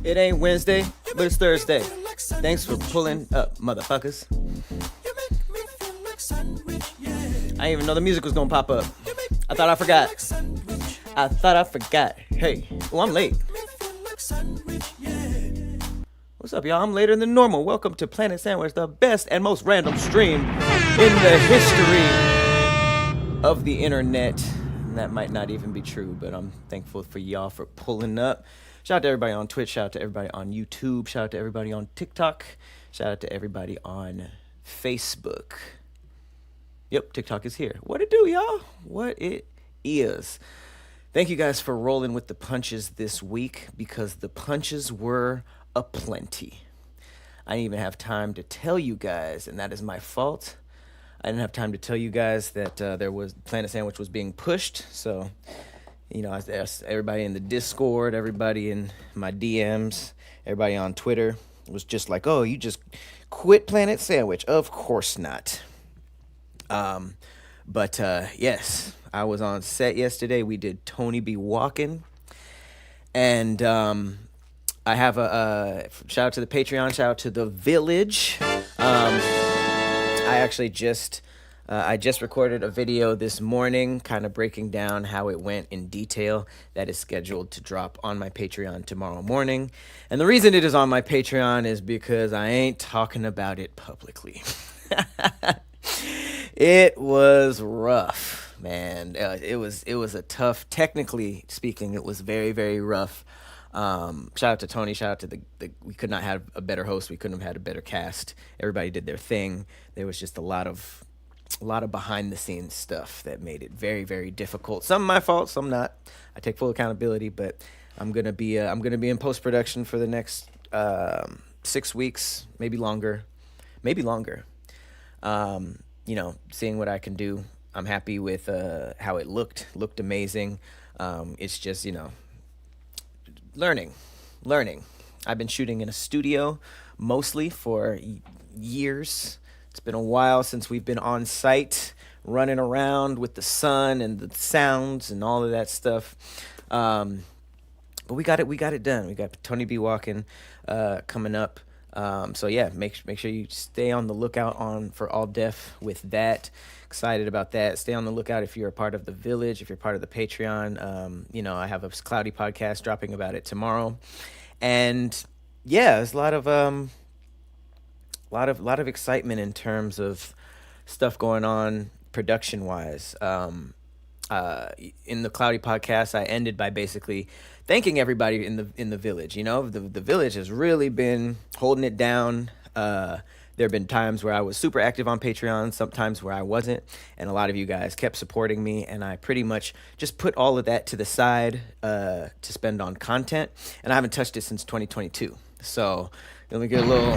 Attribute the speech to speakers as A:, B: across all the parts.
A: It ain't Wednesday, but it's Thursday. Thanks for pulling up, motherfuckers. I didn't even know the music was gonna pop up. I thought I forgot. Hey, oh, I'm late. What's up, y'all? I'm later than normal. Welcome to Planet Sandwich, the best and most random stream in the history of the internet. And that might not even be true, but I'm thankful for y'all for pulling up. Shout out to everybody on Twitch. Shout out to everybody on YouTube. Shout out to everybody on TikTok. Shout out to everybody on Facebook. Yep, TikTok is here. What it do, y'all? What it is. Thank you guys for rolling with the punches this week, because the punches were aplenty. I didn't even have time to tell you guys, and that is my fault. I didn't have time to tell you guys that there was Planet Sandwich was being pushed. So, you know, I asked everybody in the Discord, everybody in my DMs, everybody on Twitter was just like, "Oh, you just quit Planet Sandwich?" Of course not. But yes, I was on set yesterday. We did Tony Be Walking, and I have a shout out to the Patreon, shout out to the Village. I actually just recorded a video this morning kind of breaking down how it went in detail. That is scheduled to drop on my Patreon tomorrow morning. And the reason it is on my Patreon is because I ain't talking about it publicly. It was rough, man. It was a tough, technically speaking, it was very, very rough. Shout out to Tony, shout out to the we could not have a better host, we couldn't have had a better cast. Everybody did their thing. There was just a lot of behind the scenes stuff that made it very, very difficult. Some my fault, some not. I take full accountability, but I'm gonna be in post production for the next 6 weeks, maybe longer. You know, seeing what I can do. I'm happy with how it looked amazing. It's just, you know, learning. I've been shooting in a studio mostly for years. It's been a while since we've been on site, running around with the sun and the sounds and all of that stuff. But we got it done. We got Tony Be Walking coming up. So yeah, make sure you stay on the lookout for All Def with that. Excited about that. Stay on the lookout if you're a part of the Village, if you're part of the Patreon. You know, I have a Cloudy podcast dropping about it tomorrow, and yeah, there's a lot of excitement in terms of stuff going on production wise. In the Cloudy podcast, I ended by basically thanking everybody in the Village. You know, the Village has really been holding it down. There have been times where I was super active on Patreon, sometimes where I wasn't, and a lot of you guys kept supporting me, and I pretty much just put all of that to the side to spend on content, and I haven't touched it since 2022. So let me get a little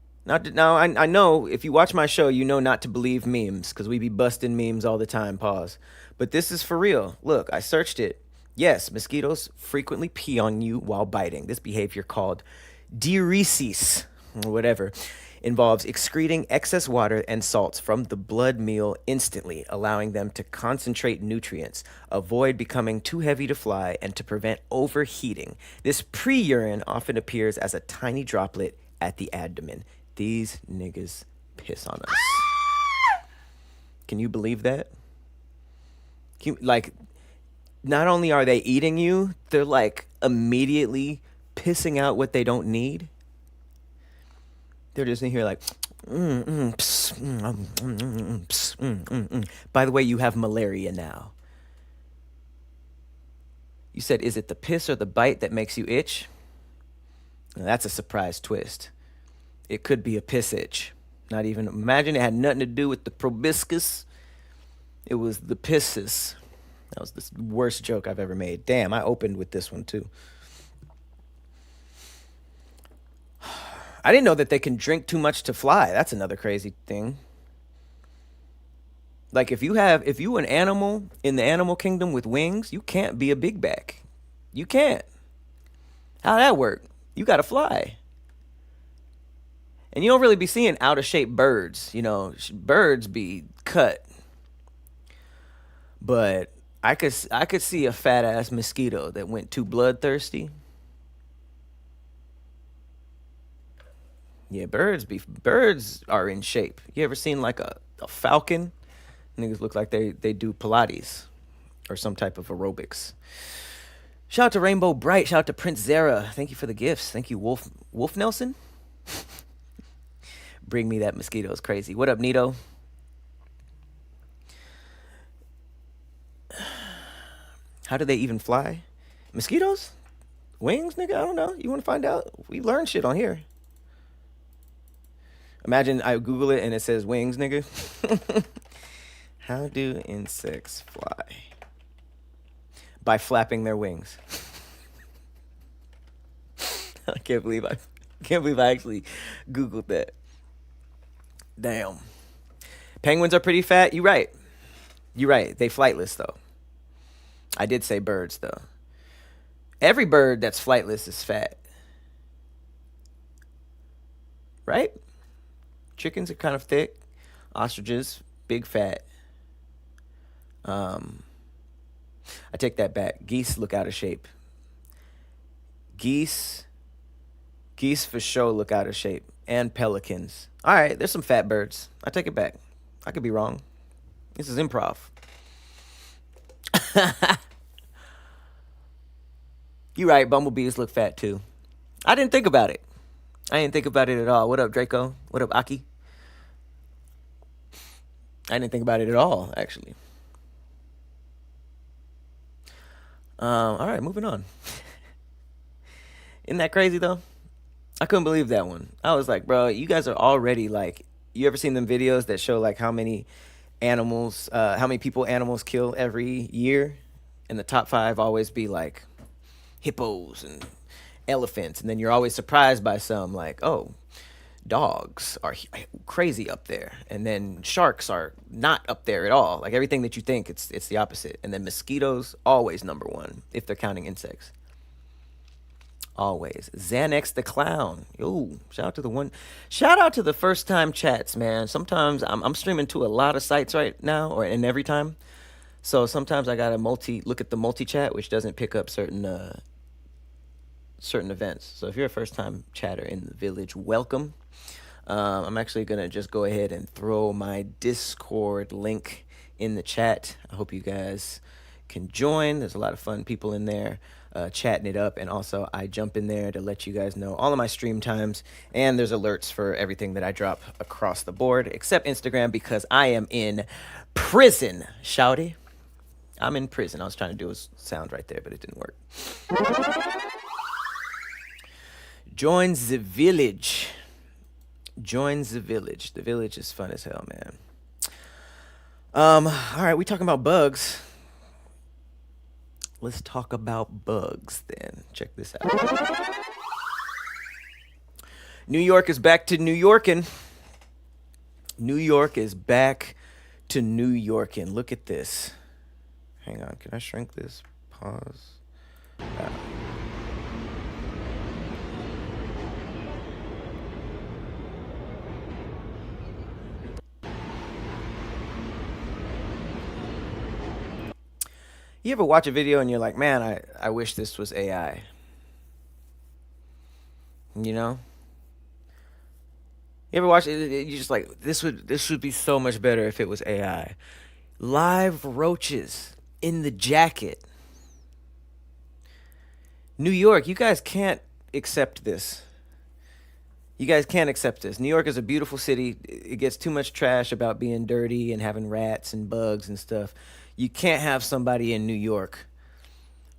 A: Now, I know if you watch my show, you know not to believe memes because we be busting memes all the time. Pause. But this is for real. Look, I searched it. Yes, mosquitoes frequently pee on you while biting. This behavior called diuresis, or whatever, involves excreting excess water and salts from the blood meal instantly, allowing them to concentrate nutrients, avoid becoming too heavy to fly, and to prevent overheating. This pre-urine often appears as a tiny droplet at the abdomen. These niggas piss on us. Can you believe that? Like, not only are they eating you, they're like immediately pissing out what they don't need. They're just in here like, pss, pss, By the way, you have malaria now. You said, is it the piss or the bite that makes you itch? Now, that's a surprise twist. It could be a piss itch. Not even, imagine it had nothing to do with the proboscis. It was the pisses. That was the worst joke I've ever made. Damn, I opened with this one too. I didn't know that they can drink too much to fly. That's another crazy thing. Like if you an animal in the animal kingdom with wings, you can't be a big back. You can't. How'd that work? You gotta fly. And you don't really be seeing out of shape birds. You know, birds be cut. But I could see a fat ass mosquito that went too bloodthirsty. Yeah, birds are in shape. You ever seen like a falcon? Niggas look like they do Pilates or some type of aerobics. Shout out to Rainbow Bright. Shout out to Prince Zara. Thank you for the gifts. Thank you, Wolf Nelson. Bring me that mosquito is crazy. What up, Nito? How do they even fly? Mosquitoes? Wings, nigga? I don't know. You want to find out? We learn shit on here. Imagine I Google it and it says wings, nigga. How do insects fly? By flapping their wings. I can't believe I actually Googled that. Damn. Penguins are pretty fat. You're right. They flightless though. I did say birds though. Every bird that's flightless is fat. Right? Chickens are kind of thick. Ostriches, big fat. I take that back. Geese look out of shape. Geese for sure look out of shape. And pelicans. All right, there's some fat birds. I take it back. I could be wrong. This is improv. You're right, bumblebees look fat too. I didn't think about it. At all. What up, Draco? What up, Aki? I didn't think about it at all, actually. All right, moving on. Isn't that crazy, though? I couldn't believe that one. I was like, bro, you guys are already, like, you ever seen them videos that show, like, how many people animals kill every year? And the top 5 always be, like, hippos and elephants. And then you're always surprised by some, like, oh, dogs are crazy up there, and then sharks are not up there at all. Like everything that you think, it's the opposite. And then mosquitoes always number 1 if they're counting insects. Always. Xanax the clown. Yo, shout out to the first time chats, man. Sometimes I'm streaming to a lot of sites right now, and every time. So sometimes I gotta look at the multi chat, which doesn't pick up certain events. So if you're a first time chatter in the village, welcome. I'm actually going to just go ahead and throw my Discord link in the chat. I hope you guys can join. There's a lot of fun people in there chatting it up. And also I jump in there to let you guys know all of my stream times. And there's alerts for everything that I drop across the board, except Instagram, because I am in prison, shouty. I'm in prison. I was trying to do a sound right there, but it didn't work. Join the village. The village is fun as hell, man. All right, we talking about bugs. Let's talk about bugs then. Check this out. New York is back to New Yorkin'. New York is back to New Yorkin'. Look at this. Hang on, can I shrink this? Pause. You ever watch a video and you're like, man, I wish this was AI? You know? You ever watch it? You're just like, this would be so much better if it was AI. Live roaches in the jacket. New York, you guys can't accept this. You guys can't accept this. New York is a beautiful city. It gets too much trash about being dirty and having rats and bugs and stuff. You can't have somebody in New York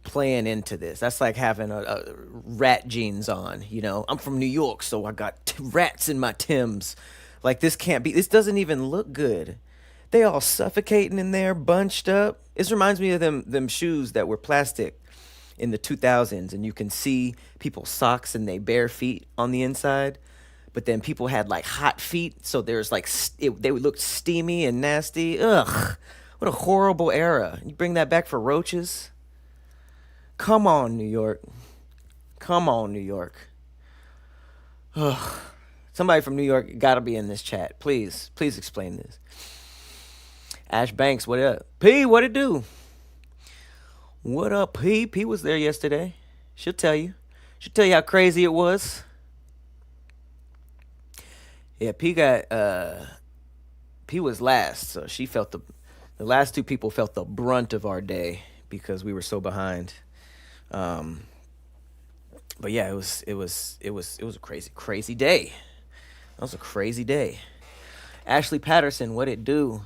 A: playing into this. That's like having a rat jeans on, you know. I'm from New York, so I got rats in my Timbs. Like, this can't be. This doesn't even look good. They all suffocating in there, bunched up. This reminds me of them shoes that were plastic in the 2000s, and you can see people's socks and they bare feet on the inside. But then people had like hot feet, so there's like they looked steamy and nasty. Ugh, what a horrible era. You bring that back for roaches? Come on, New York. Come on, New York. Ugh. Somebody from New York got to be in this chat. Please explain this. Ash Banks, what up? P, what it do? What up, P? P was there yesterday. She'll tell you. She'll tell you how crazy it was. Yeah, P was last, so she felt the last two people felt the brunt of our day because we were so behind. But yeah, it was a crazy day. That was a crazy day. Ashley Patterson, what it do?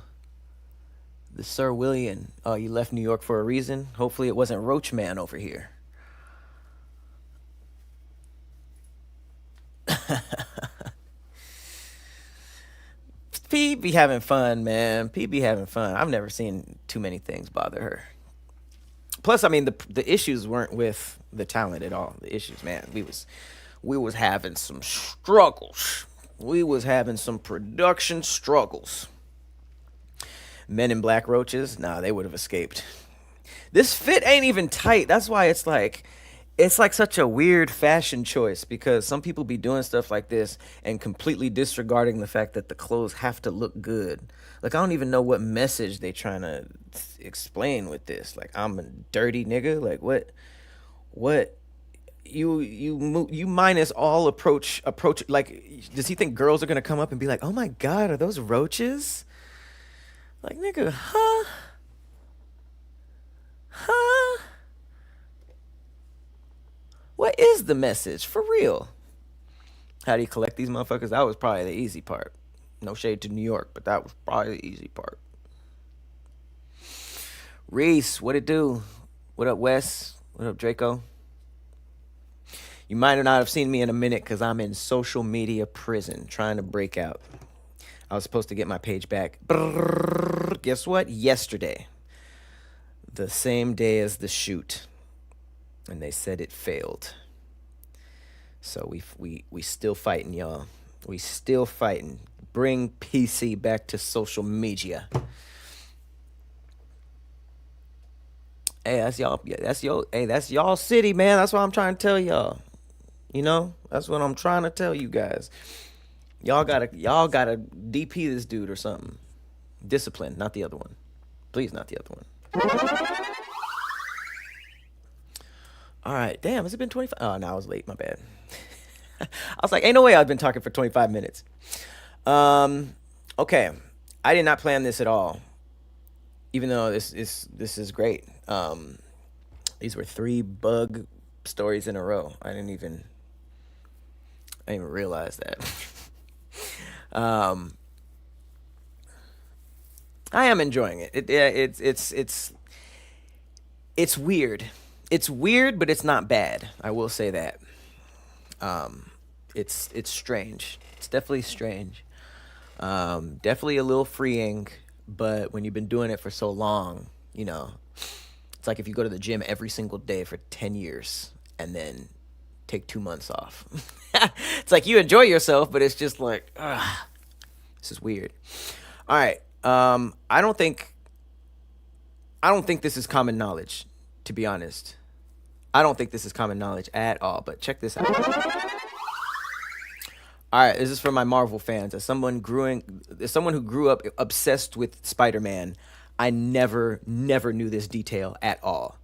A: The Sir William. Oh, you left New York for a reason? Hopefully it wasn't Roach Man over here. P be having fun, man. P be having fun. I've never seen too many things bother her. Plus, I mean, the issues weren't with the talent at all. The issues, man, we was having some struggles. We was having some production struggles. Men in Black roaches, nah, they would have escaped. This fit ain't even tight. That's why it's like such a weird fashion choice, because some people be doing stuff like this and completely disregarding the fact that the clothes have to look good. Like, I don't even know what message they trying to explain with this. Like, I'm a dirty nigga. Like, what? You minus all approach. Like, does he think girls are gonna come up and be like, oh my God, are those roaches? Like, nigga, huh? What is the message? For real. How do you collect these motherfuckers? That was probably the easy part. No shade to New York, but that was probably the easy part. Reese, what it do? What up, Wes? What up, Draco? You might not have seen me in a minute because I'm in social media prison trying to break out. I was supposed to get my page back. Brrr, guess what? Yesterday. The same day as the shoot. And they said it failed. So we still fighting, y'all. We still fighting. Bring PC back to social media. Hey, that's y'all. Yeah, that's y'all city, man. That's what I'm trying to tell y'all. You know, that's what I'm trying to tell you guys. Y'all gotta DP this dude or something. Discipline, not the other one. Please, not the other one. All right, damn, has it been 25? Oh, no, I was late, my bad. I was like, ain't no way I've been talking for 25 minutes. Okay, I did not plan this at all, even though this is great. These were 3 bug stories in a row. I didn't even realize that. I am enjoying it. It's weird. It's weird, but it's not bad. I will say that. It's strange. It's definitely strange. Definitely a little freeing, but when you've been doing it for so long, you know, it's like if you go to the gym every single day for 10 years and then take 2 months off. It's like you enjoy yourself, but it's just like, this is weird. All right. I don't think this is common knowledge, to be honest. I don't think this is common knowledge at all, but check this out. All right, this is for my Marvel fans. As someone who grew up obsessed with Spider-Man, I never knew this detail at all.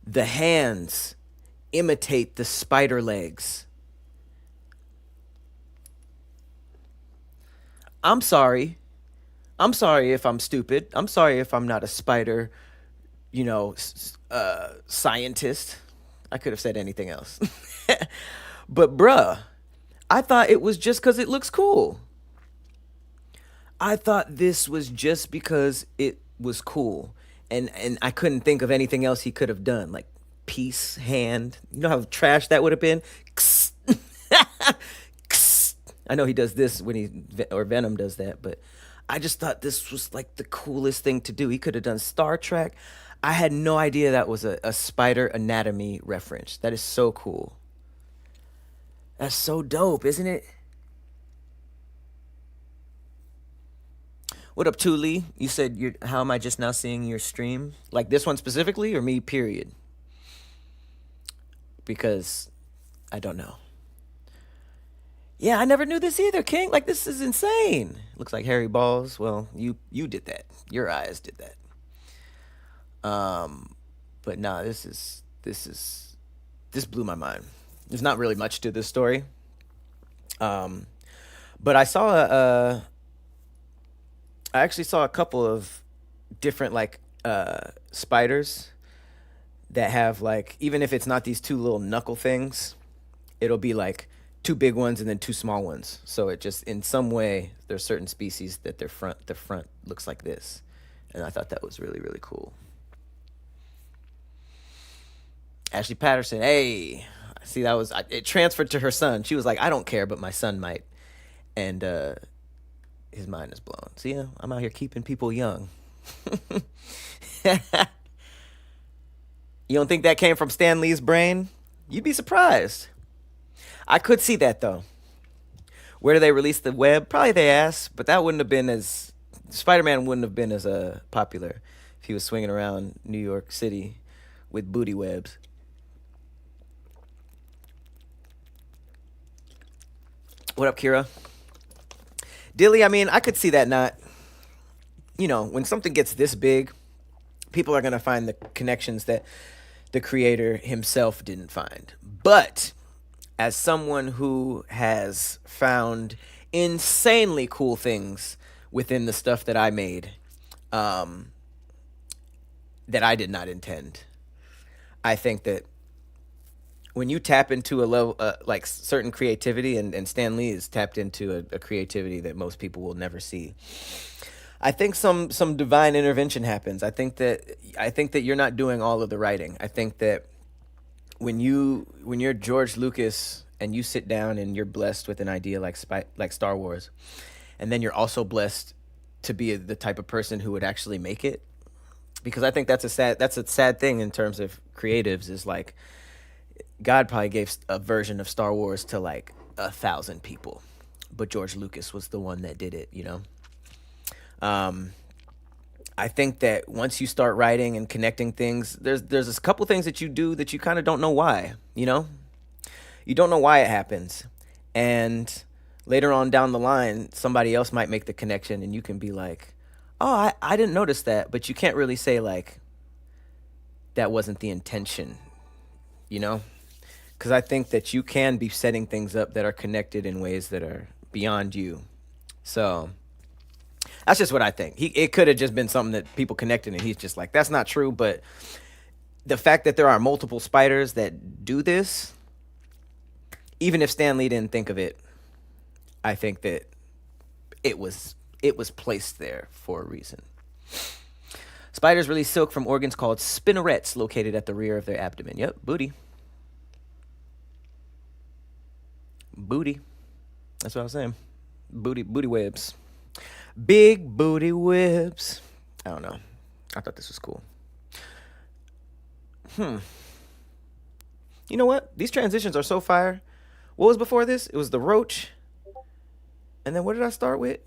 A: The hands imitate the spider legs. I'm sorry. I'm sorry if I'm stupid. I'm sorry if I'm not a spider, scientist. I could have said anything else. But bruh, I thought it was just because it looks cool. I thought this was just because it was cool. And I couldn't think of anything else he could have done. Like peace hand. You know how trash that would have been? I know he does this or Venom does that, but I just thought this was like the coolest thing to do. He could have done Star Trek. I had no idea that was a spider anatomy reference. That is so cool. That's so dope, isn't it? What up, Tuli? You said how am I just now seeing your stream? Like this one specifically or me, period? Because I don't know. Yeah, I never knew this either, King. Like this is insane. Looks like Harry Balls. Well, you did that. Your eyes did that. But nah, this blew my mind. There's not really much to this story. But I actually saw a couple of different like spiders that have like, even if it's not these two little knuckle things, it'll be like two big ones and then two small ones. So it just, in some way, there's certain species that the front looks like this. And I thought that was really, really cool. Ashley Patterson, hey, see, it transferred to her son. She was like, I don't care, but my son might. And his mind is blown. See, yeah, I'm out here keeping people young. You don't think that came from Stan Lee's brain? You'd be surprised. I could see that, though. Where do they release the web? Probably they asked, but that wouldn't have been as... Spider-Man wouldn't have been as popular if he was swinging around New York City with booty webs. What up, Kira? Dilly, I mean, I could see that not... when something gets this big, people are going to find the connections that the creator himself didn't find. But as someone who has found insanely cool things within the stuff that I made, that I did not intend, I think that when you tap into a level, like certain creativity, and Stan Lee is tapped into a creativity that most people will never see, I think some divine intervention happens. I think that you're not doing all of the writing. I think that when you're George Lucas and you sit down and you're blessed with an idea like Star Wars, and then you're also blessed to be the type of person who would actually make it, because I think that's a sad thing in terms of creatives, is like God probably gave a version of Star Wars to like 1,000 people, but George Lucas was the one that did it, I think that once you start writing and connecting things, there's a couple things that you do that you kind of don't know why, you don't know why it happens. And later on down the line, somebody else might make the connection and you can be like, oh, I didn't notice that, but you can't really say like, that wasn't the intention, because I think that you can be setting things up that are connected in ways that are beyond you. So that's just what I think. It could have just been something that people connected and he's just like, that's not true. But the fact that there are multiple spiders that do this, even if Stan Lee didn't think of it, I think that it was placed there for a reason. Spiders release silk from organs called spinnerets located at the rear of their abdomen. Yep, booty. Booty. That's what I was saying. Booty webs. Big booty webs. I don't know. I thought this was cool. You know what? These transitions are so fire. What was before this? It was the roach. And then what did I start with?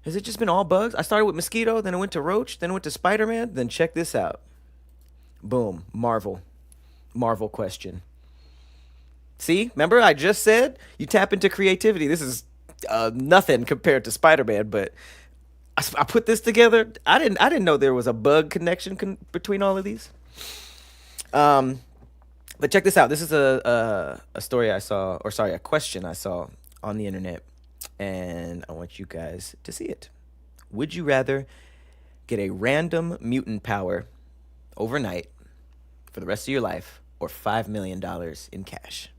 A: Has it just been all bugs? I started with Mosquito, then I went to Roach, then I went to Spider-Man, then check this out. Boom. Marvel. Marvel question. See? Remember I just said you tap into creativity. This is nothing compared to Spider-Man, but I put this together. I didn't know there was a bug connection between all of these. Um, but check this out. This is a story I saw, or sorry, a question I saw on the internet, and I want you guys to see it. Would you rather get a random mutant power overnight for the rest of your life, or $5 million in cash?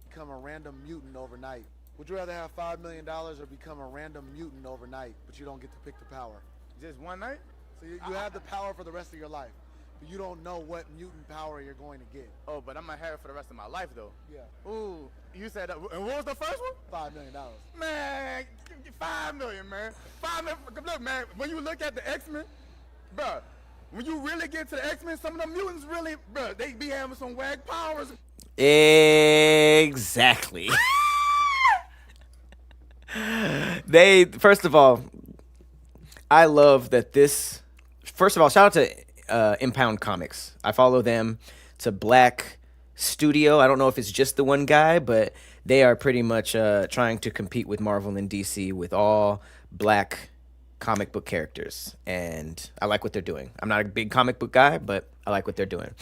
B: Become a random mutant overnight. Would you rather have $5 million or become a random mutant overnight, but you don't get to pick the power?
C: Just one night?
B: So you have the power for the rest of your life, but you don't know what mutant power you're going to get.
C: Oh, but I'm gonna have it for the rest of my life, though.
B: Yeah.
C: Ooh, you said that. And what was the first one?
B: $5 million.
C: Man, 5 million, man. 5 million. Look, man, when you look at the X-Men, bruh, when you really get to the X-Men, some of the mutants really, bruh, they be having some whack powers.
A: Exactly. They, first of all, I love that this. First of all, shout out to Impound Comics. I follow them. It's a black studio. I don't know if it's just the one guy, but they are pretty much trying to compete with Marvel and DC with all black comic book characters, and I like what they're doing. I'm not a big comic book guy, but I like what they're doing.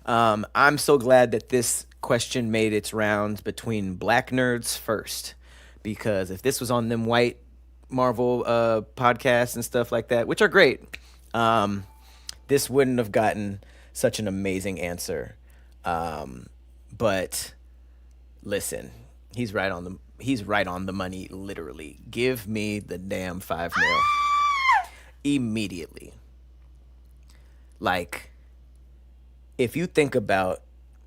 A: I'm so glad that this question made its rounds between black nerds first, because if this was on them white Marvel podcasts and stuff like that, which are great, this wouldn't have gotten such an amazing answer. But listen, he's right on the money, literally. Give me the damn 5 mil immediately. Like, if you think about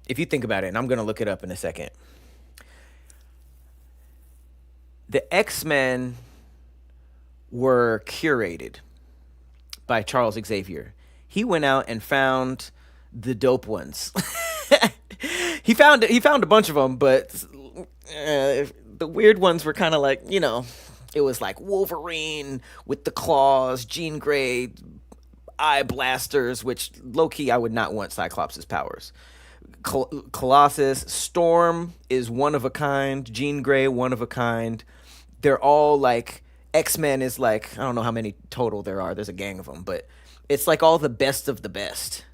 A: it, and I'm gonna look it up in a second. The X-Men were curated by Charles Xavier. He went out and found the dope ones. he found a bunch of them, but the weird ones were kind of like, it was like Wolverine with the claws, Jean Grey, eye blasters, which low-key I would not want Cyclops' powers. Colossus, Storm is one of a kind, Jean Grey one of a kind. They're all like, X-Men is like, I don't know how many total there are. There's a gang of them, but it's like all the best of the best.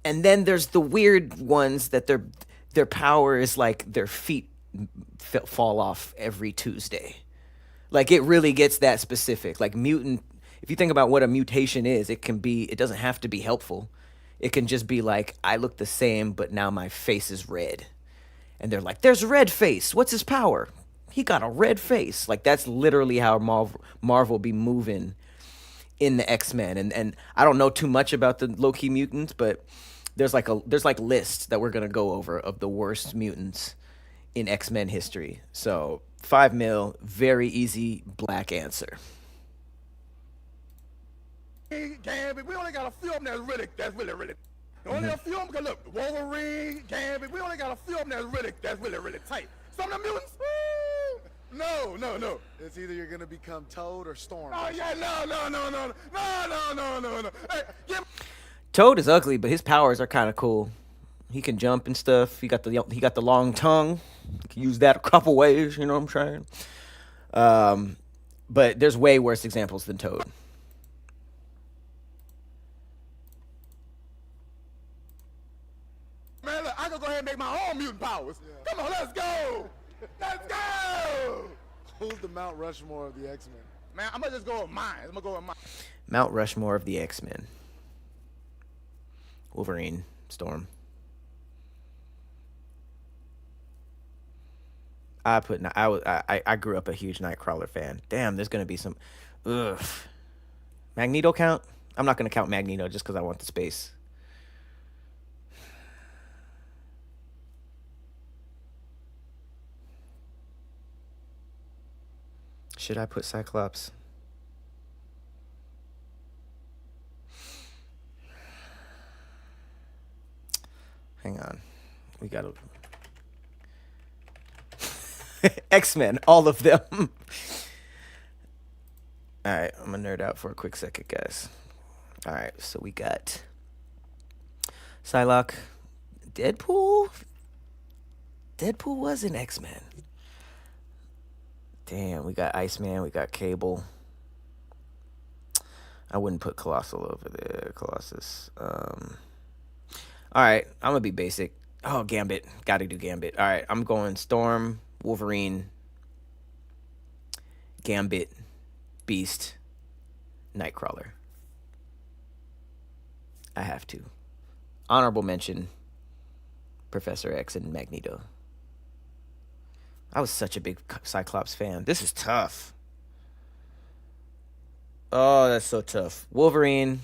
A: And then there's the weird ones that their power is like their feet fall off every Tuesday. Like, it really gets that specific. Like, mutant, if you think about what a mutation is, it doesn't have to be helpful. It can just be like, I look the same, but now my face is red. And they're like, there's Red Face. What's his power? He got a red face. Like, that's literally how Marvel be moving in the X-Men. And I don't know too much about the low-key mutants, but there's like lists that we're gonna go over of the worst mutants in X-Men history. So 5 mil, very easy black answer.
C: Gambit, we only got a few of them that's really. Only a few of them, because look, Wolverine, Gambit, we only got a few of them that's really tight. Some of the mutants, no.
B: It's either you're gonna become Toad or Storm.
C: Oh yeah, no. Hey,
A: Toad is ugly, but his powers are kind of cool. He can jump and stuff. He got the long tongue. He can use that a couple ways. You know what I'm saying? But there's way worse examples than Toad.
C: man, look, I can go ahead and make my own mutant powers. Yeah. Come on, let's go.
B: Who's the Mount Rushmore of the X-Men?
C: Man, I'm gonna just go with mine.
A: Mount Rushmore of the X-Men. Wolverine, Storm. I grew up a huge Nightcrawler fan. Damn, there's gonna be some. Ugh. Magneto count? I'm not gonna count Magneto just because I want the space. Should I put Cyclops? Hang on. We gotta... X-Men, all of them. Alright, I'm gonna nerd out for a quick second, guys. Alright, so we got Psylocke. Deadpool? Deadpool was an X-Men. Damn, we got Iceman, we got Cable. I wouldn't put Colossal over there. Colossus. Alright, I'm gonna be basic. Oh, Gambit. Gotta do Gambit. Alright, I'm going Storm, Wolverine, Gambit, Beast, Nightcrawler. I have to. Honorable mention, Professor X and Magneto. I was such a big Cyclops fan. This is tough. Oh, that's so tough. Wolverine.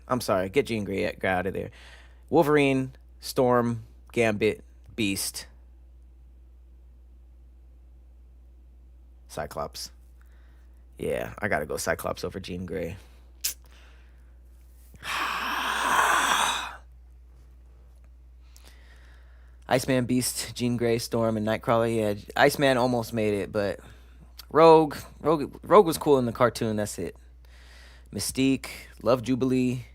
A: I'm sorry. Get Jean Grey out of there. Wolverine, Storm, Gambit, Beast, Cyclops. Yeah, I gotta go Cyclops over Jean Grey. Iceman, Beast, Jean Grey, Storm, and Nightcrawler. Yeah, Iceman almost made it, but Rogue was cool in the cartoon. That's it. Mystique, love Jubilee,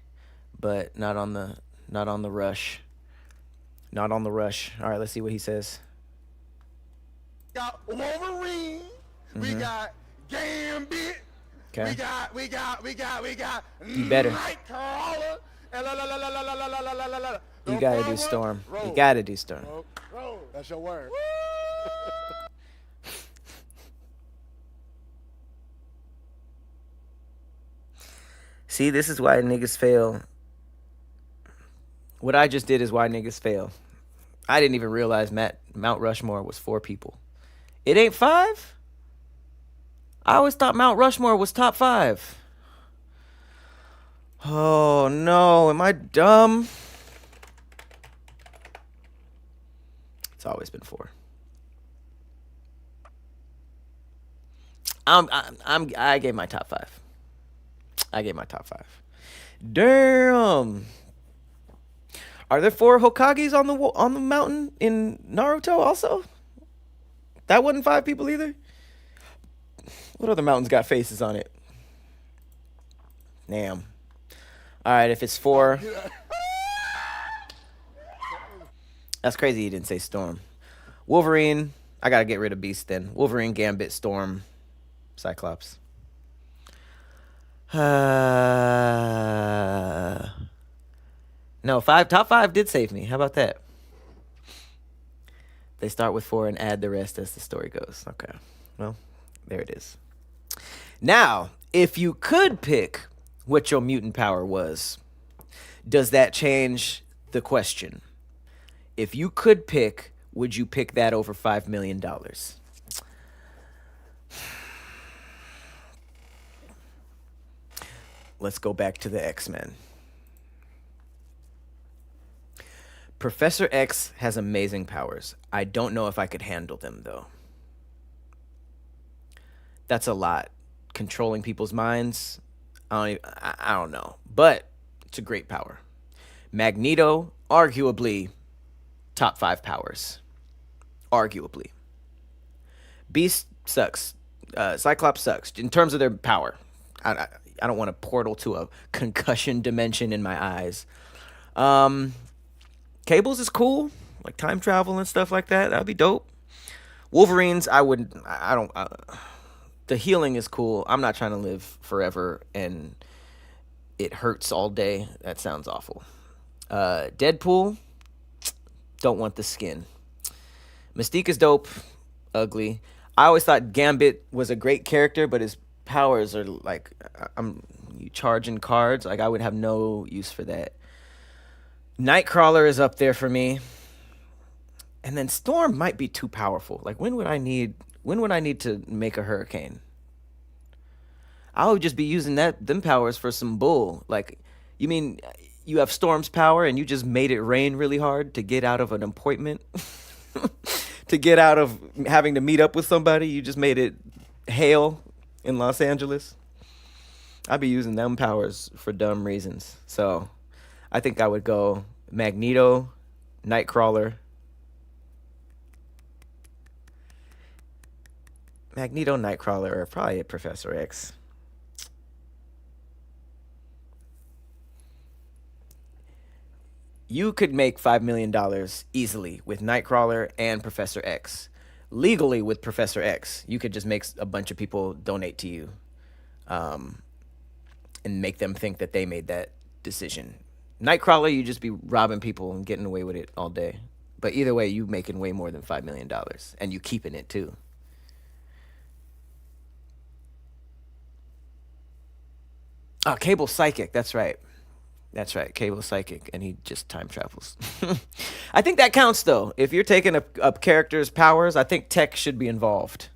A: but not on the Rush. Not on the Rush. All right, let's see what he says.
C: Got Wolverine. We got Gambit.
A: Okay.
C: We got
A: You better.
C: Nightcrawler.
A: You gotta do Storm. You gotta do Storm.
B: Rogue. That's your word.
A: See, this is why niggas fail. What I just did is why niggas fail. I didn't even realize Mount Rushmore was 4 people. It ain't 5? I always thought Mount Rushmore was top 5. Oh no, am I dumb? It's always been 4. I gave my top 5. Damn. Are there 4 Hokages on the mountain in Naruto also? That wasn't 5 people either? What other mountains got faces on it? Damn. Alright, if it's 4... That's crazy you didn't say Storm. Wolverine. I gotta get rid of Beast then. Wolverine, Gambit, Storm, Cyclops. No, top 5 did save me. How about that? They start with 4 and add the rest as the story goes. Okay. Well, there it is. Now, if you could pick what your mutant power was, does that change the question? If you could pick, would you pick that over $5 million? Let's go back to the X-Men. Professor X has amazing powers. I don't know if I could handle them, though. That's a lot. Controlling people's minds, I don't know. But it's a great power. Magneto, arguably, top 5 powers. Arguably. Beast sucks. Cyclops sucks. In terms of their power. I don't want to portal to a concussion dimension in my eyes. Cables is cool, like time travel and stuff like that. That'd be dope. Wolverines, the healing is cool. I'm not trying to live forever and it hurts all day. That sounds awful. Deadpool, don't want the skin. Mystique is dope, ugly. I always thought Gambit was a great character, but his powers are like, you charging cards. Like, I would have no use for that. Nightcrawler is up there for me. And then Storm might be too powerful. Like, when would I need to make a hurricane? I would just be using them powers for some bull. Like, you mean you have Storm's power and you just made it rain really hard to get out of an appointment? To get out of having to meet up with somebody? You just made it hail in Los Angeles? I'd be using them powers for dumb reasons. So I think I would go Magneto, Nightcrawler. Magneto, Nightcrawler, or probably a Professor X. You could make $5 million easily with Nightcrawler and Professor X. Legally, with Professor X, you could just make a bunch of people donate to you, and make them think that they made that decision. Nightcrawler, you just be robbing people and getting away with it all day. But either way, you making way more than $5 million, and you keeping it too. Oh, Cable Psychic, that's right. That's right, Cable Psychic, and he just time travels. I think that counts, though. If you're taking up characters' powers, I think tech should be involved.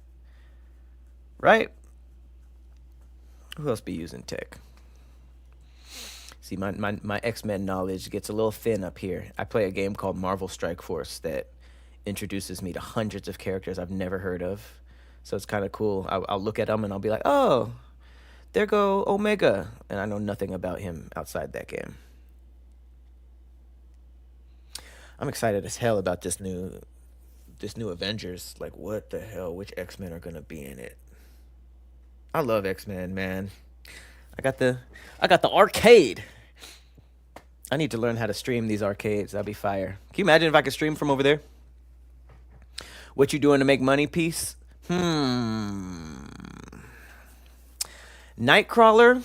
A: Right? Who else be using tech? See, my X-Men knowledge gets a little thin up here. I play a game called Marvel Strike Force that introduces me to hundreds of characters I've never heard of. So it's kind of cool. I'll look at them and I'll be like, oh, there go Omega. And I know nothing about him outside that game. I'm excited as hell about this new Avengers. Like, what the hell? Which X-Men are going to be in it? I love X-Men, man. I got the arcade. I need to learn how to stream these arcades. That'd be fire. Can you imagine if I could stream from over there? What you doing to make money, piece? Nightcrawler.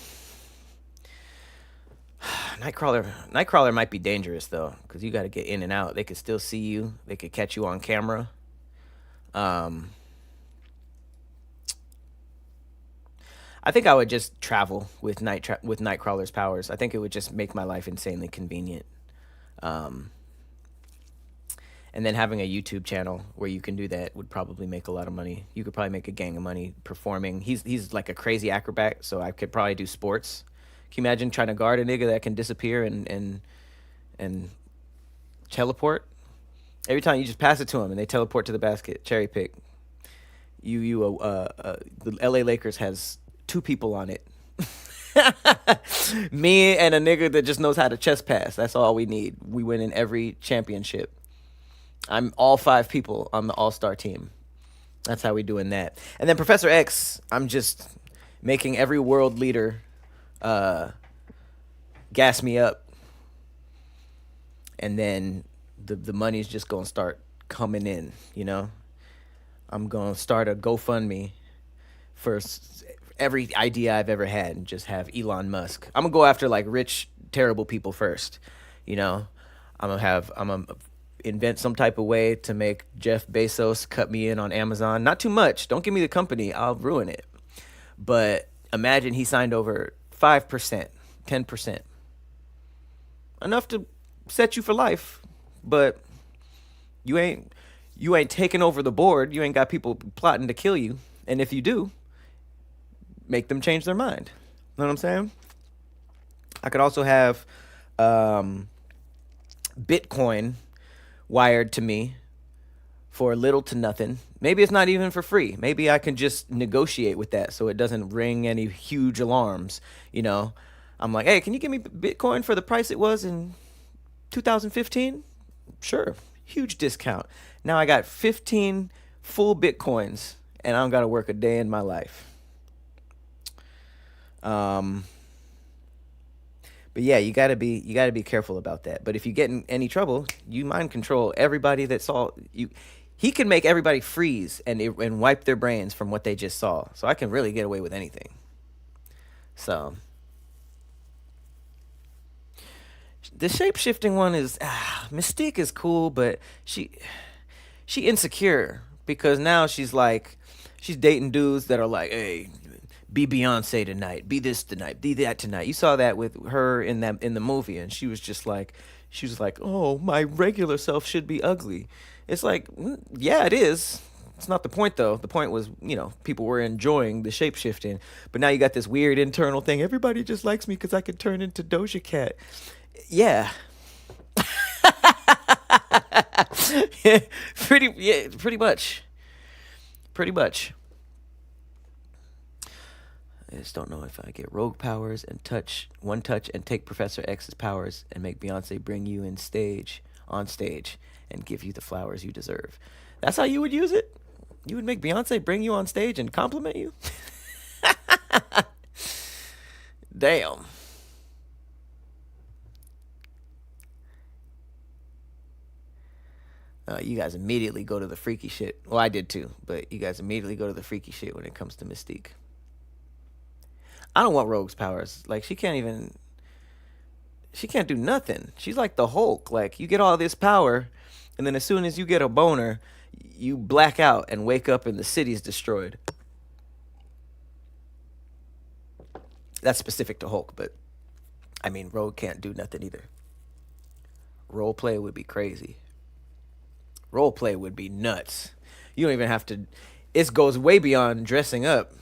A: Nightcrawler might be dangerous though, because you got to get in and out. They could still see you. They could catch you on camera. I think I would just travel with Nightcrawler's powers. I think it would just make my life insanely convenient. And then having a YouTube channel where you can do that would probably make a lot of money. You could probably make a gang of money performing. He's like a crazy acrobat, so I could probably do sports. Can you imagine trying to guard a nigga that can disappear and teleport? Every time you just pass it to him and they teleport to the basket, cherry pick. The LA Lakers has 2 people on it. Me and a nigga that just knows how to chest pass. That's all we need. We win in every championship. I'm all 5 people on the all-star team. That's how we doing that. And then Professor X, I'm just making every world leader gas me up. And then the money's just going to start coming in, you know? I'm going to start a GoFundMe for every idea I've ever had and just have Elon Musk. I'm going to go after like rich, terrible people first, you know? I'm going to invent some type of way to make Jeff Bezos cut me in on Amazon. Not too much. Don't give me the company. I'll ruin it. But imagine he signed over 5%, 10%. Enough to set you for life, but you ain't taking over the board. You ain't got people plotting to kill you. And if you do, make them change their mind. Know what I'm saying? I could also have Bitcoin wired to me for little to nothing. Maybe it's not even for free. Maybe I can just negotiate with that so it doesn't ring any huge alarms. You know, I'm like, hey, can you give me Bitcoin for the price it was in 2015? Sure. Huge discount. Now I got 15 full Bitcoins and I don't got to work a day in my life. But yeah, you gotta be careful about that. But if you get in any trouble, you mind control everybody that saw you. He can make everybody freeze and wipe their brains from what they just saw. So I can really get away with anything. So the shape-shifting one is Mystique is cool, but she insecure because now she's dating dudes that are like, hey, be Beyonce tonight, be this tonight, be that tonight. You saw that with her in the movie, and she was like, oh, my regular self should be ugly. It's like, yeah, it is. It's not the point though. The point was, you know, people were enjoying the shape shifting, but now you got this weird internal thing. Everybody just likes me because I can turn into Doja Cat. Yeah. Pretty much. I just don't know if I get rogue powers and touch and take Professor X's powers and make Beyonce bring you in stage on stage and give you the flowers you deserve. That's how you would use it? You would make Beyonce bring you on stage and compliment you? Damn. You guys immediately go to the freaky shit. Well, I did too, but you guys immediately go to the freaky shit when it comes to Mystique. I don't want Rogue's powers. Like, she can't do nothing. She's like the Hulk. Like, you get all this power, and then as soon as you get a boner, you black out and wake up and the city's destroyed. That's specific to Hulk, but I mean, Rogue can't do nothing either. Roleplay would be crazy. Roleplay would be nuts. You don't even have to. It goes way beyond dressing up.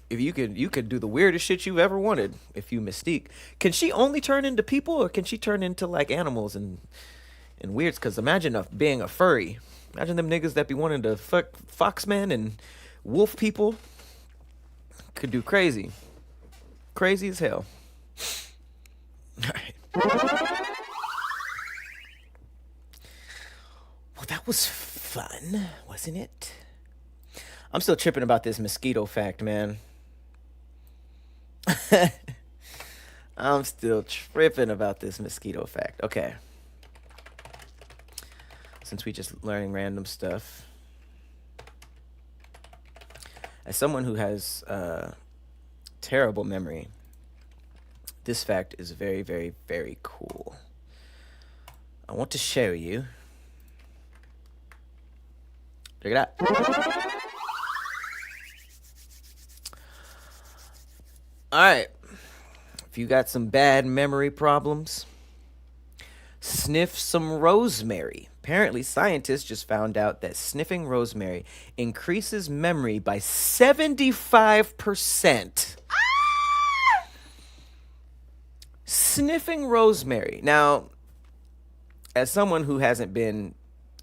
A: If you could do the weirdest shit you've ever wanted if you Mystique. Can she only turn into people, or can she turn into like animals and weirds? Because imagine being a furry. Imagine them niggas that be wanting to fuck foxmen and wolf people. Could do crazy. Crazy as hell. All right. Well, that was fun, wasn't it? I'm still tripping about this mosquito fact, man. I'm still tripping about this mosquito fact. Okay. Since we just learning random stuff. As someone who has terrible memory, this fact is very, very, very cool. I want to show you. Check it out. All right. If you got some bad memory problems, sniff some rosemary. Apparently, scientists just found out that sniffing rosemary increases memory by 75%. Sniffing rosemary. Now, as someone who hasn't been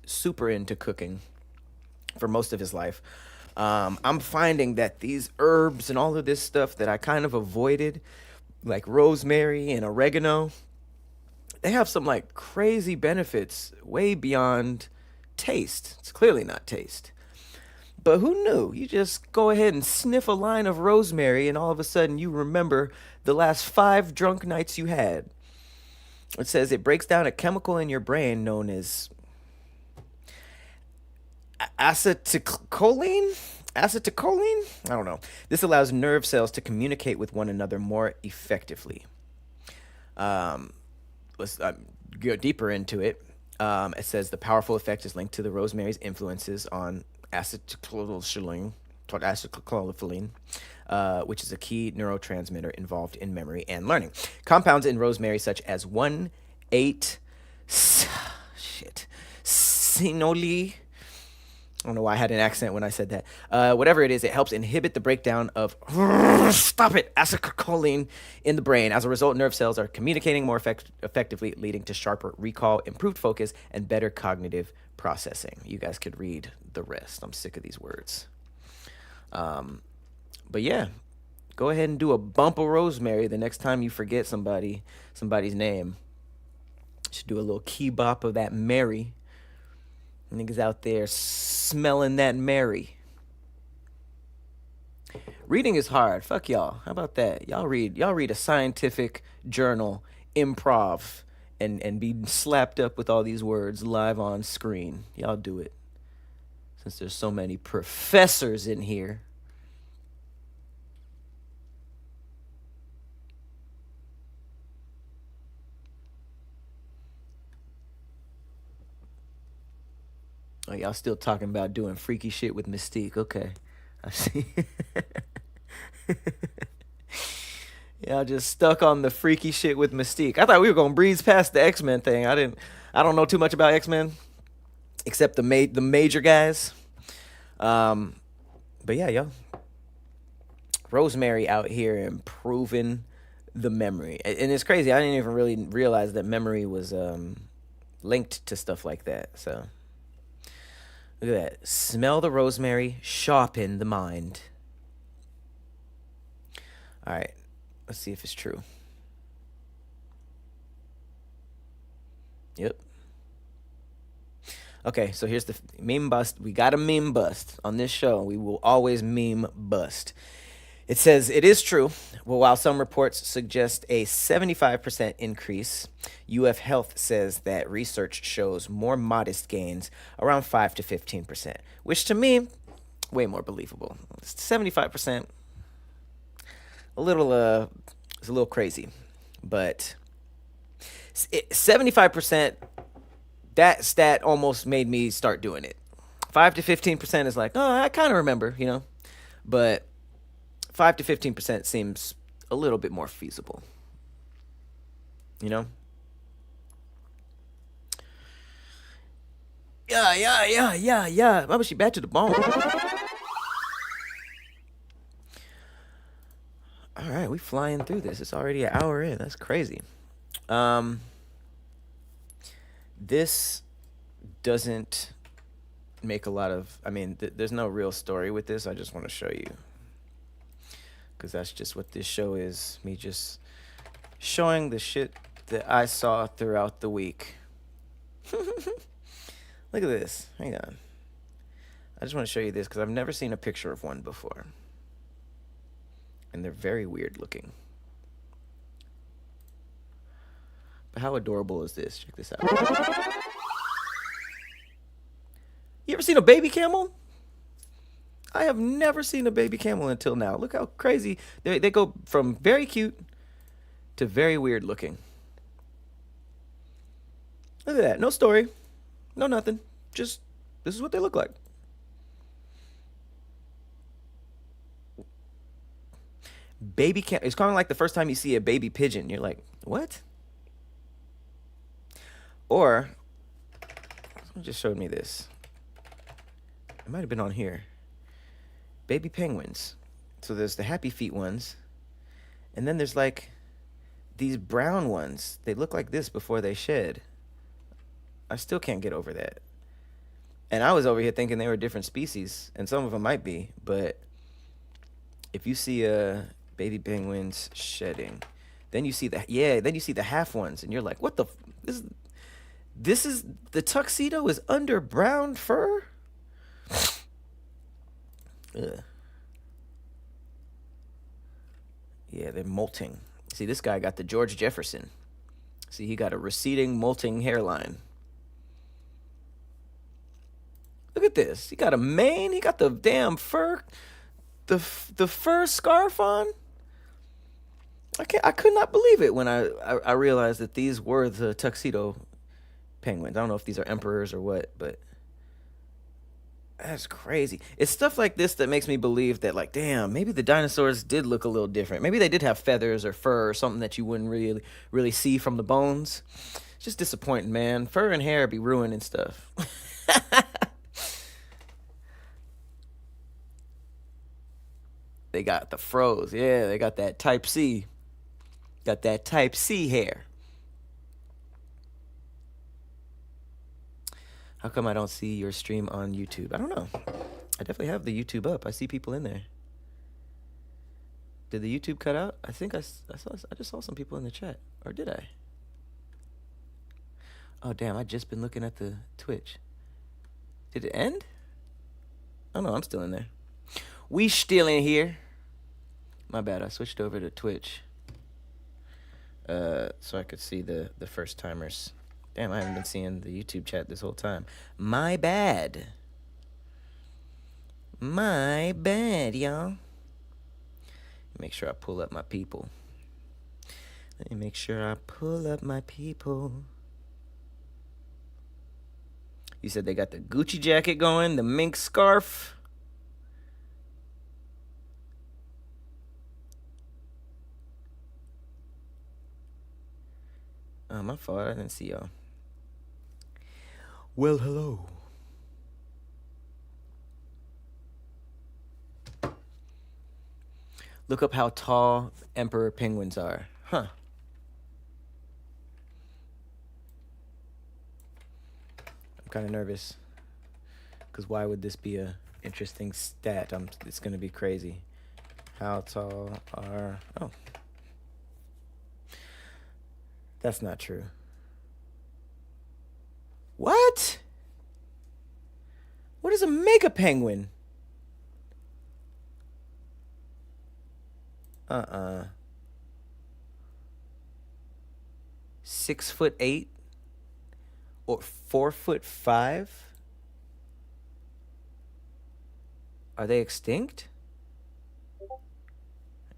A: super into cooking for most of his life, I'm finding that these herbs and all of this stuff that I kind of avoided, like rosemary and oregano, they have some like crazy benefits way beyond taste. It's clearly not taste. But who knew? You just go ahead and sniff a line of rosemary and all of a sudden you remember the last 5 drunk nights you had. It says it breaks down a chemical in your brain known as acetylcholine? Acetylcholine? I don't know. This allows nerve cells to communicate with one another more effectively. Let's go deeper into it. It says the powerful effect is linked to the rosemary's influences on acetylcholine, which is a key neurotransmitter involved in memory and learning. Compounds in rosemary such as 1,8-Cinoli. I don't know why I had an accent when I said that. Whatever it is, it helps inhibit the breakdown of acetylcholine in the brain. As a result, nerve cells are communicating more effectively, leading to sharper recall, improved focus, and better cognitive processing. You guys could read the rest. I'm sick of these words. But yeah, go ahead and do a bump of rosemary the next time you forget somebody's name. Should do a little key bop of that Mary. Niggas out there smelling that Mary. Reading is hard. Fuck y'all. How about that? Y'all read a scientific journal, improv, and be slapped up with all these words live on screen. Y'all do it. Since there's so many professors in here. Oh, y'all still talking about doing freaky shit with Mystique. Okay. I see. Y'all just stuck on the freaky shit with Mystique. I thought we were going to breeze past the X-Men thing. I don't know too much about X-Men except the major guys. But yeah, yo. Rosemary out here improving the memory. And it's crazy. I didn't even really realize that memory was linked to stuff like that. So look at that. Smell the rosemary, sharpen the mind. All right. Let's see if it's true. Yep. Okay, so here's the meme bust. We got a meme bust on this show. We will always meme bust. It says, it is true. Well, while some reports suggest a 75% increase, UF Health says that research shows more modest gains, around 5 to 15%, which to me, way more believable. 75%, it's a little crazy, but 75%, that stat almost made me start doing it. 5 to 15% is like, oh, I kind of remember, you know, but 5 to 15% seems a little bit more feasible, you know? Yeah. Why was she back to the bone? All right, we flying through this. It's already an hour in. That's crazy. This doesn't make a lot of, I mean, there's no real story with this. I just want to show you, because that's just what this show is. Me just showing the shit that I saw throughout the week. Look at this. Hang on. I just want to show you this because I've never seen a picture of one before. And they're very weird looking. But how adorable is this? Check this out. You ever seen a baby camel? I have never seen a baby camel until now. Look how crazy. They go from very cute to very weird looking. Look at that. No story. No nothing. Just, this is what they look like. Baby camel. It's kind of like the first time you see a baby pigeon. You're like, what? Or, someone just showed me this. It might have been on here. Baby penguins. So there's the happy feet ones. And then there's like these brown ones. They look like this before they shed. I still can't get over that. And I was over here thinking they were different species. And some of them might be. But if you see baby penguins shedding, then you see the half ones. And you're like, what the... This is... The tuxedo is under brown fur? Ugh. Yeah, they're molting. See, this guy got the George Jefferson. See, he got a receding, molting hairline. Look at this. He got a mane. He got the damn fur, the fur scarf on. I could not believe it when I realized that these were the tuxedo penguins. I don't know if these are emperors or what, but that's crazy. It's stuff like this that makes me believe that, like, damn, maybe the dinosaurs did look a little different. Maybe they did have feathers or fur or something that you wouldn't really see from the bones. It's just disappointing, man. Fur and hair be ruining stuff. They got the froze. Yeah, they got that type C. Got that type C hair. How come I don't see your stream on YouTube? I don't know. I definitely have the YouTube up. I see people in there. Did the YouTube cut out? I think I just saw some people in the chat. Or did I? Oh, damn. I just been looking at the Twitch. Did it end? Oh, no. I'm still in there. We still in here. My bad. I switched over to Twitch. So I could see the first timers. Damn, I haven't been seeing the YouTube chat this whole time. My bad. My bad, y'all. Make sure I pull up my people. Let me make sure I pull up my people. You said they got the Gucci jacket going, the mink scarf. Oh, my fault. I didn't see y'all. Well, hello. Look up how tall emperor penguins are. Huh. I'm kind of nervous. Because why would this be a interesting stat? It's going to be crazy. How tall are... Oh. That's not true. is a mega penguin? 6'8" or 4'5"? Are they extinct?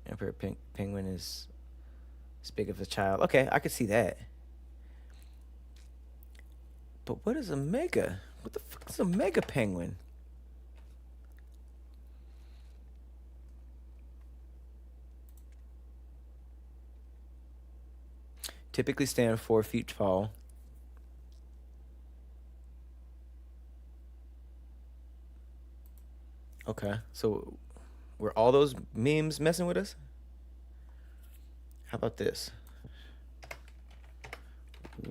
A: Emperor penguin is as big of a child. Okay, I could see that. But what is a mega? What the fuck is a mega penguin? Typically stand 4 feet tall. Okay, so were all those memes messing with us? How about this?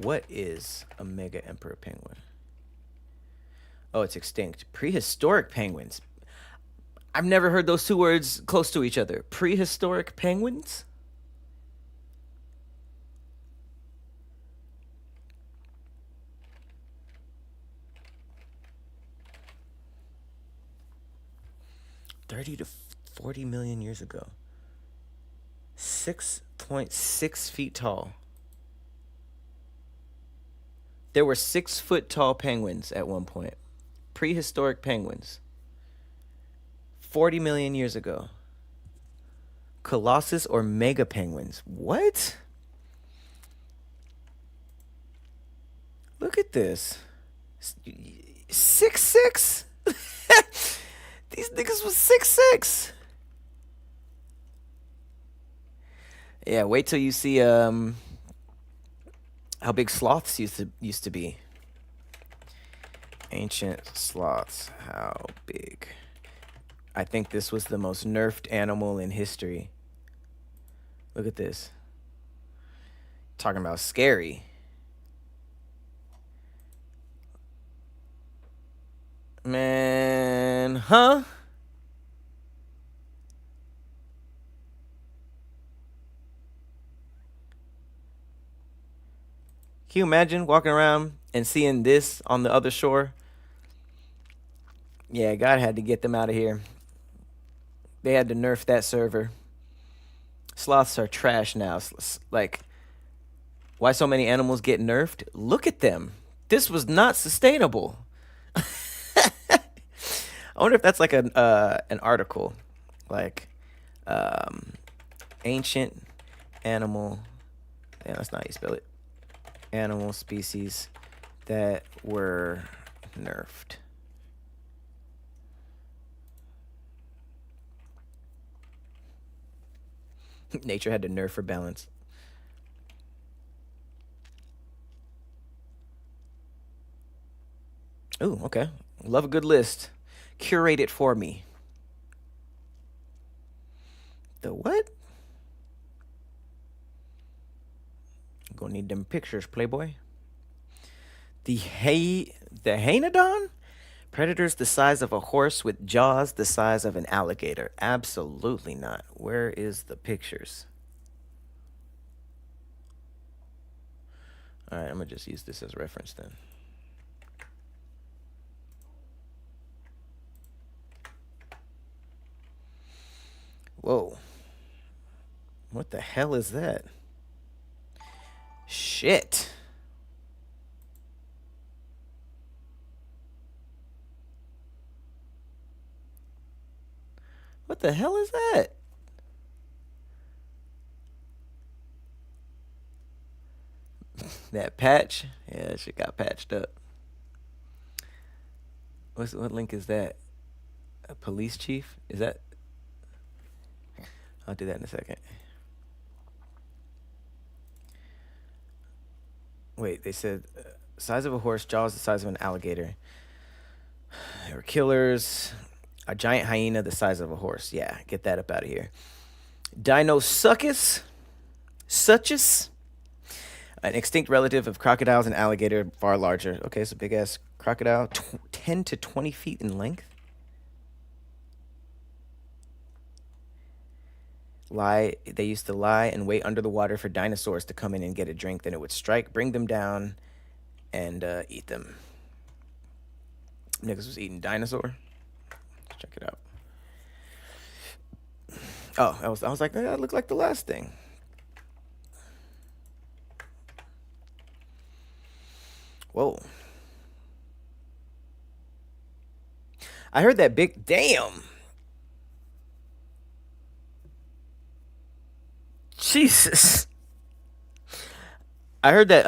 A: What is a mega emperor penguin? Oh, it's extinct. Prehistoric penguins. I've never heard those two words close to each other. Prehistoric penguins? $30 to 40 million years ago. 6.6 feet tall. There were 6-foot tall penguins at one point. Prehistoric penguins. 40 million years ago. Colossus or mega penguins. What? Look at this. 6'6"? These niggas was 6'6". Yeah, wait till you see how big sloths used to be. Ancient sloths, how big? I think this was the most nerfed animal in history. Look at this. Talking about scary. Man, huh? Can you imagine walking around and seeing this on the other shore? Yeah, God had to get them out of here. They had to nerf that server. Sloths are trash now. Like, why so many animals get nerfed? Look at them. This was not sustainable. I wonder if that's like an article, like ancient animal. Yeah, that's not how you spell it. Animal species that were nerfed. Nature had to nerf for balance. Ooh, okay. Love a good list. Curate it for me. The what? Gonna need them pictures, Playboy. The Hyenodon? Predators the size of a horse with jaws the size of an alligator. Absolutely not. Where is the pictures? All right, I'm gonna just use this as a reference then. Whoa. What the hell is that? Shit. What the hell is that? That patch? Yeah, that shit got patched up. What link is that? A police chief? Is that? I'll do that in a second. Wait, they said size of a horse, jaws the size of an alligator. They were killers. A giant hyena the size of a horse. Yeah, get that up out of here. Dinosuchus? Suchus? An extinct relative of crocodiles and alligator, far larger. Okay, it's a big-ass crocodile. 10 to 20 feet in length. They used to lie and wait under the water for dinosaurs to come in and get a drink. Then it would strike, bring them down, and eat them. Niggas was eating dinosaur. Let's check it out. Oh, I was like, that looked like the last thing. Whoa. I heard that big damn. Jesus. I heard that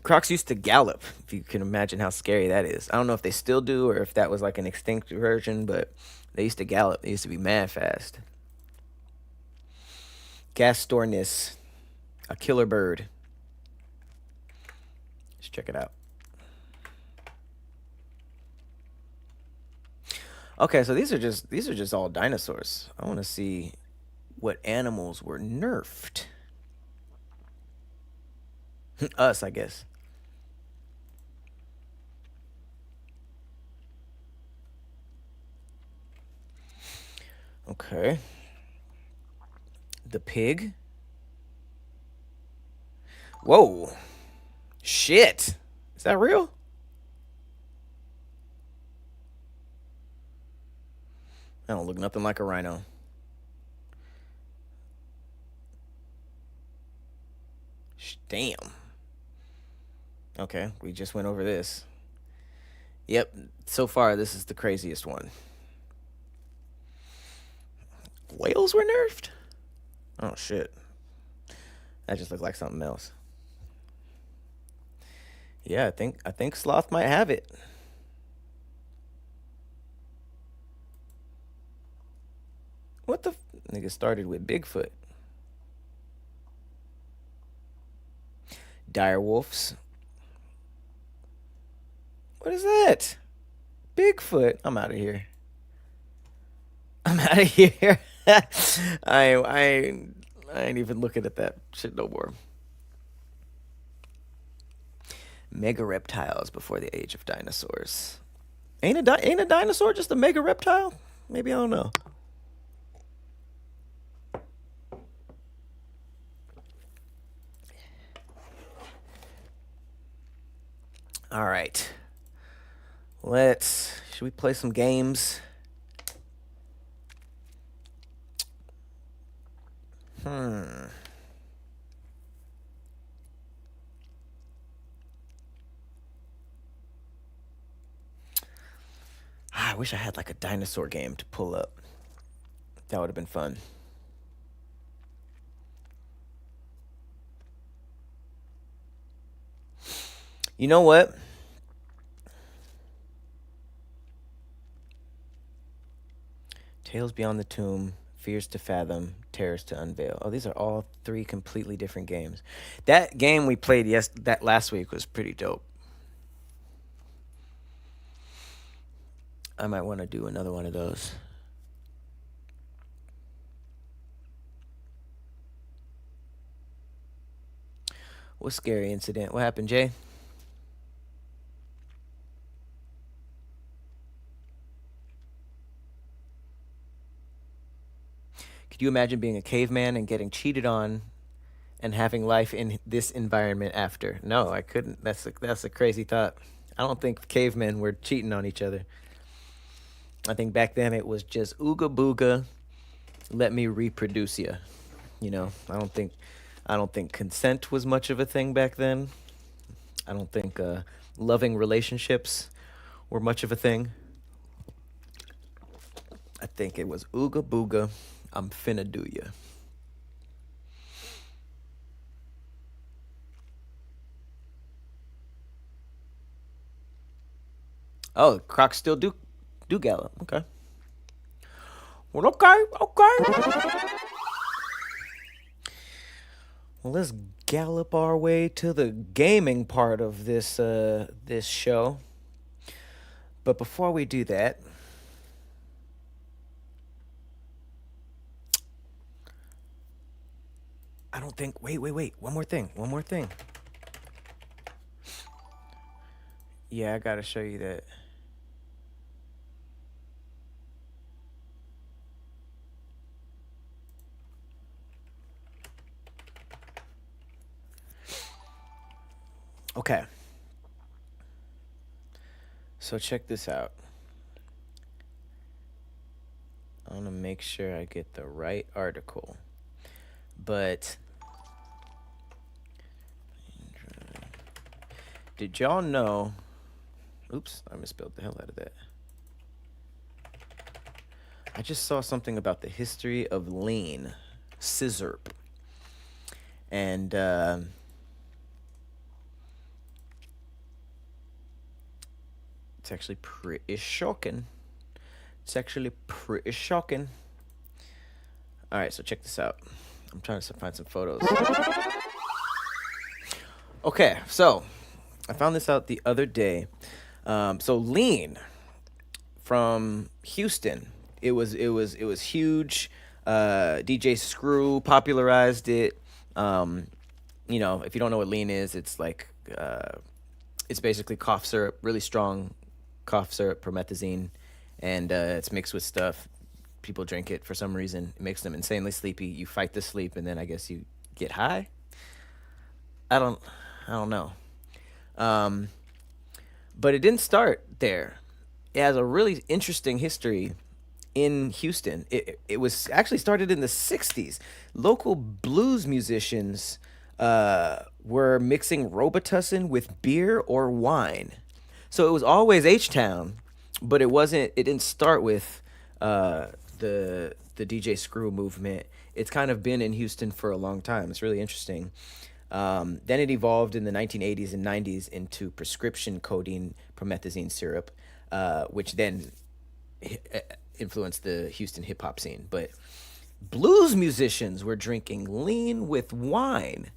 A: crocs used to gallop, if you can imagine how scary that is. I don't know if they still do or if that was like an extinct version, but they used to gallop. They used to be mad fast. Gastornis, a killer bird. Let's check it out. Okay, so these are just all dinosaurs. I want to see what animals were nerfed. Us, I guess. Okay. The pig. Whoa. Shit. Is that real? I don't look nothing like a rhino. Damn. Okay, we just went over this. Yep, so far this is the craziest one. Whales were nerfed? Oh shit. That just looked like something else. Yeah, I think sloth might have it. What the nigga started with Bigfoot. Dire wolves. What is that? Bigfoot. I'm out of here. I'm out of here. I ain't even looking at that shit no more. Mega reptiles before the age of dinosaurs. Ain't a dinosaur just a mega reptile? Maybe, I don't know. All right. Should we play some games? I wish I had like a dinosaur game to pull up. That would have been fun. You know what? Tales Beyond the Tomb, Fears to Fathom, Terrors to Unveil. Oh, these are all three completely different games. That game we played that last week was pretty dope. I might want to do another one of those. What scary incident? What happened, Jay? Could you imagine being a caveman and getting cheated on and having life in this environment after? No, I couldn't. That's a crazy thought. I don't think cavemen were cheating on each other. I think back then it was just ooga booga, let me reproduce you. You know, I don't think consent was much of a thing back then. I don't think loving relationships were much of a thing. I think it was ooga booga, I'm finna do ya. Oh, crocs still do gallop. Okay. Well, okay. Well, let's gallop our way to the gaming part of this this show. But before we do that, I don't think. Wait. One more thing. Yeah, I gotta show you that. Okay. So check this out. I want to make sure I get the right article. But did y'all know? Oops, I misspelled the hell out of that. I just saw something about the history of lean, scissor, and it's actually pretty shocking. It's actually pretty shocking. All right, so check this out. I'm trying to find some photos. Okay, so I found this out the other day. So lean from Houston. It was huge. DJ Screw popularized it. You know, if you don't know what lean is, it's like it's basically cough syrup, really strong cough syrup, promethazine, and it's mixed with stuff. People drink it for some reason. It makes them insanely sleepy. You fight the sleep, and then I guess you get high. I don't know. But it didn't start there. It has a really interesting history in Houston. It was actually started in the 60s. Local blues musicians were mixing Robitussin with beer or wine. So it was always H-Town, but it didn't start with the DJ Screw movement. It's kind of been in Houston for a long time. It's really interesting. Then it evolved in the 1980s and 90s into prescription codeine promethazine syrup, which then influenced the Houston hip hop scene. But blues musicians were drinking lean with wine.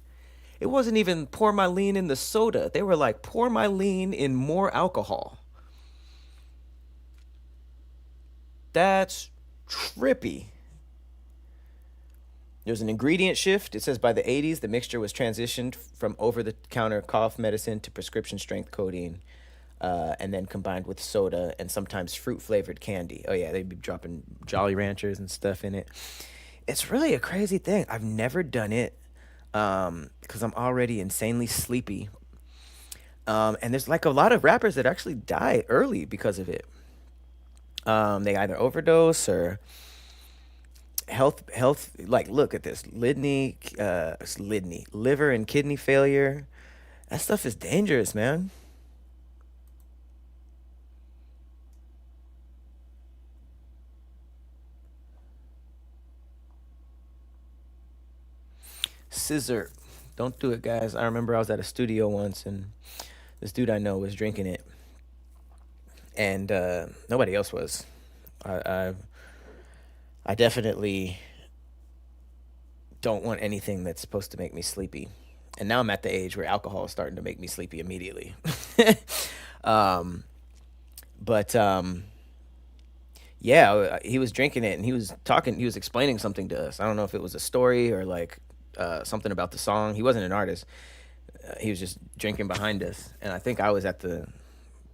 A: It wasn't even pour my lean in the soda. They were like, pour my lean in more alcohol. That's trippy. There's an ingredient shift. It says by the 80s, the mixture was transitioned from over-the-counter cough medicine to prescription-strength codeine, and then combined with soda and sometimes fruit-flavored candy. Oh, yeah, they'd be dropping Jolly Ranchers and stuff in it. It's really a crazy thing. I've never done it because I'm already insanely sleepy. And there's like a lot of rappers that actually die early because of it. They either overdose or health, like, look at this, liver and kidney failure. That stuff is dangerous, man. Scissor. Don't do it, guys. I remember I was at a studio once and this dude I know was drinking it. And nobody else was. I definitely don't want anything that's supposed to make me sleepy. And now I'm at the age where alcohol is starting to make me sleepy immediately. Yeah, he was drinking it and he was explaining something to us. I don't know if it was a story or like something about the song. He wasn't an artist. He was just drinking behind us. And I think I was at the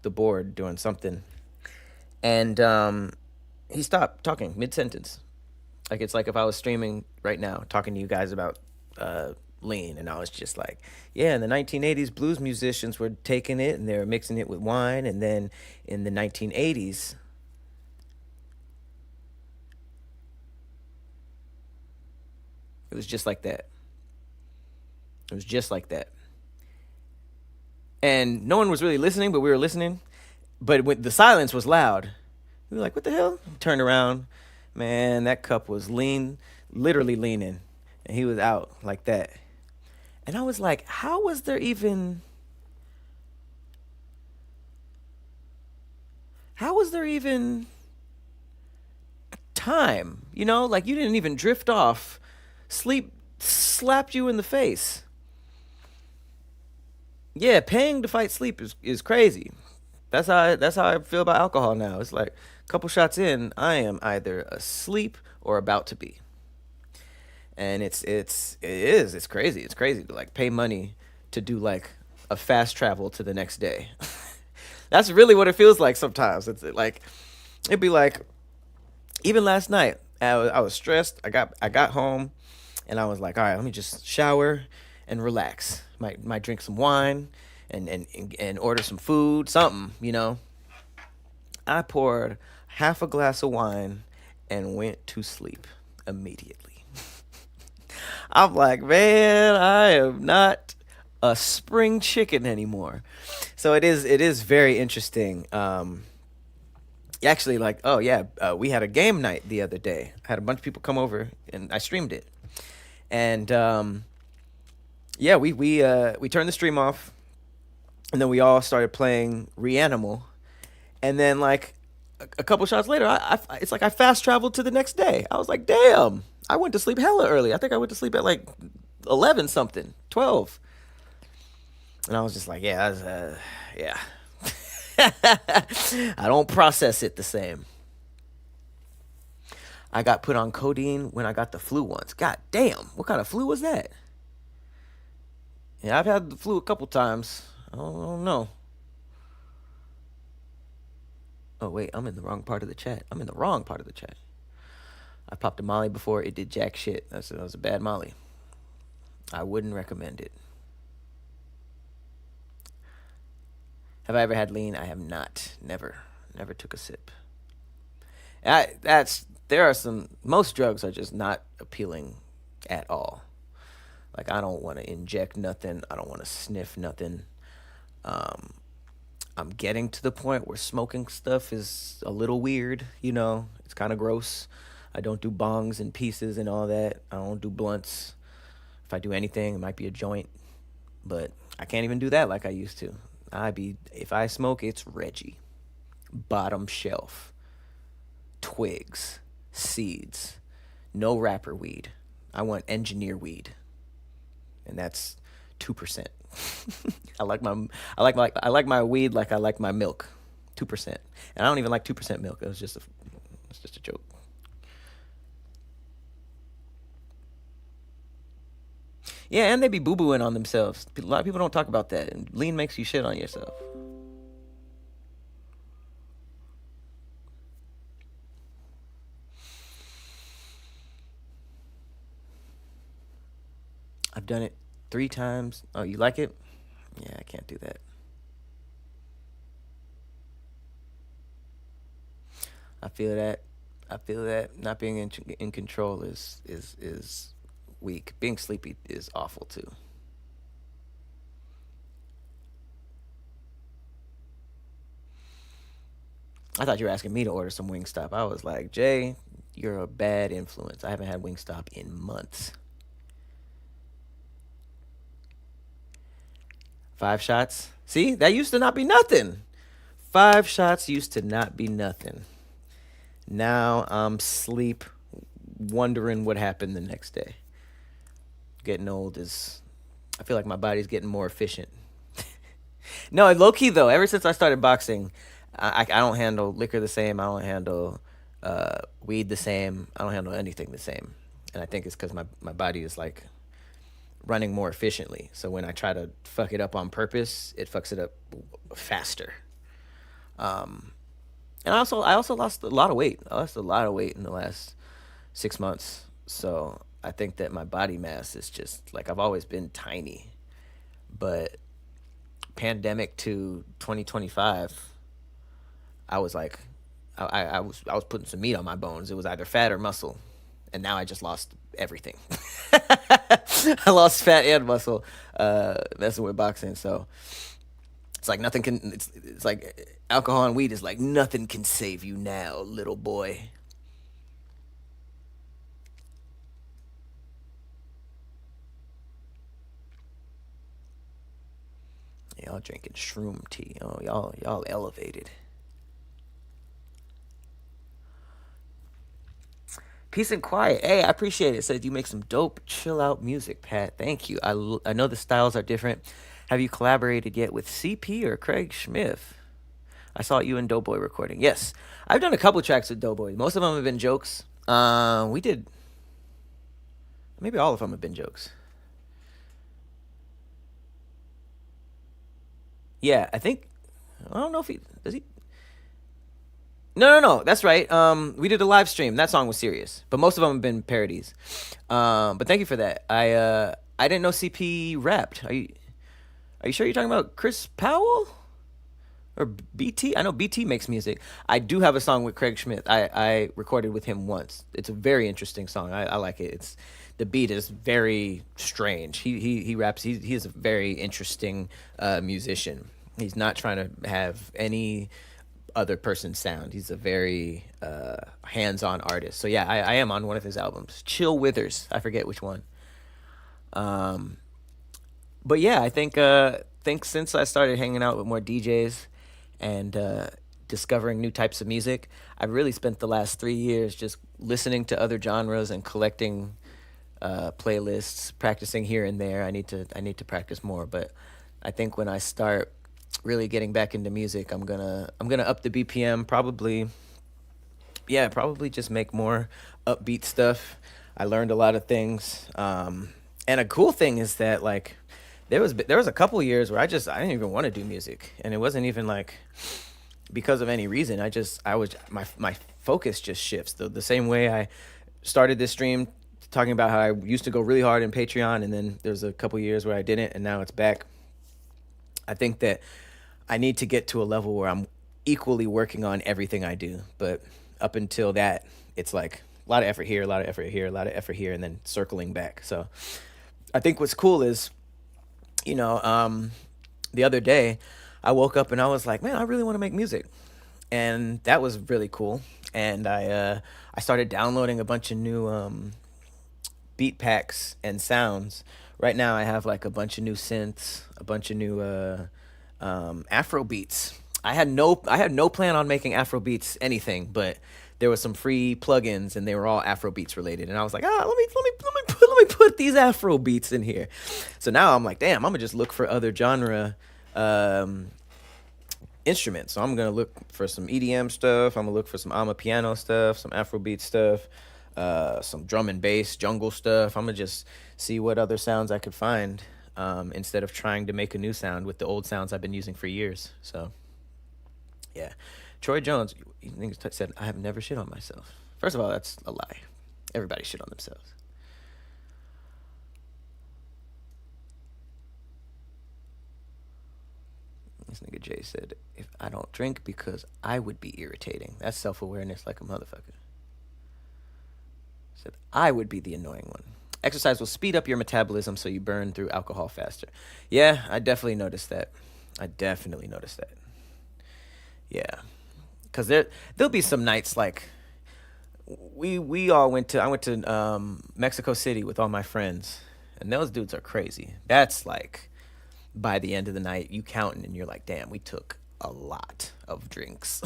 A: board doing something. And he stopped talking mid-sentence. Like, it's like if I was streaming right now, talking to you guys about lean, and I was just like, yeah, in the 1980s, blues musicians were taking it, and they were mixing it with wine, and then in the 1980s, it was just like that. It was just like that. And no one was really listening, but we were listening. But the silence was loud. We were like, what the hell? Turned around. Man, that cup was literally leaning. And he was out like that. And I was like, how was there even time? You know, like, you didn't even drift off. Sleep slapped you in the face. Yeah, paying to fight sleep is crazy. That's how I feel about alcohol now. It's like a couple shots in, I am either asleep or about to be. And it's crazy. It's crazy to like pay money to do like a fast travel to the next day. That's really what it feels like sometimes. It's like, it'd be like, even last night, I was stressed. I got home and I was like, all right, let me just shower and relax. Might drink some wine and order some food, something, you know. I poured half a glass of wine and went to sleep immediately. I'm like, man, I am not a spring chicken anymore. So it is very interesting. Actually, like, oh yeah, we had a game night the other day. I had a bunch of people come over and I streamed it. And yeah, we turned the stream off, and then we all started playing Reanimal. And then like a couple shots later, it's like I fast traveled to the next day. I was like, damn, I went to sleep hella early. I think I went to sleep at like 11 something, 12. And I was just like, yeah, yeah. I don't process it the same. I got put on codeine when I got the flu once. God damn, what kind of flu was that? Yeah, I've had the flu a couple times. I don't know. Oh, wait, I'm in the wrong part of the chat. I popped a Molly before. It did jack shit. That was a bad Molly. I wouldn't recommend it. Have I ever had lean? I have not. Never took a sip. Most drugs are just not appealing at all. Like, I don't want to inject nothing. I don't want to sniff nothing. I'm getting to the point where smoking stuff is a little weird, you know. It's kind of gross. I don't do bongs and pieces and all that. I don't do blunts. If I do anything, it might be a joint. But I can't even do that like I used to. If I smoke, it's Reggie. Bottom shelf. Twigs. Seeds. No wrapper weed. I want engineer weed. And that's 2%. I like my weed like I like my milk. 2%. And I don't even like 2% milk. It's just a joke. Yeah, and they be boo-booing on themselves. A lot of people don't talk about that. And lean makes you shit on yourself. I've done it 3 times. Oh, you like it? Yeah, I can't do that. I feel that not being in control is weak. Being sleepy is awful too. I thought you were asking me to order some Wingstop. I was like, Jay, you're a bad influence. I haven't had Wingstop in months. 5 shots. See, that used to not be nothing. 5 shots used to not be nothing. Now I'm sleep, wondering what happened the next day. Getting old I feel like my body's getting more efficient. No, low key though, ever since I started boxing, I don't handle liquor the same. I don't handle weed the same. I don't handle anything the same. And I think it's because my body is like running more efficiently. So when I try to fuck it up on purpose, it fucks it up faster. And I also lost a lot of weight. I lost a lot of weight in the last 6 months. So I think that my body mass is just like, I've always been tiny, but pandemic to 2025, I was like, I was putting some meat on my bones. It was either fat or muscle. And now I just lost everything. I lost fat and muscle messing with boxing. So it's like nothing can, it's like alcohol and weed is like nothing can save you now, little boy. Y'all drinking shroom tea. Oh, y'all elevated. Peace and quiet. Hey, I appreciate it. Said you make some dope, chill out music, Pat. Thank you. I know the styles are different. Have you collaborated yet with CP or Craig Smith? I saw you and Doughboy recording. Yes, I've done a couple tracks with Doughboy. Most of them have been jokes. We did. Maybe all of them have been jokes. Yeah, I think. I don't know if does he. No. That's right. We did a live stream. That song was serious, but most of them have been parodies. But thank you for that. I didn't know CP rapped. Are you sure you're talking about Chris Powell? Or BT? I know BT makes music. I do have a song with Craig Schmidt. I recorded with him once. It's a very interesting song. I like it. It's the beat is very strange. He raps. He is a very interesting musician. He's not trying to have any other person's sound. He's a very hands-on artist. So yeah, I am on one of his albums. Chill Withers. I forget which one. But yeah, I think since I started hanging out with more DJs and discovering new types of music, I've really spent the last 3 years just listening to other genres and collecting playlists, practicing here and there. I need to practice more, but I think when I start really getting back into music, I'm gonna up the BPM, probably. Yeah, probably just make more upbeat stuff. I learned a lot of things, and a cool thing is that like there was a couple years where I didn't even want to do music, and it wasn't even like because of any reason. I was my focus just shifts the same way I started this stream talking about how I used to go really hard in Patreon, and then there's a couple years where I didn't, and now it's back. I think that I need to get to a level where I'm equally working on everything I do, but up until that, it's like a lot of effort here, a lot of effort here, a lot of effort here, and then circling back. So I think what's cool is, the other day I woke up and I was like, man, I really want to make music. And that was really cool. And I started downloading a bunch of new beat packs and sounds. Right now I have like a bunch of new synths, a bunch of new Afro beats. I had no plan on making Afro beats anything, but there was some free plugins and they were all Afro beats related, and I was like, let me put these Afro beats in here. So now I'm like, damn, I'm gonna just look for other genre instruments. So I'm gonna look for some EDM stuff. I'm gonna look for some Amapiano stuff, some Afrobeat stuff, some drum and bass, jungle stuff. I'm gonna just see what other sounds I could find, instead of trying to make a new sound with the old sounds I've been using for years. So yeah, Troy Jones, said I have never shit on myself. First of all, that's a lie. Everybody shit on themselves. This nigga Jay said, if I don't drink because I would be irritating. That's self-awareness like a motherfucker. Said, I would be the annoying one. Exercise will speed up your metabolism so you burn through alcohol faster. Yeah, I definitely noticed that. Yeah. Because there'll be some nights like, I went to Mexico City with all my friends, and those dudes are crazy. That's like, by the end of the night, you counting and you're like, damn, we took a lot of drinks.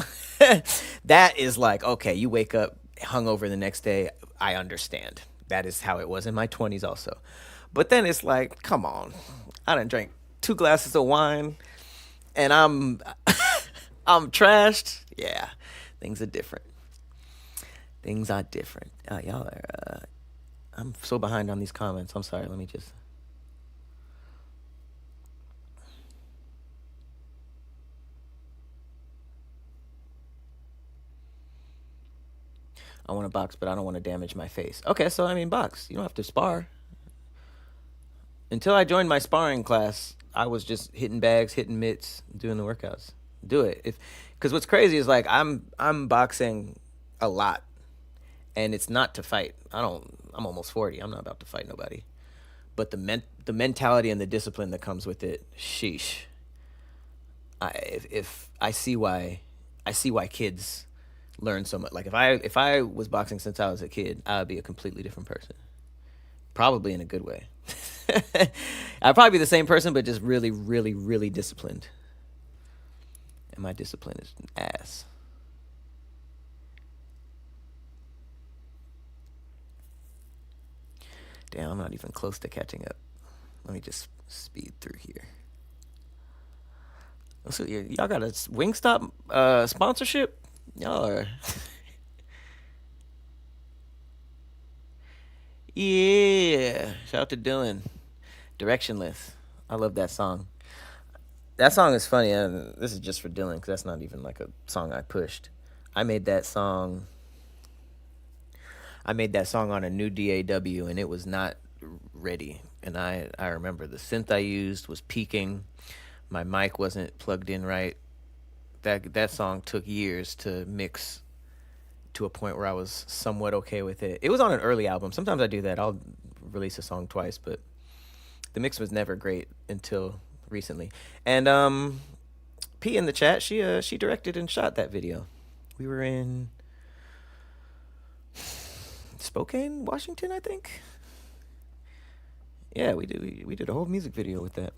A: That is like, okay, you wake up hungover the next day. I understand. That is how it was in my 20s also. But then it's like, come on. I done drank 2 glasses of wine and I'm trashed. Yeah, things are different. Y'all are, I'm so behind on these comments. I'm sorry. Let me just. I want to box, but I don't want to damage my face. Okay, so I mean, box. You don't have to spar. Until I joined my sparring class, I was just hitting bags, hitting mitts, doing the workouts. Do it, because what's crazy is like I'm boxing a lot, and it's not to fight. I'm almost 40. I'm not about to fight nobody. But the mentality and the discipline that comes with it, sheesh. I see why kids learn so much. Like if I was boxing since I was a kid, I would be a completely different person. Probably in a good way. I'd probably be the same person, but just really, really, really disciplined. And my discipline is ass. Damn, I'm not even close to catching up. Let me just speed through here. So y'all got a Wingstop sponsorship? Y'all are. Yeah. Shout out to Dylan. Directionless. I love that song. That song is funny. And this is just for Dylan because that's not even like a song I pushed. I made that song on a new DAW and it was not ready. And I remember the synth I used was peaking. My mic wasn't plugged in right. that song took years to mix to a point where I was somewhat okay with it. It was on an early album. Sometimes I do that. I'll release a song twice, but the mix was never great until recently. And P in the chat, she directed and shot that video. We were in Spokane, Washington, I think. Yeah, we did a whole music video with that.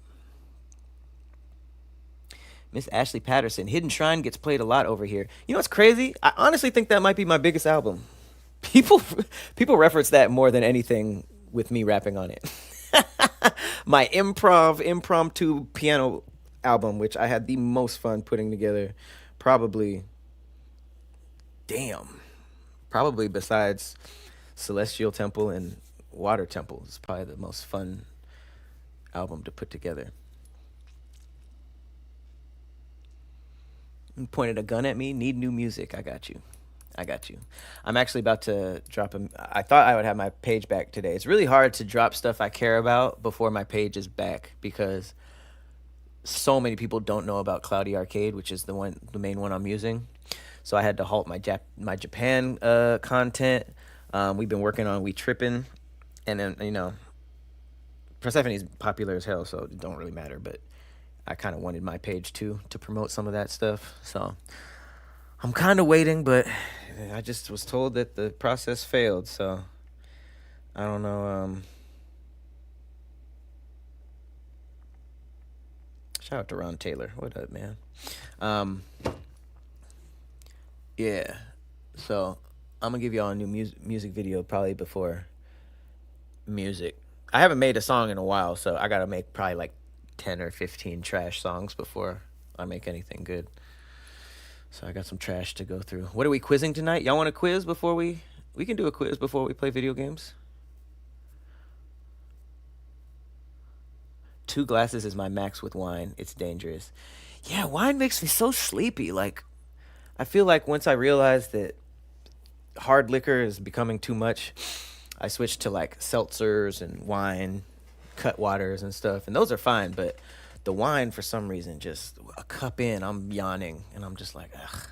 A: Miss Ashley Patterson, Hidden Shrine gets played a lot over here. You know what's crazy? I honestly think that might be my biggest album. People reference that more than anything with me rapping on it. My impromptu piano album, which I had the most fun putting together, probably besides Celestial Temple and Water Temple, is probably the most fun album to put together. You pointed a gun at me. Need new music. I got you. I'm actually about to drop I thought I would have my page back today. It's really hard to drop stuff I care about before my page is back because so many people don't know about Cloudy Arcade, which is the main one I'm using. So I had to halt my Japan content. We've been working on We Trippin', and then Persephone's popular as hell, so it don't really matter. But I kind of wanted my page too to promote some of that stuff. So I'm kind of waiting, but I just was told that the process failed. So I don't know. Shout out to Ron Taylor. What up, man? Yeah. So I'm gonna give y'all a new music video probably before music. I haven't made a song in a while, so I gotta make probably like 10 or 15 trash songs before I make anything good. So I got some trash to go through. What are we quizzing tonight? Y'all want a quiz before we can do a quiz before we play video games? 2 glasses is my max with wine. It's dangerous. Yeah, wine makes me so sleepy. Like, I feel like once I realized that hard liquor is becoming too much, I switched to like seltzers and wine, cut waters and stuff. And those are fine, but the wine, for some reason, just a cup in, I'm yawning. And I'm just like, ugh.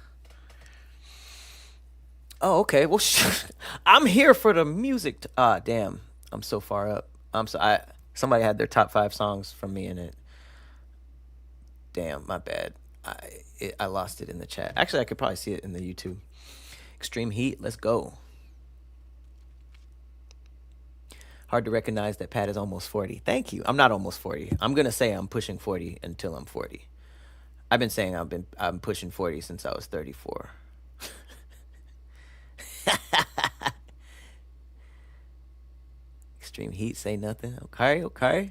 A: Oh, okay. Well, I'm here for the music. Damn. I'm so far up. Somebody had their top 5 songs from me in it. Damn, my bad. I lost it in the chat. Actually, I could probably see it in the YouTube. Extreme Heat, let's go. Hard to recognize that Pat is almost 40. Thank you. I'm not almost 40. I'm going to say I'm pushing 40 until I'm 40. I've been saying I'm pushing 40 since I was 34. Extreme Heat, say nothing. Okay.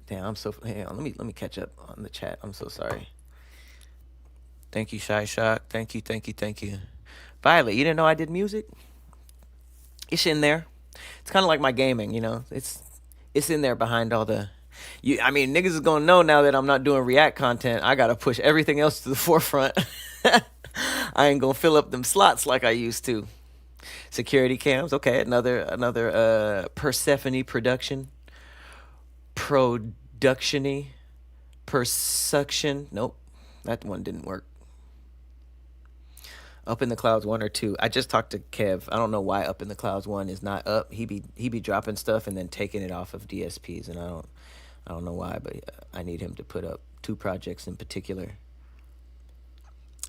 A: Damn, hang on, let me catch up on the chat. I'm so sorry. Thank you, Shy Shock. Thank you. Violet, you didn't know I did music? It's in there. It's kind of like my gaming, It's in there behind all the... niggas is gonna know now that I'm not doing React content. I gotta push everything else to the forefront. I ain't gonna fill up them slots like I used to. Security cams, okay. Another Persephone production. Production-y. Persuction. Nope, that one didn't work. Up in the Clouds 1 or 2. I just talked to Kev. I don't know why Up in the Clouds 1 is not up. He be dropping stuff and then taking it off of DSPs, and I don't know why, but I need him to put up 2 projects in particular.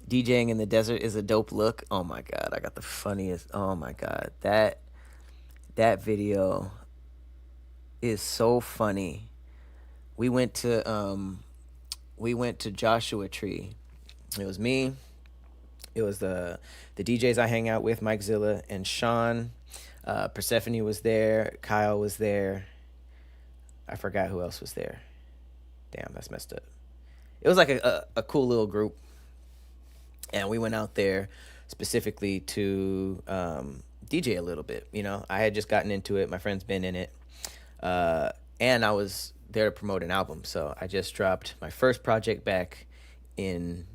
A: DJing in the desert is a dope look. Oh my god, I got the funniest. Oh my god, that video is so funny. We went to Joshua Tree. It was me. It was the DJs I hang out with, Mike Zilla and Sean. Persephone was there. Kyle was there. I forgot who else was there. Damn, that's messed up. It was like a cool little group. And we went out there specifically to DJ a little bit. I had just gotten into it. My friend's been in it. And I was there to promote an album. So I just dropped my first project back in...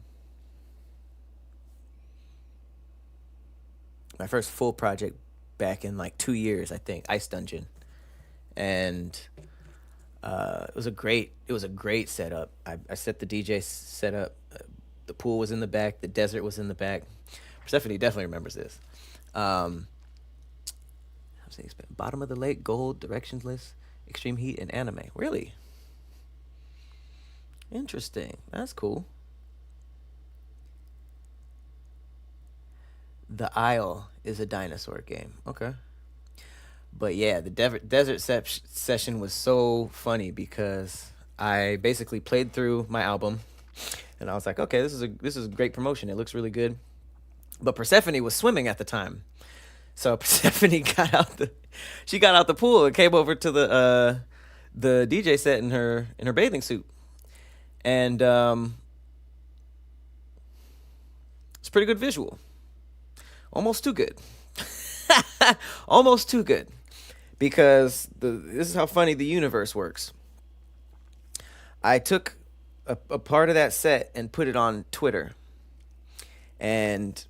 A: My first full project back in like 2 years, I think. Ice Dungeon. and it was a great setup. I set the DJ setup. The pool was in the back. The desert was in the back. Persephone definitely remembers this. Bottom of the lake, gold, directionless, extreme heat, and anime. Really? Interesting. That's cool. The Isle is a dinosaur game. Okay. But yeah, the desert session was so funny because I basically played through my album, and I was like, okay, this is a great promotion. It looks really good. But Persephone was swimming at the time, so Persephone got out the pool and came over to the DJ set in her bathing suit, and it's a pretty good visual. Almost too good. Almost too good. Because this is how funny the universe works. I took a part of that set and put it on Twitter. And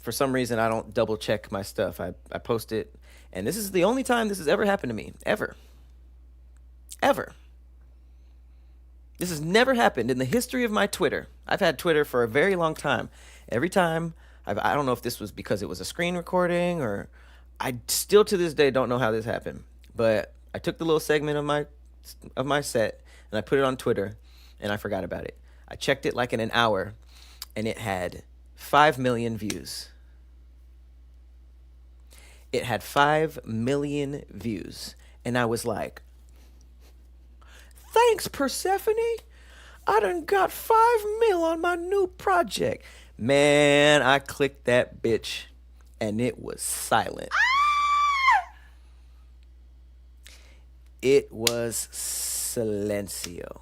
A: for some reason, I don't double check my stuff. I post it. And this is the only time this has ever happened to me. Ever. Ever. This has never happened in the history of my Twitter. I've had Twitter for a very long time. Every time, I don't know if this was because it was a screen recording or I still to this day don't know how this happened. But I took the little segment of my set and I put it on Twitter and I forgot about it. I checked it like in an hour and it had 5 million views. It had 5 million views. And I was like, thanks, Persephone. I done got 5 mil on my new project. Man, I clicked that bitch and it was silent. It was silencio.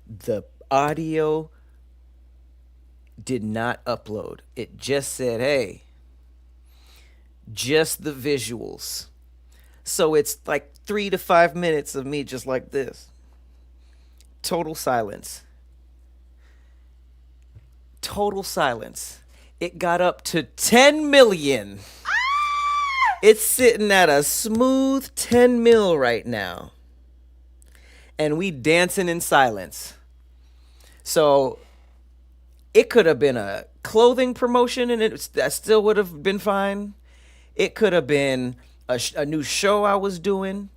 A: The audio did not upload. It just said, hey, just the visuals. So it's like 3 to 5 minutes of me just like this. Total silence. Total silence. It got up to 10 million. It's sitting at a smooth 10 mil right now. And we dancing in silence. So it could have been a clothing promotion and that still would have been fine. It could have been a new show I was doing.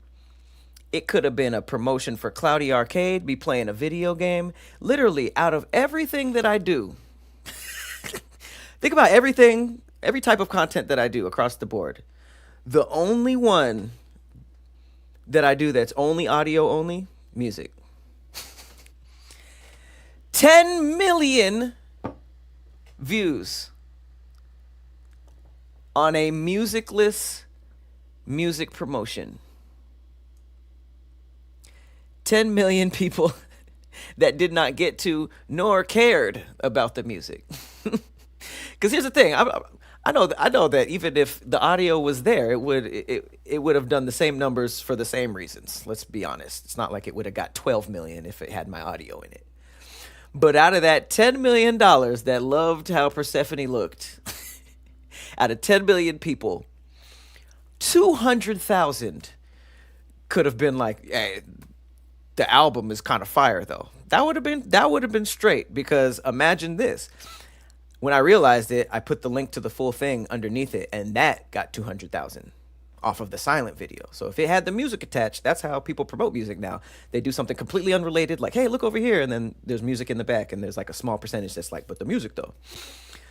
A: It could have been a promotion for Cloudy Arcade, me playing a video game. Literally, out of everything that I do, think about everything, every type of content that I do across the board. The only one that I do that's only audio only, music. 10 million views on a musicless music promotion. 10 million people that did not get to nor cared about the music. Because here's the thing, I know that even if the audio was there, it would have done the same numbers for the same reasons. Let's be honest. It's not like it would have got 12 million if it had my audio in it. But out of that $10 million that loved how Persephone looked, out of 10 million people, 200,000 could have been like, hey, the album is kind of fire though. That would have been straight, because imagine this. When I realized it, I put the link to the full thing underneath it, and that got 200,000 off of the silent video. So if it had the music attached, that's how people promote music now. They do something completely unrelated, like, hey, look over here, and then there's music in the back, and there's like a small percentage that's like, but the music though.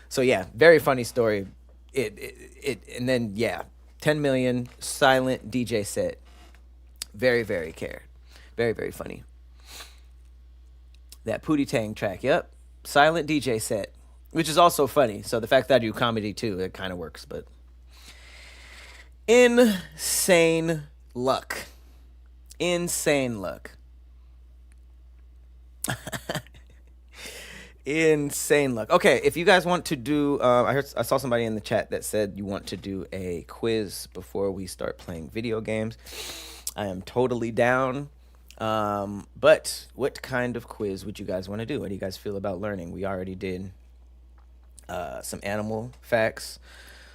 A: So yeah, very funny story. And then yeah, 10 million silent DJ set. Very, very cared. Very, very funny. That Pootie Tang track, yep. Silent DJ set, which is also funny. So the fact that I do comedy too, it kind of works, but insane luck. Insane luck. Insane luck. Okay, if you guys want to do, I saw somebody in the chat that said you want to do a quiz before we start playing video games. I am totally down. But what kind of quiz would you guys want to do? What do you guys feel about learning? We already did some animal facts.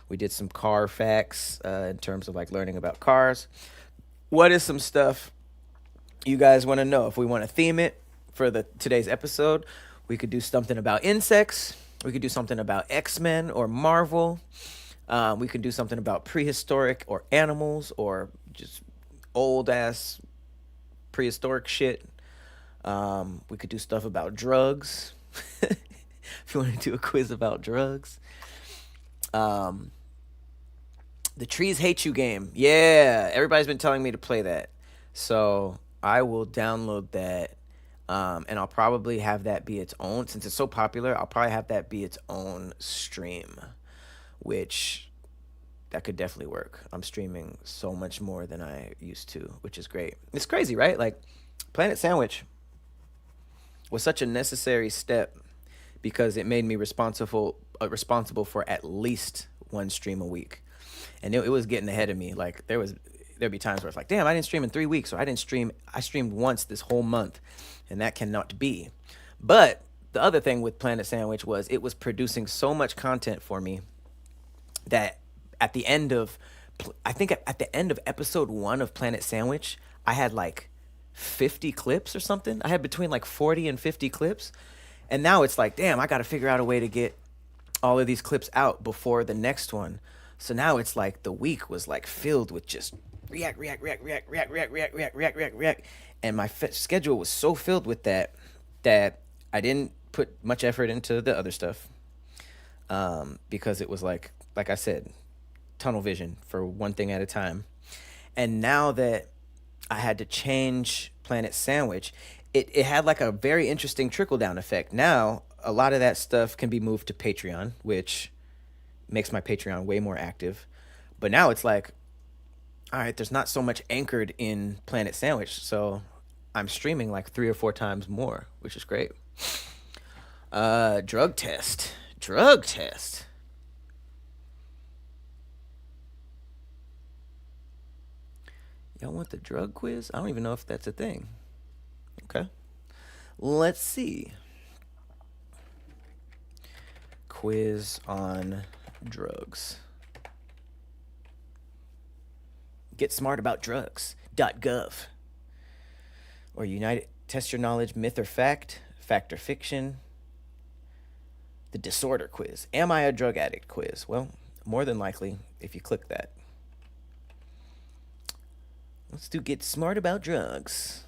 A: We did some car facts in terms of like learning about cars. What is some stuff you guys want to know? If we want to theme it for today's episode, we could do something about insects. We could do something about X-Men or Marvel. We could do something about prehistoric or animals or just old ass prehistoric shit. We could do stuff about drugs. If you want to do a quiz about drugs. The Trees Hate You game. Yeah, everybody's been telling me to play that. So I will download that. And I'll probably have that be its own. Since it's so popular, I'll probably have that be its own stream. Which, that could definitely work. I'm streaming so much more than I used to, which is great. It's crazy, right? Like, Planet Sandwich was such a necessary step because it made me responsible for at least one stream a week. And it was getting ahead of me. Like, there'd be times where it's like, damn, I didn't stream in 3 weeks, or I streamed once this whole month, and that cannot be. But the other thing with Planet Sandwich was it was producing so much content for me that at the end of episode 1 of Planet Sandwich, I had like 50 clips or something. I had between like 40 and 50 clips. And now it's like, damn, I got to figure out a way to get all of these clips out before the next one. So now it's like the week was like filled with just react. And my schedule was so filled with that I didn't put much effort into the other stuff. Because it was like I said, tunnel vision for one thing at a time. And now that I had to change Planet Sandwich, it had like a very interesting trickle-down effect. Now, a lot of that stuff can be moved to Patreon, which makes my Patreon way more active. But now it's like, all right, there's not so much anchored in Planet Sandwich, so I'm streaming like 3 or 4 times more, which is great. Drug test. Y'all want the drug quiz? I don't even know if that's a thing. Okay. Let's see. Quiz on drugs. Get smart about drugs.gov. Or United Test Your Knowledge, Myth or Fact, Fact or Fiction. The disorder quiz. Am I a drug addict quiz? Well, more than likely if you click that. Let's do get smart about drugs.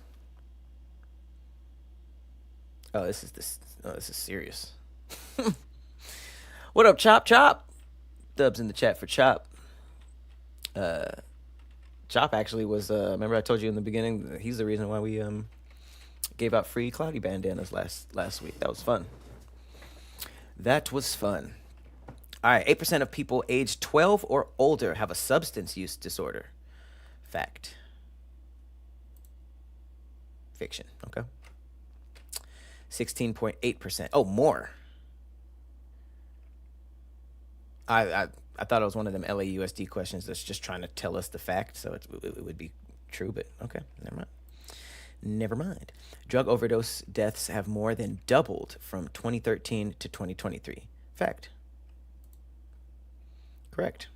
A: Oh, this is serious. What up, Chop? Dubs in the chat for Chop. Chop actually was, remember I told you in the beginning, he's the reason why we gave out free cloudy bandanas last week. That was fun. All right, 8% of people aged 12 or older have a substance use disorder. Fact. Fiction, okay. 16.8%. Oh, more. I thought it was one of them LAUSD questions that's just trying to tell us the fact, so it would be true, but okay, never mind. Drug overdose deaths have more than doubled from 2013 to 2023. Fact. Correct.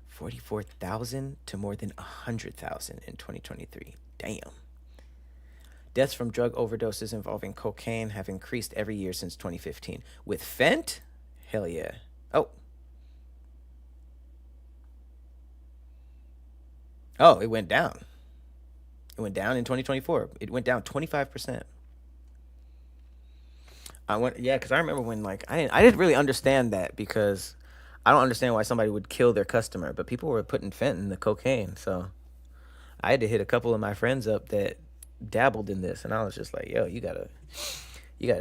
A: 44,000 to more than 100,000 in 2023. Damn. Deaths from drug overdoses involving cocaine have increased every year since 2015. With fent? Hell yeah. Oh, it went down. It went down in 2024. It went down 25%. Because I remember when I didn't really understand that, because I don't understand why somebody would kill their customer, but people were putting fent in the cocaine, so I had to hit a couple of my friends up that dabbled in this, and I was just like, yo, you gotta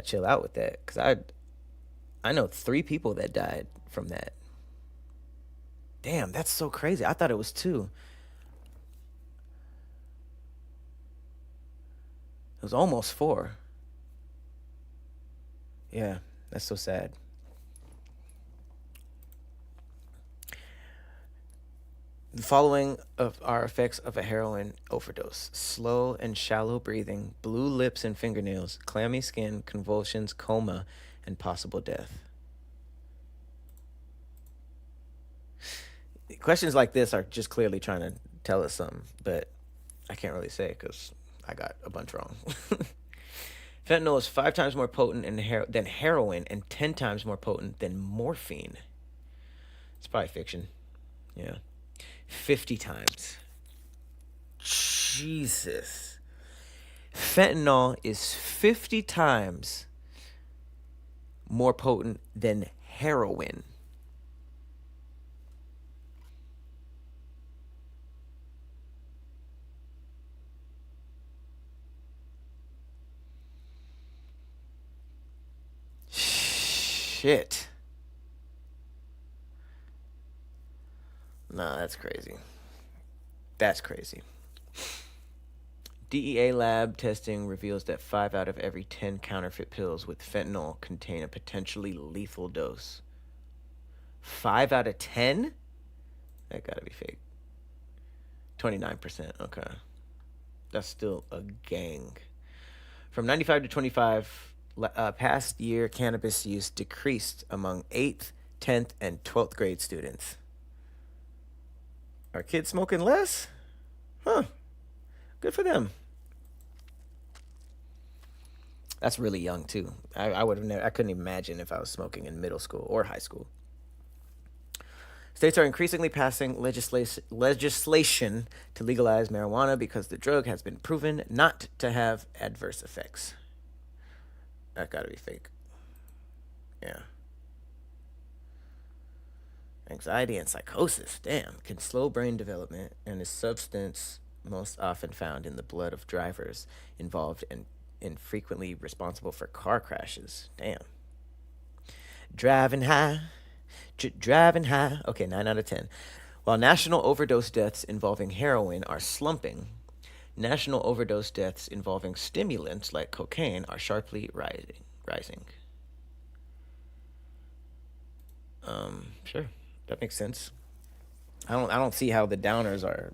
A: chill out with that, because I know 3 people that died from that. Damn, that's so crazy. I thought it was 2. It was almost 4. Yeah, that's so sad. The following are effects of a heroin overdose: slow and shallow breathing, blue lips and fingernails, clammy skin, convulsions, coma, and possible death. questions like this are just clearly trying to tell us something, but I can't really say because I got a bunch wrong. Fentanyl is 5 times more potent than heroin and 10 times more potent than morphine. It's probably fiction. Yeah. 50 times. Jesus. Fentanyl is 50 times more potent than heroin. Shit. Nah, that's crazy. That's crazy. DEA lab testing reveals that 5 out of every 10 counterfeit pills with fentanyl contain a potentially lethal dose. 5 out of 10? That gotta be fake. 29%, okay. That's still a gang. From 95 to 25, past year cannabis use decreased among 8th, 10th, and 12th grade students. Are kids smoking less? Huh. Good for them. That's really young too. I would have never. I couldn't imagine if I was smoking in middle school or high school. States are increasingly passing legislation to legalize marijuana because the drug has been proven not to have adverse effects. That gotta be fake. Yeah. Anxiety and psychosis, damn, can slow brain development and is substance most often found in the blood of drivers involved and frequently responsible for car crashes. Damn. Driving high. Okay, 9 out of 10. While national overdose deaths involving heroin are slumping, national overdose deaths involving stimulants like cocaine are sharply rising. Sure. That makes sense. I don't see how the downers are.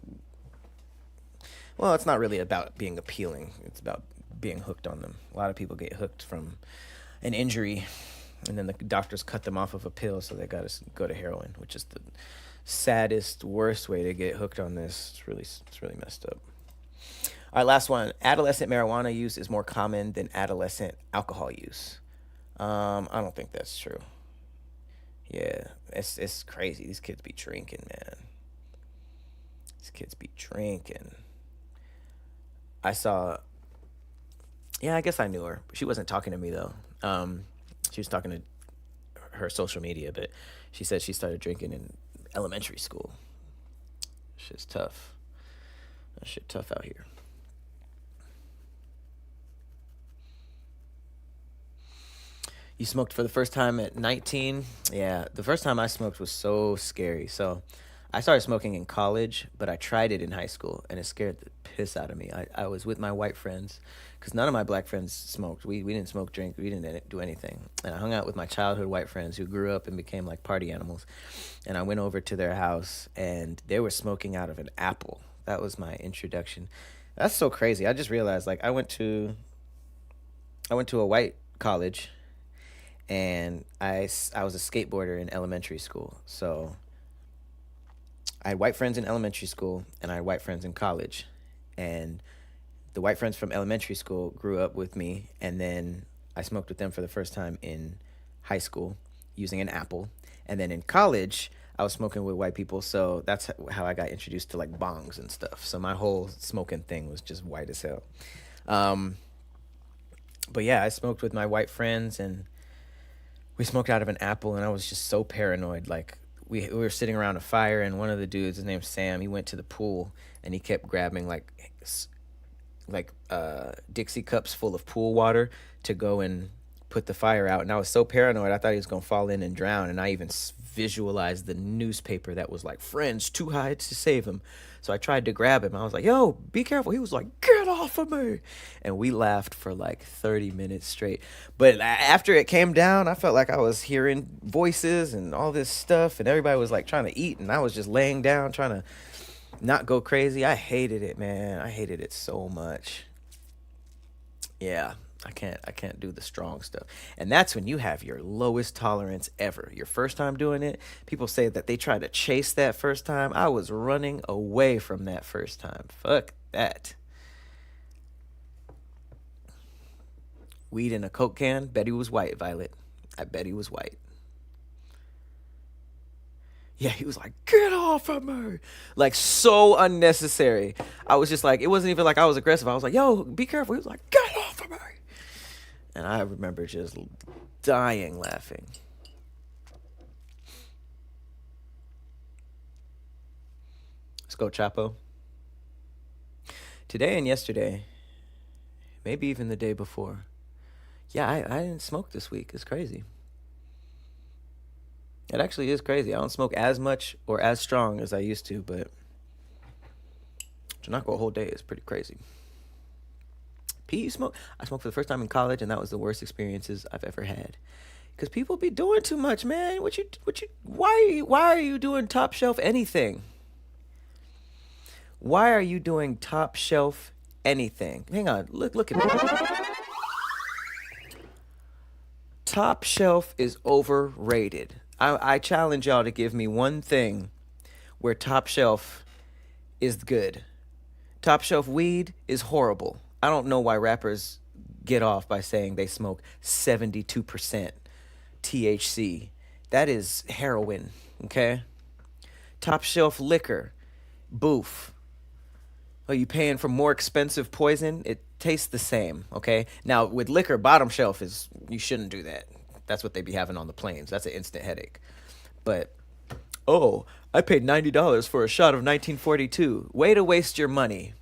A: Well, it's not really about being appealing. It's about being hooked on them. A lot of people get hooked from an injury, and then the doctors cut them off of a pill, so they got to go to heroin, which is the saddest, worst way to get hooked on this. It's really messed up. All right, last one. Adolescent marijuana use is more common than adolescent alcohol use. I don't think that's true. Yeah, it's crazy. These kids be drinking, man. These kids be drinking. I guess I knew her. She wasn't talking to me, though. She was talking to her social media, but she said she started drinking in elementary school. Shit's tough. That shit tough out here. You smoked for the first time at 19? Yeah, the first time I smoked was so scary. So I started smoking in college, but I tried it in high school, and it scared the piss out of me. I was with my white friends, because none of my black friends smoked. We didn't smoke, drink, we didn't do anything. And I hung out with my childhood white friends who grew up and became like party animals. And I went over to their house, and they were smoking out of an apple. That was my introduction. That's so crazy. I just realized, like, I went to a white college, and I was a skateboarder in elementary school. So I had white friends in elementary school, and I had white friends in college. And the white friends from elementary school grew up with me, and then I smoked with them for the first time in high school using an apple. And then in college, I was smoking with white people, so that's how I got introduced to, like, bongs and stuff. So my whole smoking thing was just white as hell. But yeah, I smoked with my white friends, and we smoked out of an apple, and I was just so paranoid. Like, we were sitting around a fire, and one of the dudes, his name's Sam, he went to the pool, and he kept grabbing like Dixie cups full of pool water to go and put the fire out. And I was so paranoid, I thought he was going to fall in and drown. And I even visualized the newspaper that was like, "Friends too high to save him." So I tried to grab him. I was like, "Yo, be careful." He was like, "Get off of me." And we laughed for like 30 minutes straight. But after it came down, I felt like I was hearing voices and all this stuff. And everybody was like trying to eat. And I was just laying down trying to not go crazy. I hated it, man. I hated it so much. Yeah, I can't do the strong stuff. And that's when you have your lowest tolerance ever. Your first time doing it, people say that they try to chase that first time. I was running away from that first time. Fuck that. Weed in a Coke can. Bet he was white, Violet. I bet he was white. Yeah, he was like, get off of me. Like, so unnecessary. I was just like, it wasn't even like I was aggressive. I was like, yo, be careful. He was like, get off of me. And I remember just dying laughing. Let's go, Chapo. Today and yesterday, maybe even the day before. Yeah, I didn't smoke this week. It's crazy. It actually is crazy. I don't smoke as much or as strong as I used to, but to not go a whole day is pretty crazy. P, you smoke? I smoked for the first time in college, and that was the worst experiences I've ever had. Because people be doing too much, man. Why are you doing top shelf anything? Why are you doing top shelf anything? Hang on, look at me. Top shelf is overrated. I challenge y'all to give me one thing where top shelf is good. Top shelf weed is horrible. I don't know why rappers get off by saying they smoke 72% THC. That is heroin, okay? Top shelf liquor, boof. Are you paying for more expensive poison? It tastes the same, okay? Now, with liquor, bottom shelf is, you shouldn't do that. That's what they be having on the planes. That's an instant headache. But, oh, I paid $90 for a shot of 1942. Way to waste your money.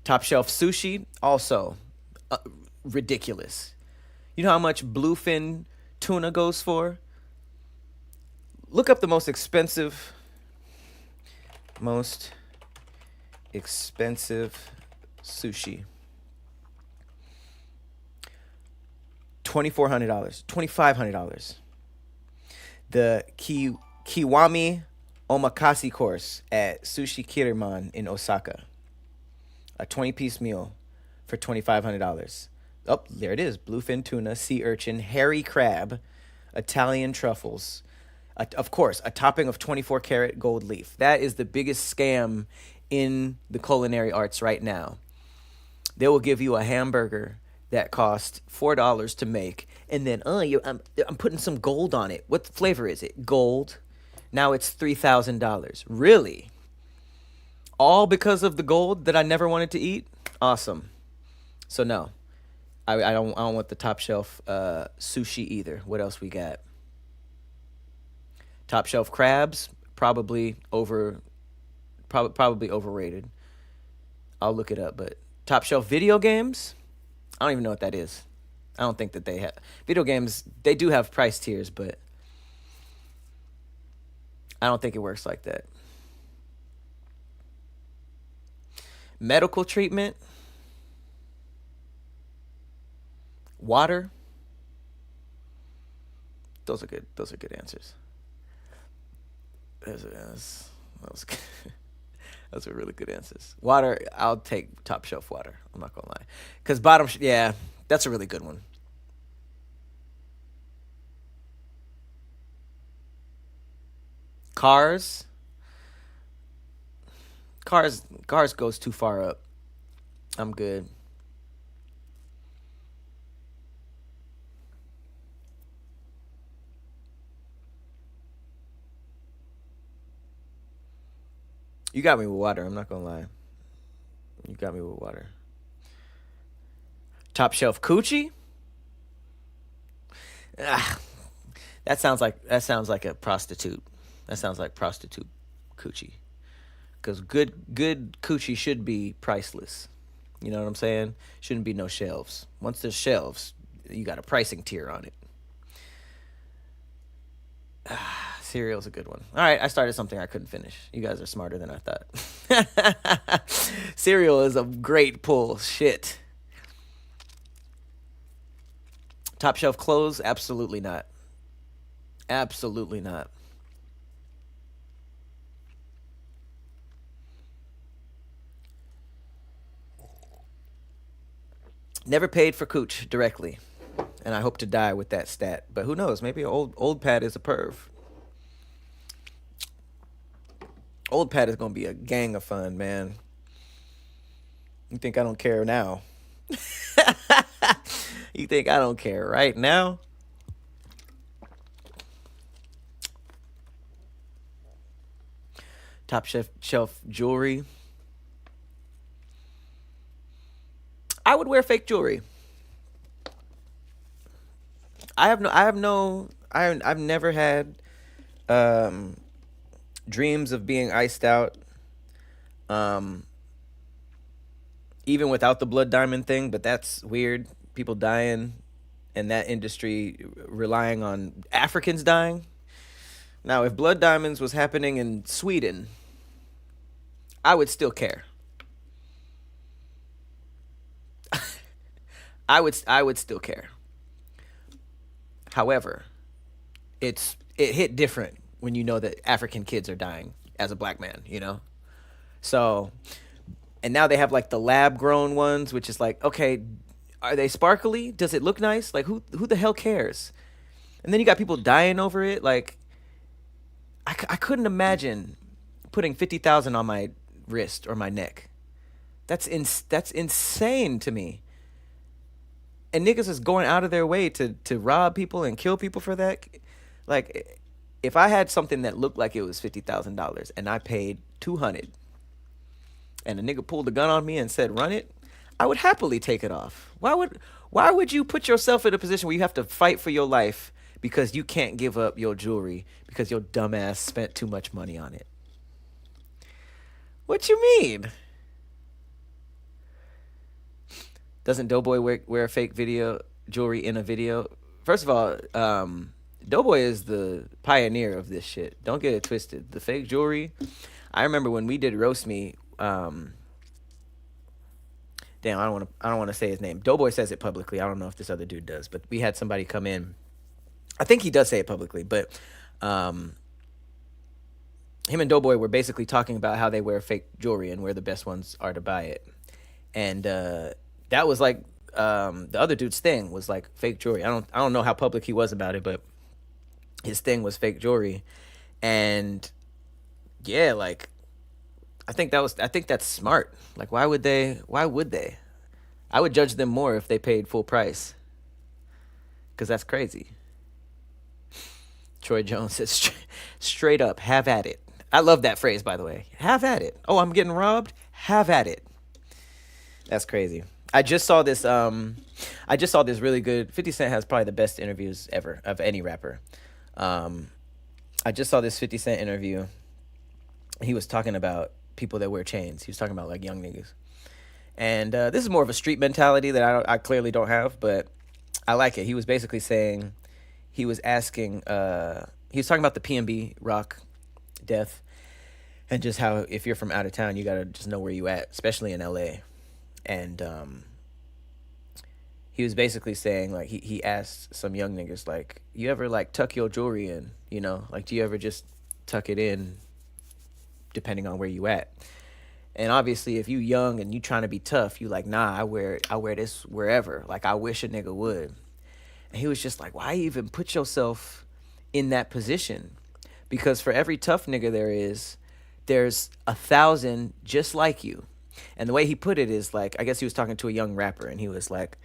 A: Top shelf sushi, also ridiculous. You know how much bluefin tuna goes for? Look up the most expensive sushi. $2,400, $2,500. The Kiwami Omakase course at Sushi Kiriman in Osaka. A 20-piece meal for $2,500. Oh, there it is. Bluefin tuna, sea urchin, hairy crab, Italian truffles. Of course, a topping of 24-karat gold leaf. That is the biggest scam in the culinary arts right now. They will give you a hamburger that cost $4 to make, and then I'm putting some gold on it. What flavor is it? Gold. Now it's $3,000. Really? All because of the gold that I never wanted to eat? Awesome. So no, I don't want the top shelf sushi either. What else we got? Top shelf crabs, probably overrated. I'll look it up, but top shelf video games, I don't even know what that is. I don't think that they have video games. They do have price tiers, but I don't think it works like that. Medical treatment, water. Those are good answers. Those are really good answers. Water, I'll take top shelf water. I'm not gonna lie, because yeah, that's a really good one. Cars goes too far up. I'm good. You got me with water. I'm not gonna lie. You got me with water. Top shelf coochie. That sounds like a prostitute. That sounds like prostitute coochie. Because good coochie should be priceless. You know what I'm saying? Shouldn't be no shelves. Once there's shelves, you got a pricing tier on it. Cereal's a good one. All right, I started something I couldn't finish. You guys are smarter than I thought. Cereal is a great pull. Shit. Top shelf clothes? Absolutely not. Absolutely not. Never paid for cooch directly, and I hope to die with that stat. But who knows? Maybe old Pat is a perv. Old Pat is gonna be a gang of fun, man. You think I don't care now? You think I don't care right now? Top shelf jewelry. I would wear fake jewelry. I've never had dreams of being iced out. Even without the blood diamond thing, but that's weird. People dying and that industry relying on Africans dying. Now, if blood diamonds was happening in Sweden, I would still care. I would still care. However, it hit different when you know that African kids are dying as a black man, you know? So, and now they have like the lab grown ones, which is like, okay, are they sparkly? Does it look nice? Like who the hell cares? And then you got people dying over it. Like I couldn't imagine putting 50,000 on my wrist or my neck. That's insane to me. And niggas is going out of their way to rob people and kill people for that. Like, if I had something that looked like it was $50,000 and I paid 200, and a nigga pulled a gun on me and said run it, I would happily take it off. Why would you put yourself in a position where you have to fight for your life because you can't give up your jewelry because your dumbass spent too much money on it? What you mean? Doesn't Doughboy wear fake video jewelry in a video? First of all, Doughboy is the pioneer of this shit. Don't get it twisted. The fake jewelry. I remember when we did Roast Me. Damn, I don't want to say his name. Doughboy says it publicly. I don't know if this other dude does, but we had somebody come in. I think he does say it publicly, but him and Doughboy were basically talking about how they wear fake jewelry and where the best ones are to buy it. And that was like the other dude's thing was like fake jewelry. I don't know how public he was about it, but his thing was fake jewelry. And yeah, like I think that's smart. Like why would they? I would judge them more if they paid full price. Cause that's crazy. Troy Jones says straight up, have at it. I love that phrase, by the way. Have at it. Oh, I'm getting robbed? Have at it. That's crazy. I just saw this really good 50 Cent has probably the best interviews ever of any rapper. I just saw this 50 Cent interview. He was talking about people that wear chains. He was talking about like young niggas. And this is more of a street mentality that I clearly don't have, but I like it. He was basically saying, he was talking about the PNB Rock death and just how if you're from out of town, you got to just know where you at, especially in LA. And he was basically saying, like, he asked some young niggas, like, you ever, like, tuck your jewelry in, you know? Like, do you ever just tuck it in depending on where you at? And obviously, if you young and you trying to be tough, you like, nah, I wear this wherever. Like, I wish a nigga would. And he was just like, why even put yourself in that position? Because for every tough nigga there's 1,000 just like you. And the way he put it is like, I guess he was talking to a young rapper, and he was like,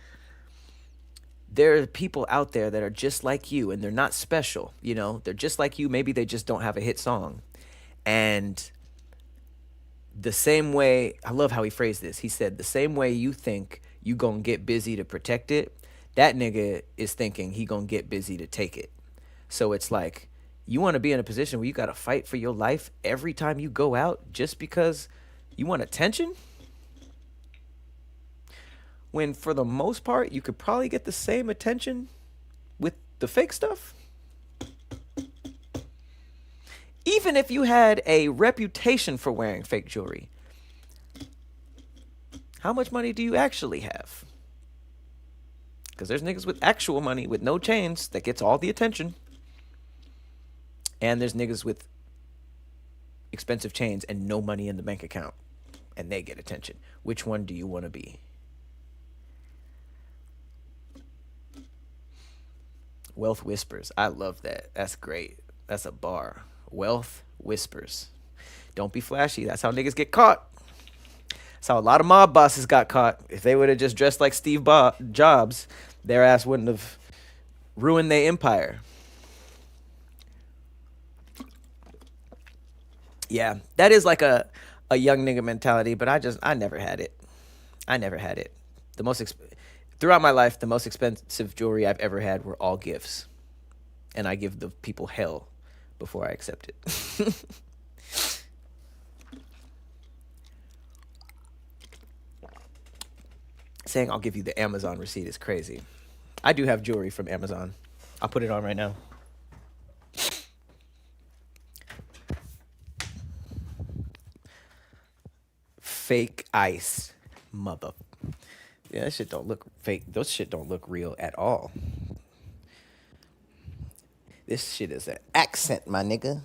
A: there are people out there that are just like you, and they're not special, you know? They're just like you. Maybe they just don't have a hit song. And the same way, I love how he phrased this. He said, the same way you think you gonna get busy to protect it, that nigga is thinking he gonna get busy to take it. So it's like, you want to be in a position where you got to fight for your life every time you go out just because you want attention? When for the most part, you could probably get the same attention with the fake stuff. Even if you had a reputation for wearing fake jewelry, how much money do you actually have? Because there's niggas with actual money with no chains that gets all the attention. And there's niggas with expensive chains and no money in the bank account, and they get attention. Which one do you want to be? Wealth whispers. I love that. That's great. That's a bar. Wealth whispers. Don't be flashy. That's how niggas get caught. That's how a lot of mob bosses got caught. If they would have just dressed like Jobs, their ass wouldn't have ruined their empire. Yeah, that is like a young nigga mentality, but I never had it. I never had it. Throughout my life, the most expensive jewelry I've ever had were all gifts. And I give the people hell before I accept it. Saying I'll give you the Amazon receipt is crazy. I do have jewelry from Amazon. I'll put it on right now. Fake ice. Mother. Yeah, that shit don't look fake. Those shit don't look real at all. This shit is an accent, my nigga.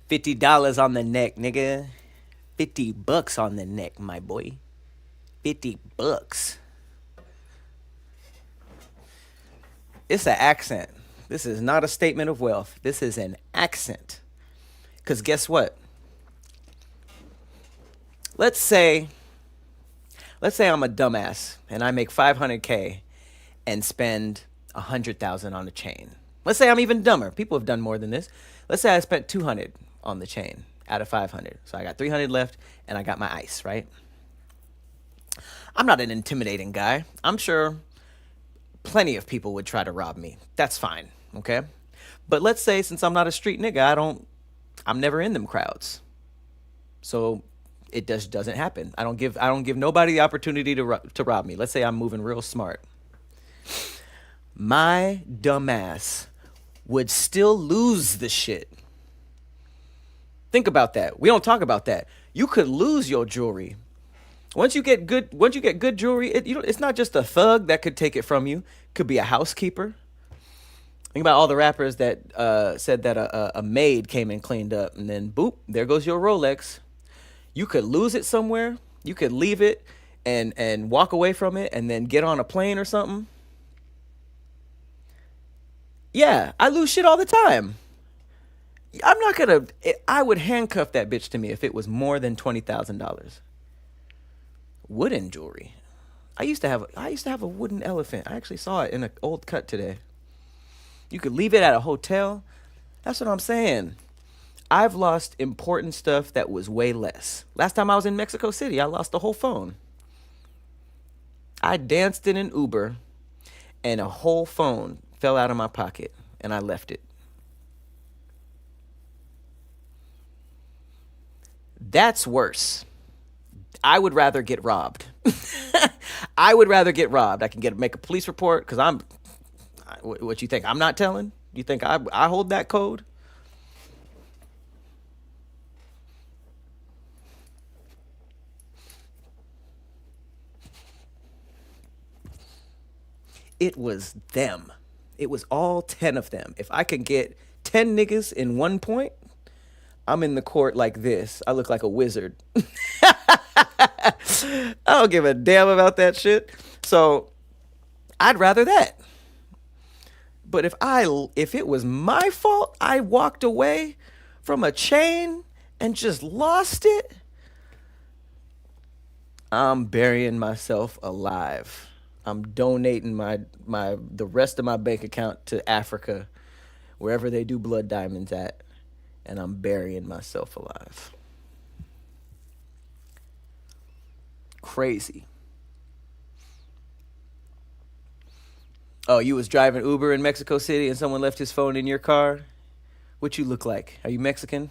A: $50 on the neck, nigga. $50 on the neck, my boy. $50. It's an accent. This is not a statement of wealth. This is an accent. Because guess what? Let's say I'm a dumbass and I make $500K and spend $100,000 on a chain. Let's say I'm even dumber. People have done more than this. Let's say I spent $200 on the chain out of $500. So I got $300 left and I got my ice, right? I'm not an intimidating guy. I'm sure plenty of people would try to rob me. That's fine, okay? But let's say since I'm not a street nigga, I'm never in them crowds. So it just doesn't happen. I don't give nobody the opportunity to rob me. Let's say I'm moving real smart. My dumbass would still lose the shit. Think about that. We don't talk about that. You could lose your jewelry. Once you get good jewelry, it's not just a thug that could take it from you. It could be a housekeeper. Think about all the rappers that said that a maid came and cleaned up, and then boop, there goes your Rolex. You could lose it somewhere. You could leave it and walk away from it, and then get on a plane or something. Yeah, I lose shit all the time. I would handcuff that bitch to me if it was more than $20,000. Wooden jewelry. I used to have a wooden elephant. I actually saw it in an old cut today. You could leave it at a hotel. That's what I'm saying. I've lost important stuff that was way less. Last time I was in Mexico City, I lost the whole phone. I danced in an Uber and a whole phone fell out of my pocket and I left it. That's worse. I would rather get robbed. I would rather get robbed. I can make a police report because what you think? I'm not telling? You think I hold that code? It was them. It was all 10 of them. If I could get 10 niggas in one point, I'm in the court like this. I look like a wizard. I don't give a damn about that shit. So I'd rather that. But if it was my fault, I walked away from a chain and just lost it, I'm burying myself alive. I'm donating the rest of my bank account to Africa, wherever they do blood diamonds at, and I'm burying myself alive. Crazy. Oh, you was driving Uber in Mexico City and someone left his phone in your car? What you look like? Are you Mexican?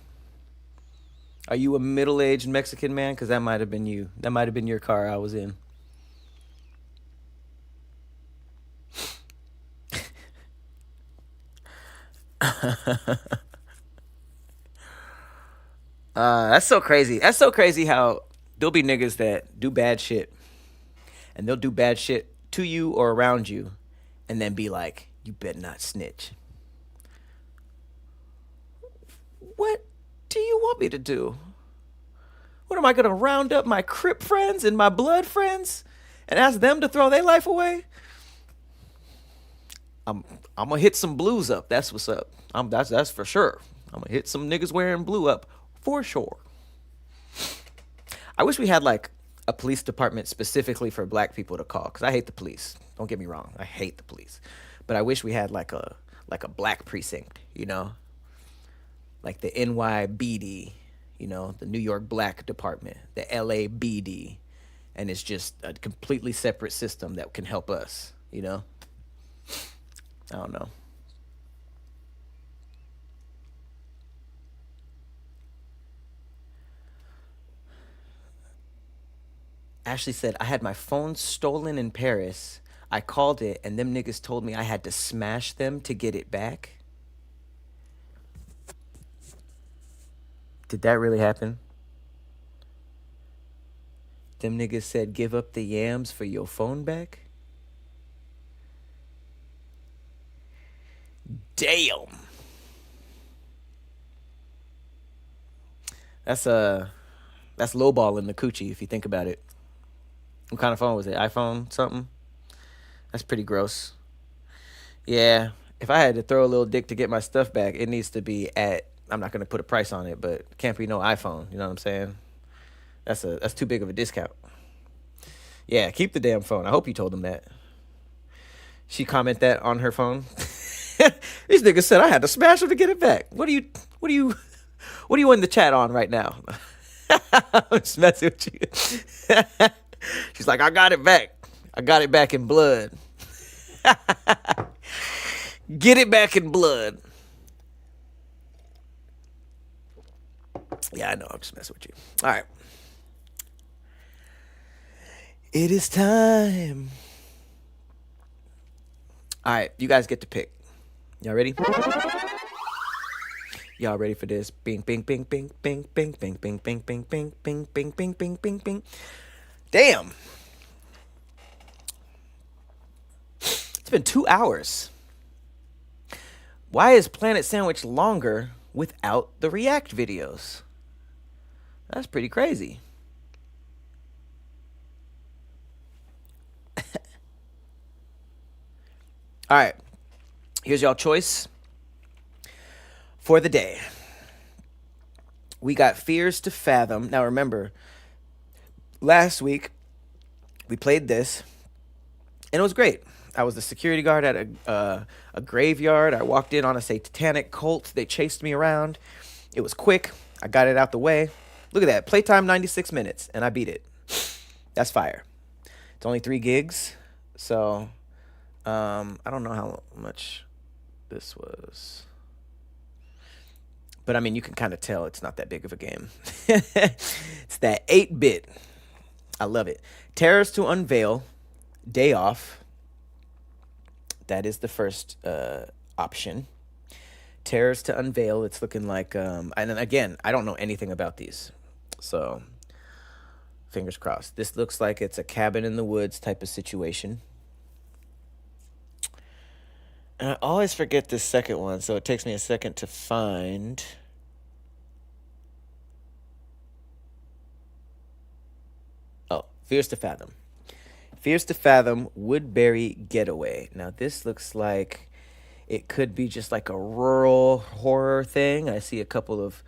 A: Are you a middle-aged Mexican man? Because that might have been you. That might have been your car I was in. That's so crazy. That's so crazy how there'll be niggas that do bad shit. And they'll do bad shit to you or around you. And then be like, you better not snitch. What do you want me to do? What am I gonna round up my Crip friends and my blood friends and ask them to throw their life away? I'm gonna hit some blues up. That's what's up. That's for sure. I'm gonna hit some niggas wearing blue up for sure. I wish we had like a police department specifically for black people to call, because I hate the police. Don't get me wrong, I hate the police, but I wish we had like a black precinct, you know, like the NYBD, you know, the New York Black Department, the LABD, and it's just a completely separate system that can help us, you know. I don't know. Ashley said, I had my phone stolen in Paris. I called it, and them niggas told me I had to smash them to get it back. Did that really happen? Them niggas said, give up the yams for your phone back? Damn. That's lowballing the coochie if you think about it. What kind of phone was it? iPhone something? That's pretty gross. Yeah, if I had to throw a little dick to get my stuff back, it needs to be at, I'm not going to put a price on it, but it can't be no iPhone. You know what I'm saying? That's too big of a discount. Yeah, keep the damn phone. I hope you told them that. She comment that on her phone. These niggas said I had to smash them to get it back. What are you in the chat on right now? I'm just messing with you. She's like, I got it back. I got it back in blood. Get it back in blood. Yeah, I know. I'm just messing with you. All right. It is time. All right, you guys get to pick. Y'all ready? Y'all ready for this? Bing, bing, bing, bing, bing, bing, bing, bing, bing, bing, bing, bing, bing, bing, bing, bing, bing. Damn. It's been 2 hours. Why is Planet Sandwich longer without the React videos? That's pretty crazy. All right. Here's y'all choice for the day. We got Fears to Fathom. Now remember, last week we played this and it was great. I was the security guard at a graveyard. I walked in on a satanic cult. They chased me around. It was quick. I got it out the way. Look at that. Playtime 96 minutes and I beat it. That's fire. It's only 3 gigs. So I don't know how much this was. But I mean, you can kind of tell it's not that big of a game. It's that 8-bit. I love it. Terrors to Unveil, Day Off. That is the first option. Terrors to Unveil. It's looking like, and again, I don't know anything about these. So, fingers crossed. This looks like it's a cabin in the woods type of situation. And I always forget this second one, so it takes me a second to find. Oh, Fears to Fathom. Fears to Fathom, Woodbury Getaway. Now, this looks like it could be just like a rural horror thing. I see a couple of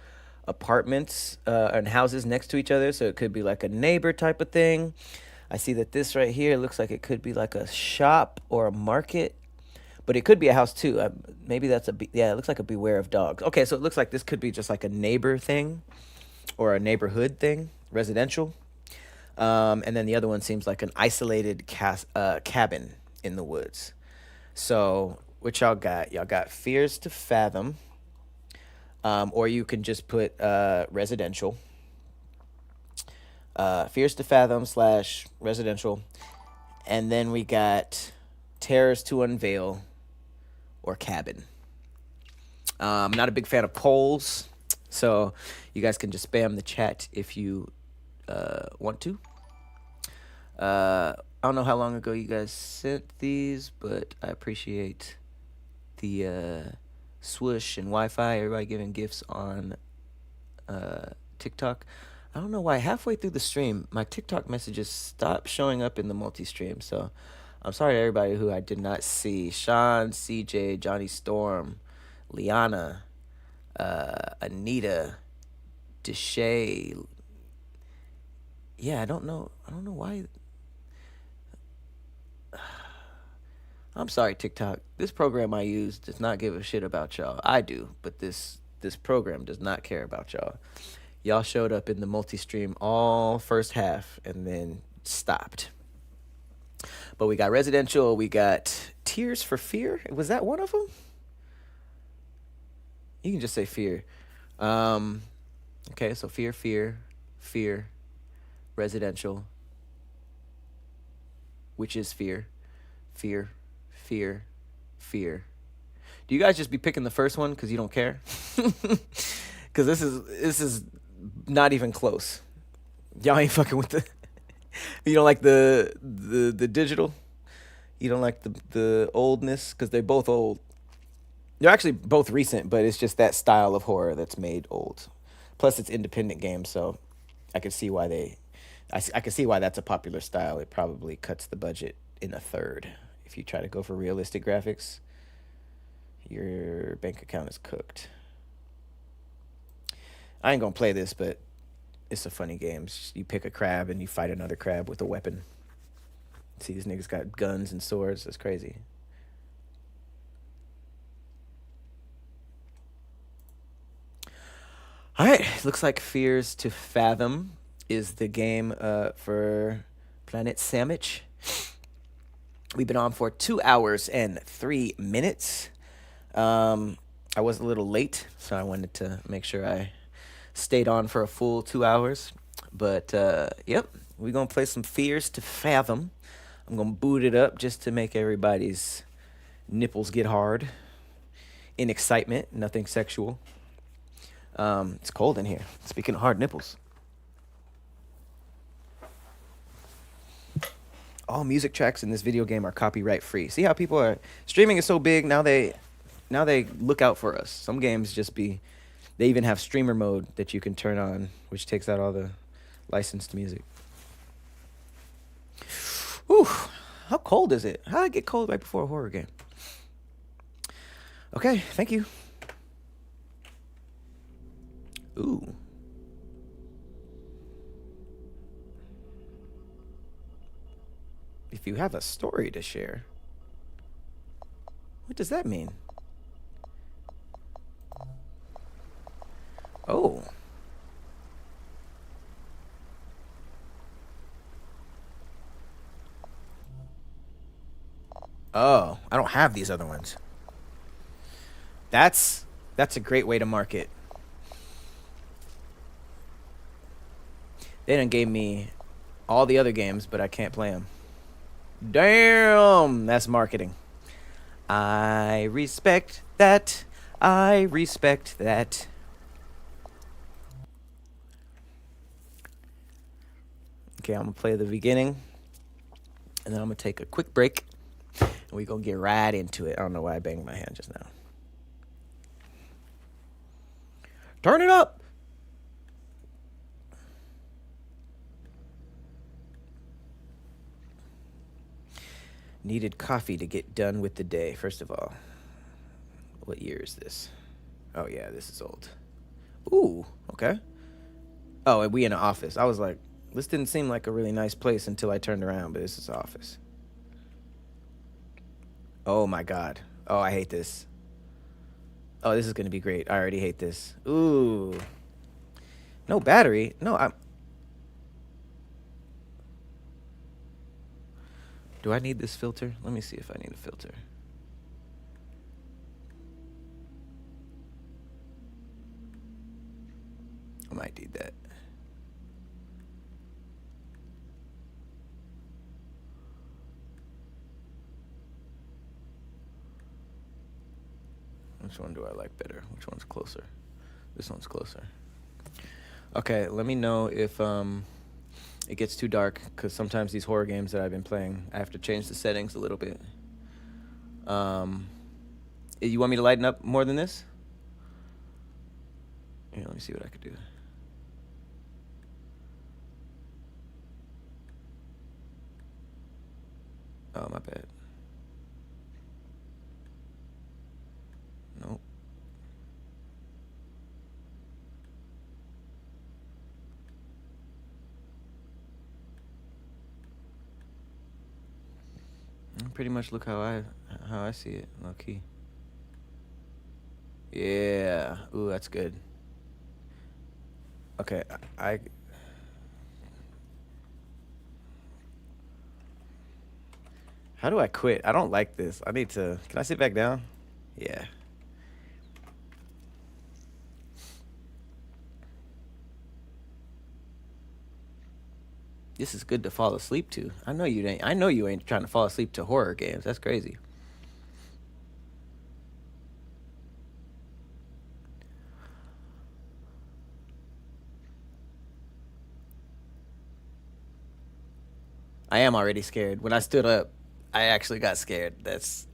A: apartments and houses next to each other, so it could be like a neighbor type of thing. I see that this right here looks like it could be like a shop or a market. But it could be a house too. Maybe that's it looks like a Beware of Dogs. Okay, so it looks like this could be just like a neighbor thing or a neighborhood thing, residential. And then the other one seems like an isolated cabin in the woods. So what y'all got? Y'all got Fears to Fathom. Or you can just put residential. Fears to Fathom / residential. And then we got Terrors to Unveil or cabin. I'm not a big fan of polls, so you guys can just spam the chat if you want to. I don't know how long ago you guys sent these, but I appreciate the swoosh and Wi-Fi. Everybody giving gifts on TikTok. I don't know why halfway through the stream, my TikTok messages stopped showing up in the multi-stream. So I'm sorry to everybody who I did not see. Sean, CJ, Johnny Storm, Liana, Anita, Deshay. Yeah, I don't know why. I'm sorry, TikTok. This program I use does not give a shit about y'all. I do, but this program does not care about y'all. Y'all showed up in the multi-stream all first half and then stopped. But we got residential. We got Tears for Fear. Was that one of them? You can just say fear. Okay, so fear, residential, which is fear. Do you guys just be picking the first one because you don't care? Because this is not even close. Y'all ain't fucking with the. You don't like the digital. You don't like the oldness because they're both old. They're actually both recent, but it's just that style of horror that's made old. Plus, it's independent games, so I can see why I can see why that's a popular style. It probably cuts the budget in a third. If you try to go for realistic graphics, your bank account is cooked. I ain't gonna play this, but it's a funny game. You pick a crab and you fight another crab with a weapon. See, these niggas got guns and swords. That's crazy. All right, looks like Fears to Fathom is the game for Planet Sandwich. We've been on for 2 hours and 3 minutes. I was a little late, so I wanted to make sure I stayed on for a full 2 hours. But, yep, we're going to play some Fears to Fathom. I'm going to boot it up just to make everybody's nipples get hard. In excitement, nothing sexual. It's cold in here. Speaking of hard nipples. All music tracks in this video game are copyright free. See how people are streaming is so big now they look out for us. Some games they even have streamer mode that you can turn on, which takes out all the licensed music. Whew, how cold is it? How did I get cold right before a horror game? Okay, thank you. Ooh. If you have a story to share. What does that mean? Oh. Oh, I don't have these other ones. That's a great way to market. They done gave me all the other games, but I can't play them. Damn, that's marketing. I respect that. I respect that. Okay, I'm going to play the beginning. And then I'm going to take a quick break. And we're going to get right into it. I don't know why I banged my hand just now. Turn it up! Needed coffee to get done with the day. First of all, what year is this? Oh, yeah, this is old. Ooh, okay. Oh, and we in an office. I was like, this didn't seem like a really nice place until I turned around, but this is office. Oh, my God. Oh, I hate this. Oh, this is going to be great. I already hate this. Ooh. No battery. No, do I need this filter? Let me see if I need a filter. I might need that. Which one do I like better? Which one's closer? This one's closer. Okay, let me know if it gets too dark, because sometimes these horror games that I've been playing, I have to change the settings a little bit. You want me to lighten up more than this? Here, let me see what I could do. Oh, my bad. Nope. Pretty much look how I see it, low key. Yeah. Ooh, that's good. Okay, how do I quit? I don't like this. I need to. Can I sit back down? Yeah. This is good to fall asleep to. I know you ain't. I know you ain't trying to fall asleep to horror games. That's crazy. I am already scared. When I stood up, I actually got scared. That's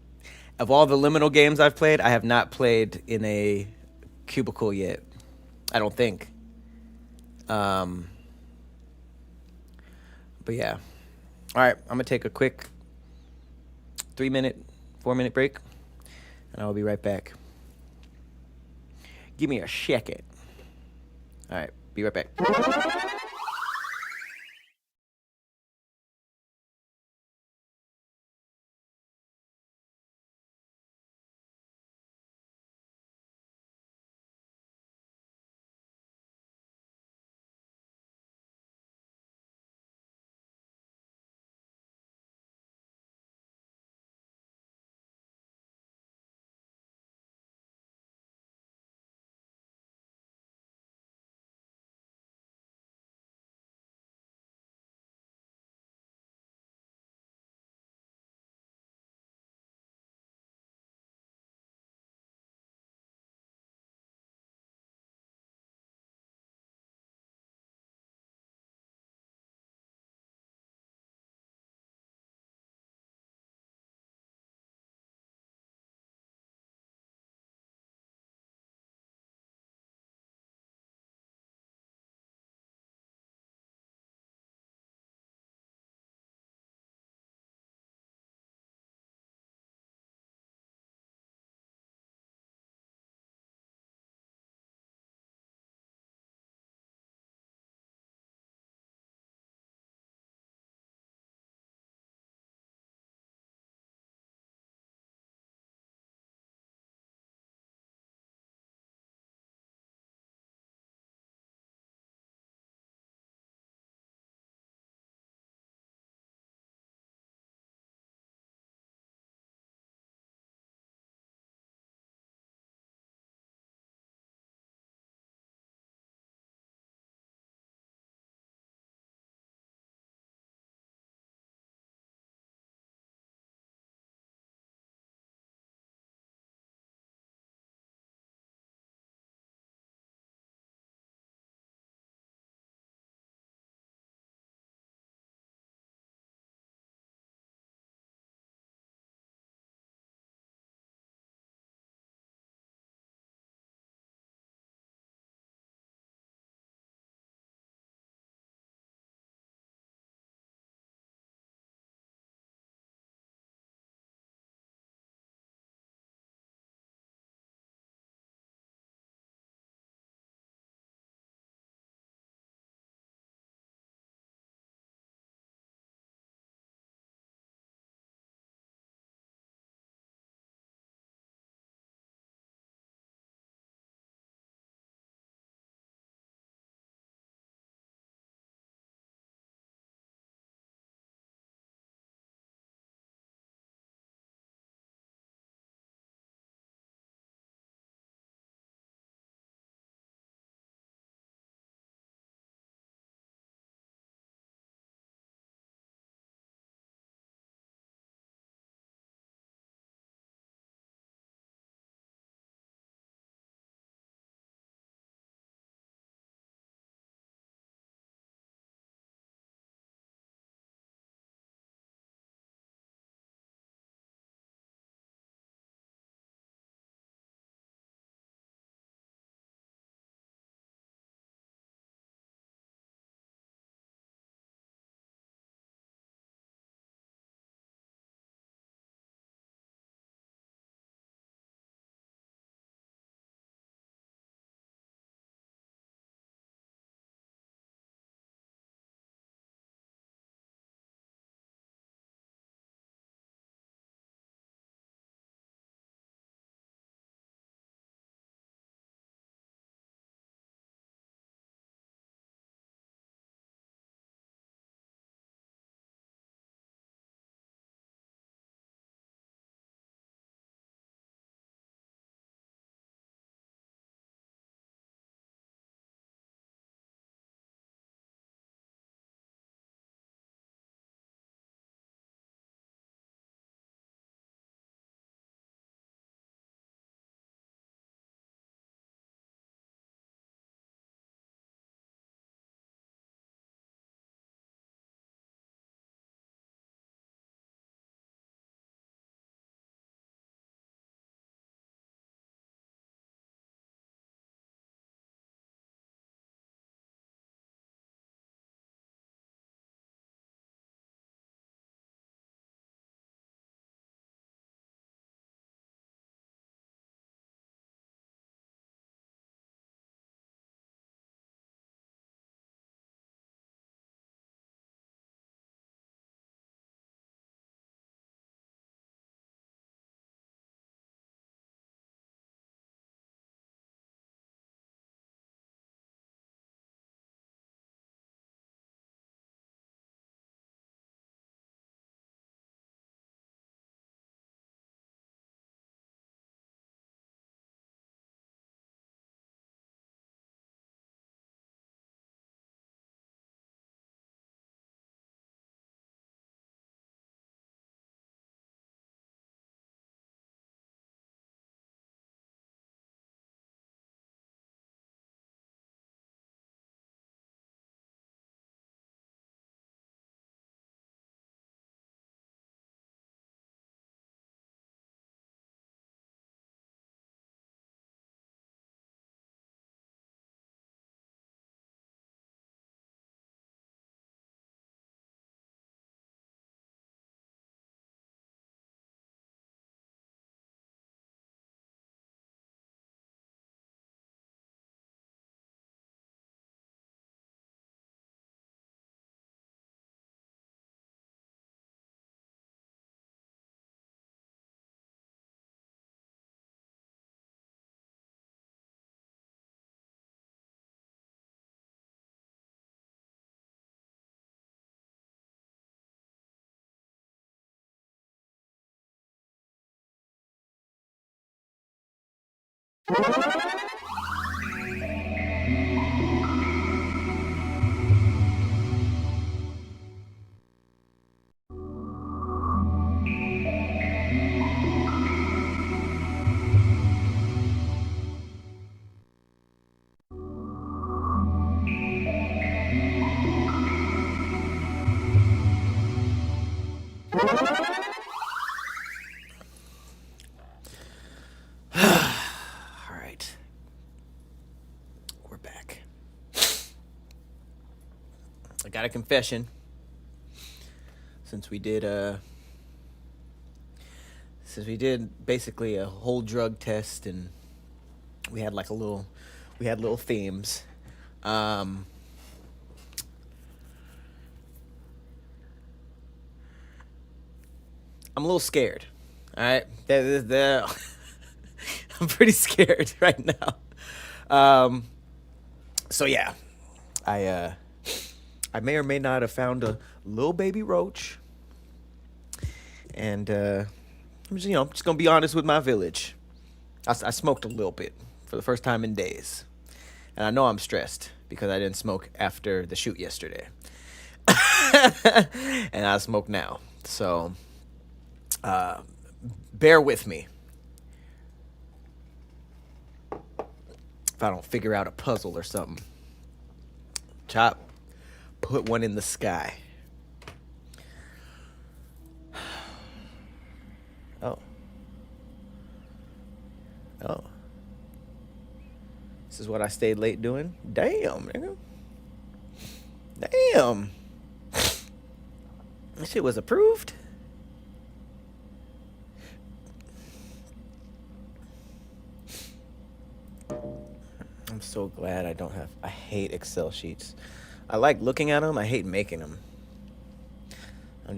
A: of all the liminal games I've played, I have not played in a cubicle yet. I don't think. Um, but yeah. All right, I'm gonna take a quick 3-minute, 4-minute break, and I will be right back. Give me a second. All right, be right back. All right. We're back. I got a confession. Since we did basically a whole drug test and we had like little themes. I'm a little scared. All right. I'm pretty scared right now. So yeah, I may or may not have found a little baby roach, and I'm just gonna be honest with my village. I smoked a little bit for the first time in days, and I know I'm stressed because I didn't smoke after the shoot yesterday, and I smoke now. So bear with me if I don't figure out a puzzle or something. Chop, put one in the sky. Oh. Oh. This is what I stayed late doing? Damn, nigga. Damn. That shit was approved? I'm so glad I hate Excel sheets. I like looking at them. I hate making them. I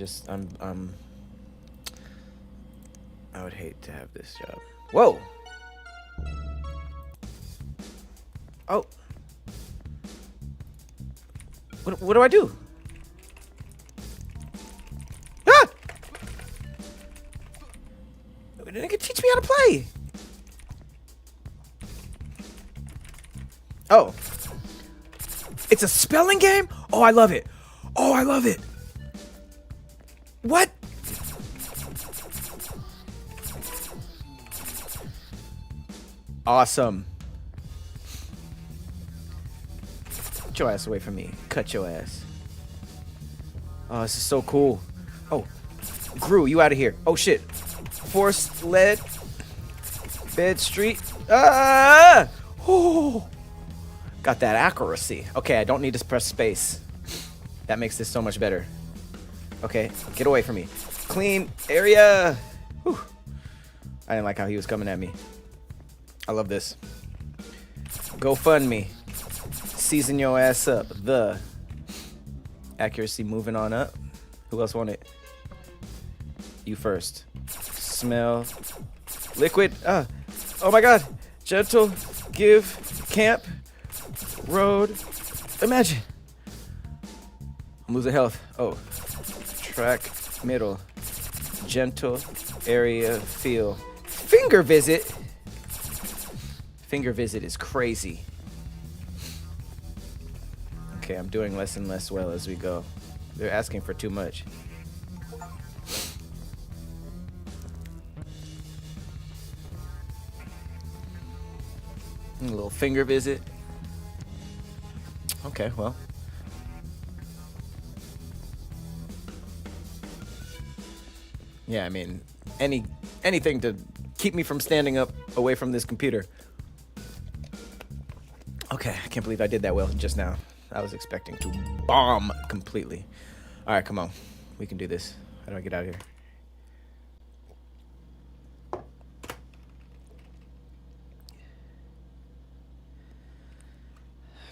A: would hate to have this job. Whoa. Oh. What do I do? Ah! Nigga, teach me how to play. Oh. It's a spelling game? Oh, I love it. Oh, I love it. What? Awesome. Get your ass away from me. Cut your ass. Oh, this is so cool. Oh, Gru, you out of here. Oh, shit. Force lead. Bed street. Ah! Oh. Got that accuracy. Okay, I don't need to press space. That makes this so much better. Okay, get away from me. Clean area. Whew. I didn't like how he was coming at me. I love this. Go fund me. Season your ass up. The accuracy moving on up. Who else want it? You first. Smell. Liquid. Oh my god. Gentle. Give. Camp. Road. Imagine. I'm losing health. Oh. Track. Middle. Gentle. Area. Feel. Finger visit. Finger visit is crazy. Okay, I'm doing less and less well as we go. They're asking for too much. A little finger visit. Okay, well. Yeah, I mean, anything to keep me from standing up away from this computer. Okay, I can't believe I did that well just now. I was expecting to bomb completely. All right, come on. We can do this. How do I get out of here?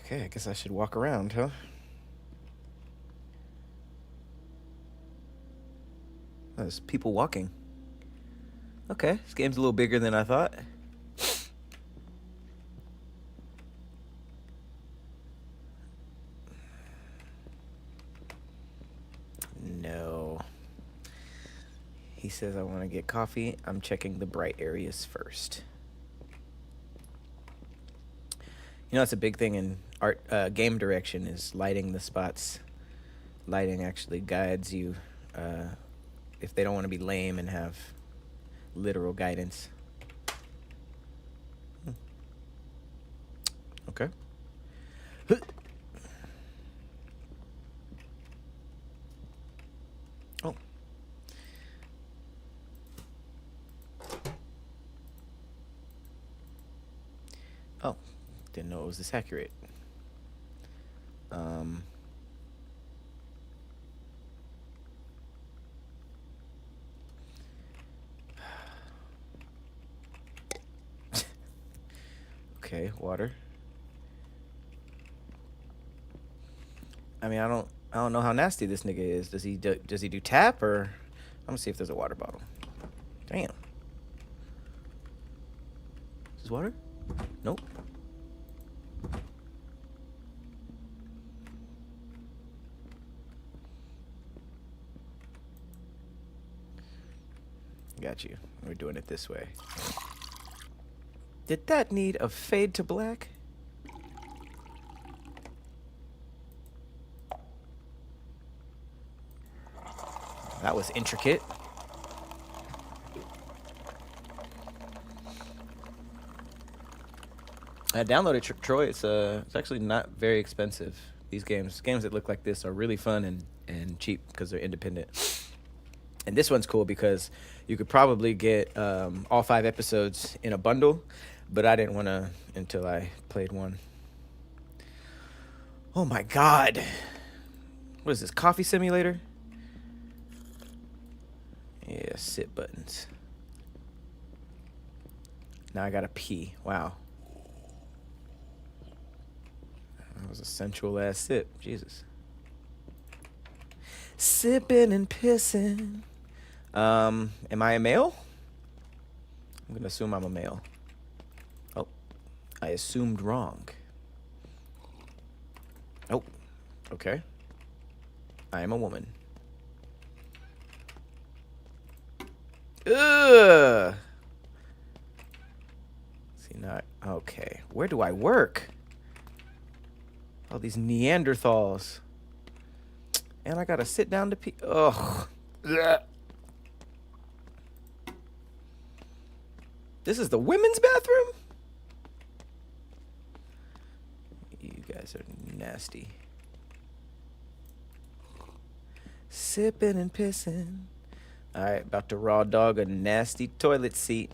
A: Okay, I guess I should walk around, huh? Oh, there's people walking. Okay, this game's a little bigger than I thought. No. He says I want to get coffee. I'm checking the bright areas first. You know, that's a big thing in art, game direction is lighting the spots. Lighting actually guides you if they don't want to be lame and have literal guidance. Okay. Oh. Oh, didn't know it was this accurate. Okay, water. I mean, I don't know how nasty this nigga is. Does he do tap or? I'm gonna see if there's a water bottle. Damn. Is this water? Nope. Got you. We're doing it this way. Did that need a fade to black? That was intricate. I downloaded Troy. It's actually not very expensive. These games that look like this are really fun and cheap because they're independent. And this one's cool because you could probably get all 5 episodes in a bundle, but I didn't want to until I played one. Oh my god. What is this, coffee simulator? Yeah, sit buttons. Now I gotta pee. Wow. That was a sensual ass sip. Jesus. Sipping and pissing. Am I a male? I'm gonna assume I'm a male. Oh, I assumed wrong. Oh, okay. I am a woman. Ugh. See, not okay. Where do I work? All these Neanderthals. And I gotta sit down to pee. Ugh. Ugh. This is the women's bathroom? You guys are nasty. Sipping and pissing. Alright, about to raw dog a nasty toilet seat.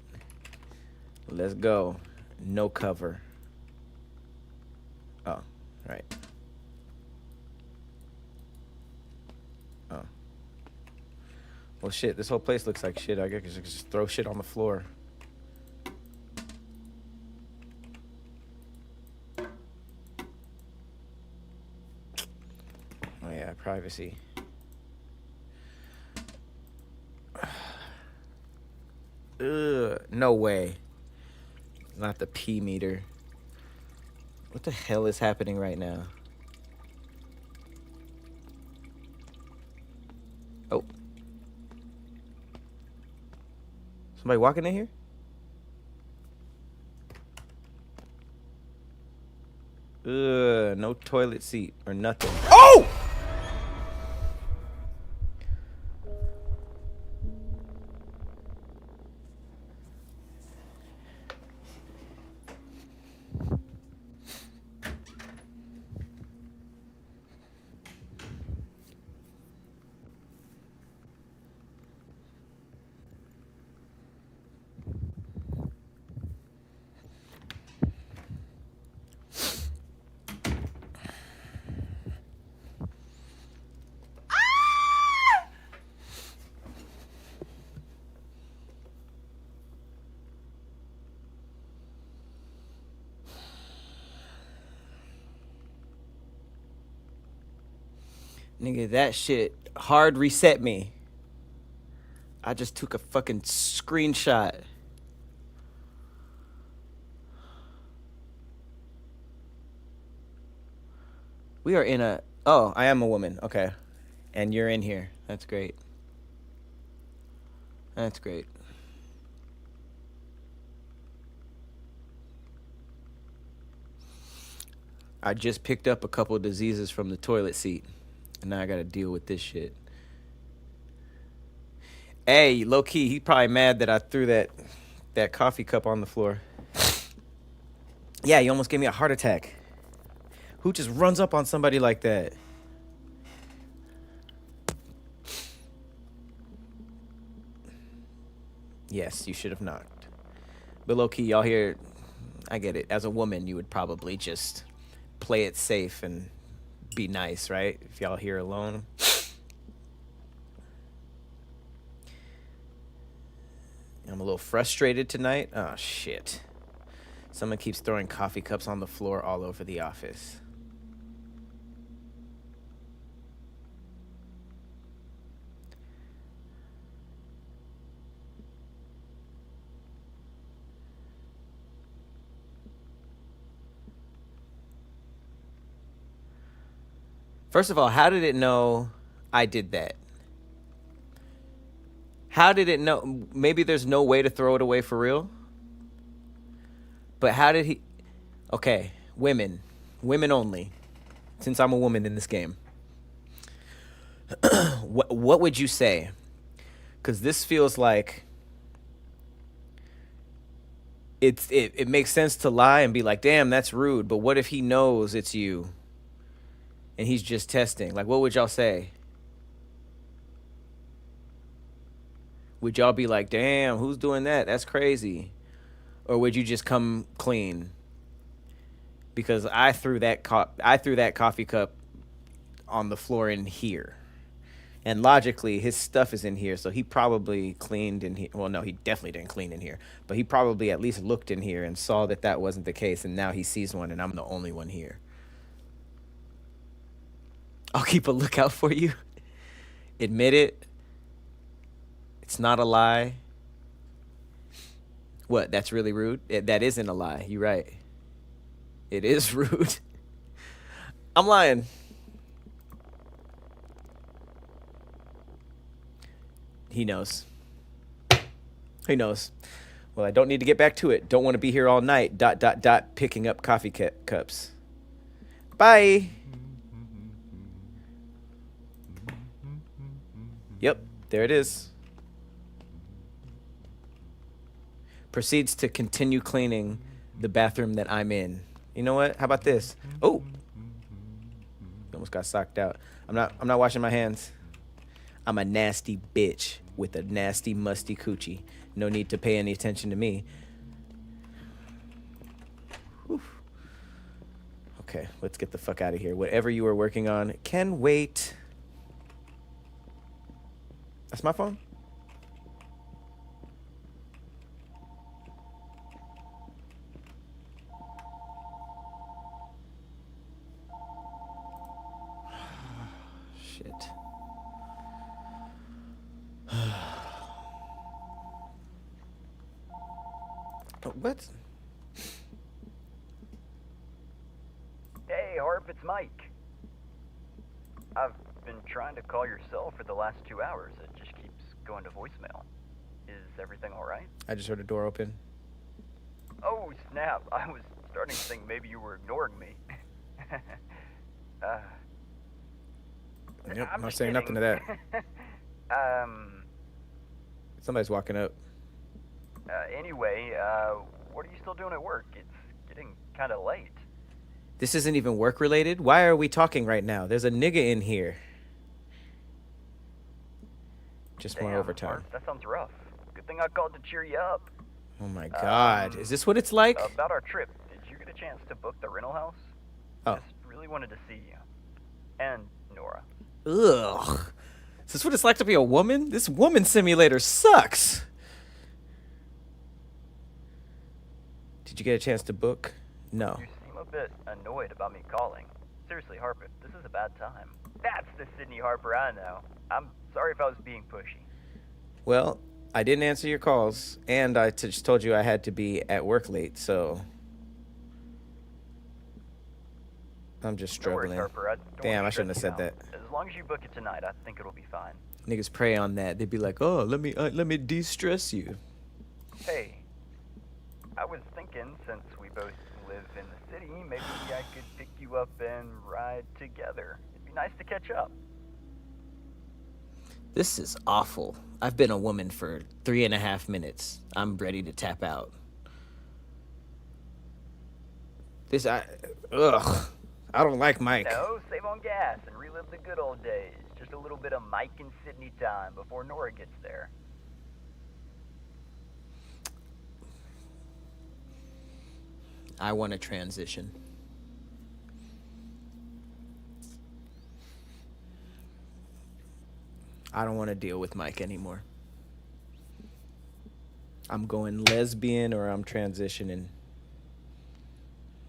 A: Let's go. No cover. Oh, right. Oh. Well, shit, this whole place looks like shit. I guess I could just throw shit on the floor. Oh, yeah, privacy. Ugh, no way. Not the pee meter. What the hell is happening right now? Oh. Somebody walking in here? Ugh, no toilet seat or nothing. Oh! Nigga, that shit hard reset me. I just took a fucking screenshot. We are in a... Oh, I am a woman. Okay. And you're in here. That's great. That's great. I just picked up a couple of diseases from the toilet seat, and now I gotta deal with this shit. Hey, low key, he probably mad that I threw that coffee cup on the floor. Yeah, he almost gave me a heart attack. Who just runs up on somebody like that? Yes, you should have knocked. But low key, y'all here, I get it. As a woman, you would probably just play it safe and be nice, right? If y'all here alone. I'm a little frustrated tonight. Oh, shit. Someone keeps throwing coffee cups on the floor all over the office. First of all, how did it know I did that? How did it know? Maybe there's no way to throw it away for real. But how did he? Okay, women only. Since I'm a woman in this game, what would you say? Because this feels like it makes sense to lie and be like, damn, that's rude. But what if he knows it's you, and he's just testing? Like, what would y'all say? Would y'all be like, damn, who's doing that? That's crazy. Or would you just come clean? Because I threw that coffee cup on the floor in here. And logically, his stuff is in here, so he probably cleaned in here. Well, no, he definitely didn't clean in here. But he probably at least looked in here and saw that that wasn't the case, and now he sees one, and I'm the only one here. I'll keep a lookout for you. Admit it. It's not a lie. What? That's really rude? That isn't a lie. You're right. It is rude. I'm lying. He knows. He knows. Well, I don't need to get back to it. Don't want to be here all night. ... Picking up coffee cups. Bye. Yep, there it is. Proceeds to continue cleaning the bathroom that I'm in. You know what? How about this? Oh, almost got socked out. I'm not washing my hands. I'm a nasty bitch with a nasty, musty coochie. No need to pay any attention to me. Whew. Okay, let's get the fuck out of here. Whatever you were working on can wait. That's my phone? Shit. What?
D: Hey, Harp, it's Mike. I've been trying to call your cell for the last 2 hours. It just keeps going to voicemail. Is everything all right?
A: I just heard a door open.
D: Oh, snap. I was starting to think maybe you were ignoring me.
A: Yep, I'm not
D: just
A: saying nothing to that.
D: that.
A: Somebody's walking up.
D: Anyway, what are you still doing at work? It's getting kind of late.
A: This isn't even work related. Why are we talking right now? There's a nigga in here. Just more
D: Damn,
A: overtime.
D: Harp, that sounds rough. Good thing I called to cheer you up.
A: Oh my god. Is this what it's like?
D: About our trip, did you get a chance to book the rental house?
A: Oh.
D: Just really wanted to see you. And Nora.
A: Ugh. Is this what it's like to be a woman? This woman simulator sucks. Did you get a chance to book? No.
D: You seem a bit annoyed about me calling. Seriously, Harper, this is a bad time. That's the Sydney Harper I know. I'm sorry if I was being pushy.
A: Well, I didn't answer your calls, and I just told you I had to be at work late, so I'm just struggling.
D: No worries, Harper.
A: Damn, I shouldn't have said that.
D: As long as you book it tonight, I think it'll be fine.
A: Niggas prey on that. They'd be like, "Oh, let me de-stress you."
D: Hey, I was thinking, since we both live in the city, maybe I could pick you up and ride together. It'd be nice to catch up.
A: This is awful. I've been a woman for 3.5 minutes. I'm ready to tap out. Ugh. I don't like Mike.
D: No, save on gas and relive the good old days. Just a little bit of Mike and Sydney time before Nora gets there.
A: I want to transition. I don't want to deal with Mike anymore. I'm going lesbian or I'm transitioning.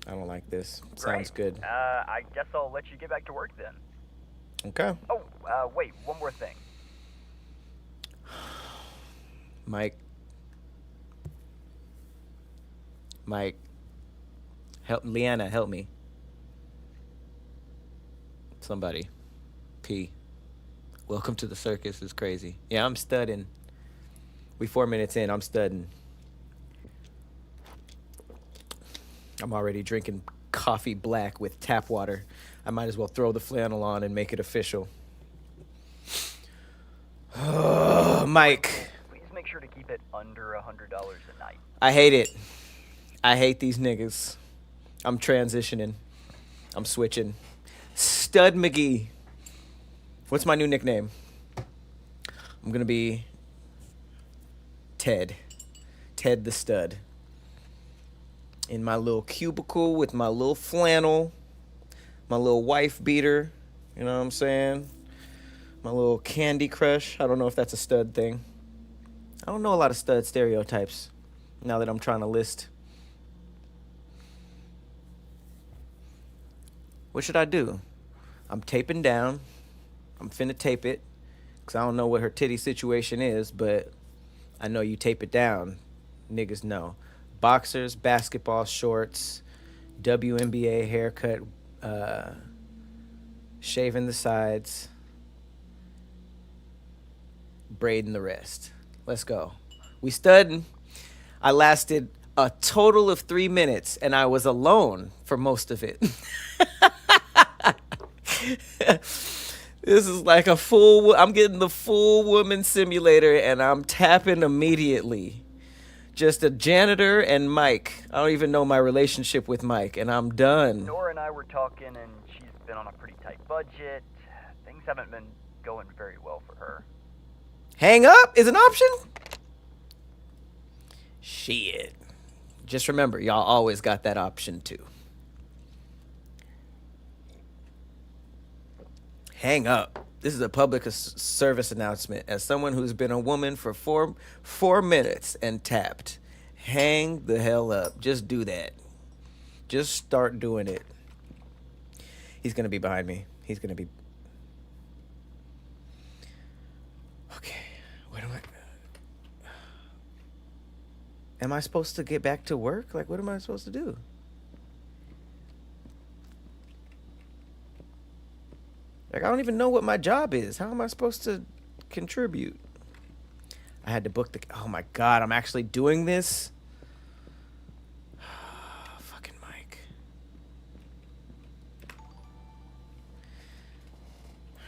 A: I don't like this. Sounds
D: Great.
A: good.
D: I guess I'll let you get back to work then.
A: Okay.
D: Oh, wait, one more thing.
A: Mike. Help, Leanna, help me. Somebody. P. Welcome to the circus is crazy. Yeah, I'm studying. We 4 minutes in, I'm studying. I'm already drinking coffee black with tap water. I might as well throw the flannel on and make it official. Mike.
D: Please make sure to keep it under $100 a night.
A: I hate it. I hate these niggas. I'm transitioning. I'm switching. Stud McGee. What's my new nickname? I'm gonna be Ted. Ted the Stud. In my little cubicle with my little flannel, my little wife beater, you know what I'm saying? My little Candy Crush. I don't know if that's a stud thing. I don't know a lot of stud stereotypes now that I'm trying to list. What should I do? I'm taping down. I'm finna tape it because I don't know what her titty situation is, but I know you tape it down. Niggas know. Boxers, basketball shorts, WNBA haircut, shaving the sides, braiding the rest. Let's go. We studying. I lasted a total of 3 minutes, and I was alone for most of it. This is like I'm getting the full woman simulator, and I'm tapping immediately. Just a janitor and Mike. I don't even know my relationship with Mike, and I'm done.
D: Nora and I were talking, and she's been on a pretty tight budget. Things haven't been going very well for her.
A: Hang up is an option? Shit. Just remember, y'all always got that option too. Hang up. This is a public service announcement. As someone who's been a woman for four minutes and tapped, hang the hell up. Just do that. Just start doing it. He's going to be behind me. He's going to be... Okay. What do I... Am I supposed to get back to work? Like, what am I supposed to do? Like, I don't even know what my job is. How am I supposed to contribute? I had to book the... Oh, my God. I'm actually doing this? Fucking Mike.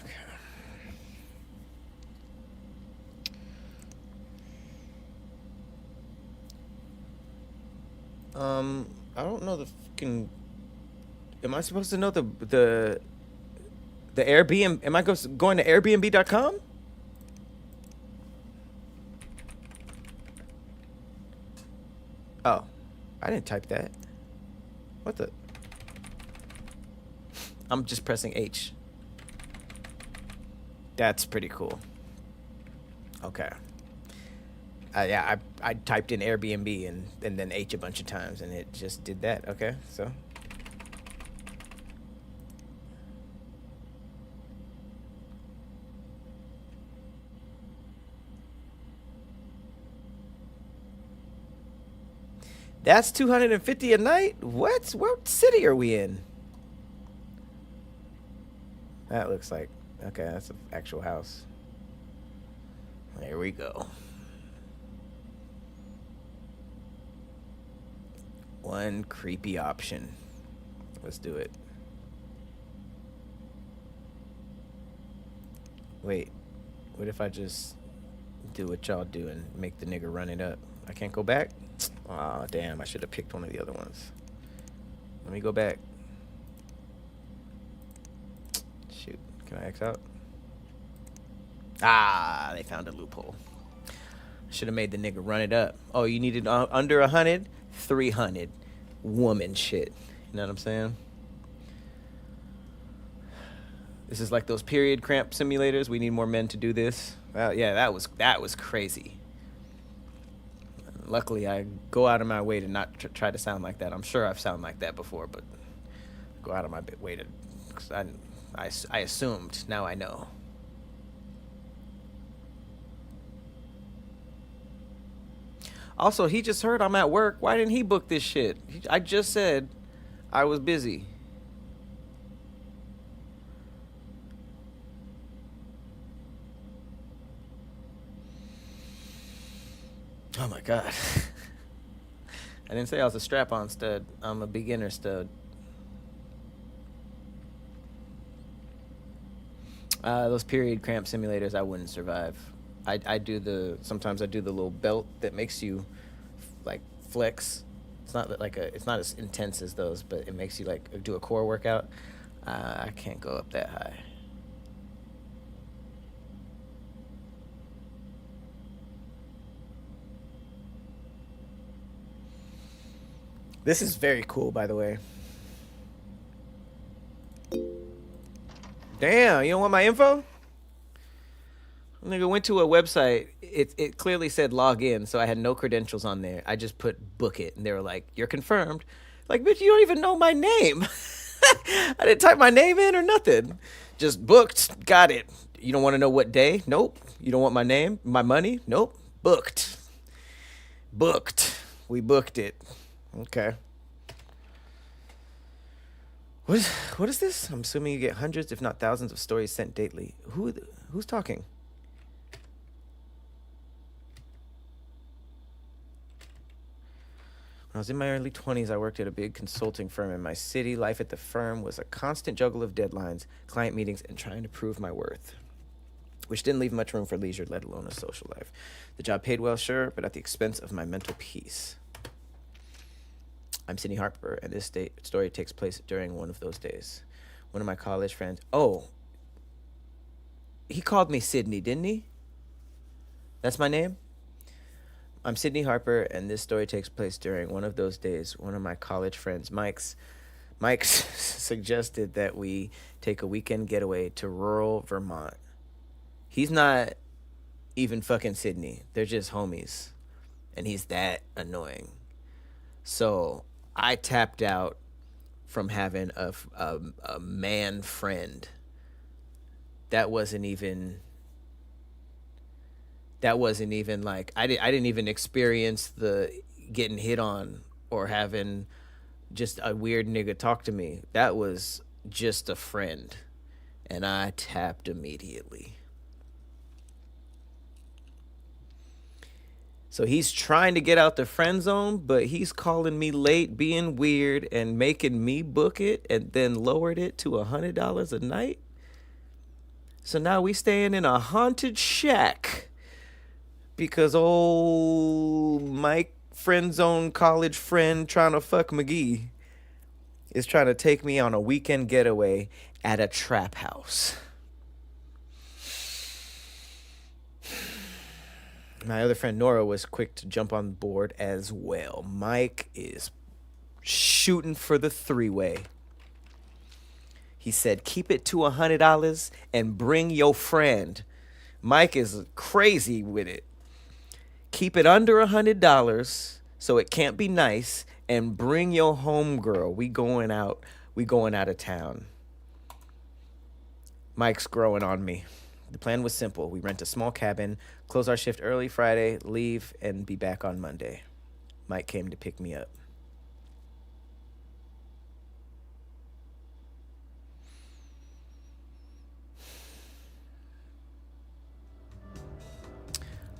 A: Okay. I don't know the fucking... Am I supposed to know the Airbnb? Am I going to Airbnb.com? Oh, I didn't type that. What the? I'm just pressing H. That's pretty cool. Okay. Yeah, I typed in Airbnb and then H a bunch of times, and it just did that. Okay, so. That's $250 a night? What city are we in? That looks like... Okay, that's an actual house. There we go. one creepy option. Let's do it. Wait, what if I just do what y'all do and make the nigga run it up? I can't go back? Aw, damn, I should have picked one of the other ones. Let me go back. Shoot, can I X out? Ah, they found a loophole. Should have made the nigga run it up. Oh, you needed under 100? 300. Woman shit. You know what I'm saying? This is like those period cramp simulators. We need more men to do this. Well, yeah, that was crazy. Luckily, I go out of my way to not try to sound like that. I'm sure I've sounded like that before, but go out of my way to, cause I assumed. Now I know. Also, he just heard I'm at work. Why didn't he book this shit? I just said I was busy. Oh my God. I didn't say I was a strap-on stud. I'm a beginner stud. Those period cramp simulators, I wouldn't survive. Sometimes I do the little belt that makes you like flex. It's not it's not as intense as those, but it makes you like do a core workout. I can't go up that high. This is very cool, by the way. Damn, you don't want my info? Nigga went to a website. It clearly said log in, so I had no credentials on there. I just put book it, and they were like, "You're confirmed." Like, bitch, you don't even know my name. I didn't type my name in or nothing. Just booked. Got it. You don't want to know what day? Nope. You don't want my name, my money? Nope. Booked. Booked. We booked it. Okay. What is this? I'm assuming you get hundreds, if not thousands, of stories sent daily. Who's talking? When I was in my early 20s, I worked at a big consulting firm in my city. Life at the firm was a constant juggle of deadlines, client meetings, and trying to prove my worth, which didn't leave much room for leisure, let alone a social life. The job paid well, sure, but at the expense of my mental peace. I'm Sydney Harper, and this story takes place during one of those days. One of my college friends... Oh, he called me Sydney, didn't he? That's my name? I'm Sydney Harper, and this story takes place during one of those days. One of my college friends, Mike, suggested that we take a weekend getaway to rural Vermont. He's not even fucking Sydney. They're just homies. And he's that annoying. So I tapped out from having a man friend. That wasn't even like I didn't even experience the getting hit on or having just a weird nigga talk to me. That was just a friend, and I tapped immediately. So he's trying to get out the friend zone, but he's calling me late, being weird, and making me book it, and then lowered it to $100 a night. So now we staying in a haunted shack because old Mike, friend zone college friend trying to fuck McGee, is trying to take me on a weekend getaway at a trap house. My other friend Nora was quick to jump on board as well. Mike is shooting for the three-way. He said, keep it to $100 and bring your friend. Mike is crazy with it. Keep it under $100 so it can't be nice, and bring your homegirl. We going out of town. Mike's growing on me. The plan was simple. We rent a small cabin, close our shift early Friday, leave, and be back on Monday. Mike came to pick me up.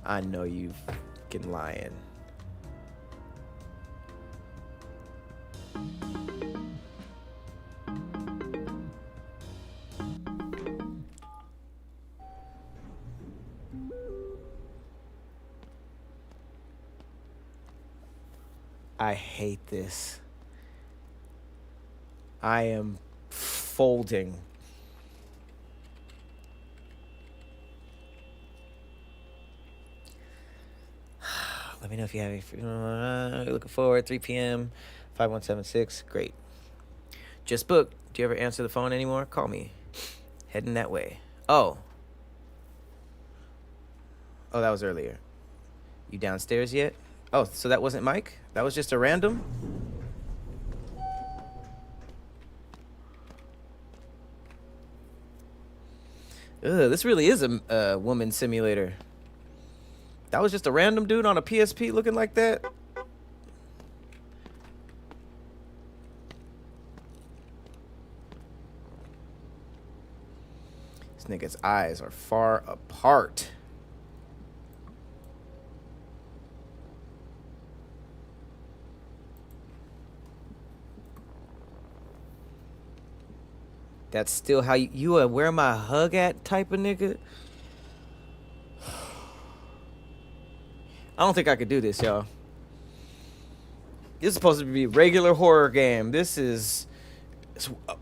A: I know you fucking lying. I hate this. I am folding. Let me know if you have any. Looking forward. 3 p.m. 5176. Great. Just booked. Do you ever answer the phone anymore? Call me. Heading that way. Oh, that was earlier. You downstairs yet? Oh, so that wasn't Mike? That was just a random? Ugh, this really is a woman simulator. That was just a random dude on a PSP looking like that? This nigga's eyes are far apart. That's still how you a where my hug at type of nigga? I don't think I could do this, y'all. This is supposed to be a regular horror game. This is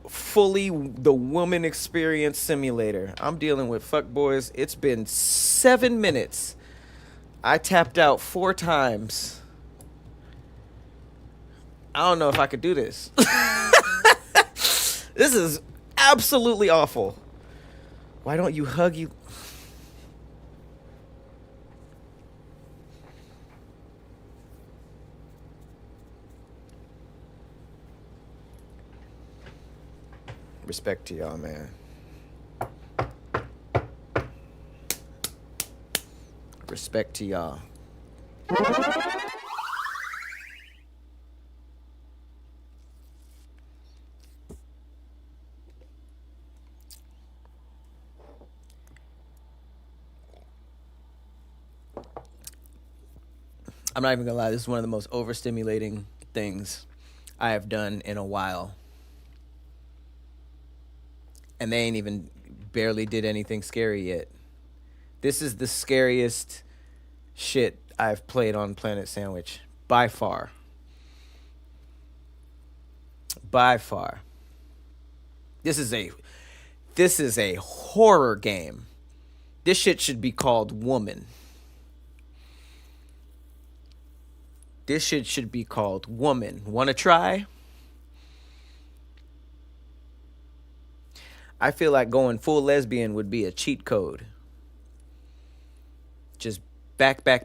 A: fully the woman experience simulator. I'm dealing with fuckboys. It's been 7 minutes. I tapped out 4 times. I don't know if I could do this. This is absolutely awful. Why don't you hug you? Respect to y'all, man. Respect to y'all. I'm not even gonna lie, this is one of the most overstimulating things I have done in a while. And they ain't even barely did anything scary yet. This is the scariest shit I've played on Planet Sandwich. By far. By far. This is a horror game. This shit should be called Woman. This shit should be called Woman. Wanna try? I feel like going full lesbian would be a cheat code. Just back. back,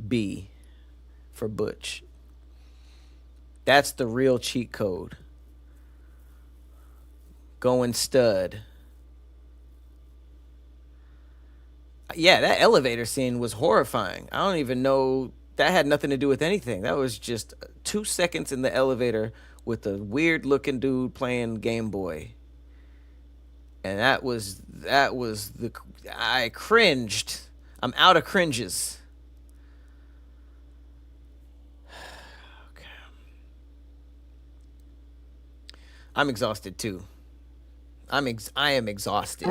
A: B for Butch. That's the real cheat code. Going stud. Yeah, that elevator scene was horrifying. I don't even know. That had nothing to do with anything. That was just 2 seconds in the elevator with a weird looking dude playing Game Boy. And that was I cringed. I'm out of cringes. Okay. I'm exhausted too. I am exhausted.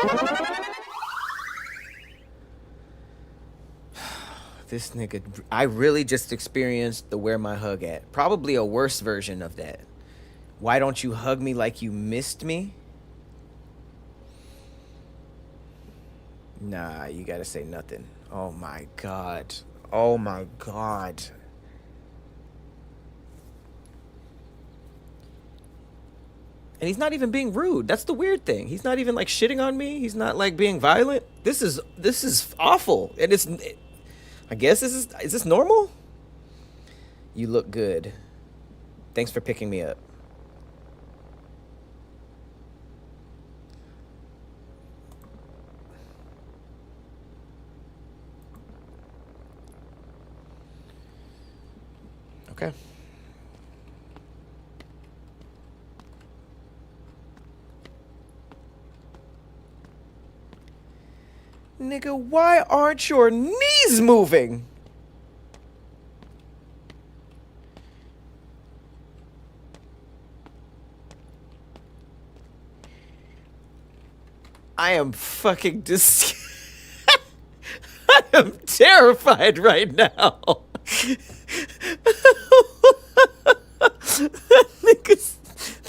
A: This nigga, I really just experienced the where my hug at. Probably a worse version of that. Why don't you hug me like you missed me? Nah, you gotta say nothing. Oh my God. Oh my God. And he's not even being rude. That's the weird thing. He's not even like shitting on me. He's not like being violent. This is awful. And I guess is this normal? You look good. Thanks for picking me up. Okay. Nigga, why aren't your knees moving? I am fucking I am terrified right now.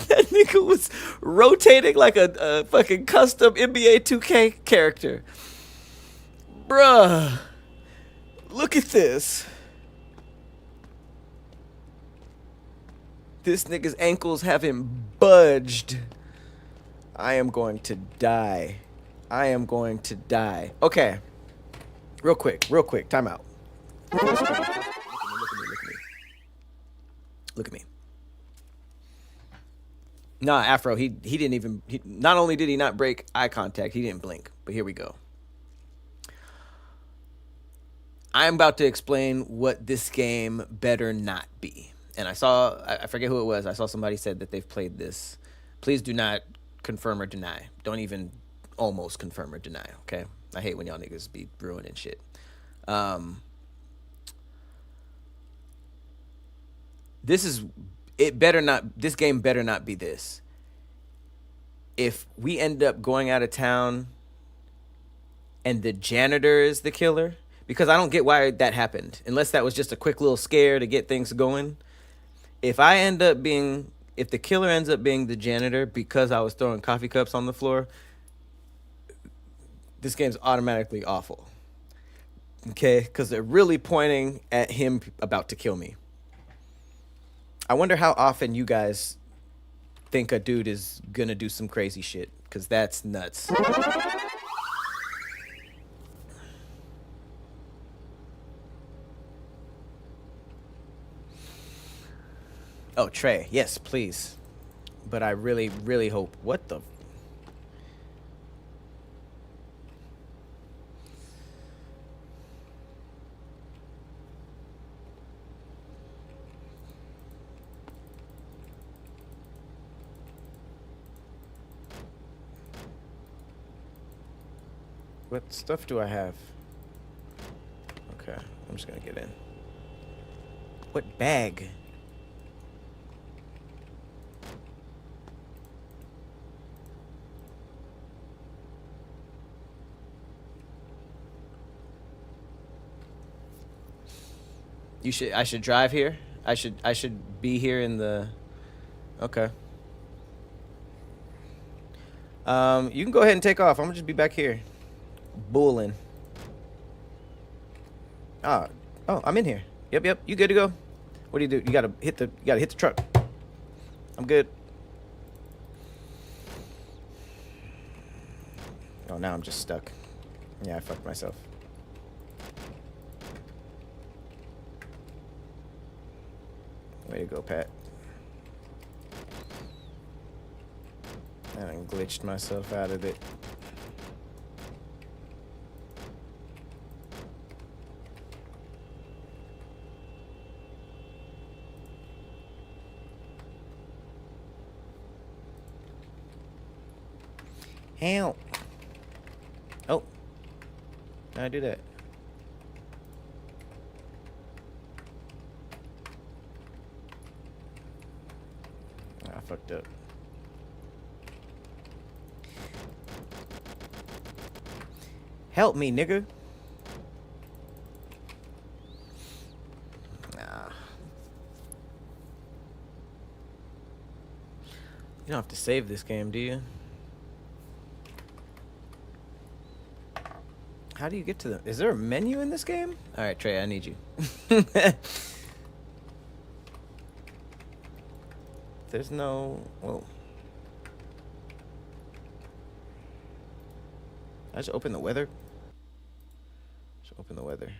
A: That nigga was rotating like a fucking custom NBA 2K character. Bruh. Look at this. This nigga's ankles haven't budged. I am going to die. I am going to die. Okay. Real quick. Time out. Look at me. Look at me. Nah, Afro, he didn't even... not only did he not break eye contact, he didn't blink. But here we go. I'm about to explain what this game better not be. And I forget who it was. I saw somebody said that they've played this. Please do not confirm or deny. Don't even almost confirm or deny, okay? I hate when y'all niggas be ruining shit. This game better not be this. If we end up going out of town and the janitor is the killer, because I don't get why that happened, unless that was just a quick little scare to get things going. If the killer ends up being the janitor because I was throwing coffee cups on the floor, this game's automatically awful. Okay? Because they're really pointing at him about to kill me. I wonder how often you guys think a dude is gonna do some crazy shit, because that's nuts. Oh, Trey, yes, please. But I really, really hope... what the... what stuff do I have? Okay, I'm just gonna get in. What bag? I should drive here? I should be here in the... okay. You can go ahead and take off. I'm gonna just be back here. Bulling. Oh, I'm in here. Yep. You good to go? What do? You gotta hit the truck. I'm good. Oh, now I'm just stuck. Yeah, I fucked myself. Way to go, Pat. I done glitched myself out of it. Help. Oh. How'd I do that? I fucked up. Help me, nigga. Nah. You don't have to save this game, do you? How do you get to them? Is there a menu in this game? All right, Trey, I need you. There's no... whoa. I just open the weather? Just open the weather.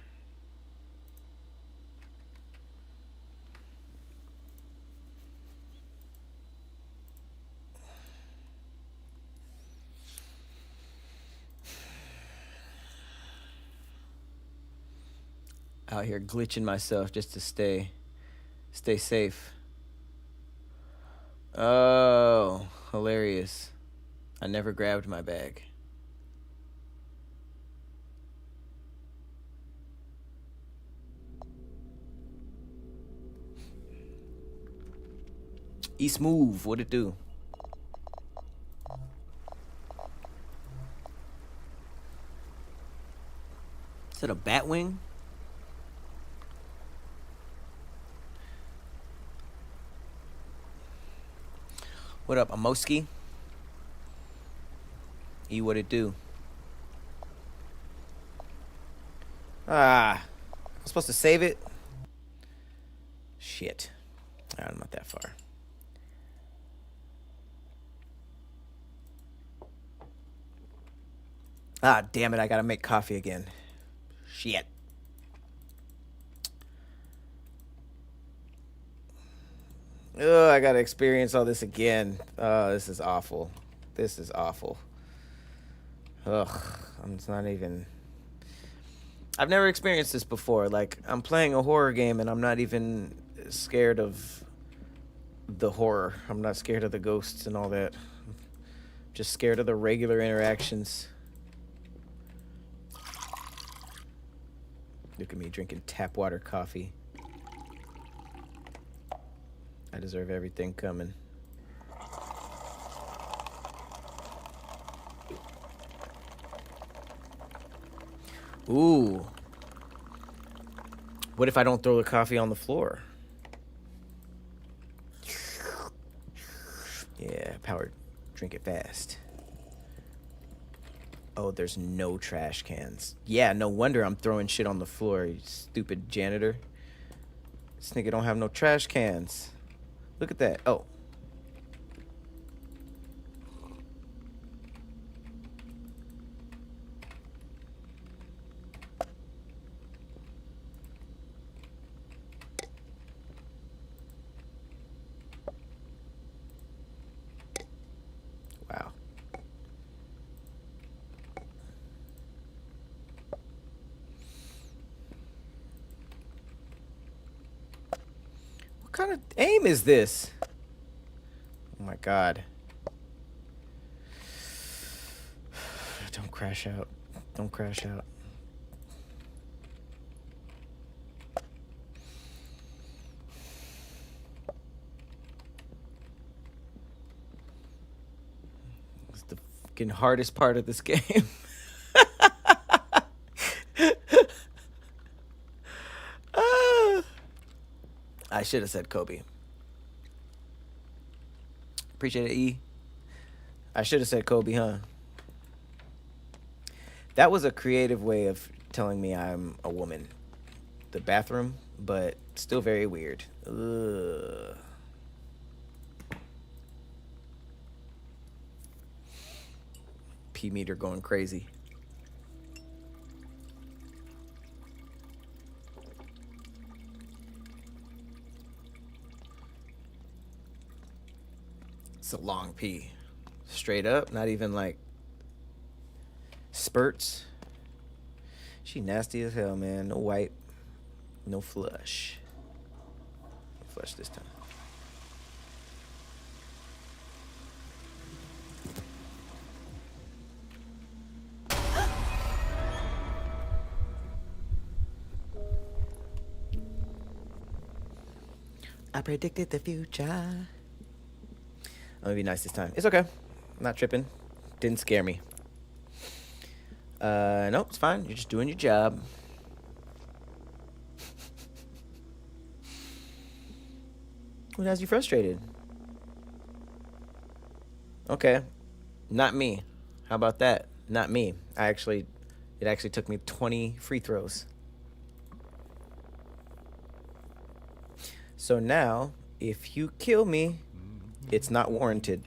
A: Out here glitching myself just to stay safe. Oh, hilarious. I never grabbed my bag. E-Smooth, what it do? Is it a bat wing? What up, a Mosquito? E, what it do? Ah, I'm supposed to save it? Shit. I'm not that far. Ah, damn it, I gotta make coffee again. Shit. Ugh, I gotta experience all this again. Oh, this is awful. This is awful. Ugh, it's not even... I've never experienced this before. Like, I'm playing a horror game and I'm not even scared of the horror. I'm not scared of the ghosts and all that. I'm just scared of the regular interactions. Look at me drinking tap water coffee. I deserve everything coming. Ooh. What if I don't throw the coffee on the floor? Yeah, powered. Drink it fast. Oh, there's no trash cans. Yeah, no wonder I'm throwing shit on the floor, you stupid janitor. This nigga don't have no trash cans. Look at that. Oh. Wow. What kind of aim is this? Oh my god. Don't crash out. Don't crash out. It's the fucking hardest part of this game. I should have said Kobe. Appreciate it, E. I should have said Kobe, huh? That was a creative way of telling me I'm a woman. The bathroom, but still very weird. Ugh. P meter going crazy. It's a long pee. Straight up, not even like spurts. She nasty as hell, man. No wipe, no flush. No flush this time. I predicted the future. I'm gonna be nice this time. It's okay. I'm not tripping. Didn't scare me. Nope, it's fine. You're just doing your job. What has you frustrated? Okay. Not me. How about that? Not me. It actually took me 20 free throws. So now, if you kill me, it's not warranted.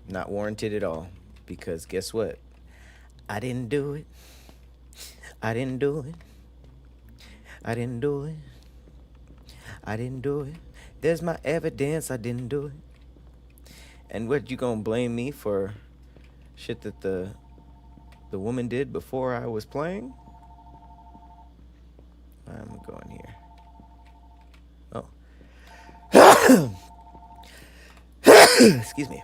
A: Not warranted at all. Because guess what? I didn't do it. I didn't do it. I didn't do it. I didn't do it. There's my evidence. I didn't do it. And what, you gonna blame me for shit that the woman did before I was playing? I'm going here. Oh. Excuse me.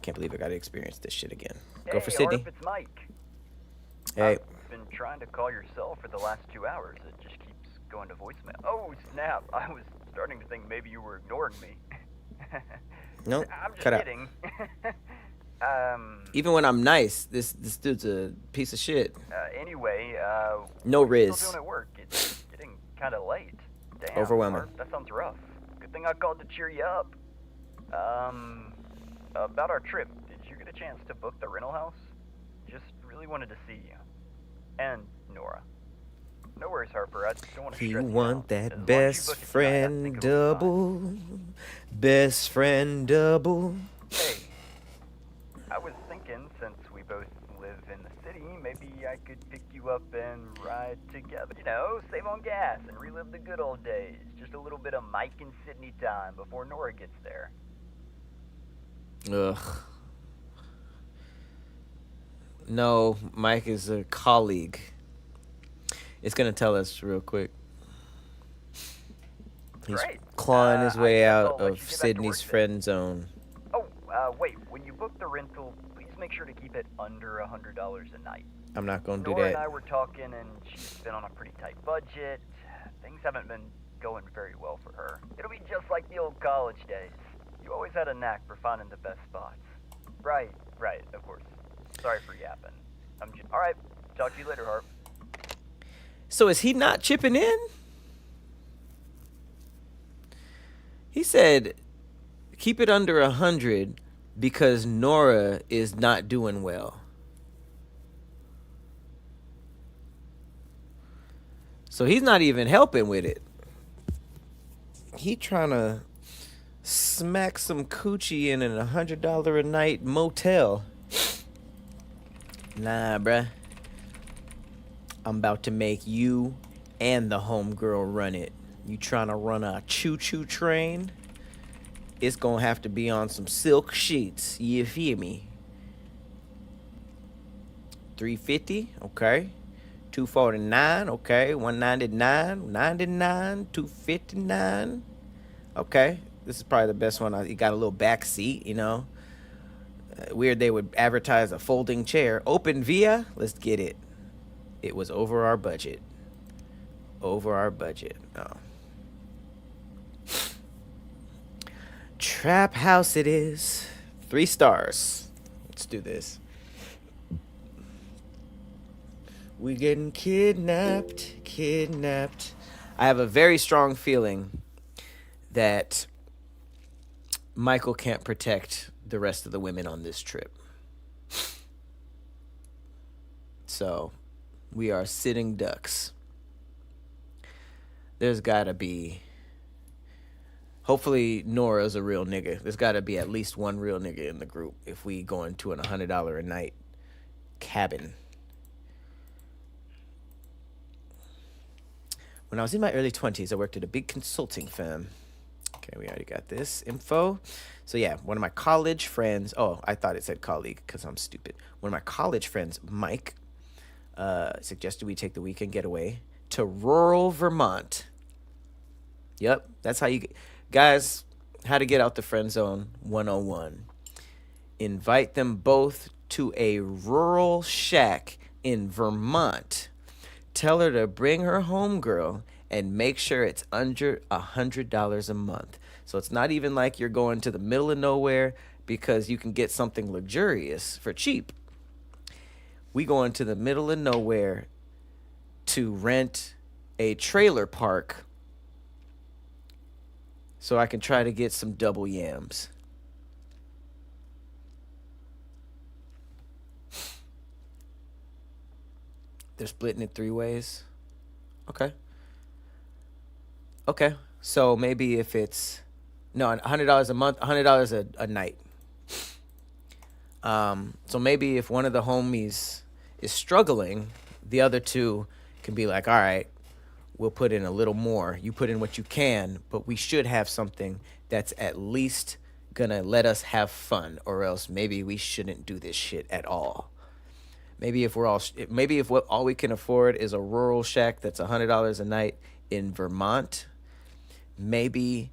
A: Can't believe I gotta experience this shit again. Go for Sydney.
D: It's Mike.
A: Hey.
D: I've been trying to call your cell for the last 2 hours. It just keeps going to voicemail. Oh, snap. I was starting to think maybe you were ignoring me.
A: Nope.
D: I'm just
A: cut
D: kidding.
A: Even when I'm nice, this dude's a piece of shit.
D: Anyway,
A: No
D: what are you
A: riz.
D: still doing at work? It's getting kind of late. Damn,
A: Overwhelming.
D: Art, that sounds rough. Good thing I called to cheer you up. About our trip, did you get a chance to book the rental house? Just really wanted to see you. And Nora. No worries, Harper. I don't want to stress
A: You
D: you
A: want
D: out.
A: that
D: As long as you
A: best
D: book it tonight, I
A: friend
D: think it'll be fine.
A: double. Best friend double.
D: Hey, I was thinking since we both live in the city, maybe I could pick you up and ride together. You know, save on gas and relive the good old days. Just a little bit of Mike and Sydney time before Nora gets there.
A: Ugh. No, Mike is a colleague. It's gonna tell us real quick. He's
D: Great.
A: clawing his
D: I
A: way
D: guess
A: out
D: I'll let
A: of
D: you get back to
A: Sydney's
D: work then.
A: friend zone.
D: Oh, wait. When you book the rental, please make sure to keep it under $100 a night.
A: I'm not gonna do
D: Nora and I
A: that.
D: were talking, and she's been on a pretty tight budget. Things haven't been going very well for her. It'll be just like the old college days. You always had a knack for finding the best spots. Right, of course. Sorry for yapping. All right, talk to you later, Harp.
A: So is he not chipping in? He said, keep it under 100 because Nora is not doing well. So he's not even helping with it. He trying to smack some coochie in a $100 a night motel. Nah, bruh. I'm about to make you and the homegirl run it. You trying to run a choo-choo train? It's gonna have to be on some silk sheets. You feel me? $350, okay. $249, okay. $199, $99, $259, okay. This is probably the best one. You got a little back seat, you know. Weird they would advertise a folding chair. Open via, let's get it. It was over our budget. Over our budget. Oh. Trap house it is. 3 stars. Let's do this. We getting kidnapped. I have a very strong feeling that Michael can't protect the rest of the women on this trip. So, we are sitting ducks. There's gotta be... Hopefully Nora's a real nigga. There's gotta be at least one real nigga in the group if we go into a $100 a night cabin. When I was in my early 20s, I worked at a big consulting firm. Okay, we already got this info. So yeah, one of my college friends... Oh, I thought it said colleague because I'm stupid. One of my college friends, Mike, suggested we take the weekend getaway to rural Vermont. Yep, that's how you get... Guys, how to get out the friend zone 101. Invite them both to a rural shack in Vermont. Tell her to bring her homegirl and make sure it's under $100 a month. So it's not even like you're going to the middle of nowhere because you can get something luxurious for cheap. We go into the middle of nowhere to rent a trailer park so I can try to get some double yams. They're splitting it 3 ways. Okay. So maybe if it's... No, $100 a month, $100 a night. So maybe if one of the homies is struggling, the other 2 can be like, all right, we'll put in a little more. You put in what you can, but we should have something that's at least gonna let us have fun, or else maybe we shouldn't do this shit at all. Maybe if all we can afford is a rural shack that's $100 a night in Vermont, maybe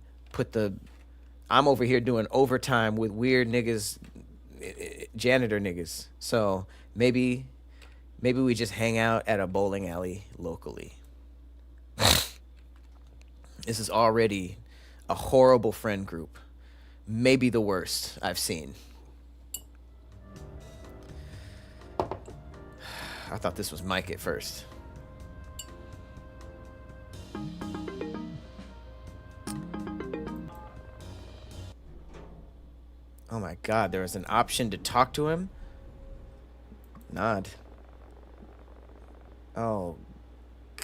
A: I'm over here doing overtime with weird niggas, janitor niggas. So maybe we just hang out at a bowling alley locally. This is already a horrible friend group. Maybe the worst I've seen. I thought this was Mike at first. Oh my god, there was an option to talk to him? Nod. Oh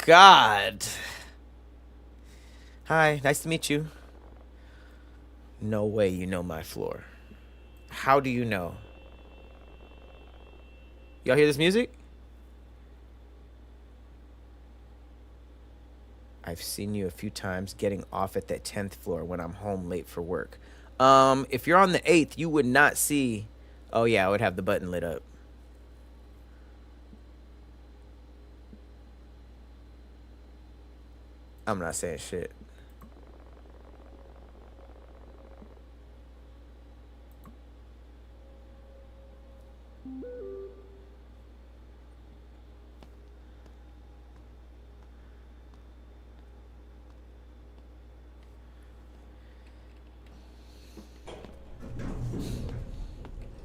A: god. Hi, nice to meet you. No way you know my floor. How do you know? Y'all hear this music? I've seen you a few times getting off at that 10th floor when I'm home late for work. If you're on the 8th, you would not see... Oh yeah, I would have the button lit up. I'm not saying shit.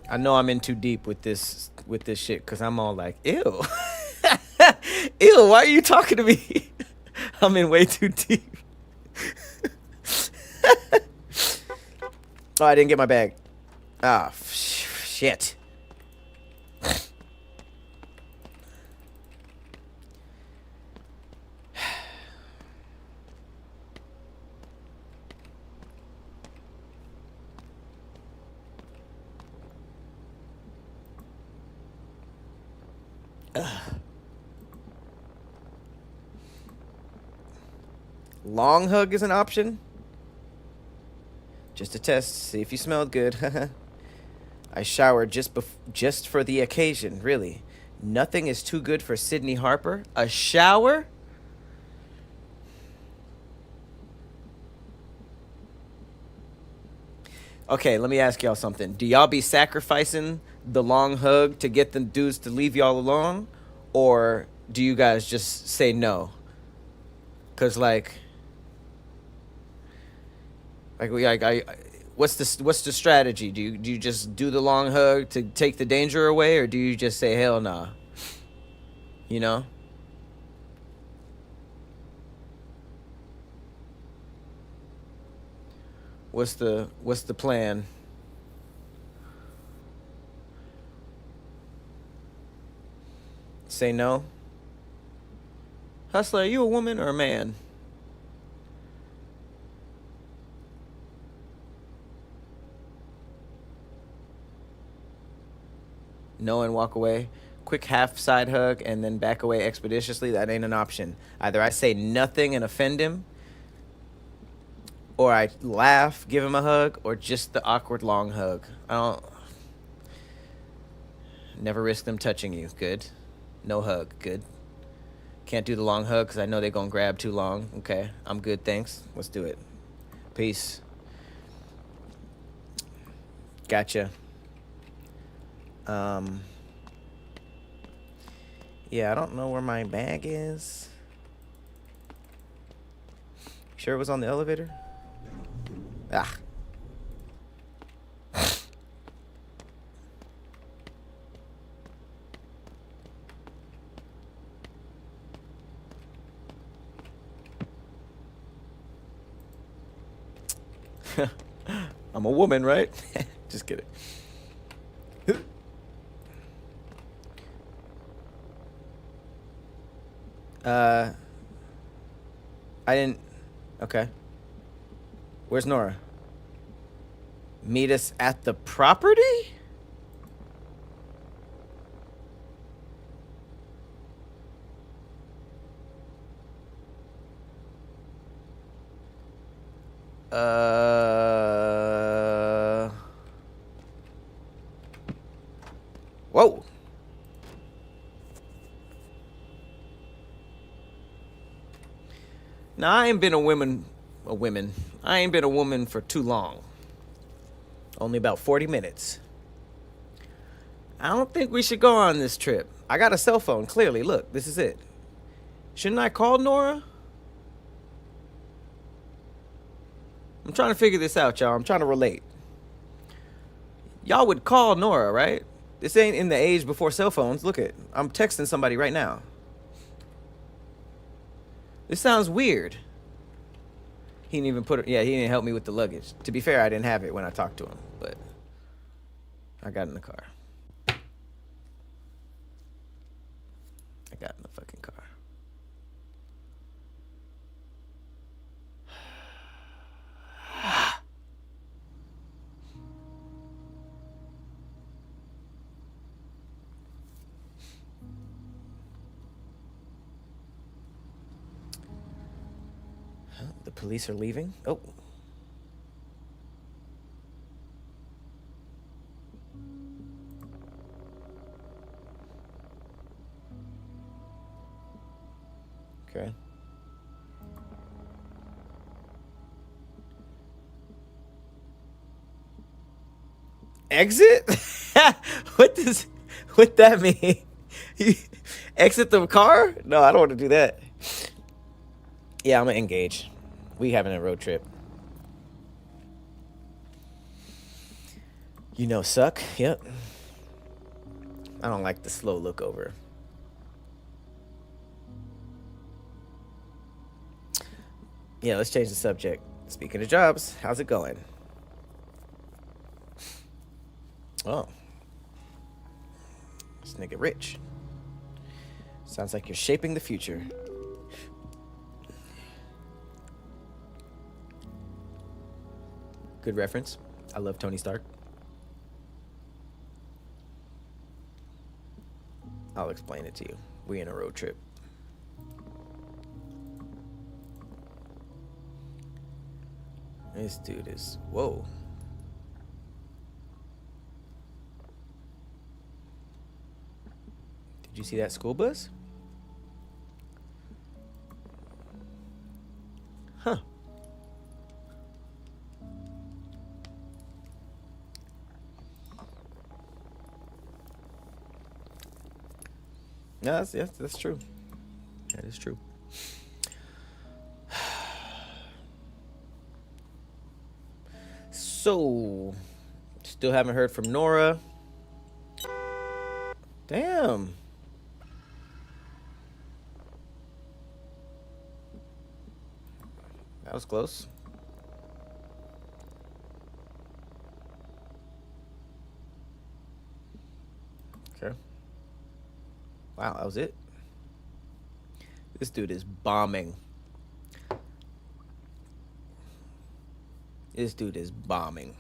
A: I know I'm in too deep with this shit because I'm all like, ew. Ew, why are you talking to me? I'm in way too deep. Oh, I didn't get my bag. Ah, shit. Long hug is an option. Just a test, see if you smelled good. I showered just for the occasion, really. Nothing is too good for Sydney Harper. A shower? Okay, let me ask y'all something. Do y'all be sacrificing the long hug to get the dudes to leave y'all alone? Or do you guys just say no? Cause what's the strategy? Do you just do the long hug to take the danger away, or do you just say hell nah? You know? What's the plan? Say no? Hustler, are you a woman or a man? No and walk away. Quick half side hug and then back away expeditiously. That ain't an option. Either I say nothing and offend him, or I laugh, give him a hug, or just the awkward long hug. I don't... Never risk them touching you. Good. No hug. Good. Can't do the long hug because I know they're going to grab too long. Okay. I'm good, thanks. Let's do it. Peace. Gotcha. Yeah, I don't know where my bag is. Sure it was on the elevator? Ah. I'm a woman, right? Just kidding. I didn't... Okay. Where's Nora? Meet us at the property? Whoa. Now, I ain't been a woman. I ain't been a woman for too long. Only about 40 minutes. I don't think we should go on this trip. I got a cell phone, clearly. Look, this is it. Shouldn't I call Nora? I'm trying to figure this out, y'all. I'm trying to relate. Y'all would call Nora, right? This ain't in the age before cell phones. Look at, I'm texting somebody right now. This sounds weird. He didn't even put it, yeah, he didn't help me with the luggage. To be fair, I didn't have it when I talked to him, but I got in the car. I got in the fucking car. The police are leaving. Oh. Okay. Exit? What that mean? You exit the car? No, I don't want to do that. Yeah, I'm gonna engage. We having a road trip. You know, suck. Yep. I don't like the slow look over. Yeah, let's change the subject. Speaking of jobs, how's it going? Oh. This nigga rich. Sounds like you're shaping the future. Good reference. I love Tony Stark. I'll explain it to you. We in a road trip. This dude is... Whoa. Did you see that school bus? Huh. No, that's true. That is true. So, still haven't heard from Nora. Damn. That was close. Okay. Wow, that was it. This dude is bombing. This dude is bombing.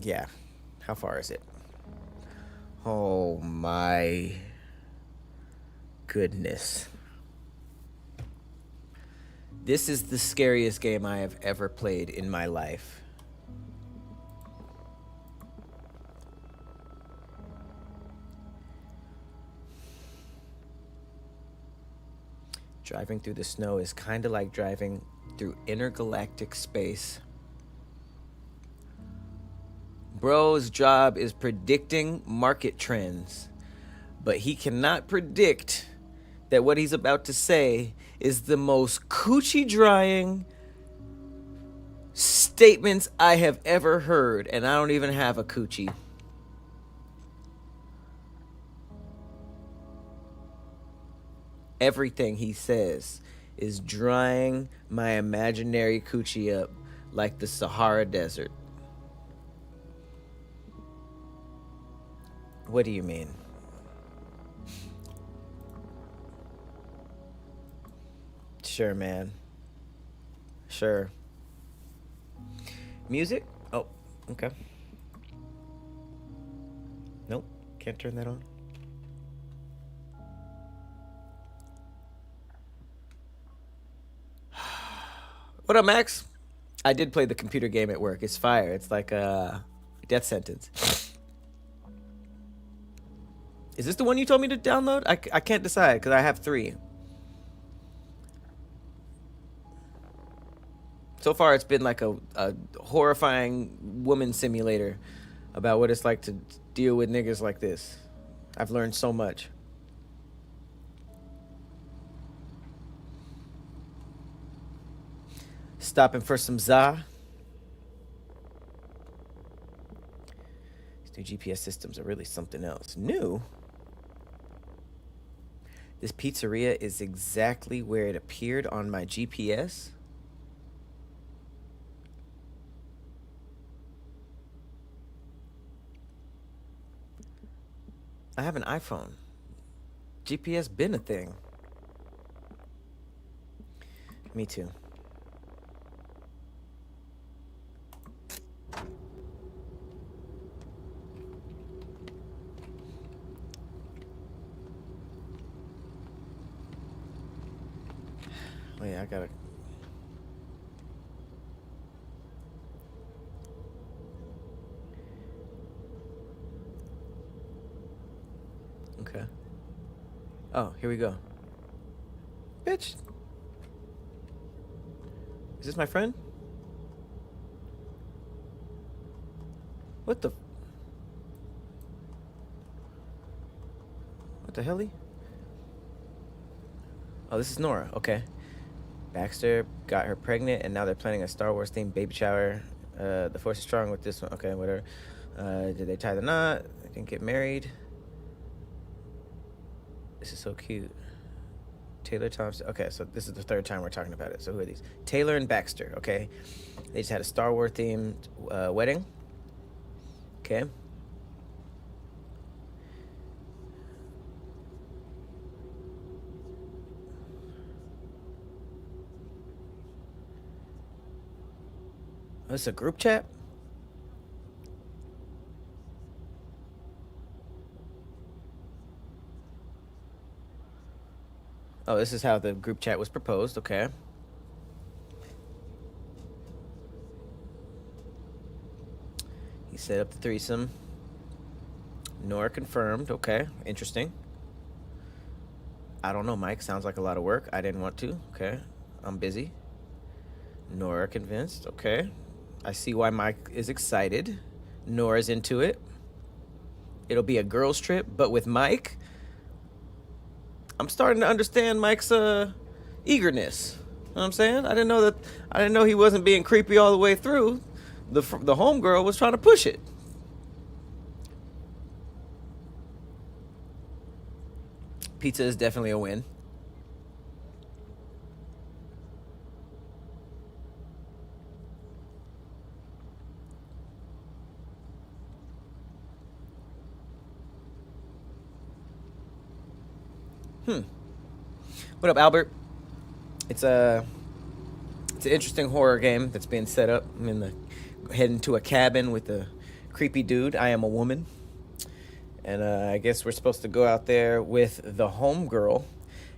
A: Yeah. How far is it? Oh my goodness. This is the scariest game I have ever played in my life. Driving through the snow is kind of like driving through intergalactic space. Bro's job is predicting market trends, but he cannot predict that what he's about to say is the most coochie drying statements I have ever heard, and I don't even have a coochie. Everything he says is drying my imaginary coochie up like the Sahara Desert. What do you mean? Sure, man. Sure. Music? Oh, okay. Nope, can't turn that on. What up, Max? I did play the computer game at work. It's fire. It's like a death sentence. Is this the one you told me to download? I can't decide because I have 3. So far, it's been like a horrifying woman simulator about what it's like to deal with niggas like this. I've learned so much. Stopping for some za. These new GPS systems are really something else. New? This pizzeria is exactly where it appeared on my GPS. I have an iPhone. GPS been a thing. Me too. Wait, I gotta... Okay. Oh, here we go. Bitch. Is this my friend? What the... What the hell? Oh, this is Nora. Okay. Baxter got her pregnant, and now they're planning a Star Wars themed baby shower. The force is strong with this one. Okay, whatever. Did they tie the knot? They didn't get married. This is so cute. Taylor Thompson. Okay, so this is the third time we're talking about it. So who are these? Taylor and Baxter. Okay, they just had a Star Wars themed wedding. Okay. Oh, it's a group chat? Oh, this is how the group chat was proposed. Okay. He set up the threesome. Nora confirmed. Okay. Interesting. I don't know, Mike. Sounds like a lot of work. I didn't want to. Okay. I'm busy. Nora convinced. Okay. I see why Mike is excited. Nora's into it. It'll be a girls' trip, but with Mike. I'm starting to understand Mike's eagerness. You know what I'm saying? I didn't know he wasn't being creepy all the way through. The homegirl was trying to push it. Pizza is definitely a win. What up, Albert? It's an interesting horror game that's being set up. I'm heading to a cabin with a creepy dude. I am a woman. And I guess we're supposed to go out there with the homegirl.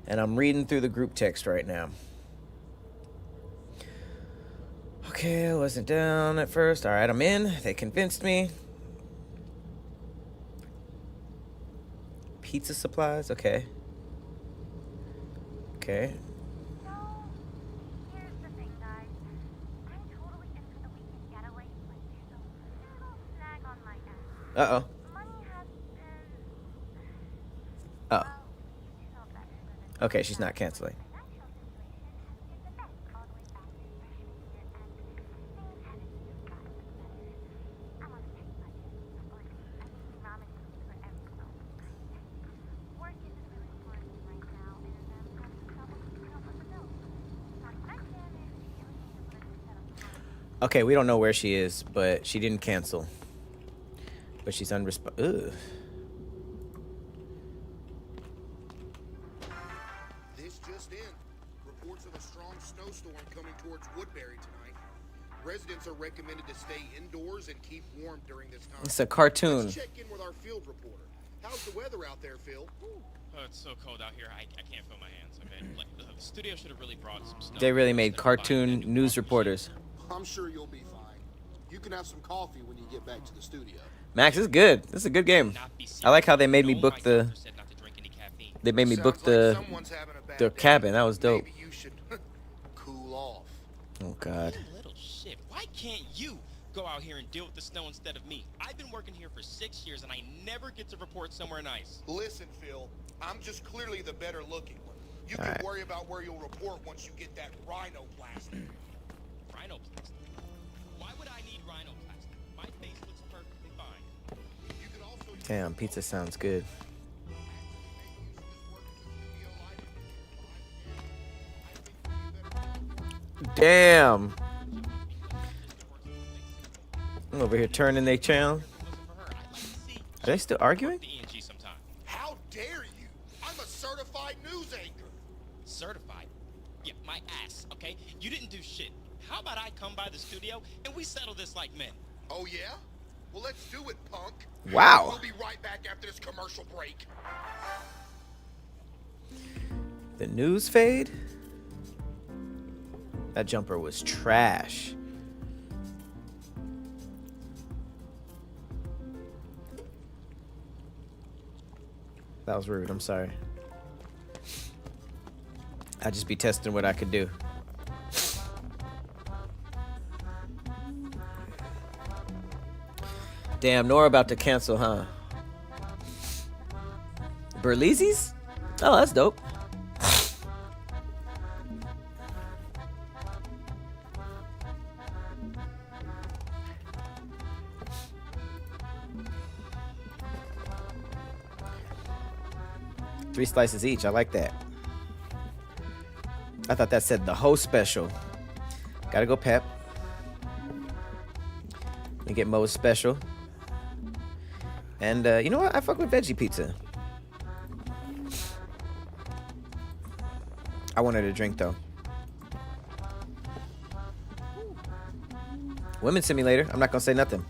A: And I'm reading through the group text right now. Okay, I wasn't down at first. All right, I'm in. They convinced me. Pizza supplies? Okay. Okay.
E: So, here's the thing, guys. I'm totally into the weekend getaway, but there's a little snag on my end.
A: Uh-oh.
E: Money has been...
A: Oh.
E: Well, you know better than a
A: Okay, she's not canceling.
E: financial situation has been the best all the way back to freshman year, and things haven't just gotten better. I'm on a tight budget. Of course, I'm eating ramen noodles for every meal. Work isn't really important right now, and I'm having trouble keeping up with the bills. Not to mention, if you really need a place to set up the house.
A: Okay, we don't know where she is, but she didn't cancel. But she's unresponsive.
F: This just in. Reports of a strong snowstorm coming towards Woodbury tonight. Residents are recommended to stay indoors and keep warm during this time.
A: It's a cartoon.
F: Let's check in with our field reporter. How's the weather out there, Phil?
G: Oh, it's so cold out here. I can't feel my hands. Okay, like, the studio should have really brought some snow.
A: They really made cartoon news reporters.
F: I'm sure you'll be fine. You can have some coffee when you get back to the studio.
A: Max, this is good. This is a good game. I like how they made me book the. They made me book
F: Sounds
A: the
F: like someone's having a bad
A: the
F: day.
A: cabin. That was dope.
F: Maybe you should cool off.
A: Oh God.
G: You little shit. Why can't you go out here and deal with the snow instead of me? I've been working here for 6 years and I never get to report somewhere nice.
F: Listen, Phil, I'm just clearly the better looking one. You can
A: Alright.
F: worry about where you'll report once you get that rhino blasted.
A: Damn, pizza sounds good. Damn. I'm over here turning their channel. Are they still arguing?
F: How dare you? I'm a certified news anchor.
G: Certified? Yeah, my ass, okay? You didn't do shit. How about I come by the studio and we settle this like men?
F: Oh yeah? Well, let's do it, punk.
A: Wow.
F: We'll be right back after this commercial break.
A: The news fade? That jumper was trash. That was rude. I'm sorry. I'd just be testing what I could do. Damn, Nora about to cancel, huh? Berlizzi's? Oh, that's dope. Three slices each. I like that. I thought that said the host special. Gotta go Pep. We get Moe's special. And you know what? I fuck with veggie pizza. I wanted a drink though. Women's Simulator. I'm not gonna say nothing.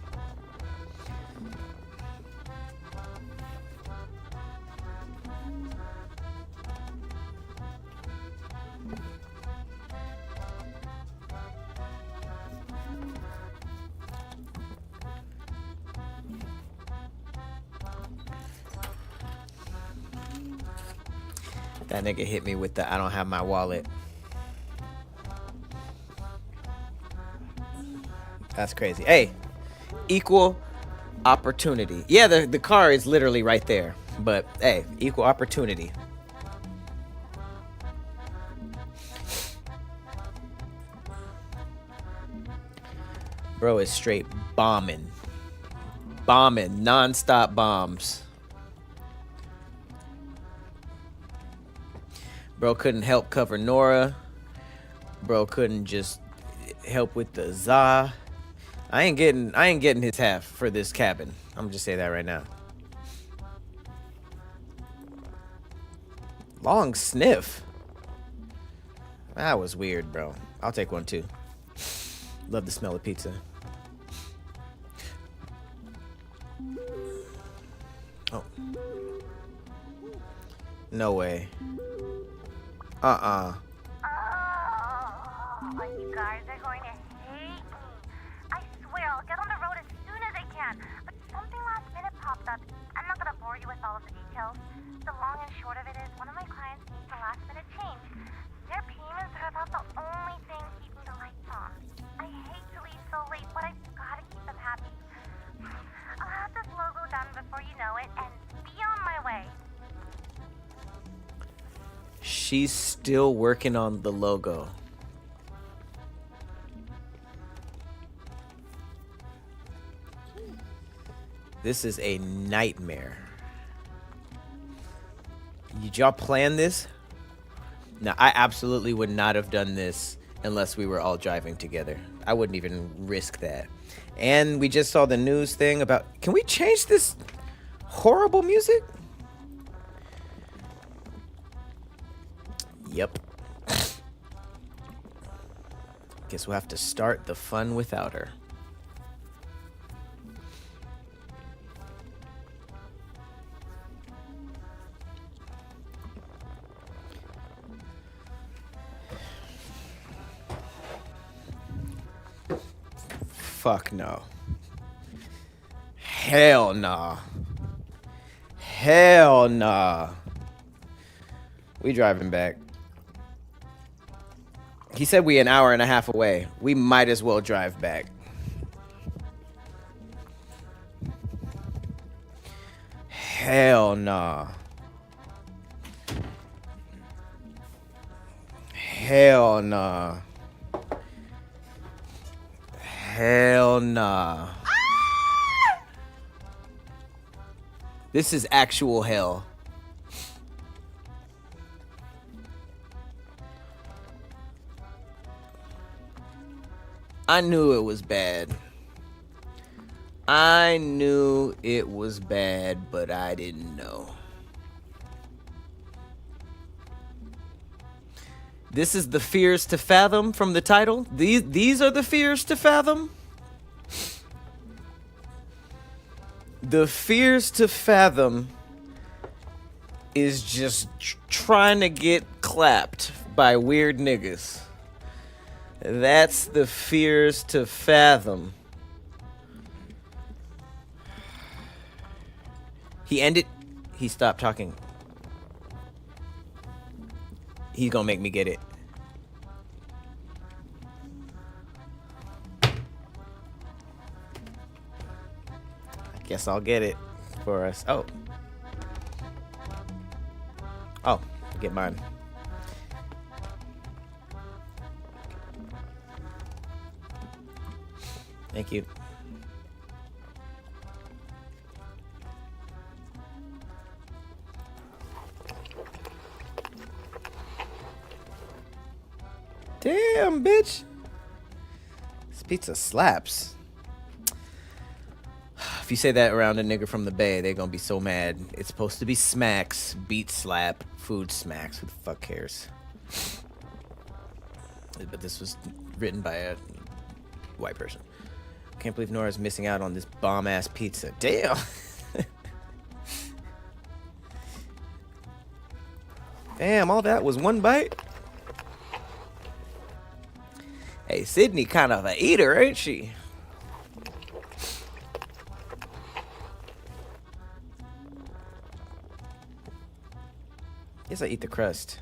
A: That nigga hit me with the I don't have my wallet. That's crazy. Hey, equal opportunity. Yeah, the car is literally right there. But hey, equal opportunity. Bro is straight bombing. Bombing. Non-stop bombs. Bro couldn't help cover Nora. Bro couldn't just help with the za. I ain't getting his half for this cabin. I'm just say that right now. Long sniff. That was weird, bro. I'll take one too. Love the smell of pizza. Oh. No way.
E: Oh, you guys are going to hate me. I swear I'll get on the road as soon as I can. But something last minute popped up. I'm not going to bore you with all of the details. The long and short of it is one of my clients needs a last minute change. Their payments are about the only thing keeping the lights on. I hate to leave so late, but I've got to keep them happy. I'll have this logo done before you know it and be on my way.
A: She's still working on the logo. This is a nightmare. Did y'all plan this? No, I absolutely would not have done this unless we were all driving together. I wouldn't even risk that. And we just saw the news thing about... Can we change this horrible music? Yep. Guess we'll have to start the fun without her. Fuck no. Hell nah. Hell nah. We driving back. He said we an hour and a half away. We might as well drive back. Hell nah. Hell nah. Hell nah. This is actual hell. I knew it was bad. I knew it was bad, but I didn't know. This is the fears to fathom from the title. These are the fears to fathom. The fears to fathom is just trying to get clapped by weird niggas. That's the fears to fathom. He ended. He stopped talking. He's gonna make me get it. I guess I'll get it for us. Oh. Oh, get mine. Thank you. Damn, bitch. This pizza slaps. If you say that around a nigga from the Bay, they're gonna be so mad. It's supposed to be smacks, beat slap, food smacks. Who the fuck cares? But this was written by a white person. Can't believe Nora's missing out on this bomb-ass pizza. Damn. Damn, all that was one bite? Hey, Sydney kind of a eater, ain't she? Guess I eat the crust.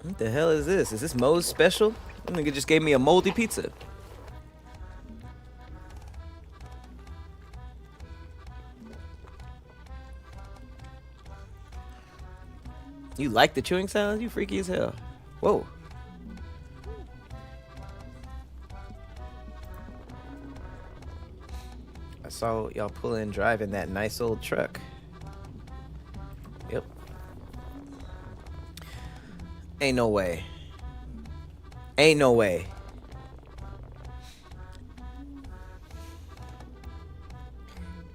A: What the hell is this? Is this Moe's special? I think it just gave me a moldy pizza. You like the chewing sounds? You freaky as hell. Whoa. I saw y'all pull in driving that nice old truck. Yep. Ain't no way. Ain't no way.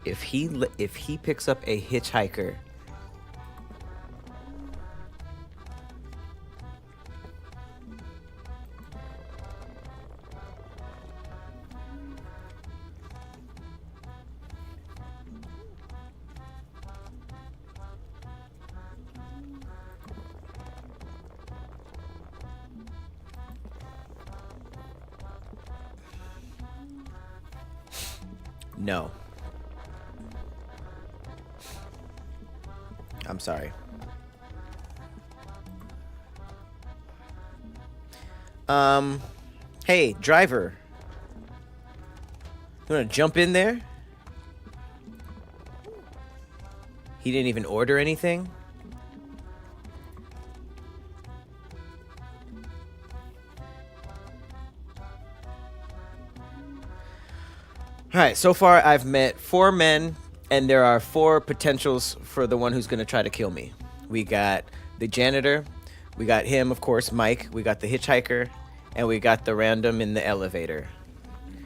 A: If he picks up a hitchhiker, no. I'm sorry. Hey, driver. You wanna jump in there? He didn't even order anything? Alright, so far I've met 4 men, and there are 4 potentials for the one who's gonna try to kill me. We got the janitor, we got him, of course, Mike, we got the hitchhiker, and we got the random in the elevator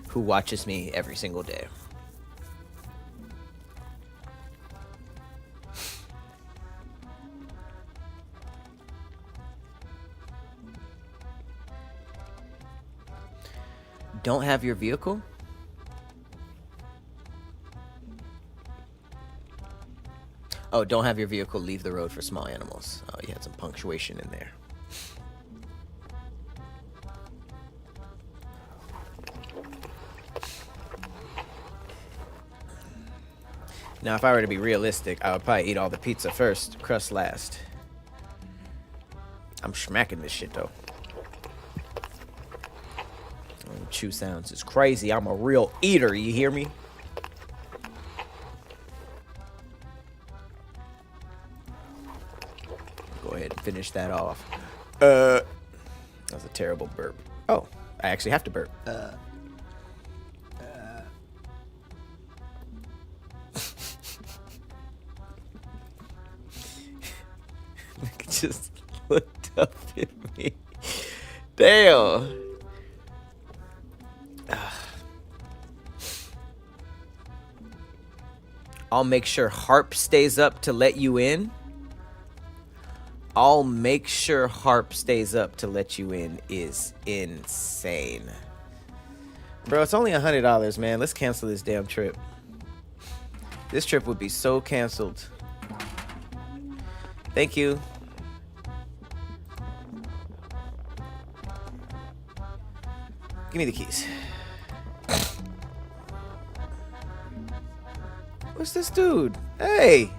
A: who watches me every single day. Don't have your vehicle? Oh, don't have your vehicle leave the road for small animals. Oh, you had some punctuation in there. Now, if I were to be realistic, I would probably eat all the pizza first, crust last. I'm smacking this shit, though. Chew sounds is crazy. I'm a real eater, you hear me? Go ahead finish that off. That was a terrible burp. Oh, I actually have to burp. Just looked up at me. Damn. I'll make sure harp stays up to let you in. I'll make sure harp stays up to let you in is insane. Bro, it's only $100, man. Let's cancel this damn trip. This trip would be so canceled. Thank you. Give me the keys. What's this dude? Hey!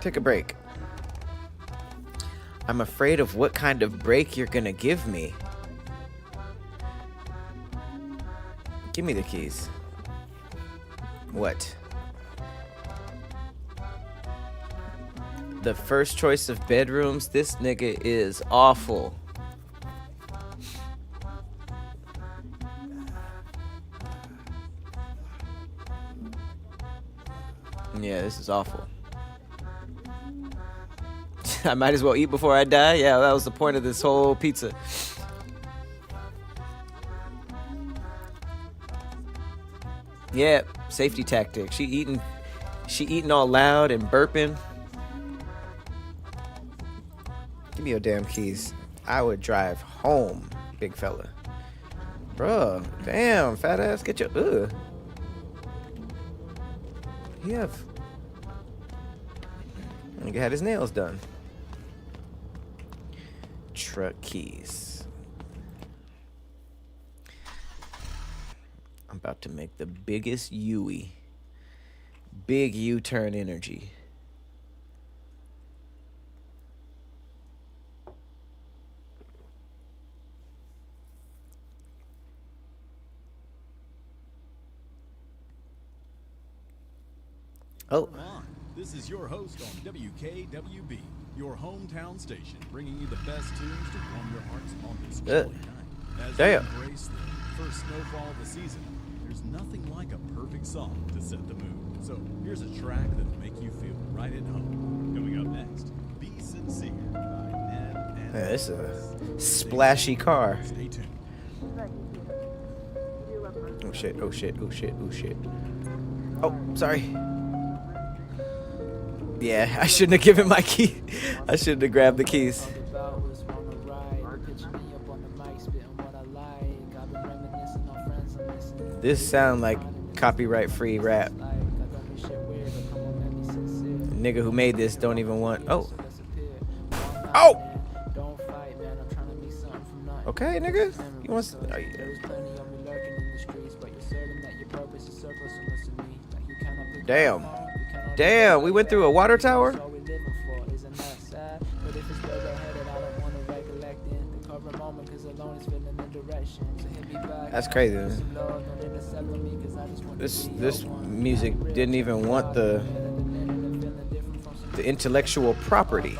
A: Take a break. I'm afraid of what kind of break you're gonna give me. Give me the keys. What? The first choice of bedrooms? This nigga is awful. Yeah, this is awful. I might as well eat before I die. Yeah, that was the point of this whole pizza. Yeah, safety tactic. She eating all loud and burping. Give me your damn keys. I would drive home, big fella. Bruh, damn, fat ass, get your He had his nails done. Truck keys. I'm about to make the biggest Yui. Big U-turn energy. Oh.
H: This is your host on WKWB, your hometown station, bringing you the best tunes to warm your hearts on this chilly night. As
A: Damn.
H: we embrace the first snowfall of the season, there's nothing like a perfect song to set the mood. So here's a track that'll make you feel right at home. Coming up next, Be Sincere by Ned and
A: Yeah, this is a splashy car.
H: Stay tuned.
A: Oh shit, oh shit, oh shit, oh shit. Oh, sorry. Yeah, I shouldn't have given my key. I shouldn't have grabbed the keys. This sound like copyright-free rap. The nigga who made this don't even want. Oh. Oh. Okay, nigga. You want? Damn. Damn, we went through a water tower? That's crazy. This music didn't even want the intellectual property.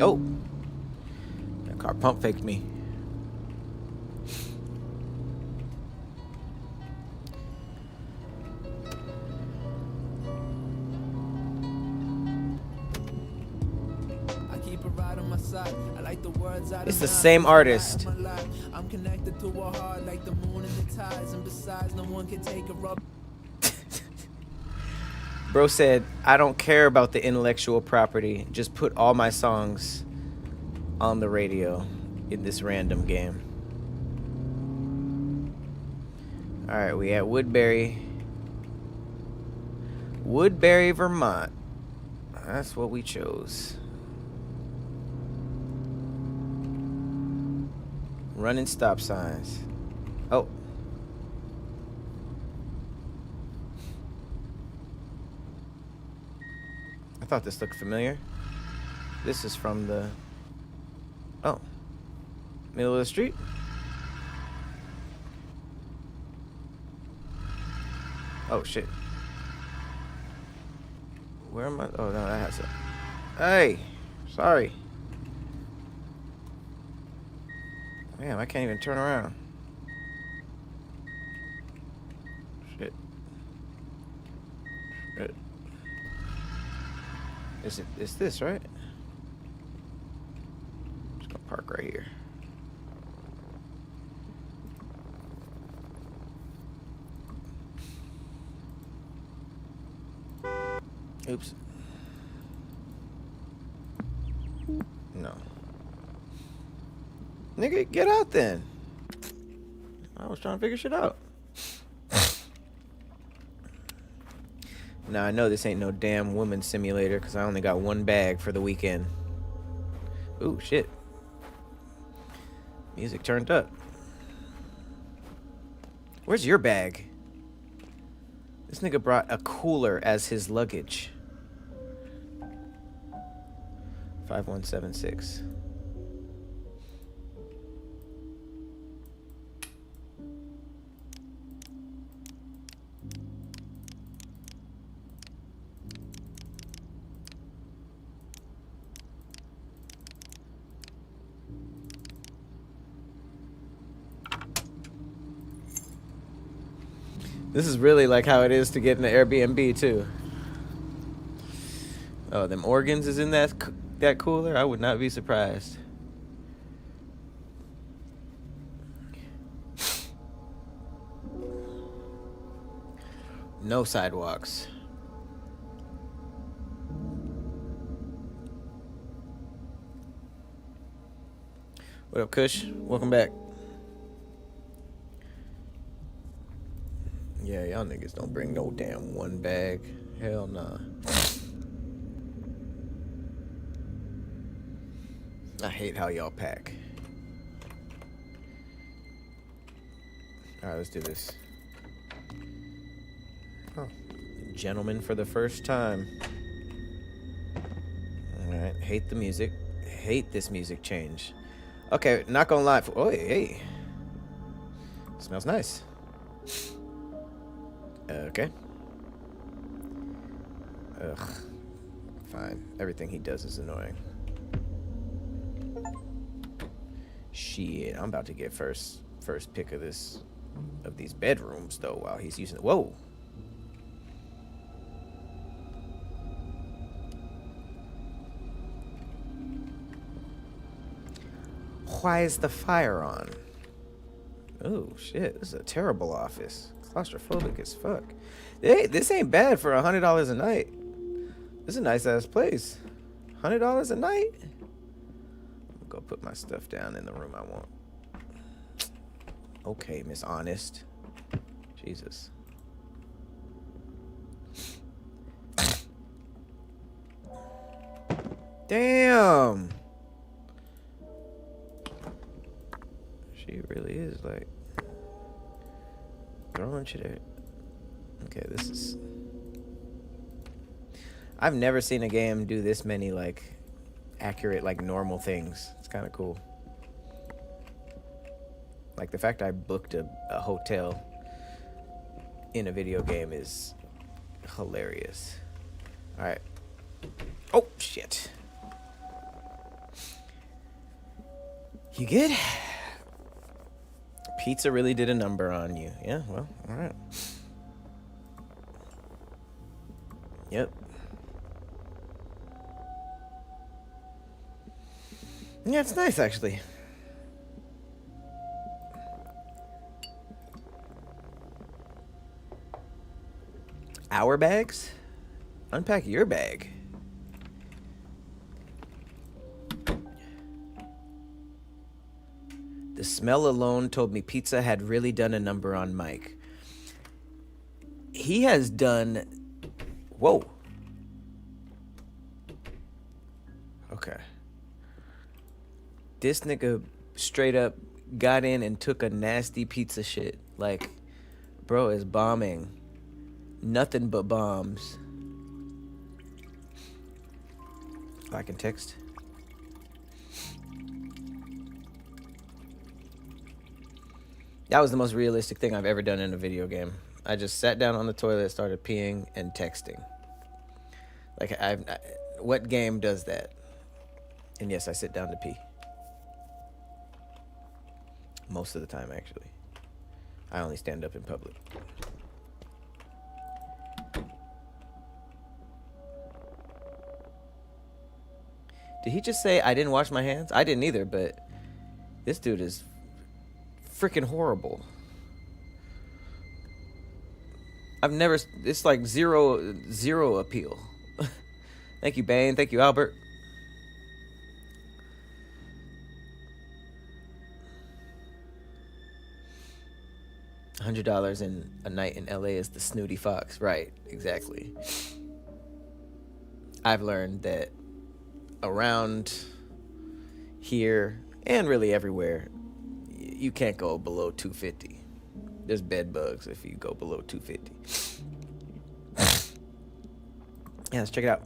A: Oh, that car pump faked me.
I: I keep a ride on my side. I like the words out
A: It's
I: of
A: the
I: my
A: same
I: mouth.
A: artist.
I: I'm connected to a heart like the moon and the tides, and besides, no one can take a rub.
A: Bro said, I don't care about the intellectual property. Just put all my songs on the radio in this random game. Alright, we at Woodbury. Woodbury, Vermont. That's what we chose. Running stop signs. Oh. I thought this looked familiar. This is from the... Oh. Middle of the street? Oh, shit. Where am I? Oh, no, that has it. Hey! Sorry. Man, I can't even turn around. Shit. Shit. It's this, right? Just gonna park right here. Oops. No. Nigga, get out then. I was trying to figure shit out. Now I know this ain't no damn woman simulator because I only got one bag for the weekend. Ooh, shit. Music turned up. Where's your bag? This nigga brought a cooler as his luggage. 5176. This is really like how it is to get in the Airbnb too. Oh, them organs is in that cooler? I would not be surprised. No sidewalks. What up, Kush? Welcome back. Yeah, y'all niggas don't bring no damn one bag. Hell nah. I hate how y'all pack. Alright, let's do this. Oh. Gentlemen for the first time. Alright, hate the music. Hate this music change. Okay, not gonna lie. Oh, hey. Smells nice. Okay. Ugh. Fine. Everything he does is annoying. Shit, I'm about to get first pick of these bedrooms though while he's using it. Whoa. Why is the fire on? Oh shit, this is a terrible office. Claustrophobic as fuck. Hey, this ain't bad for $100 a night. This is a nice ass place. $100 a night? I'm gonna go put my stuff down in the room I want. Okay, Miss Honest. Jesus. Damn. She really is like throwing shit at. Okay, this is. I've never seen a game do this many like accurate like normal things. It's kind of cool. Like the fact I booked a hotel in a video game is hilarious. All right. Oh shit. You good? Pizza really did a number on you. Yeah, well, all right. Yep. Yeah, it's nice, actually. Our bags? Unpack your bag. The smell alone told me pizza had really done a number on Mike. He has done... Whoa. Okay. This nigga straight up got in and took a nasty pizza shit. Like, bro is bombing. Nothing but bombs. I can text. That was the most realistic thing I've ever done in a video game. I just sat down on the toilet, started peeing and texting. Like, what game does that? And yes, I sit down to pee. Most of the time, actually. I only stand up in public. Did he just say I didn't wash my hands? I didn't either, but this dude is freaking horrible. I've never, it's like zero appeal. Thank you, Bane. Thank you, Albert. $100 in a night in LA is the snooty fox. Right, exactly. I've learned that around here and really everywhere, you can't go below 250. There's bed bugs if you go below 250. Yeah, let's check it out.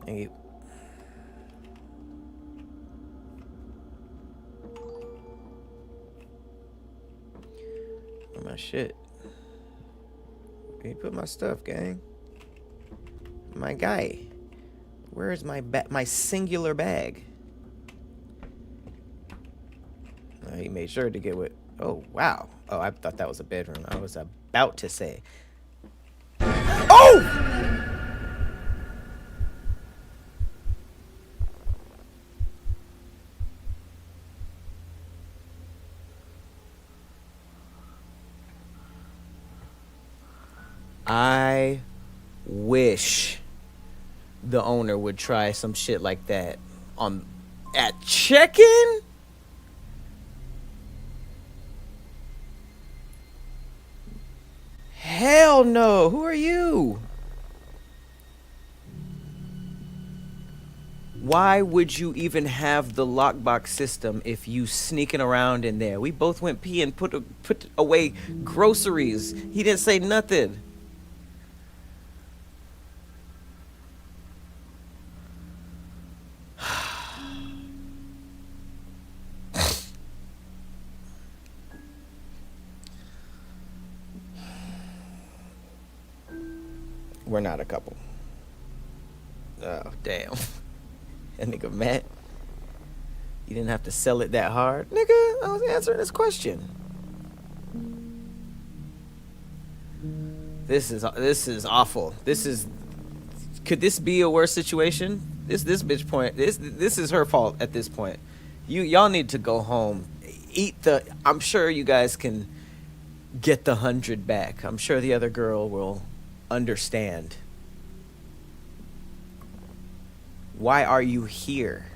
A: Thank you. Oh, my shit. Where you put my stuff, gang? My guy. Where is my singular bag? He made sure to get what. Oh, wow. Oh, I thought that was a bedroom. I was about to say. Oh! I wish the owner would try some shit like that at check-in. Hell no. Who are you? Why would you even have the lockbox system if you sneaking around in there? We both went pee and put away groceries. He didn't say nothing. We're not a couple. Oh, damn. That nigga Matt. You didn't have to sell it that hard. Nigga, I was answering this question. This is awful. Could this be a worse situation? This bitch point. This is her fault at this point. Y'all need to go home. I'm sure you guys can get the 100 back. I'm sure the other girl will understand. Why are you here?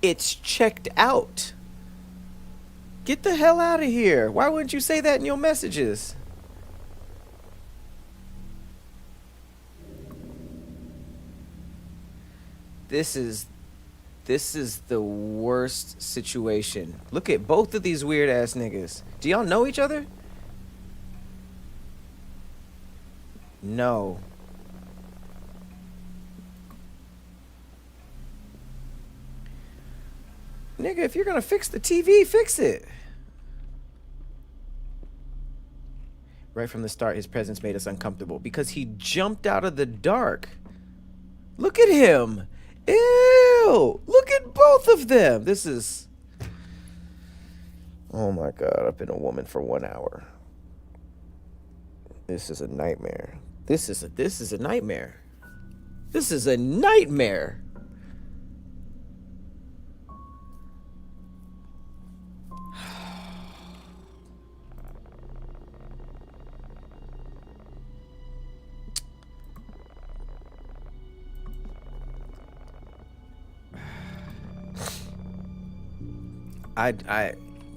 A: It's checked out. Get the hell out of here. Why wouldn't you say that in your messages? This is the worst situation. Look at both of these weird ass niggas. Do y'all know each other? No. Nigga, if you're gonna fix the TV, fix it. Right from the start, his presence made us uncomfortable because he jumped out of the dark. Look at him. Ew! Look at both of them. This is... Oh my God, I've been a woman for 1 hour. This is a nightmare. This is a nightmare. This is a nightmare.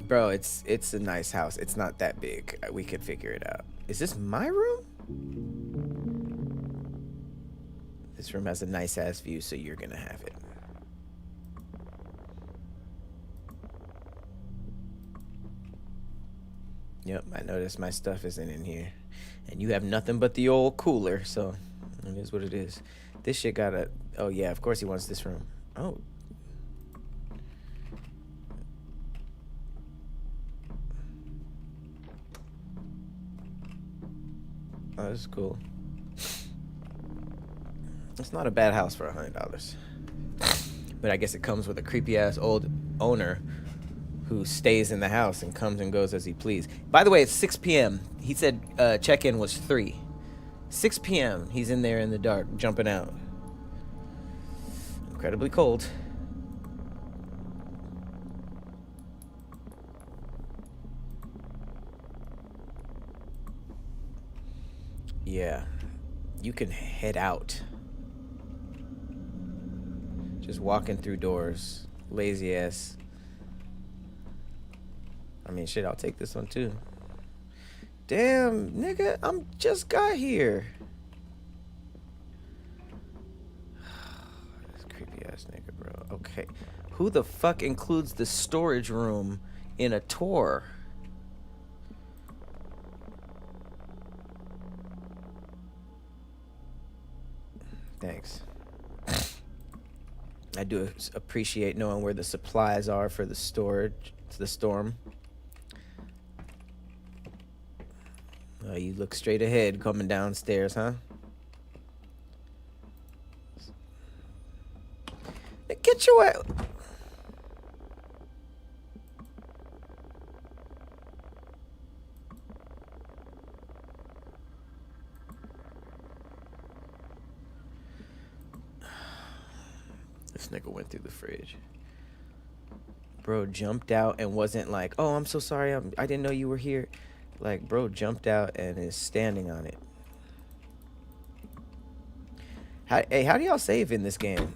A: Bro, it's a nice house. It's not that big. We could figure it out. Is this my room? This room has a nice ass view, so you're gonna have it. Yep, I noticed my stuff isn't in here. And you have nothing but the old cooler, so it is what it is. This shit got a... Oh, yeah, of course he wants this room. Oh. Oh, this is cool. It's not a bad house for $100. But I guess it comes with a creepy-ass old owner who stays in the house and comes and goes as he please. By the way, it's 6 p.m. He said check-in was 3. 6 p.m. He's in there in the dark, jumping out. Incredibly cold. Yeah. You can head out. Just walking through doors. Lazy ass. I mean, shit, I'll take this one too. Damn, nigga, I'm just got here. This creepy ass nigga, bro. Okay. Who the fuck includes the storage room in a tour? Thanks. I do appreciate knowing where the supplies are for the storage, the storm. You look straight ahead coming downstairs, huh? Get your ass. This nigga went through the fridge. Bro jumped out and wasn't like, oh, I'm so sorry, I didn't know you were here. Like, bro jumped out and is standing on it. How do y'all save in this game?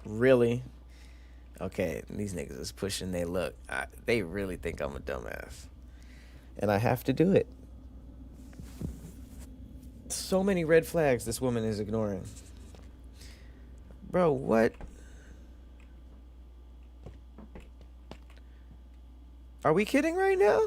A: Really? Okay, these niggas is pushing their luck. They really think I'm a dumbass. And I have to do it. So many red flags this woman is ignoring. Bro, what? Are we kidding right now?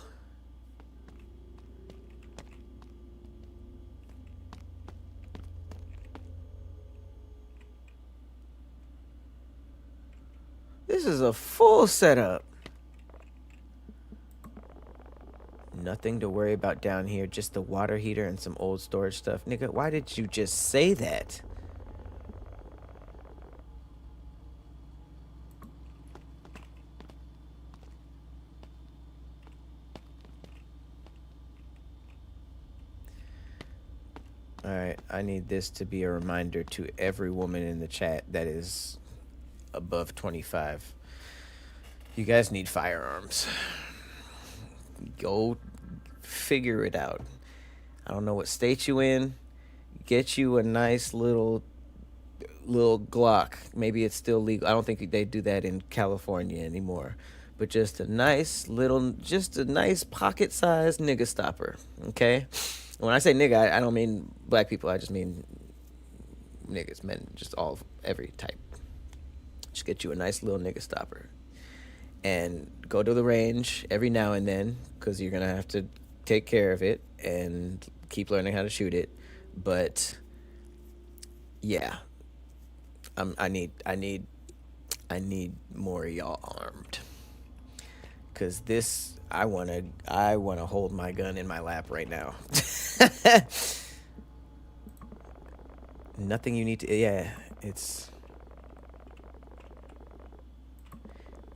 A: This is a full setup. Nothing to worry about down here, just the water heater and some old storage stuff. Nigga, why did you just say that? Alright, I need this to be a reminder to every woman in the chat that is above 25. You guys need firearms. Go figure it out. I don't know what state you in. Get you a nice little Glock. Maybe it's still legal. I don't think they do that in California anymore. But just a nice pocket-sized nigga stopper. Okay? When I say nigga, I don't mean black people. I just mean niggas, men, just every type. Just get you a nice little nigga stopper. And go to the range every now and then, because you're going to have to take care of it and keep learning how to shoot it. But, yeah. I need more of y'all armed. Because this, I wanna hold my gun in my lap right now. Nothing you need to, yeah, it's...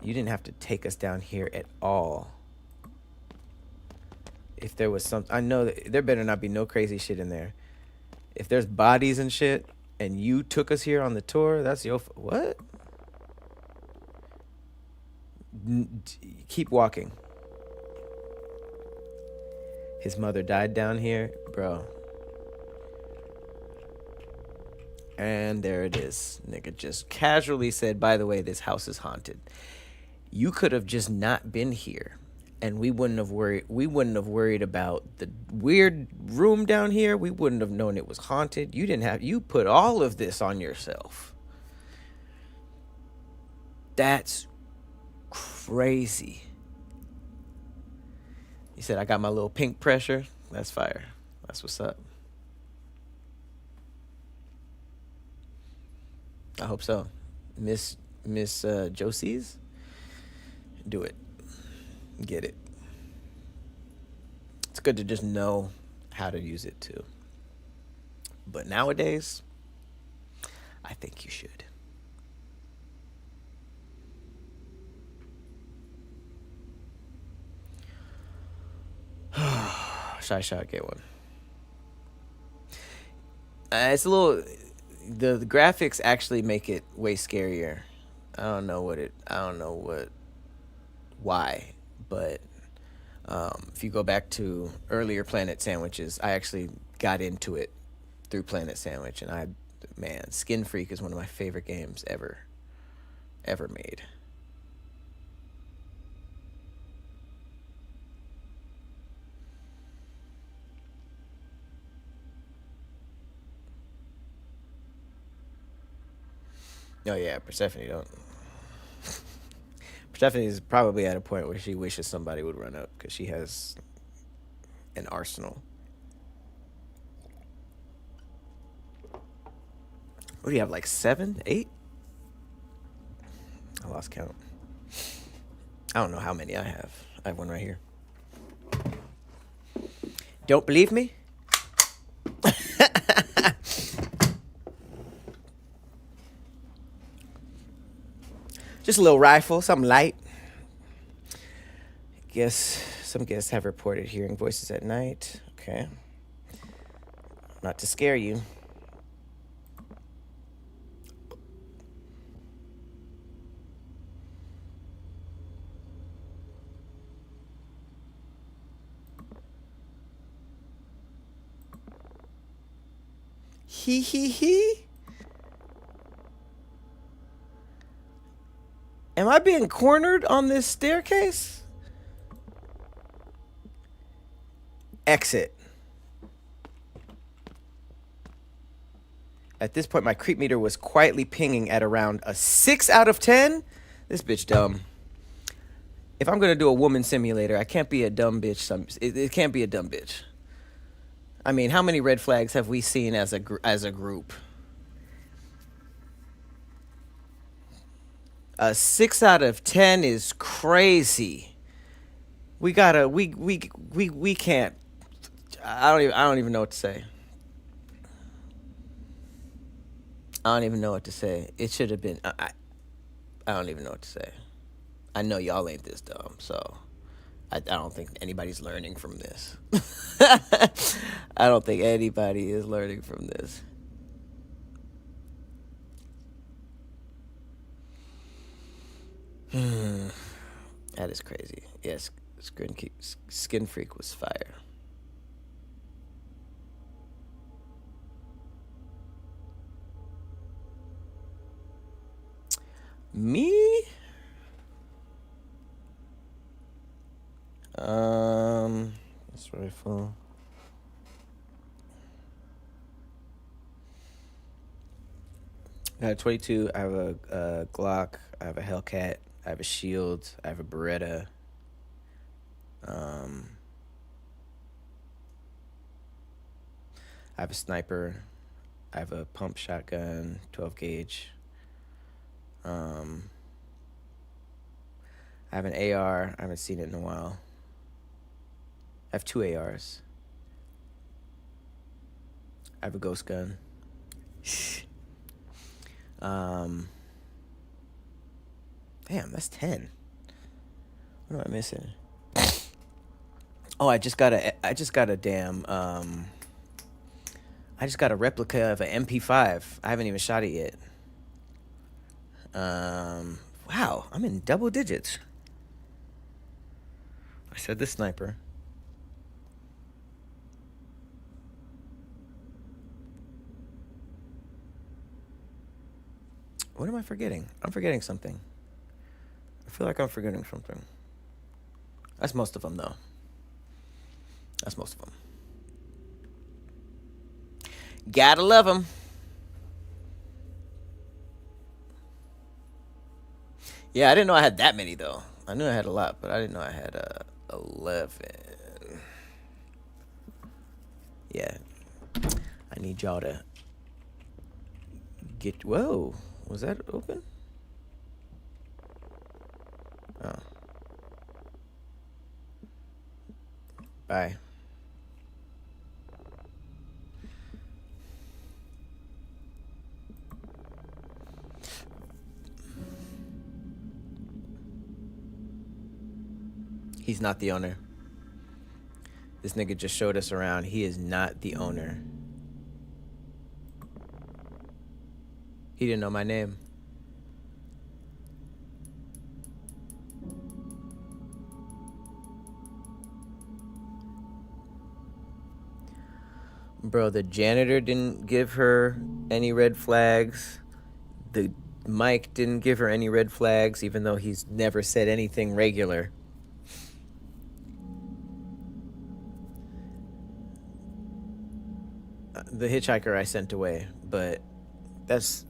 A: You didn't have to take us down here at all. If there was some... I know that there better not be no crazy shit in there. If there's bodies and shit, and you took us here on the tour, that's your... What? Keep walking. His mother died down here, bro. And there it is. Nigga just casually said, by the way, this house is haunted. You could have just not been here. and we wouldn't have worried about the weird room down here. We wouldn't have known it was haunted. You put all of this on yourself. That's crazy. He said, I got my little pink pressure. That's fire. That's what's up. I hope so. Miss Josie's, do it. Get it. It's good to just know how to use it too. But nowadays, I think you should. Shy shot, get one. It's a little. The graphics actually make it way scarier. I don't know why, but if you go back to earlier Planet Sandwiches, I actually got into it through Planet Sandwich, and Skin Freak is one of my favorite games ever made. Oh yeah, Persephone is probably at a point where she wishes somebody would run up because she has an arsenal. What do you have, like 7, 8? I lost count. I don't know how many I have. I have one right here. Don't believe me? Just a little rifle, something light. Guess some guests have reported hearing voices at night. Okay. Not to scare you. Hee hee hee. Am I being cornered on this staircase? Exit. At this point, my creep meter was quietly pinging at around a 6 out of 10. This bitch dumb. If I'm going to do a woman simulator, I can't be a dumb bitch. It can't be a dumb bitch. I mean, how many red flags have we seen as a group? A 6 out of 10 is crazy. We can't. I don't even know what to say. I don't even know what to say. It should have been. I don't even know what to say. I know y'all ain't this dumb, so I don't think anybody's learning from this. I don't think anybody is learning from this. That is crazy. Yes, Skin Freak was fire. Me? This rifle. I have a 22. I have a Glock. I have a Hellcat. I have a shield. I have a Beretta. I have a sniper. I have a pump shotgun, 12 gauge. I have an AR. I haven't seen it in a while. I have 2 ARs. I have a ghost gun. Damn, that's 10. What am I missing? Oh, I just got a replica of an MP5. I haven't even shot it yet. Wow, I'm in double digits. I said the sniper. What am I forgetting? I'm forgetting something. I feel like I'm forgetting something. That's most of them, though. That's most of them. Gotta love them. Yeah, I didn't know I had that many, though. I knew I had a lot, but I didn't know I had 11. Yeah. I need y'all to get... Whoa. Was that open? Oh. Bye. He's not the owner. This nigga just showed us around. He is not the owner. He didn't know my name. Bro, the janitor didn't give her any red flags. The Mike didn't give her any red flags, even though he's never said anything regular. The hitchhiker I sent away, but that's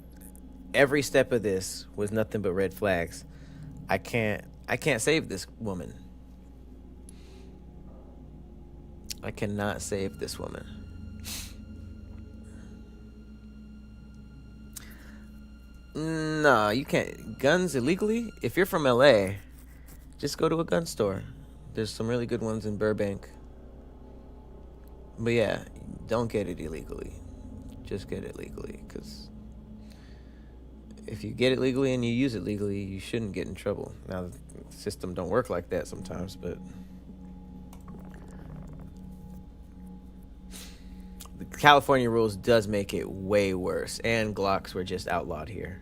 A: every step of this was nothing but red flags. I can't save this woman. I cannot save this woman. No, you can't. Guns illegally? If you're from LA, just go to a gun store. There's some really good ones in Burbank. But yeah, don't get it illegally. Just get it legally, because if you get it legally and you use it legally, you shouldn't get in trouble. Now, the system don't work like that sometimes, but the California rules does make it way worse, and Glocks were just outlawed here.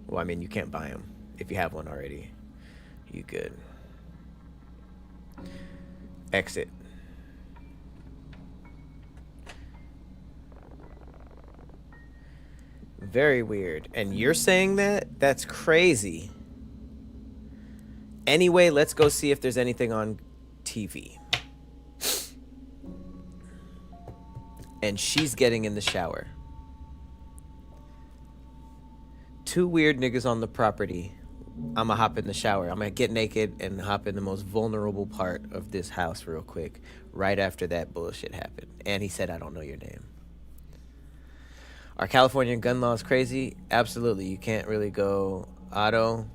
A: Well, I mean, you can't buy them. If you have one already, you good. Exit. Very weird. And you're saying that? That's crazy. Anyway, let's go see if there's anything on TV. And she's getting in the shower. Two weird niggas on the property. I'ma hop in the shower. I'm gonna get naked and hop in the most vulnerable part of this house real quick. Right after that bullshit happened. And he said, I don't know your name. Are California gun laws crazy? Absolutely. You can't really go auto.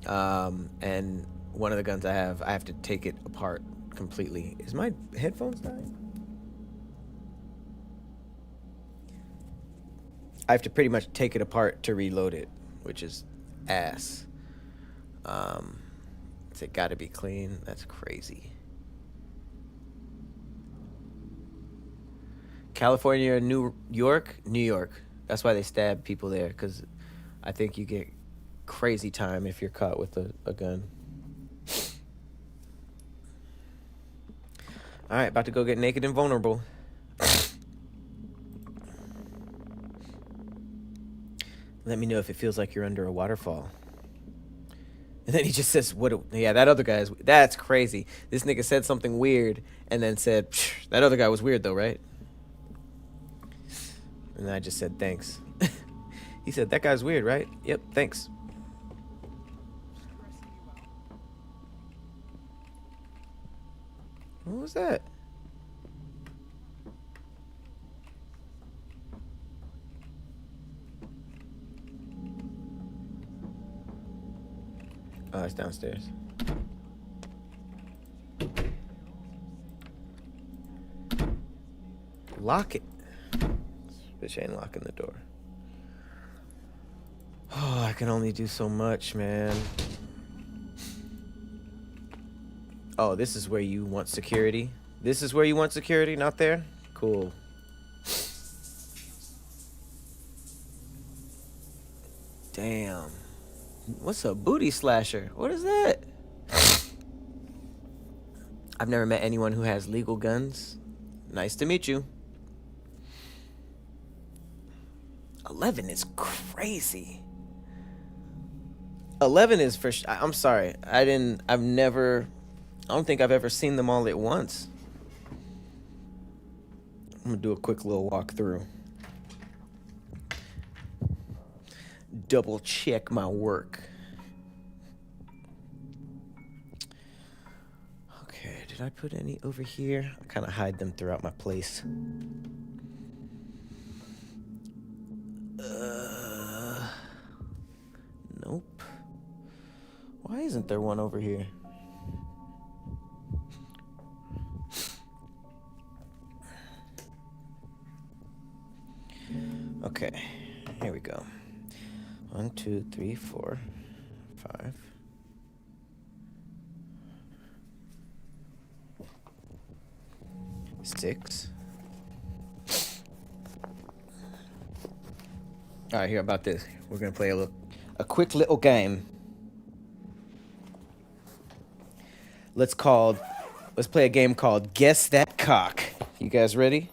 A: And one of the guns I have to take it apart completely. Is my headphones dying? I have to pretty much take it apart to reload it, which is ass. It's gotta be clean. That's crazy. California or New York? New York. That's why they stab people there, because I think you get crazy time if you're caught with a gun. All right, about to go get naked and vulnerable. Let me know if it feels like you're under a waterfall. And then he just says, yeah, that other guy that's crazy. This nigga said something weird and then said, that other guy was weird though, right? And I just said, thanks. He said, that guy's weird, right? Yep, thanks. What was that? Oh, it's downstairs. Lock it. This bitch ain't locking the door. Oh, I can only do so much, man. Oh, this is where you want security? This is where you want security, not there? Cool. Damn. What's a booty slasher? What is that? I've never met anyone who has legal guns. Nice to meet you. 11 is crazy. 11 is for I'm sorry. I don't think I've ever seen them all at once. I'm gonna do a quick little walkthrough. Double check my work. Okay, did I put any over here? I kind of hide them throughout my place. Nope. Why isn't there one over here? Okay, here we go. 1, 2, 3, 4, 5. Six. All right, here about this. We're gonna play a quick little game. Let's play a game called Guess That Cock. You guys ready?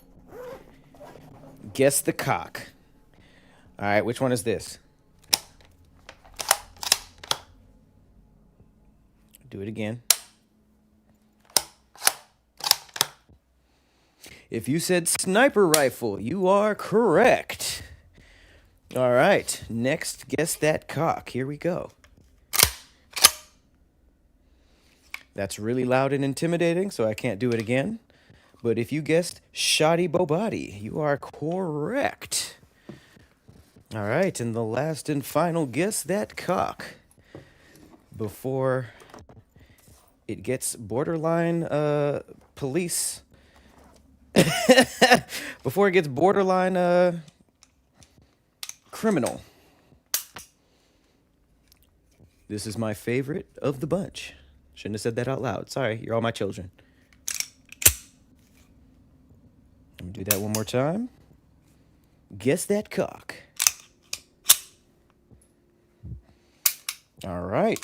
A: Guess the cock. All right, which one is this? Do it again. If you said sniper rifle, you are correct. All right, next, guess that cock. Here we go. That's really loud and intimidating, so I can't do it again. But if you guessed shoddy bobody, you are correct. All right, and the last and final guess that cock. Before it gets borderline police. Before it gets borderline criminal. This is my favorite of the bunch. Shouldn't have said that out loud. Sorry, you're all my children. Let me do that one more time. Guess that cock. All right.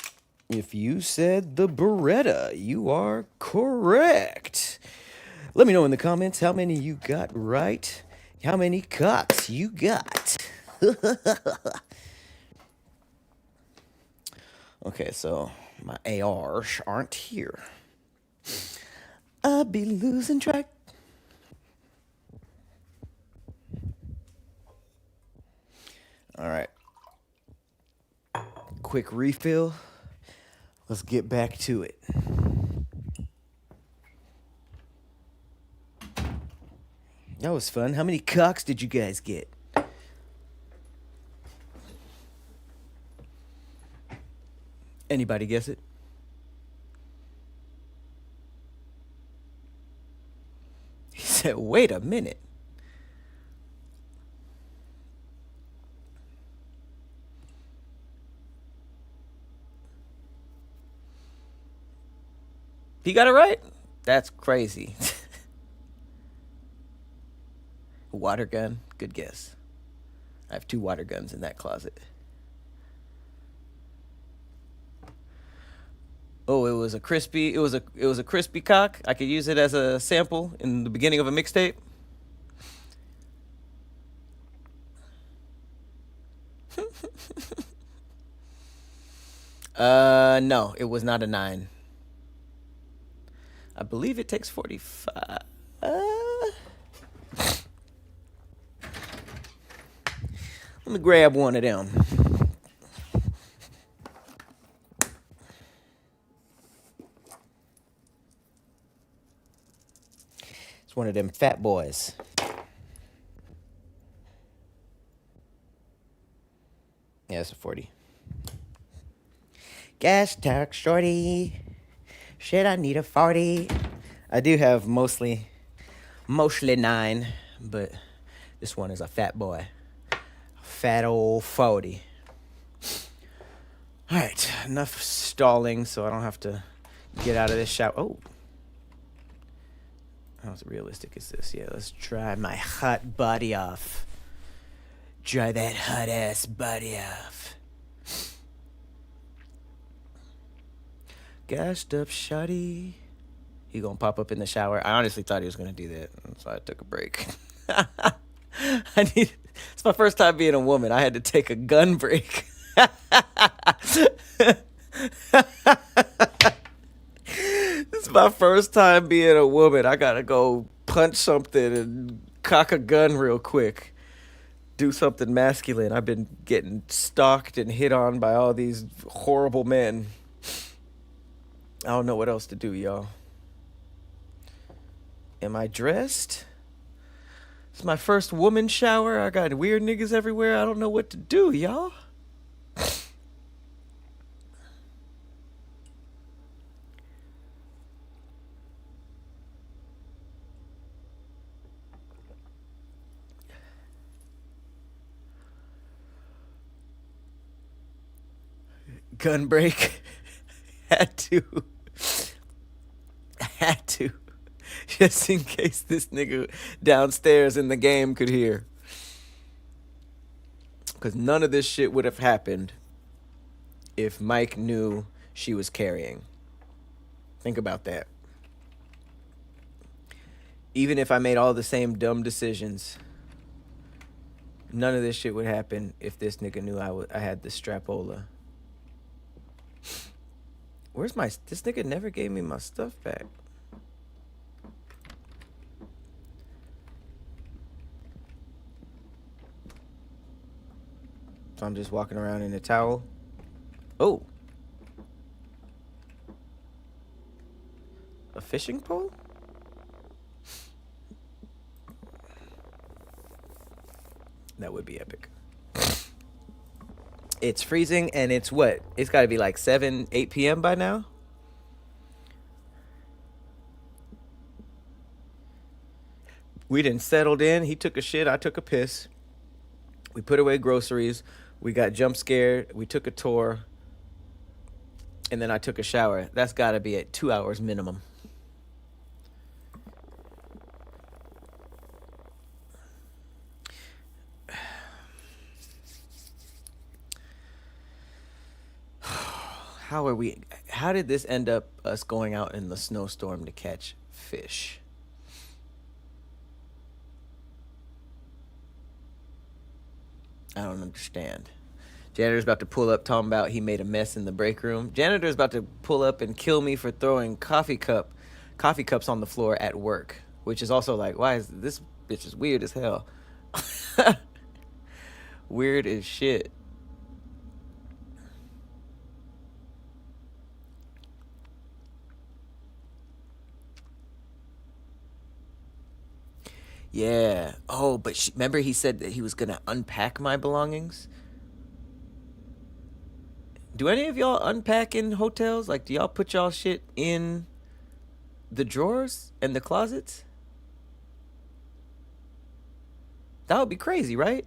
A: If you said the Beretta, you are correct. Let me know in the comments how many you got right. How many cocks you got. Okay, so my ARs aren't here. I'll be losing track. All right. Quick refill. Let's get back to it. That was fun. How many cocks did you guys get? Anybody guess it? He said, wait a minute. He got it right? That's crazy. Water gun, good guess. I have 2 water guns in that closet. Oh, it was a crispy cock. I could use it as a sample in the beginning of a mixtape. No, it was not a 9. I believe it takes 45. Let me grab one of them. It's one of them fat boys. Yeah, it's a 40. Gas tank shorty. Shit, I need a 40. I do have mostly 9, but this one is a fat boy. Fat old 40. All right, enough stalling so I don't have to get out of this shower. Oh. How realistic is this? Yeah, let's dry my hot body off. Dry that hot ass body off. Gassed up shoddy. He gonna pop up in the shower. I honestly thought he was gonna do that, so I took a break. It's my first time being a woman. I had to take a gun break. This is my first time being a woman. I gotta go punch something and cock a gun real quick. Do something masculine. I've been getting stalked and hit on by all these horrible men. I don't know what else to do, y'all. Am I dressed? It's my first woman shower. I got weird niggas everywhere. I don't know what to do, y'all. Gun break. Had to. Just in case this nigga downstairs in the game could hear. Because none of this shit would have happened if Mike knew she was carrying. Think about that. Even if I made all the same dumb decisions, none of this shit would happen if this nigga knew I had the strapola. Where's my... This nigga never gave me my stuff back. So I'm just walking around in a towel. Oh. A fishing pole? That would be epic. It's freezing and it's what? It's got to be like 7, 8 p.m. by now? We done settled in. He took a shit. I took a piss. We put away groceries. We got jump scared. We took a tour. And then I took a shower. That's got to be at 2 hours minimum. How did this end up us going out in the snowstorm to catch fish? I don't understand. Janitor's about to pull up talking about he made a mess in the break room. Janitor's about to pull up and kill me for throwing coffee cups on the floor at work. Which is also like, why is this bitch is weird as hell. Weird as shit. Yeah. Oh, but remember he said that he was going to unpack my belongings? Do any of y'all unpack in hotels? Like, do y'all put y'all shit in the drawers and the closets? That would be crazy, right?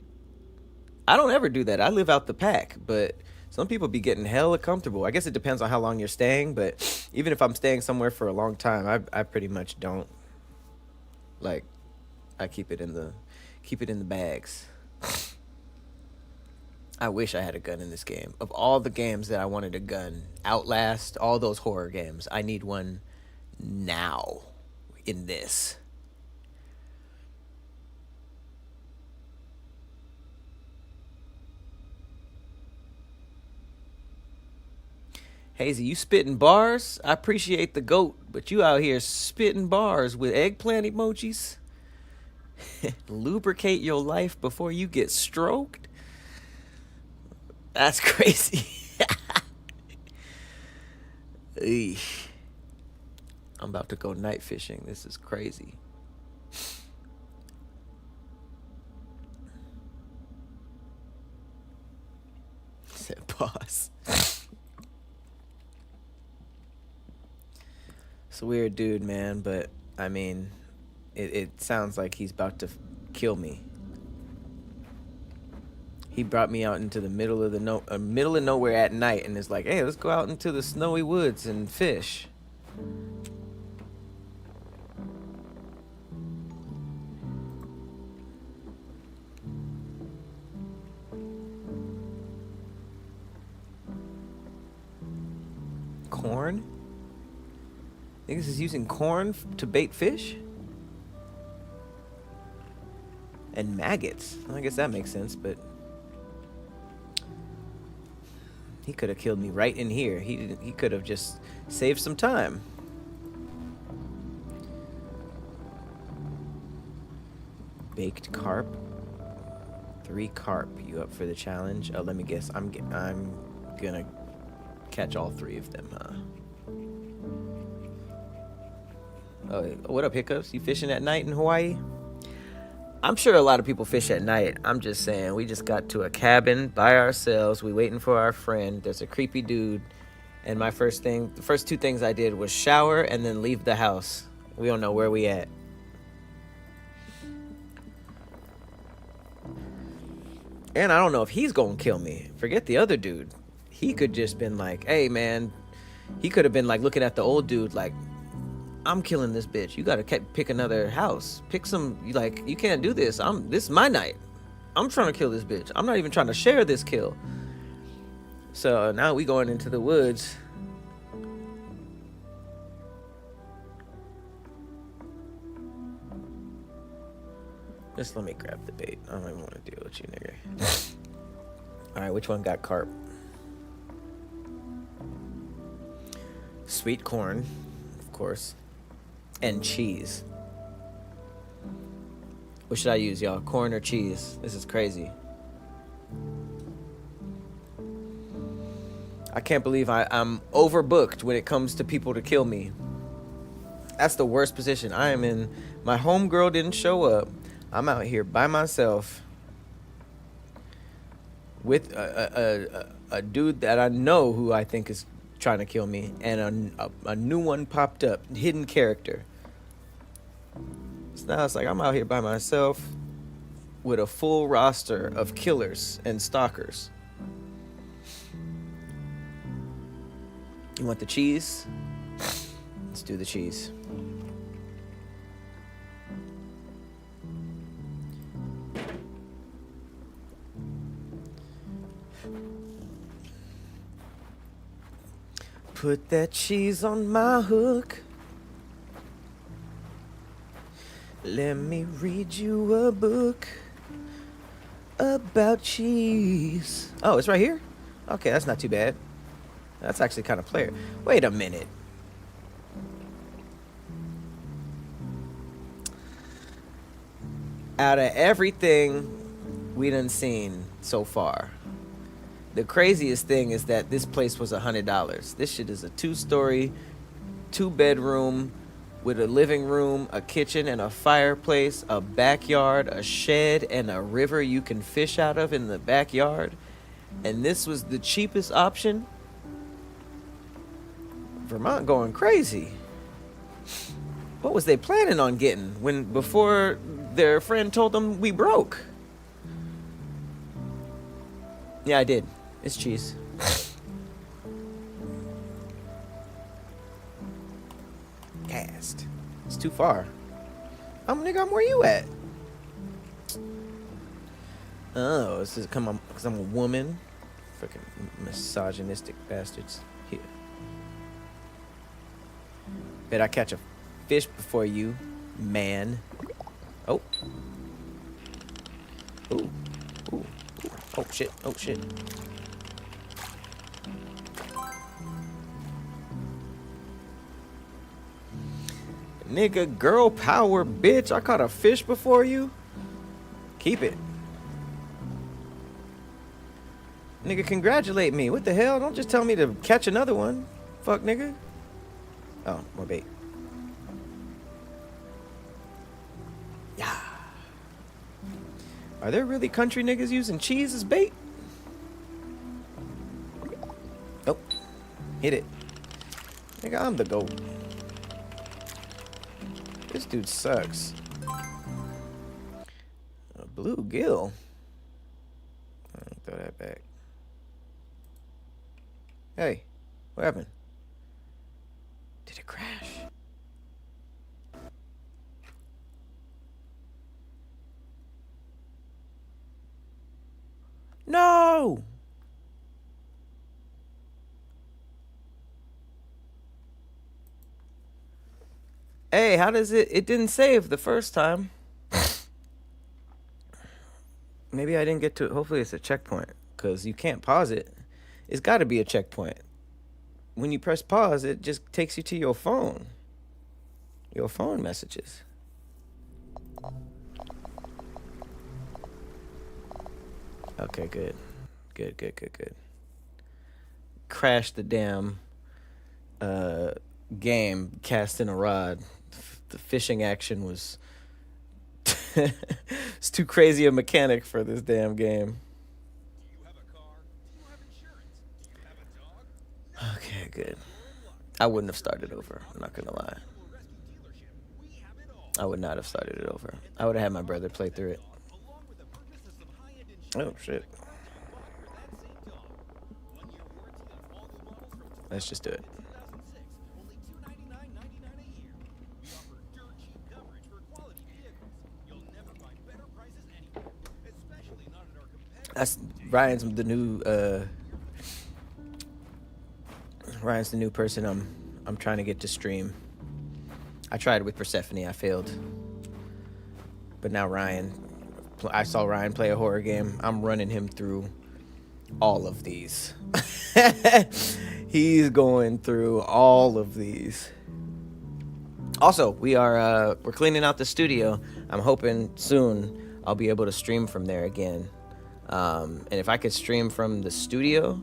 A: I don't ever do that. I live out the pack, but some people be getting hella comfortable. I guess it depends on how long you're staying, but even if I'm staying somewhere for a long time, I pretty much don't. Like, I keep it in the bags. I wish I had a gun in this game. Of all the games that I wanted a gun, Outlast, all those horror games, I need one now in this. Hazy, you spitting bars? I appreciate the goat, but you out here spitting bars with eggplant emojis? Lubricate your life before you get stroked? That's crazy. Eesh. I'm about to go night fishing. This is crazy. Said boss. It's a weird dude, man, but I mean, it sounds like he's about to kill me. He brought me out into the middle of nowhere at night and is like, hey, let's go out into the snowy woods and fish. Corn? Niggas is using corn to bait fish? And maggots. I guess that makes sense, but He could have killed me right in here. He could have just saved some time. Baked carp. 3 carp. You up for the challenge? Oh, let me guess. I'm gonna catch all 3 of them, huh? Oh, what up, Hiccups? You fishing at night in Hawaii? I'm sure a lot of people fish at night. I'm just saying, we just got to a cabin by ourselves. We waiting for our friend. There's a creepy dude. And the first 2 things I did was shower and then leave the house. We don't know where we at. And I don't know if he's gonna kill me. Forget the other dude. He could just been like, hey man. He could have been like looking at the old dude like, I'm killing this bitch. You gotta pick another house. Pick some, like, you can't do this. This is my night. I'm trying to kill this bitch. I'm not even trying to share this kill. So now we going into the woods. Just let me grab the bait. I don't even want to deal with you, nigga. All right, which one got carp? Sweet corn, of course. And cheese. What should I use, y'all? Corn or cheese? This is crazy. I can't believe I'm overbooked when it comes to people to kill me. That's the worst position I am in. My homegirl didn't show up. I'm out here by myself with a dude that I know who I think is trying to kill me, and a new one popped up, hidden character. So now it's like I'm out here by myself with a full roster of killers and stalkers. You want the cheese? Let's do the cheese. Put that cheese on my hook. Let me read you a book about cheese. Oh, it's right here? Okay, that's not too bad. That's actually kind of player. Wait a minute. Out of everything we done seen so far, the craziest thing is that this place was $100. This shit is a 2-story, 2-bedroom with a living room, a kitchen, and a fireplace, a backyard, a shed, and a river you can fish out of in the backyard. And this was the cheapest option? Vermont going crazy. What was they planning on getting before their friend told them we broke? Yeah, I did. It's cheese. Cast. It's too far. Nigga, where you at? Oh, this is come on because I'm a woman. Freaking misogynistic bastards. Here. Bet I catch a fish before you, man. Oh. Ooh. Ooh. Oh shit. Oh shit. Nigga, girl power, bitch. I caught a fish before you. Keep it. Nigga, congratulate me. What the hell? Don't just tell me to catch another one. Fuck, nigga. Oh, more bait. Yeah. Are there really country niggas using cheese as bait? Oh. Hit it. Nigga, I'm the GOAT. This dude sucks. A bluegill. Throw that back. Hey, what happened? Did it crash? No! Hey, how does it didn't save the first time. Maybe I didn't get to it. Hopefully it's a checkpoint, because you can't pause it. It's got to be a checkpoint. When you press pause, it just takes you to your phone. Your phone messages. Okay, good. Good. Crash the damn game, casting a rod. The fishing action was it's too crazy a mechanic for this damn game. Okay, good. I wouldn't have started over. I'm not gonna lie. I would not have started it over. I would have had my brother play through it. Oh shit. Let's just do it. That's Ryan's the new person I'm trying to get to stream. I tried with Persephone, I failed. But now Ryan, I saw Ryan play a horror game. I'm running him through all of these. He's going through all of these. Also, we're cleaning out the studio. I'm hoping soon I'll be able to stream from there again. And if I could stream from the studio,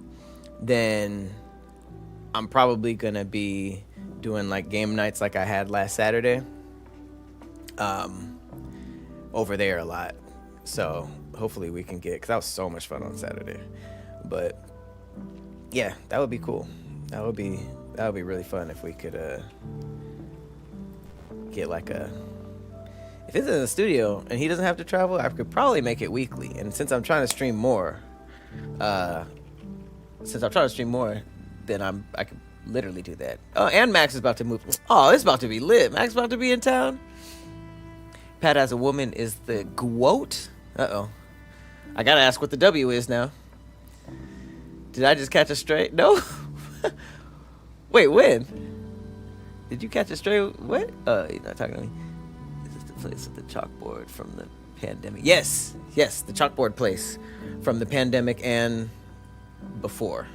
A: then I'm probably gonna be doing like game nights like I had last Saturday over there a lot. So hopefully we can get, because that was so much fun on Saturday. But yeah, that would be cool. That would be really fun if we could get like if it's in the studio and he doesn't have to travel, I could probably make it weekly. And since I'm trying to stream more, then I could literally do that. Oh, and Max is about to move. Oh, it's about to be lit. Max is about to be in town. Pat as a woman is the GWOAT. Uh-oh. I gotta ask what the W is now. Did I just catch a stray? No? Wait, when? Did you catch a stray? What? You're not talking to me. This is the place with the chalkboard from the pandemic. Yes, the chalkboard place from the pandemic and before.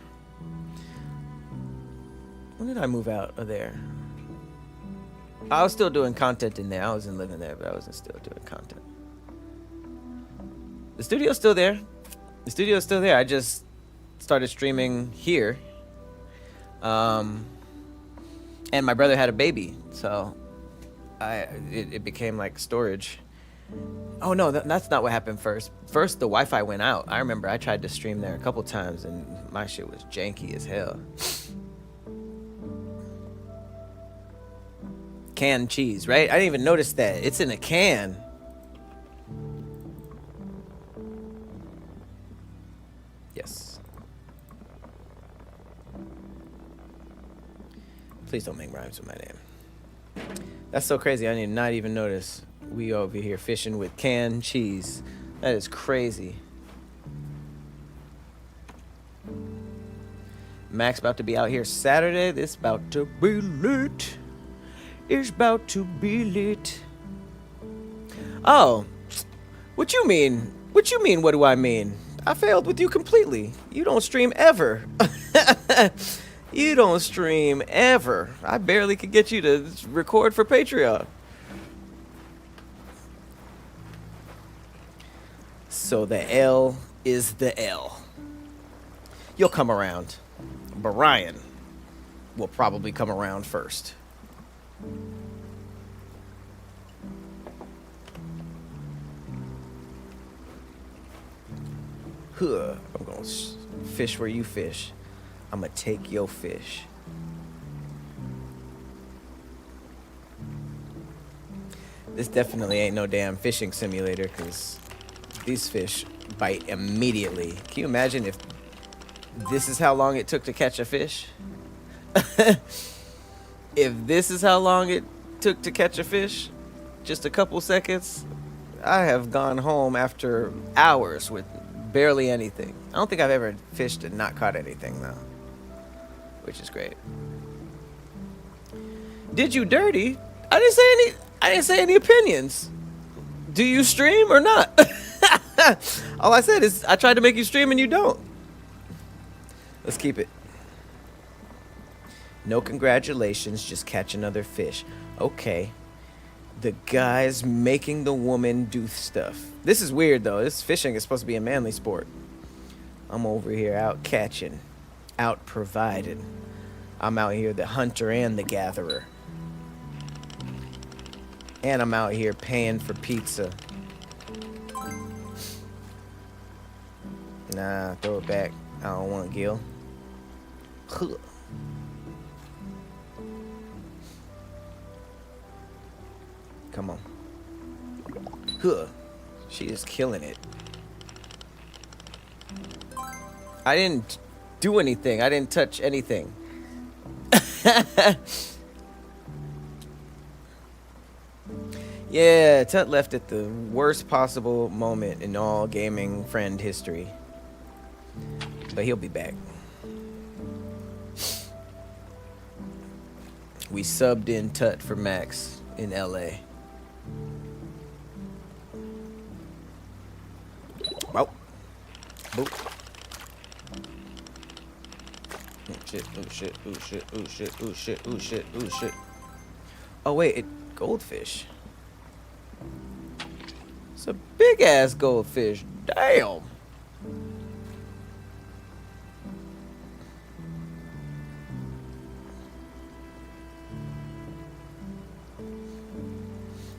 A: When did I move out of there? I was still doing content in there. I wasn't living there, but I wasn't still doing content. The studio's still there. I just started streaming here. And my brother had a baby, so it became like storage. Oh no, that's not what happened first. First, the Wi-Fi went out. I remember I tried to stream there a couple times, and my shit was janky as hell. Canned cheese, right? I didn't even notice that. It's in a can. Yes. Please don't make rhymes with my name. That's so crazy. I did not even notice. We over here fishing with canned cheese. That is crazy. Max about to be out here Saturday. This about to be lit. It's about to be lit. Oh, what you mean? What you mean? What do I mean? I failed with you completely. You don't stream ever. You don't stream ever. I barely could get you to record for Patreon. So the L is the L. You'll come around. But Ryan will probably come around first. I'm gonna fish where you fish. I'm gonna take your fish. This definitely ain't no damn fishing simulator, because these fish bite immediately. Can you imagine if this is how long it took to catch a fish? If this is how long it took to catch a fish, just a couple seconds, I have gone home after hours with barely anything. I don't think I've ever fished and not caught anything, though, which is great. Did you dirty? I didn't say any opinions. Do you stream or not? All I said is I tried to make you stream and you don't. Let's keep it. No congratulations, just catch another fish. Okay. The guy's making the woman do stuff. This is weird, though. This fishing is supposed to be a manly sport. I'm over here out catching, out providing. I'm out here the hunter and the gatherer. And I'm out here paying for pizza. Nah, throw it back. I don't want Gil. Huh. Come on. Huh. She is killing it. I didn't do anything. I didn't touch anything. Yeah, Tut left at the worst possible moment in all gaming friend history. But he'll be back. We subbed in Tut for Max in LA. Well. Boop. Oh shit, oh shit, oh shit, oh shit, oh shit, oh shit, oh shit. Oh wait, goldfish. It's a big ass goldfish. Damn.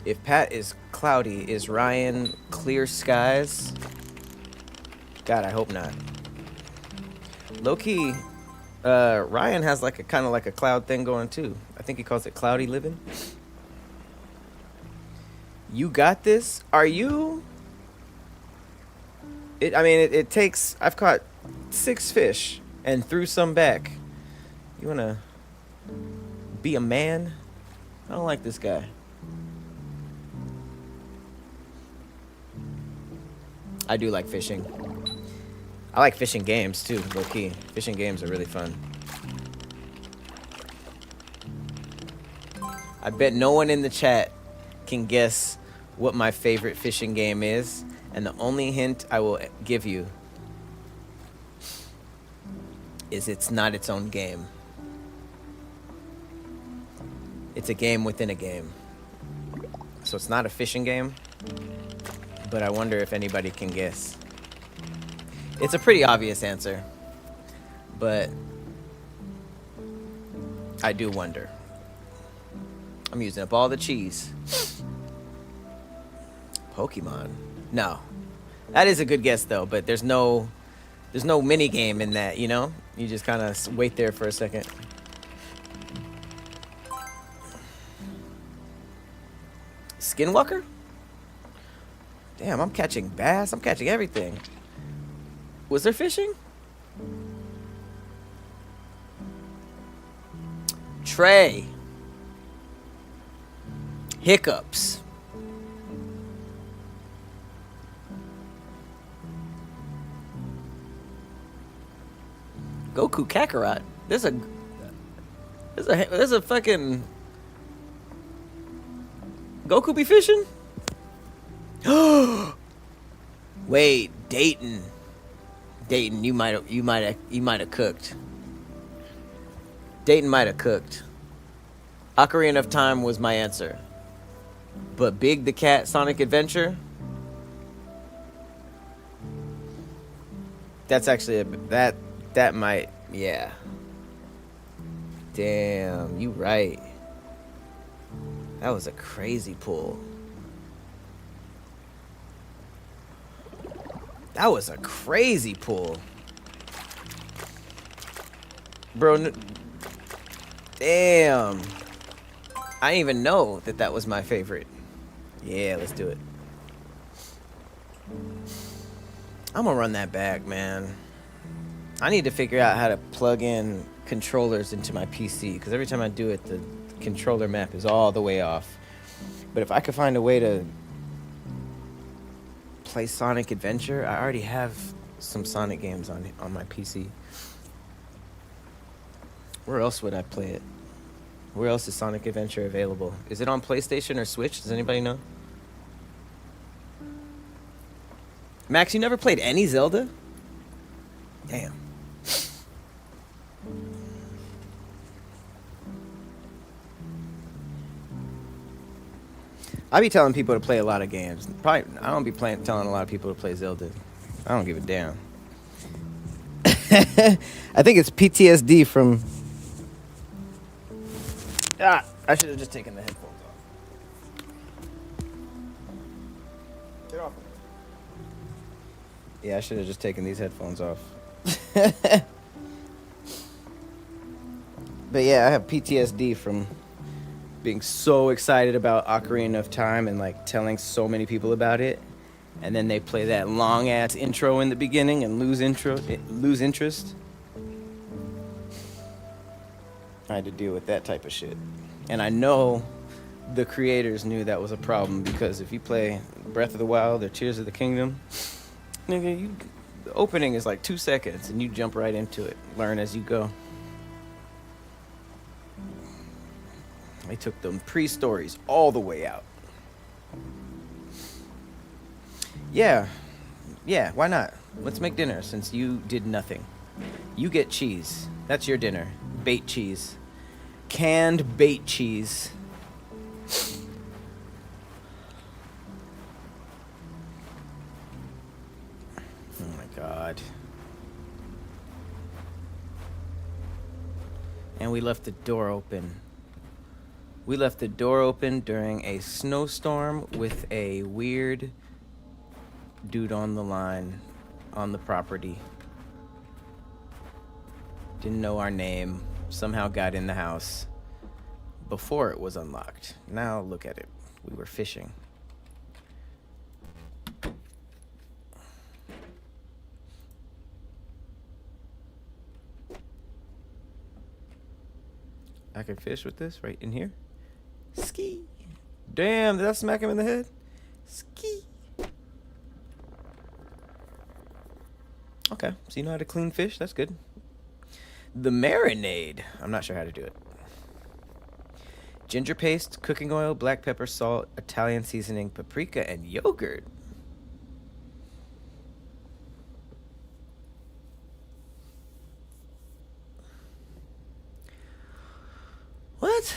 A: If Pat is cloudy, is Ryan clear skies? God, I hope not. Low-key, Ryan has like a kind of like a cloud thing going too. I think he calls it cloudy living. You got this? Are you? It takes, I've caught 6 fish and threw some back. You wanna be a man? I don't like this guy. I do like fishing. I like fishing games too, low key. Fishing games are really fun. I bet no one in the chat can guess what my favorite fishing game is, and the only hint I will give you is it's not its own game. It's a game within a game. So it's not a fishing game, but I wonder if anybody can guess. It's a pretty obvious answer, but I do wonder. I'm using up all the cheese. Pokemon. No. That is a good guess though, but there's no mini game in that, you know? You just kind of wait there for a second. Skinwalker? Damn, I'm catching bass. I'm catching everything. Was there fishing? Trey. Hiccups. Goku Kakarot. There's a fucking Goku be fishing? Wait, Dayton. Dayton, you might have cooked. Dayton might have cooked. Ocarina of Time was my answer. But Big the Cat Sonic Adventure? That's actually that might, yeah. Damn, you right. That was a crazy pull. That was a crazy pull. Bro, damn. I didn't even know that was my favorite. Yeah, let's do it. I'm gonna run that back, man. I need to figure out how to plug in controllers into my PC, because every time I do it, the controller map is all the way off. But if I could find a way to play Sonic Adventure, I already have some Sonic games on my PC. Where else would I play it? Where else is Sonic Adventure available? Is it on PlayStation or Switch? Does anybody know? Max, you never played any Zelda? Damn. I be telling people to play a lot of games. Probably, I don't be telling a lot of people to play Zelda. I don't give a damn. I think it's PTSD from. I should have just taken the headphones off. Get off. Yeah, I should have just taken these headphones off. But yeah, I have PTSD from being so excited about Ocarina of Time and like telling so many people about it, and then they play that long ass intro in the beginning and lose interest. I had to deal with that type of shit, and I know the creators knew that was a problem, because if you play Breath of the Wild or Tears of the Kingdom, nigga, the opening is like 2 seconds and you jump right into it. Learn as you go. They took them pre-stories all the way out. Yeah, why not? Let's make dinner since you did nothing. You get cheese. That's your dinner. Bait cheese. Canned bait cheese. Oh my God. And we left the door open. We left the door open during a snowstorm with a weird dude on the line on the property. Didn't know our name. Somehow got in the house before it was unlocked. Now look at it. We were fishing. I can fish with this right in here. Ski. Damn, did I smack him in the head? Ski. Okay, so you know how to clean fish? That's good. The marinade. I'm not sure how to do it. Ginger paste, cooking oil, black pepper, salt, Italian seasoning, paprika, and yogurt. What?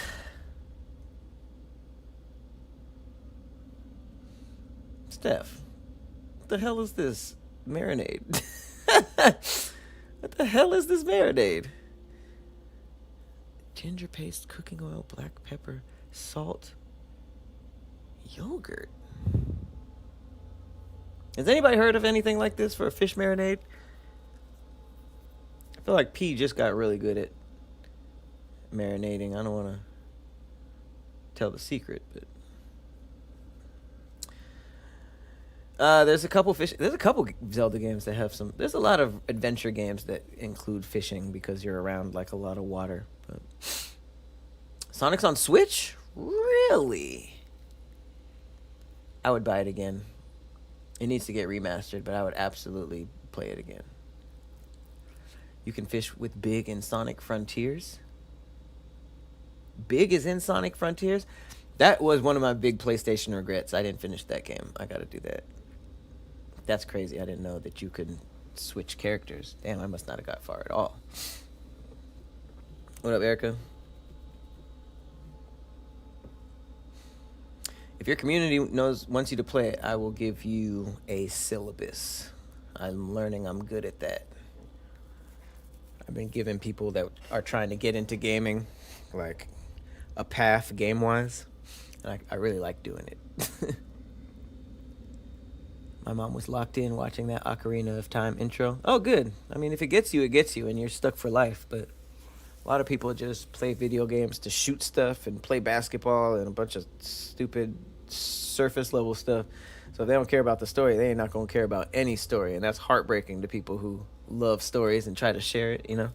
A: Steph, what the hell is this marinade? What the hell is this marinade? Ginger paste, cooking oil, black pepper, salt, yogurt. Has anybody heard of anything like this for a fish marinade? I feel like P just got really good at marinating. I don't want to tell the secret, but there's a couple Zelda games that have some. There's a lot of adventure games that include fishing because you're around like a lot of water. But Sonic's on Switch? Really? I would buy it again. It needs to get remastered, but I would absolutely play it again. You can fish with Big in Sonic Frontiers. Big is in Sonic Frontiers? That was one of my big PlayStation regrets. I didn't finish that game. I gotta do that. That's crazy. I didn't know that you could switch characters. Damn, I must not have got far at all. What up, Erica? If your community wants you to play it, I will give you a syllabus. I'm learning I'm good at that. I've been giving people that are trying to get into gaming like a path game-wise. And I really like doing it. My mom was locked in watching that Ocarina of Time intro. Oh, good. I mean, if it gets you, and you're stuck for life. But a lot of people just play video games to shoot stuff and play basketball and a bunch of stupid surface-level stuff. So if they don't care about the story, they ain't not going to care about any story. And that's heartbreaking to people who love stories and try to share it, you know?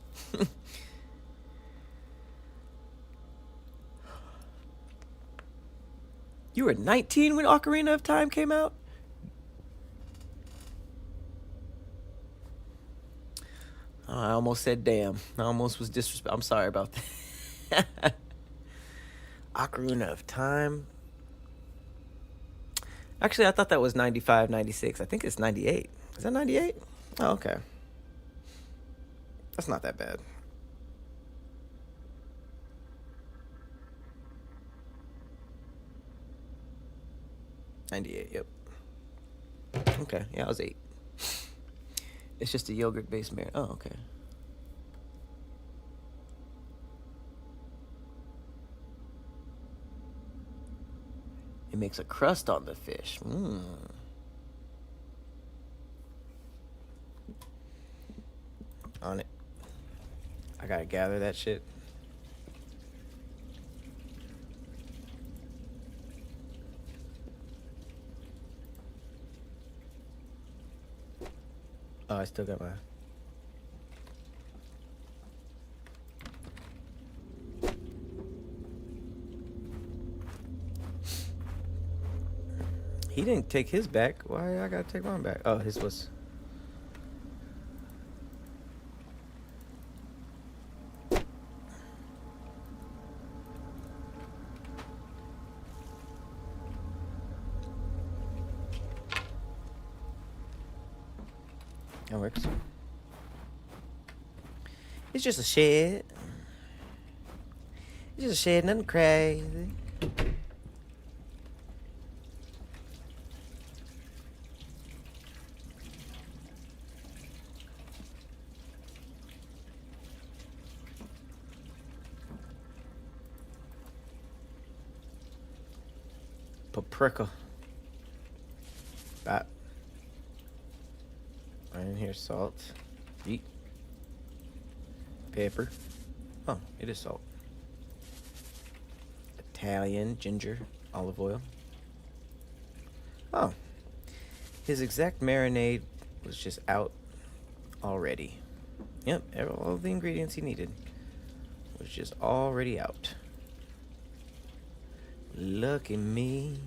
A: You were 19 when Ocarina of Time came out? Oh, I almost said damn. I almost was disrespectful. I'm sorry about that. Ocarina of Time. Actually, I thought that was 95, 96. I think it's 98. Is that 98? Oh, okay. That's not that bad. 98, yep. Okay, yeah, I was 8. It's just a yogurt-based marinade. Oh, okay. It makes a crust on the fish. On it. I gotta gather that shit. Oh, I still got my... He didn't take his back. Why I gotta take mine back? Oh, his was... That works. It's just a shed. It's just a shed, nothing crazy. Paprika. That. Right in here, salt. Eat. Pepper. Oh, it is salt. Italian ginger, olive oil. Oh, his exact marinade was just out already. Yep, all the ingredients he needed was just already out. Look at me.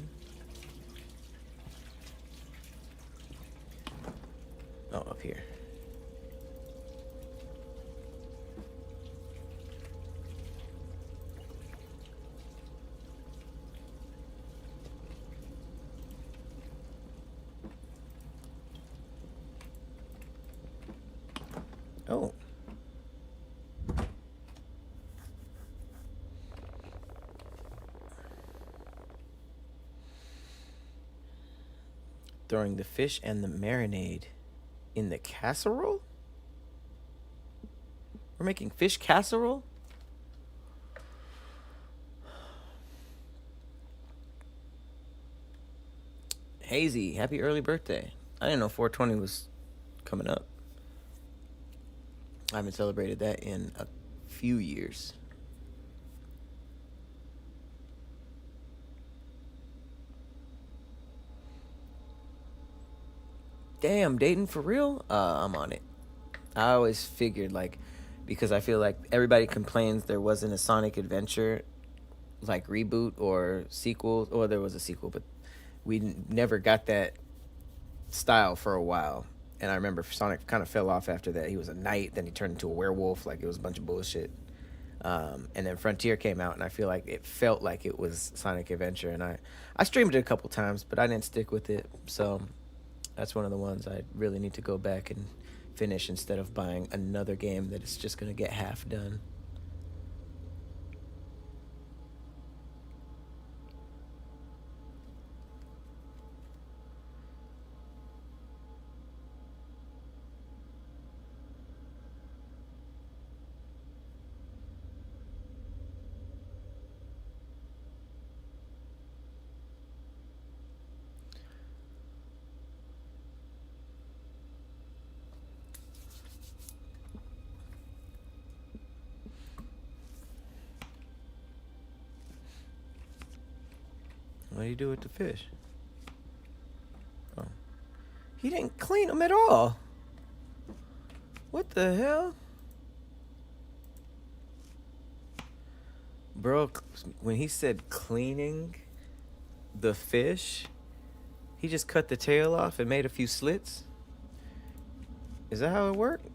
A: Oh, up here. Oh. Throwing the fish and the marinade in the casserole? We're making fish casserole? Hazy, happy early birthday. I didn't know 420 was coming up. I haven't celebrated that in a few years. Damn, dating for real? I'm on it. I always figured, like, because I feel like everybody complains there wasn't a Sonic Adventure, like, reboot or sequel. Or there was a sequel, but we never got that style for a while. And I remember Sonic kind of fell off after that. He was a knight, then he turned into a werewolf. Like, it was a bunch of bullshit. And then Frontier came out, and I feel like it felt like it was Sonic Adventure. And I streamed it a couple times, but I didn't stick with it. So that's one of the ones I really need to go back and finish instead of buying another game that is just going to get half done. What do you do with the fish? Oh. He didn't clean them at all. What the hell? Bro, when he said cleaning the fish, he just cut the tail off and made a few slits? Is that how it worked?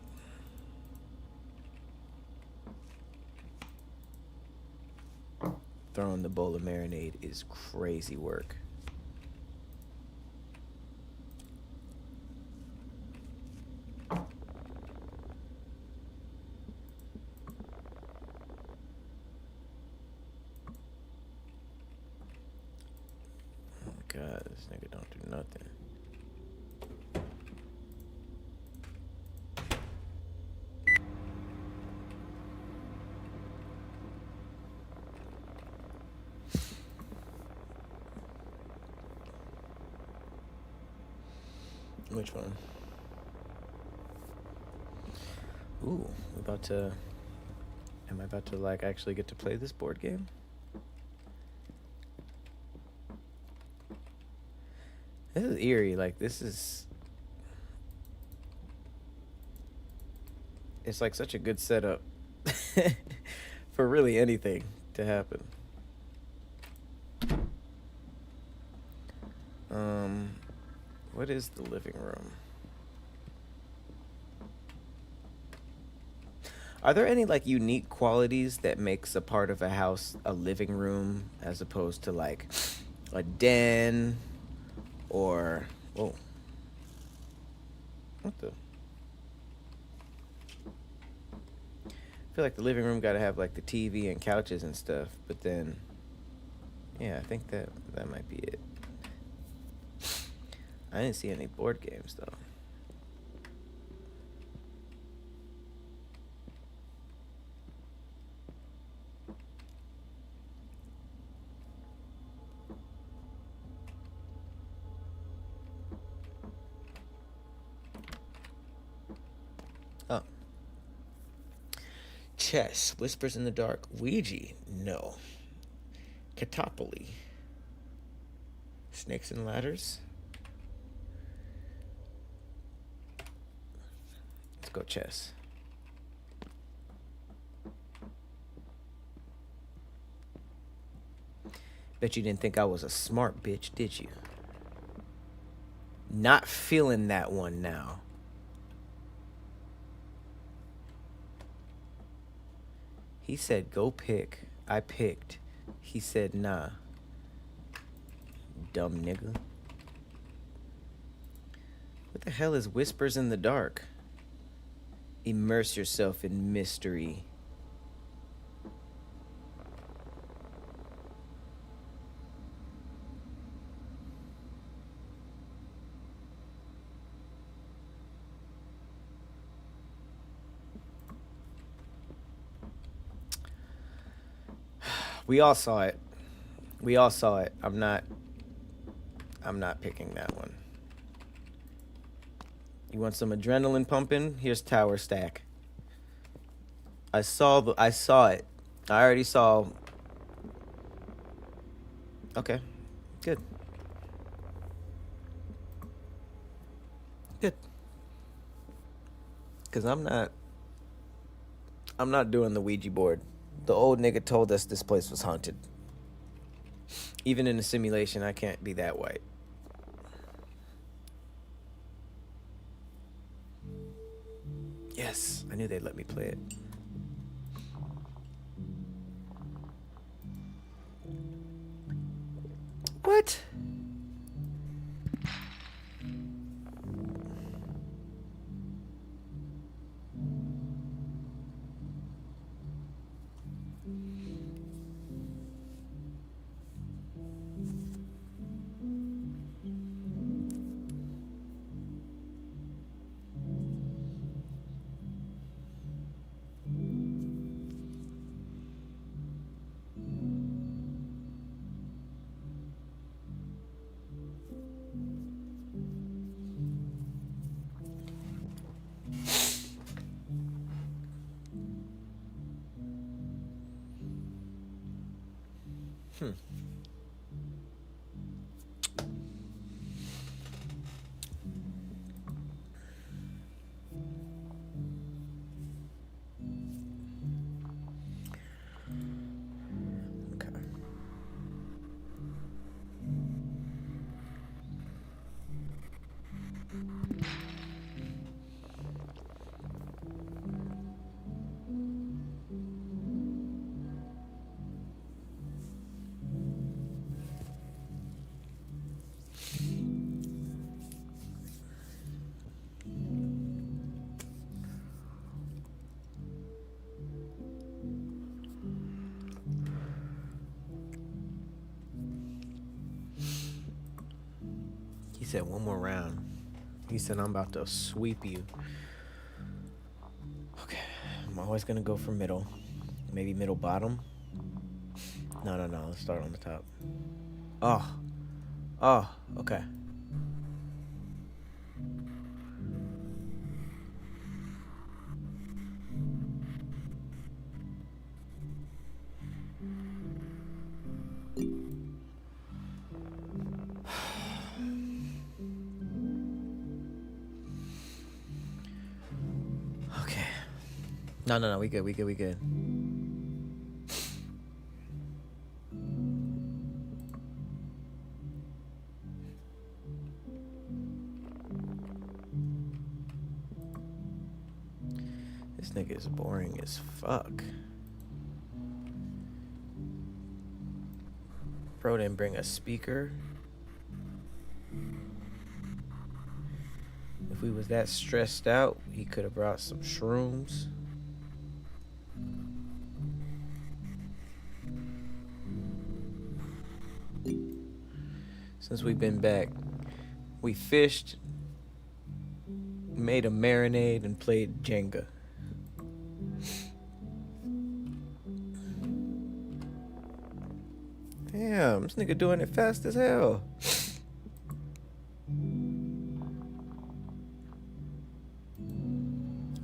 A: Throwing the bowl of marinade is crazy work. Oh, God. This nigga don't do nothing. Which one? Ooh, we're about to... Am I about to, like, actually get to play this board game? This is eerie. Like, this is... It's, like, such a good setup for really anything to happen. What is the living room? Are there any like unique qualities that makes a part of a house a living room as opposed to like a den or whoa. What the? I feel like the living room gotta have like the TV and couches and stuff, but then yeah, I think that might be it. I didn't see any board games though. Oh. Chess, Whispers in the Dark, Ouija, no. Catopoly, Snakes and Ladders. Let's go chess. Bet you didn't think I was a smart bitch, did you? Not feeling that one now. He said, go pick. I picked. He said, nah. Dumb nigga. What the hell is Whispers in the Dark? Immerse yourself in mystery. We all saw it. We all saw it. I'm not picking that one. You want some adrenaline pumping? Here's Tower Stack. I saw it. I already saw. Okay. Good. Good. Cause I'm not doing the Ouija board. The old nigga told us this place was haunted. Even in a simulation, I can't be that white. Yes, I knew they'd let me play it. What? said one more round. He said I'm about to sweep you. Okay, I'm always gonna go for middle. Maybe middle bottom. No. Let's start on the top. Oh. Okay. Okay. No. We good. This nigga is boring as fuck. Bro didn't bring a speaker. If we was that stressed out, he could have brought some shrooms. Since we've been back, we fished, made a marinade, and played Jenga. Damn, this nigga doing it fast as hell.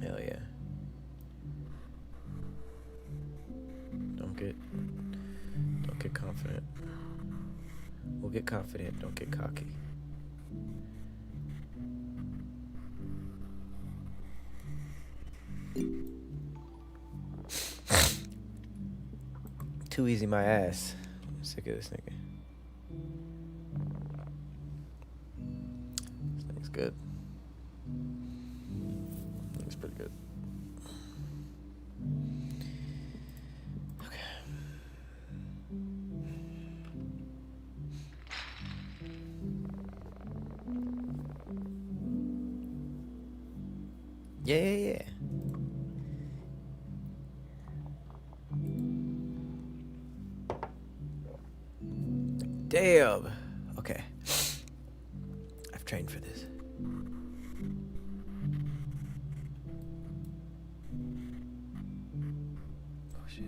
A: Hell yeah. Don't get confident. We'll get confident, don't get cocky. Too easy my ass. I'm sick of this nigga. This thing's good. It's pretty good. Okay. Yeah. Damn. Okay. I've trained for this. Oh shit.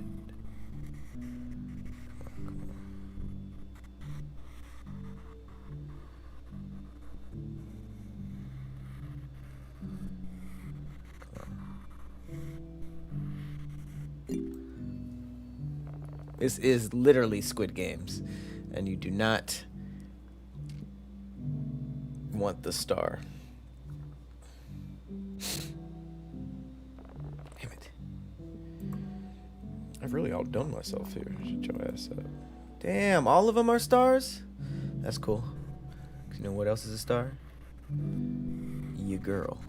A: Come on. This is literally Squid Games, and you do not want the star. Damn it. I've really outdone myself here. Shut your ass up. Damn, all of them are stars? That's cool. 'Cause you know what else is a star? Your girl.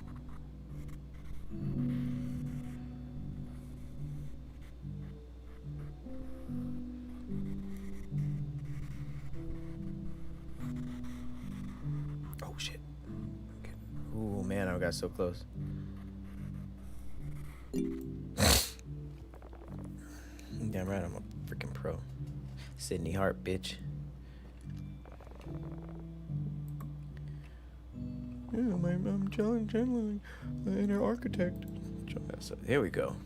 A: Oh shit. Okay. Ooh man, I got so close. Damn right, I'm a freaking pro. Sydney Hart, bitch. Yeah, I'm channeling the inner architect. Here we go.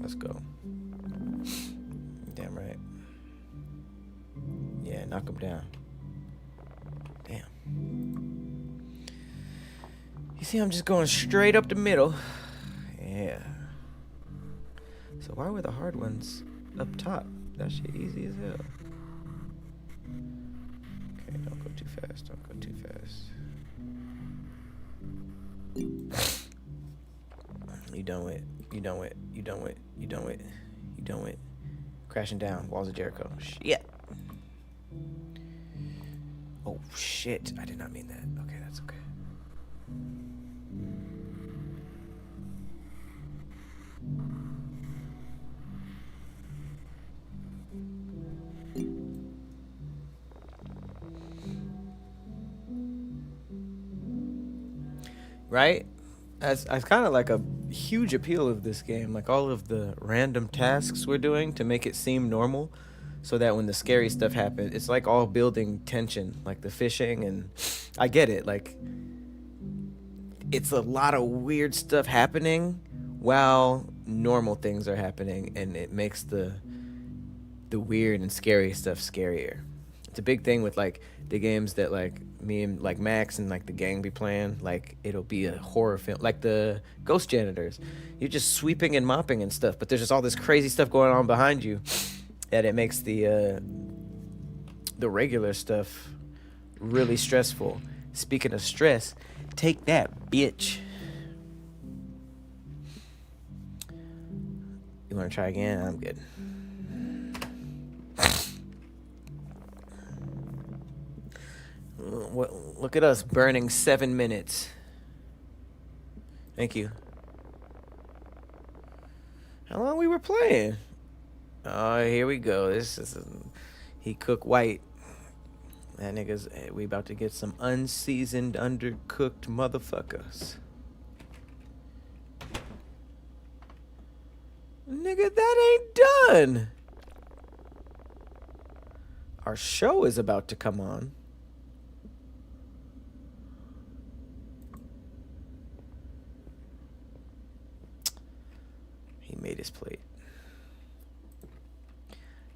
A: Let's go. Damn right. Yeah, knock him down. Damn. You see, I'm just going straight up the middle. Yeah. So why were the hard ones up top? That shit easy as hell. Okay, don't go too fast. Don't go too fast. You done with. You done with. You done with. You done with. You done with. Crashing down. Walls of Jericho. Shit. Oh, shit. I did not mean that. Okay, that's okay. Right? That's kind of like a huge appeal of this game. Like all of the random tasks we're doing to make it seem normal, so that when the scary stuff happens, it's like all building tension, like the fishing. And I get it. Like it's a lot of weird stuff happening while normal things are happening, and it makes the weird and scary stuff scarier. It's a big thing with like the games that like me and like Max and like the gang be playing. Like it'll be a horror film, like the Ghost Janitors. You're just sweeping and mopping and stuff, but there's just all this crazy stuff going on behind you that it makes the regular stuff really stressful. Speaking of stress, take that, bitch. You want to try again? I'm good. Look at us burning 7 minutes. Thank you. How long we were playing? Oh, here we go. This is he cook white. That nigga's. We about to get some unseasoned, undercooked motherfuckers. Nigga, that ain't done. Our show is about to come on. He made his plate.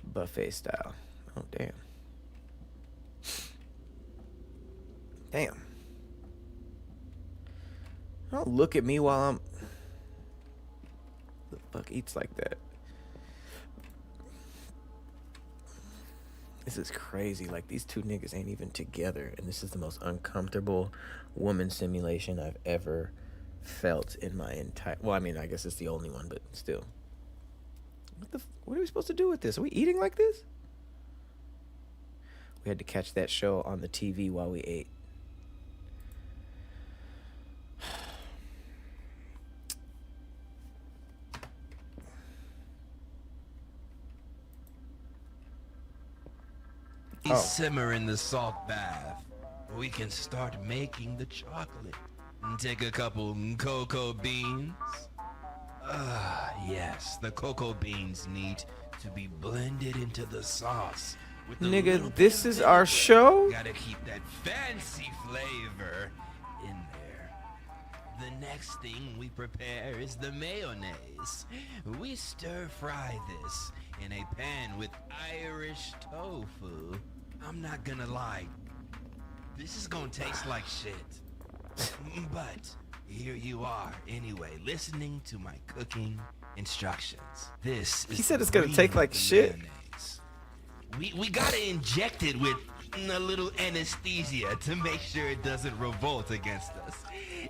A: Buffet style. Oh, damn. Damn. Don't look at me while I'm... Who the fuck eats like that? This is crazy. Like, these two niggas ain't even together. And this is the most uncomfortable woman simulation I've ever felt in my entire... Well, I mean, I guess it's the only one, but still. What are we supposed to do with this? Are we eating like this? We had to catch that show on the TV while we ate.
J: Simmer in the salt bath. We can start making the chocolate and take a couple cocoa beans. Yes, the cocoa beans need to be blended into the sauce. With the
A: Nigga, this is our show?
J: Gotta keep that fancy flavor in there. The next thing we prepare is the mayonnaise. We stir fry this in a pan with Irish tofu. I'm not gonna lie, this is gonna taste like shit. But here you are anyway, listening to my cooking instructions. This is...
A: He said it's gonna taste like shit.
J: We gotta inject it with a little anesthesia to make sure it doesn't revolt against us.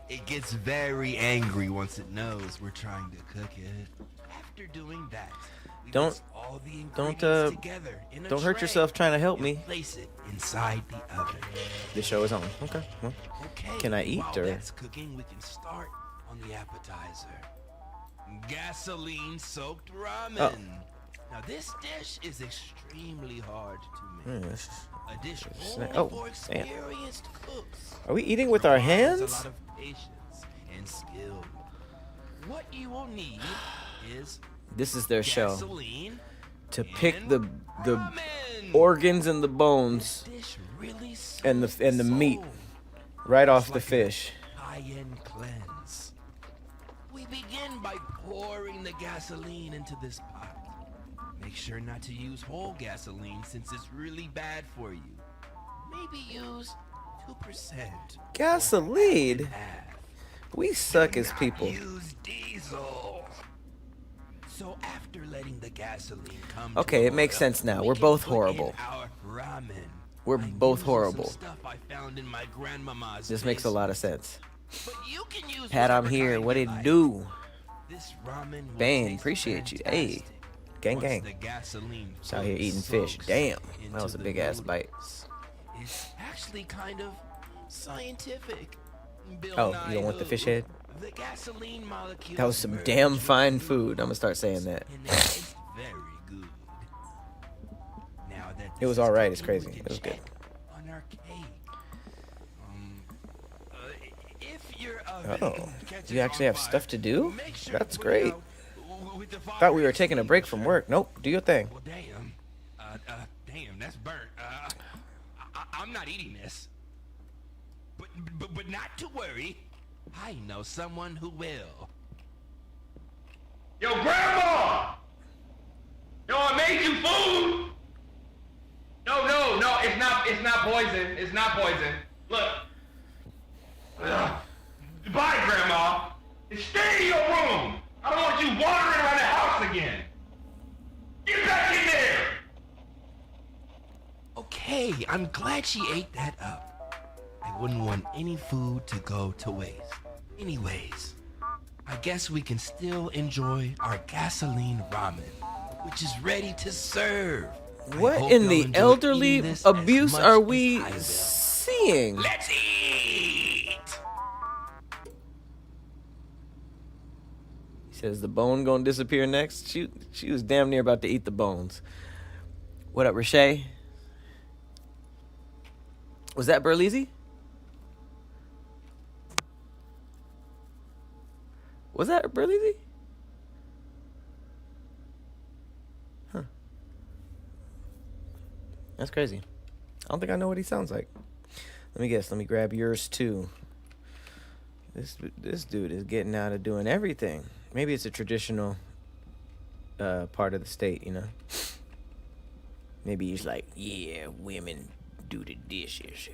J: It gets very angry once it knows we're trying to cook it. After doing that,
A: Don't hurt yourself trying to help me.
J: Place it inside the oven.
A: The show is on. Okay. Well, can I eat
J: while
A: or?
J: that's cooking, we can start on the appetizer. Gasoline-soaked ramen.
A: Oh.
J: Now this dish is extremely hard to make. A dish only
A: Oh,
J: for
A: damn.
J: experienced cooks.
A: Are we eating with our
J: Requires
A: hands?
J: A lot of patience and skill. What you will need is
A: This is their show.
J: gasoline
A: To pick
J: and
A: the
J: ramen.
A: organs and the bones
J: Dish really
A: and the
J: soaks
A: meat
J: soul.
A: right off
J: It's
A: the
J: like a
A: fish.
J: high-end cleanse. We begin by pouring the gasoline into this pot. Make sure not to use whole gasoline since it's really bad for you. Maybe use 2%.
A: Gasoline?
J: Half.
A: We suck as people.
J: Use diesel. So after letting the gasoline come
A: Okay,
J: to
A: it makes
J: boil,
A: sense now.
J: we
A: We're
J: can
A: both
J: put in
A: horrible.
J: our ramen.
A: We're
J: I'm
A: both
J: using
A: horrible.
J: some stuff I found in my grandmama's
A: This makes a lot of
J: basement.
A: sense.
J: But you can use
A: Pat, I'm
J: whatever
A: here.
J: kind
A: What
J: you
A: it
J: like.
A: do?
J: This ramen will
A: Bang,
J: taste
A: appreciate you. Hey,
J: fantastic
A: gang,
J: once
A: gang.
J: the gasoline
A: Just out here eating
J: soaks
A: fish. Damn,
J: into
A: that was a
J: the
A: big ass
J: noodles.
A: bite.
J: It's actually kind of scientific. Bill
A: Oh,
J: Nye
A: you don't want the
J: who?
A: fish head?
J: The gasoline molecules
A: That was some
J: merge
A: damn
J: with
A: fine
J: the
A: food. I'm gonna start saying
J: noodles,
A: that.
J: and it tastes very good. Now that
A: It was
J: this is
A: alright, it's
J: cooking, we
A: crazy.
J: can
A: It was good.
J: check on our cake. If your oven.
A: Oh,
J: Catch
A: you
J: it
A: actually
J: on
A: have
J: fire.
A: stuff to do?
J: Make sure
A: That's
J: to put it
A: great.
J: out with the fire
A: Thought we were taking a break from
J: extinguisher.
A: work. Nope, do your thing.
J: Well, damn. Damn, that's burnt. I'm not eating this. But not to worry. I know someone who will.
C: Yo, Grandma! Yo, I made you food! No, it's not poison. It's not poison. Look. Ugh. Bye, Grandma. And stay in your room. I don't want you wandering around the house again. Get back in there!
J: Okay, I'm glad she ate that up. I wouldn't want any food to go to waste. Anyways, I guess we can still enjoy our gasoline ramen, which is ready to serve. I
A: What
J: hope
A: in
J: y'all
A: the
J: enjoy
A: elderly
J: eating this
A: abuse
J: as much
A: are
J: as
A: we
J: I will.
A: seeing?
J: Let's eat!
A: He says the bone gonna disappear next. She was damn near about to eat the bones. What up, Rashay? Was that Burleezy? Was that Burleezy? Huh. That's crazy. I don't think I know what he sounds like. Let me guess. Let me grab yours too. This dude is getting out of doing everything. Maybe it's a traditional part of the state, you know. Maybe he's like, yeah, women do the dishes.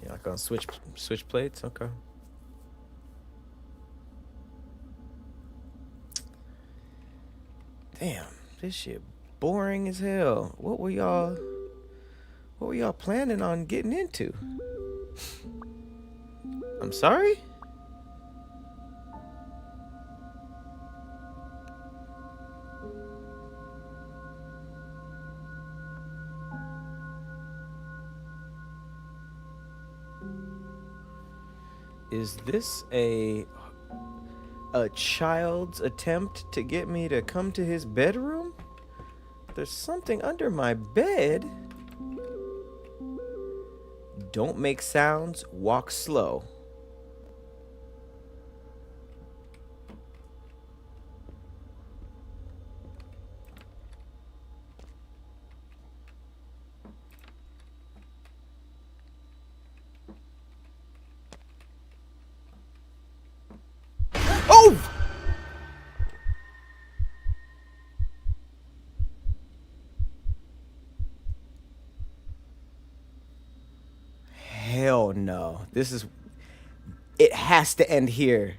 A: Yeah, like on switch plates, okay. Damn, this shit boring as hell. What were y'all planning on getting into? I'm sorry? Is this a child's attempt to get me to come to his bedroom? There's something under my bed. Don't make sounds, walk slow. Oh! Hell no. It has to end here.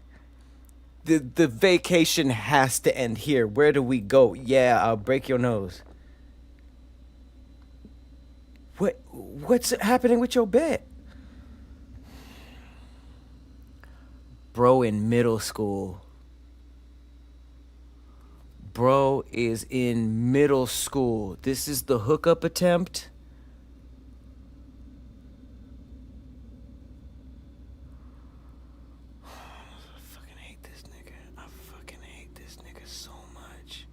A: The vacation has to end here. Where do we go? Yeah, I'll break your nose. What's happening with your bed? Bro in middle school. Bro is in middle school. This is the hookup attempt. I fucking hate this nigga. I fucking hate this nigga so much.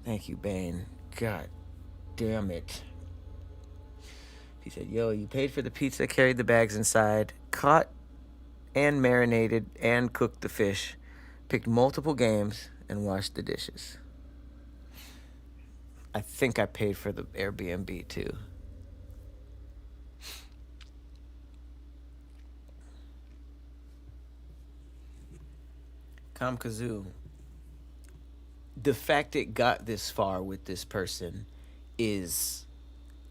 A: Thank you, Bane. God damn it. He said, yo, you paid for the pizza, carried the bags inside, caught and marinated and cooked the fish, picked multiple games, and washed the dishes. I think I paid for the Airbnb too. Kamkazoo. The fact it got this far with this person is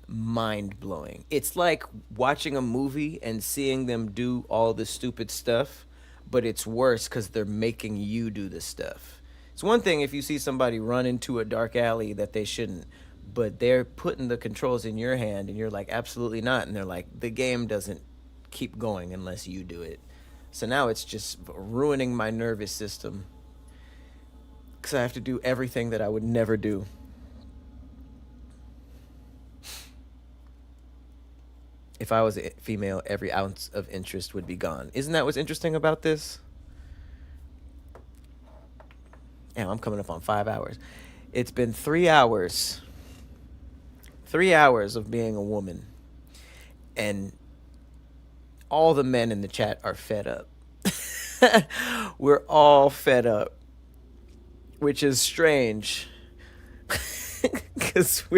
A: mind-blowing. It's like watching a movie and seeing them do all the stupid stuff, but it's worse because they're making you do the stuff. It's one thing if you see somebody run into a dark alley that they shouldn't, but they're putting the controls in your hand and you're like, absolutely not. And they're like, the game doesn't keep going unless you do it. So now it's just ruining my nervous system because I have to do everything that I would never do. If I was a female, every ounce of interest would be gone. Isn't that what's interesting about this? Damn, I'm coming up on 5 hours. It's been 3 hours. 3 hours of being a woman. And all the men in the chat are fed up. We're all fed up. Which is strange. Because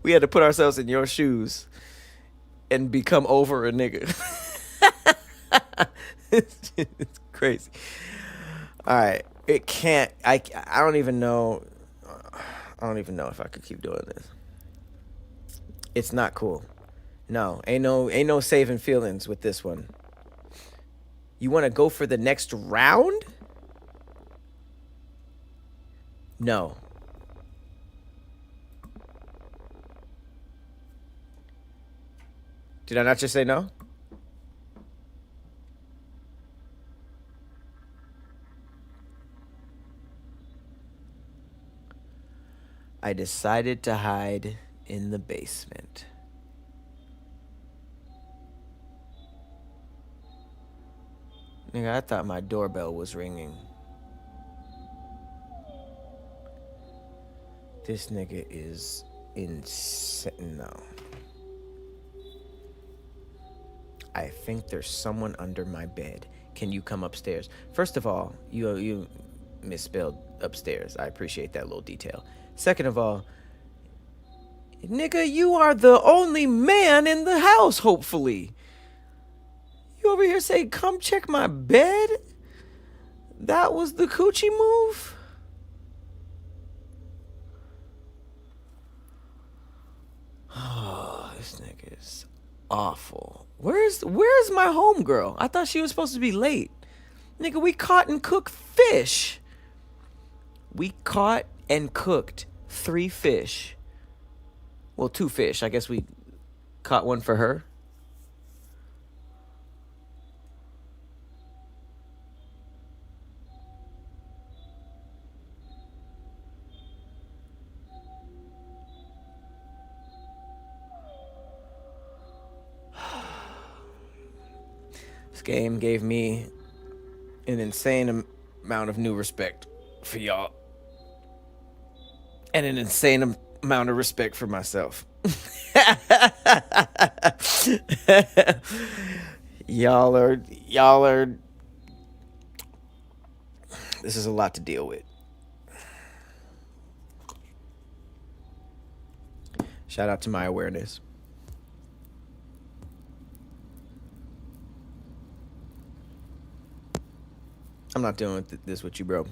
A: we had to put ourselves in your shoes and become over a nigga. It's crazy. All right. It can't. I don't even know. I don't even know if I could keep doing this. It's not cool. No, ain't no saving feelings with this one. You want to go for the next round? No. Did I not just say no? I decided to hide in the basement. Nigga, I thought my doorbell was ringing. This nigga is insane. No. I think there's someone under my bed. Can you come upstairs? First of all, you misspelled upstairs. I appreciate that little detail. Second of all, nigga, you are the only man in the house, hopefully. You over here saying, come check my bed? That was the coochie move? Oh, this nigga is awful. Where's my homegirl? I thought she was supposed to be late. Nigga, we caught and cooked fish. We caught and cooked 3 fish. Well, 2 fish. I guess we caught one for her. This game gave me an insane amount of new respect for y'all. And an insane amount of respect for myself. Y'all are this is a lot to deal with. Shout out to my awareness. I'm not doing this with you, bro.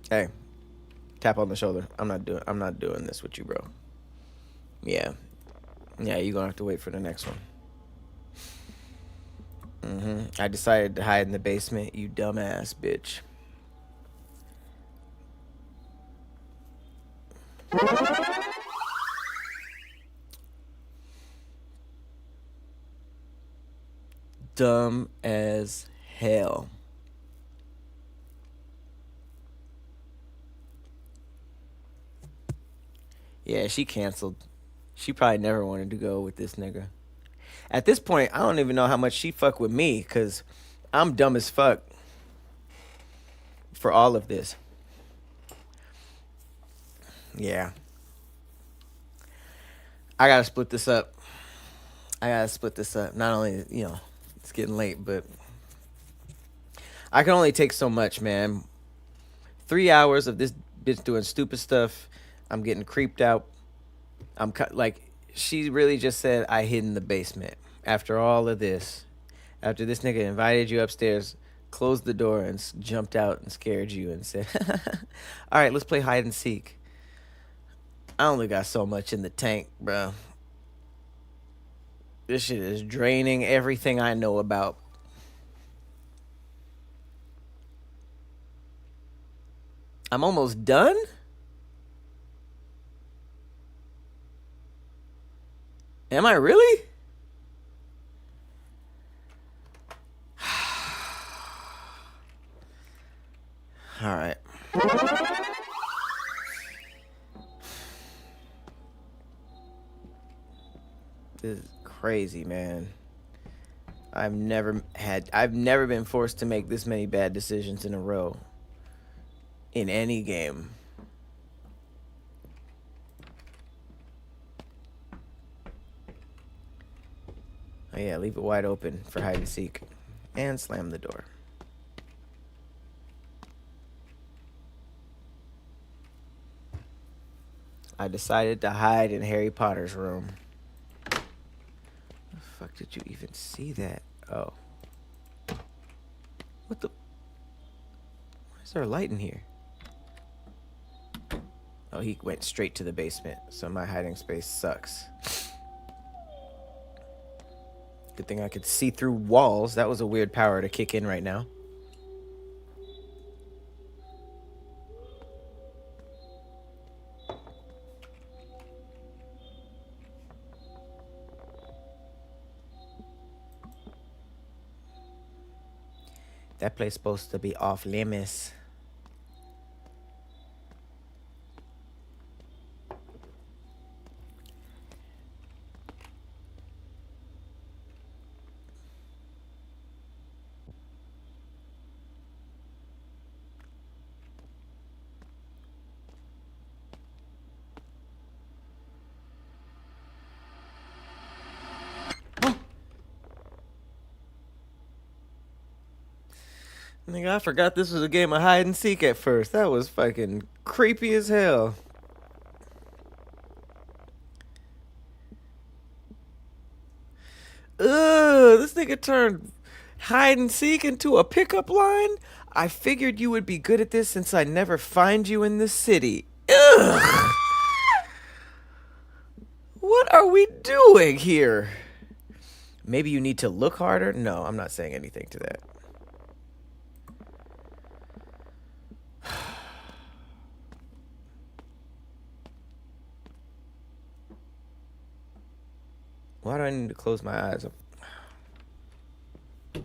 A: Hey, tap on the shoulder. I'm not doing this with you, bro. Yeah, you're gonna have to wait for the next one. I decided to hide in the basement, you dumbass bitch. Dumb as hell. Yeah, she canceled. She probably never wanted to go with this nigga. At this point, I don't even know how much she fuck with me, because I'm dumb as fuck for all of this. Yeah. I gotta split this up. Not only, it's getting late, but I can only take so much, man. 3 hours of this bitch doing stupid stuff. I'm getting creeped out. She really just said I hid in the basement. After all of this, after this nigga invited you upstairs, closed the door and jumped out and scared you and said, all right, let's play hide and seek. I only got so much in the tank, bro. This shit is draining everything I know about. I'm almost done? Am I really? All right. This is crazy, man. I've never been forced to make this many bad decisions in a row in any game. Oh yeah, leave it wide open for hide and seek. And slam the door. I decided to hide in Harry Potter's room. How the fuck did you even see that? Oh. What the? Why is there a light in here? Oh, he went straight to the basement, so my hiding space sucks. Good thing I could see through walls. That was a weird power to kick in right now. That place supposed to be off limits. Nigga, I forgot this was a game of hide and seek at first. That was fucking creepy as hell. Ugh, this nigga turned hide and seek into a pickup line? I figured you would be good at this since I never find you in the city. Ugh! What are we doing here? Maybe you need to look harder? No, I'm not saying anything to that. Why do I need to close my eyes? These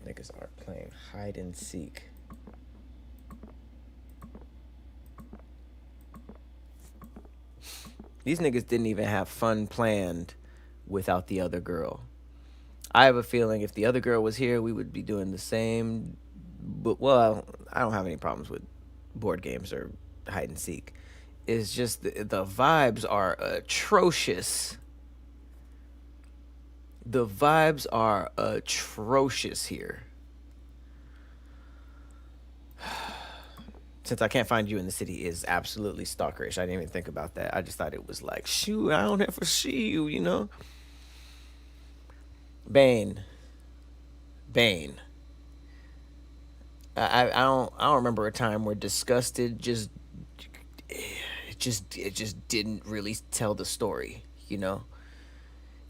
A: niggas are playing hide and seek. These niggas didn't even have fun planned without the other girl. I have a feeling if the other girl was here, we would be doing the same. But, well, I don't have any problems with board games or hide and seek. It's just the vibes are atrocious. The vibes are atrocious here. Since I can't find you in the city is absolutely stalkerish. I didn't even think about that. I just thought it was like, shoot, I don't ever see you, you know? Bane. I don't remember a time where disgusted it just didn't really tell the story, you know?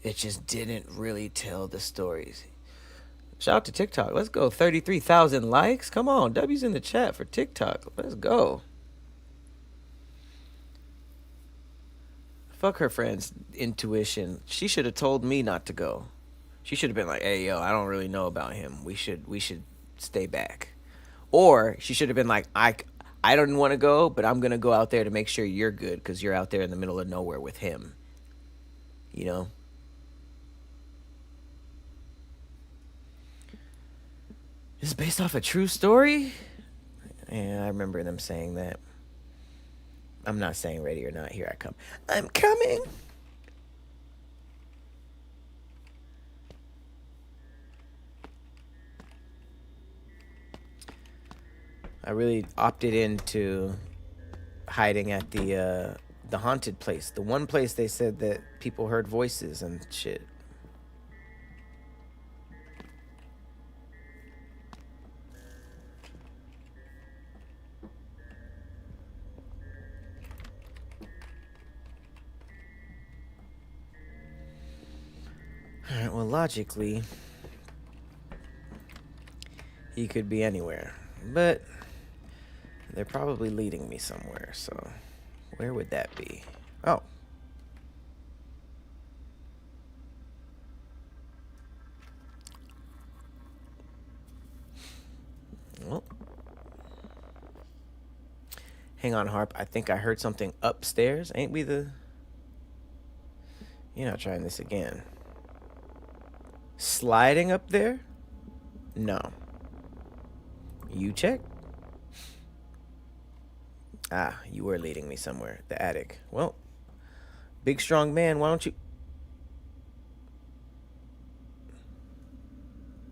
A: It just didn't really tell the stories. Shout out to TikTok. Let's go. 33,000 likes. Come on. W's in the chat for TikTok. Let's go. Fuck her friend's intuition. She should have told me not to go. She should have been like, hey, yo, I don't really know about him. We should stay back. Or she should have been like, I don't want to go, but I'm going to go out there to make sure you're good because you're out there in the middle of nowhere with him. You know? This is based off a true story? Yeah, I remember them saying that. I'm not saying ready or not. Here I come. I'm coming. I really opted into hiding at the haunted place. The one place they said that people heard voices and shit. Alright, well, logically, he could be anywhere. But they're probably leading me somewhere, so where would that be? Oh. Well. Hang on, Harp. I think I heard something upstairs. Ain't we the You're not trying this again. Sliding up there? No. You check? Ah, you were leading me somewhere. The attic. Well, big strong man, why don't you...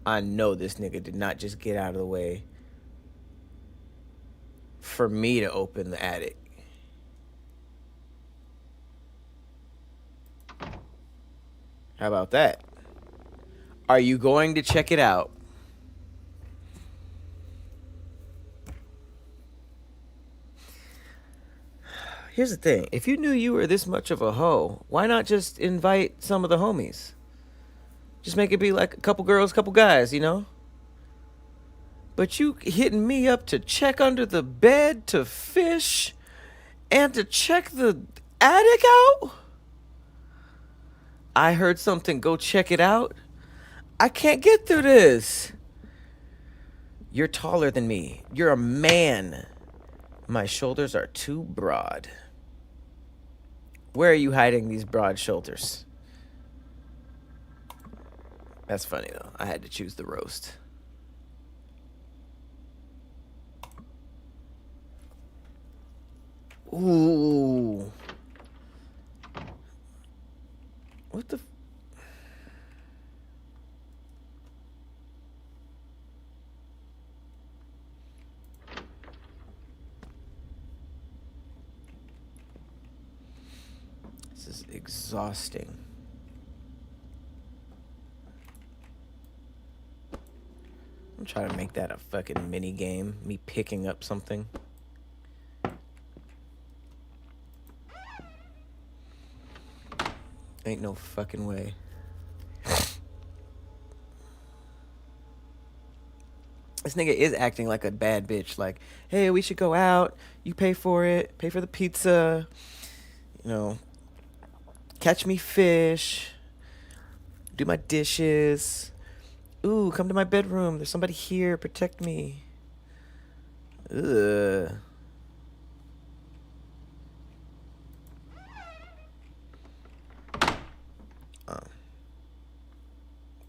A: I know this nigga did not just get out of the way for me to open the attic. How about that? Are you going to check it out? Here's the thing. If you knew you were this much of a hoe, why not just invite some of the homies? Just make it be like a couple girls, couple guys, you know? But you hitting me up to check under the bed, to fish, and to check the attic out? I heard something. Go check it out. I can't get through this. You're taller than me. You're a man. My shoulders are too broad. Where are you hiding these broad shoulders? That's funny, though. I had to choose the roast. Ooh. What the... This is exhausting. I'm trying to make that a fucking mini game. Me picking up something. Ain't no fucking way. This nigga is acting like a bad bitch. Like, hey, we should go out. You pay for it. Pay for the pizza. You know, catch me fish. Do my dishes. Ooh, come to my bedroom. There's somebody here. Protect me. Ugh.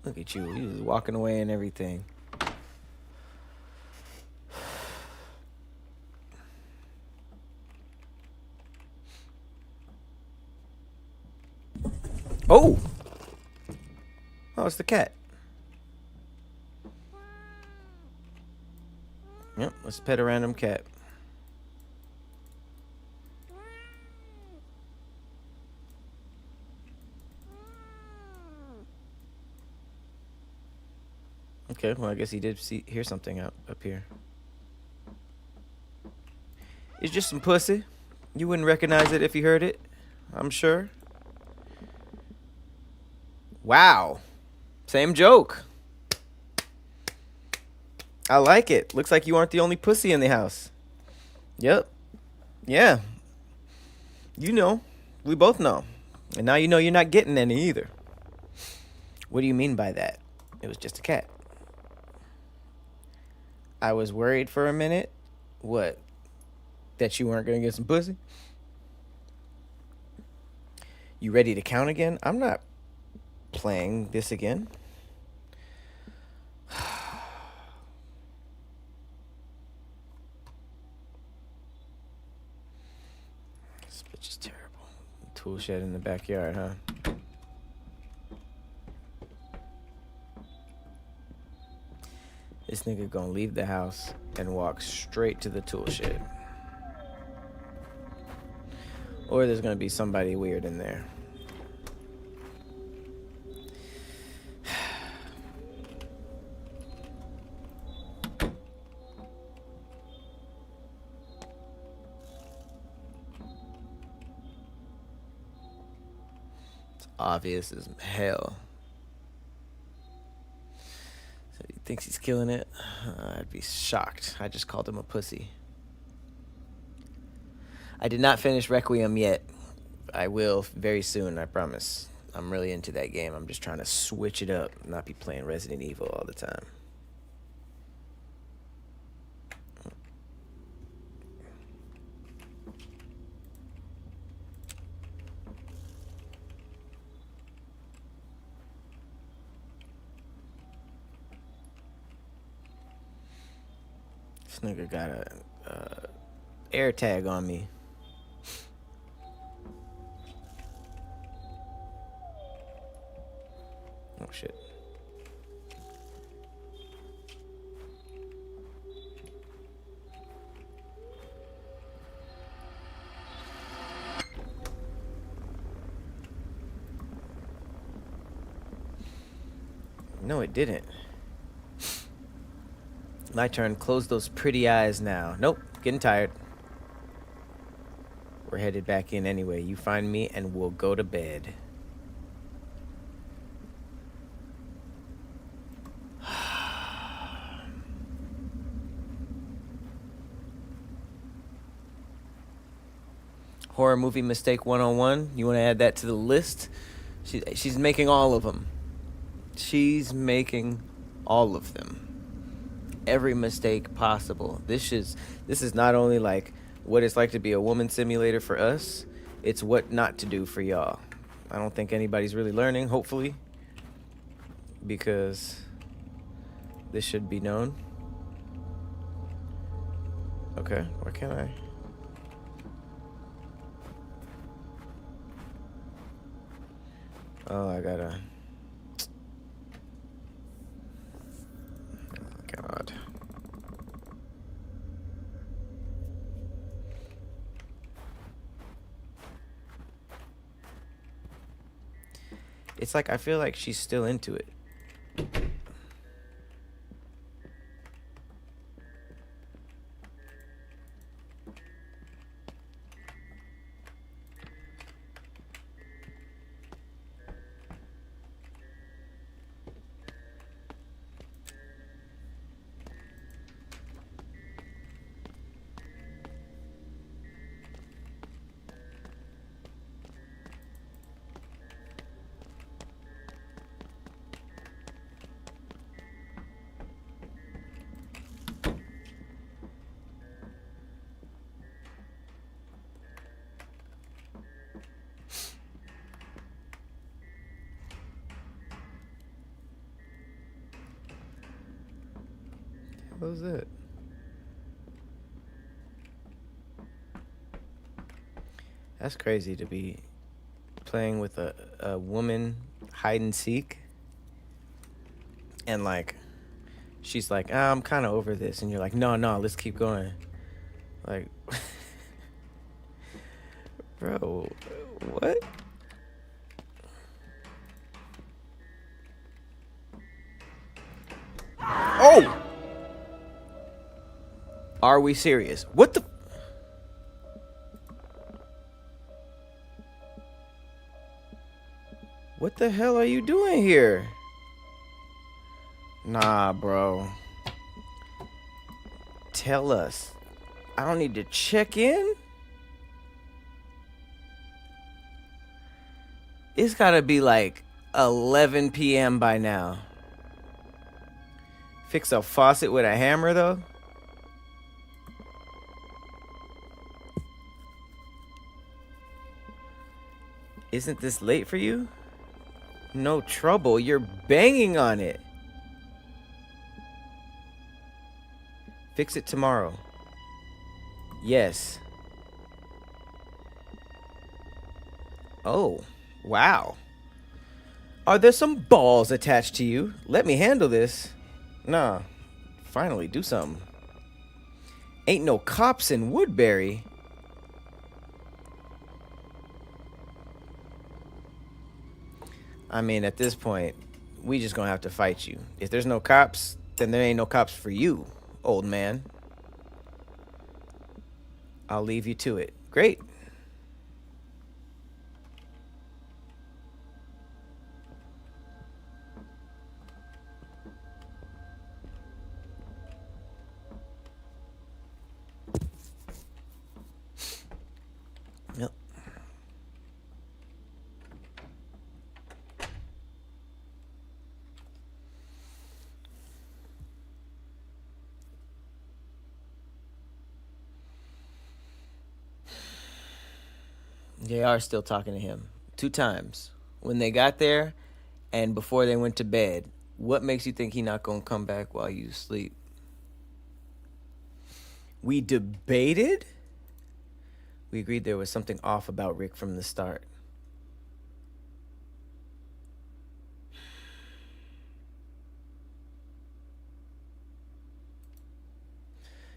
A: Look at you. You was walking away and everything. Oh! Oh, it's the cat. Yep, let's pet a random cat. Okay, well, I guess he did hear something up here. It's just some pussy. You wouldn't recognize it if you heard it, I'm sure. Wow. Same joke. I like it. Looks like you aren't the only pussy in the house. Yep. Yeah. You know. We both know. And now you know you're not getting any either. What do you mean by that? It was just a cat. I was worried for a minute. What? That you weren't going to get some pussy? You ready to count again? I'm not playing this again. This bitch is terrible. Tool shed in the backyard, huh? This nigga gonna leave the house and walk straight to the tool shed. Or there's gonna be somebody weird in there. It's obvious as hell. So he thinks he's killing it? I'd be shocked. I just called him a pussy. I did not finish Requiem yet. I will very soon, I promise. I'm really into that game. I'm just trying to switch it up, not be playing Resident Evil all the time. This nigga got a air tag on me. Oh shit. No, it didn't. My turn. Close those pretty eyes now. Nope, getting tired. We're headed back in anyway. You find me and we'll go to bed. Horror movie mistake 101. You want to add that to the list? She's making all of them. She's making all of them. Every mistake possible. This is not only like what it's like to be a woman simulator for us, it's what not to do for y'all. I don't think anybody's really learning, hopefully, because this should be known. Okay, why can't I? Oh, I gotta... Oh, God. It's like I feel like she's still into it. What was that? That's crazy to be playing with a woman hide and seek. And like, she's like, I'm kind of over this. And you're like, no, let's keep going. Like, bro, what? Oh! Are we serious? What the? What the hell are you doing here? Nah, bro. Tell us. I don't need to check in? It's gotta be like 11 p.m. by now. Fix a faucet with a hammer, though? Isn't this late for you? No trouble. You're banging on it. Fix it tomorrow. Yes. Oh, wow. Are there some balls attached to you? Let me handle this. Nah. Finally, do something. Ain't no cops in Woodbury. I mean, at this point, we just gonna have to fight you. If there's no cops, then there ain't no cops for you, old man. I'll leave you to it. Great. Yep. They are still talking to him 2 times. When they got there and before they went to bed. What makes you think he not gonna come back while you sleep? We debated? We agreed there was something off about Rick from the start.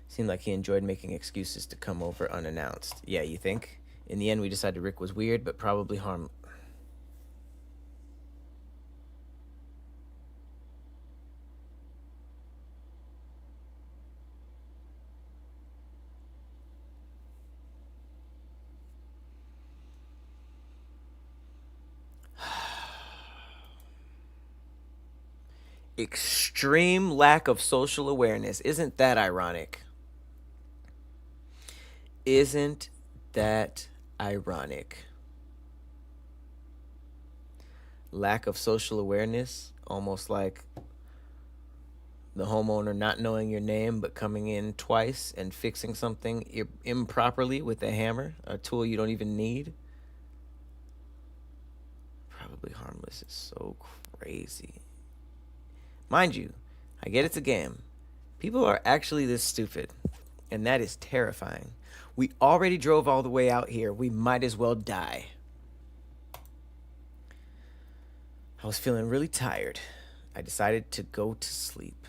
A: Seemed like he enjoyed making excuses to come over unannounced. Yeah, you think? In the end, we decided Rick was weird, but probably harmless. Extreme lack of social awareness. Isn't that ironic? Isn't that ironic? Lack of social awareness, almost like the homeowner not knowing your name but coming in twice and fixing something improperly with a hammer, a tool you don't even need. Probably harmless is so crazy. Mind you, I get it's a game. People are actually this stupid, and that is terrifying. We already drove all the way out here. We might as well die. I was feeling really tired. I decided to go to sleep.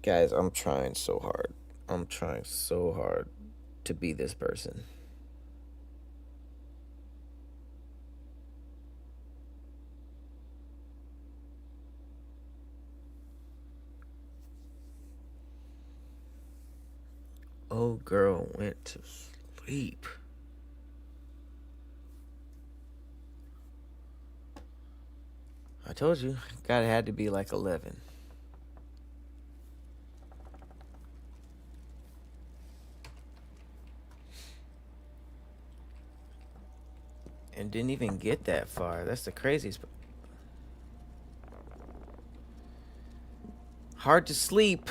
A: Guys, I'm trying so hard. I'm trying so hard to be this person. Oh, girl went to sleep. I told you, God, it had to be like 11. And didn't even get that far. That's the craziest. Hard to sleep.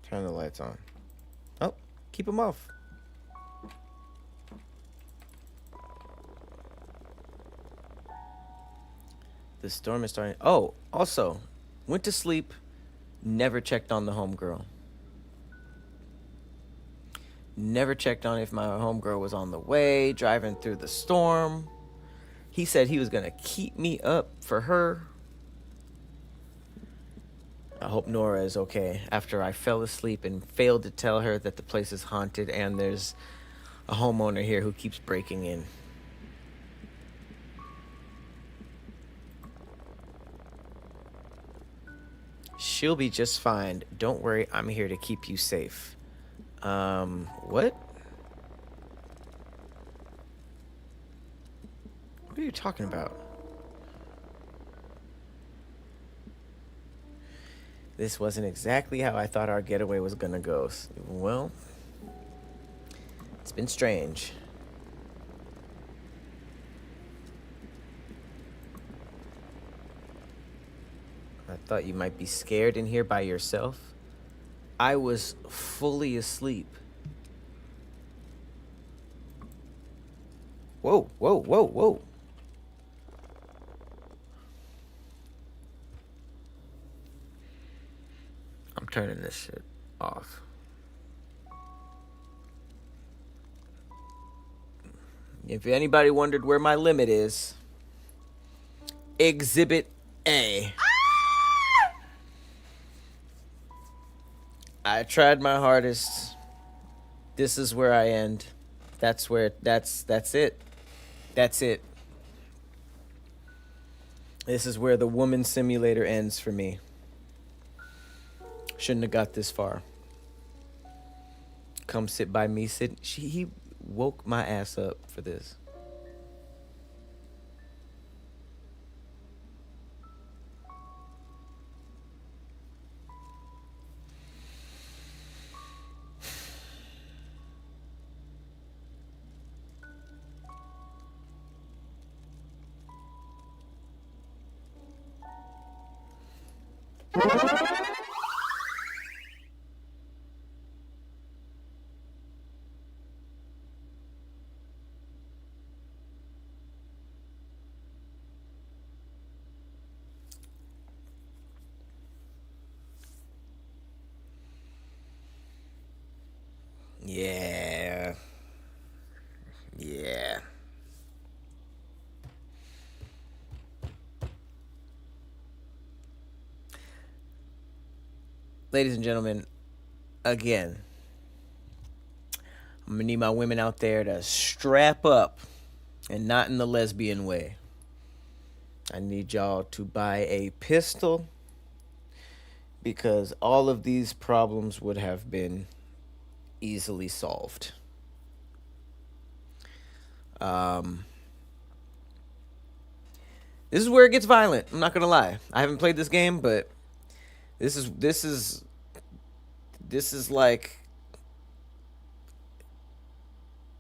A: Turn the lights on. Oh, keep them off. The storm is starting. Oh, also, went to sleep, never checked on the homegirl. Never checked on if my homegirl was on the way, driving through the storm. He said he was going to keep me up for her. I hope Nora is okay after I fell asleep and failed to tell her that the place is haunted and there's a homeowner here who keeps breaking in. She'll be just fine. Don't worry, I'm here to keep you safe. What? What are you talking about? This wasn't exactly how I thought our getaway was gonna go. Well, it's been strange. I thought you might be scared in here by yourself. I was fully asleep. Whoa, whoa, whoa, whoa. I'm turning this shit off. If anybody wondered where my limit is, Exhibit A. I tried my hardest. This is where I end. That's it. That's it. This is where the woman simulator ends for me. Shouldn't have got this far. Come sit by me. He woke my ass up for this. ladies and gentlemen, again, I'm gonna need my women out there to strap up, and not in the lesbian way. I need y'all to buy a pistol, because all of these problems would have been easily solved. This is where it gets violent. I'm not gonna lie. I haven't played this game, but this is like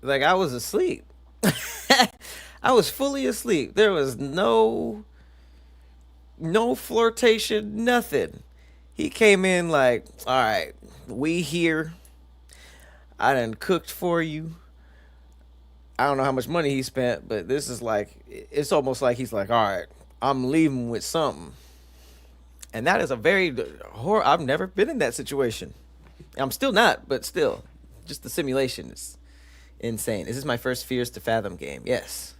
A: I was asleep. I was fully asleep. There was no flirtation, nothing. He came in like, all right, we here. I done cooked for you. I don't know how much money he spent, but this is like, it's almost like he's like, all right, I'm leaving with something. And that is a very I've never been in that situation. I'm still not, but still, just the simulation is insane. Is this my first Fears to Fathom game? Yes.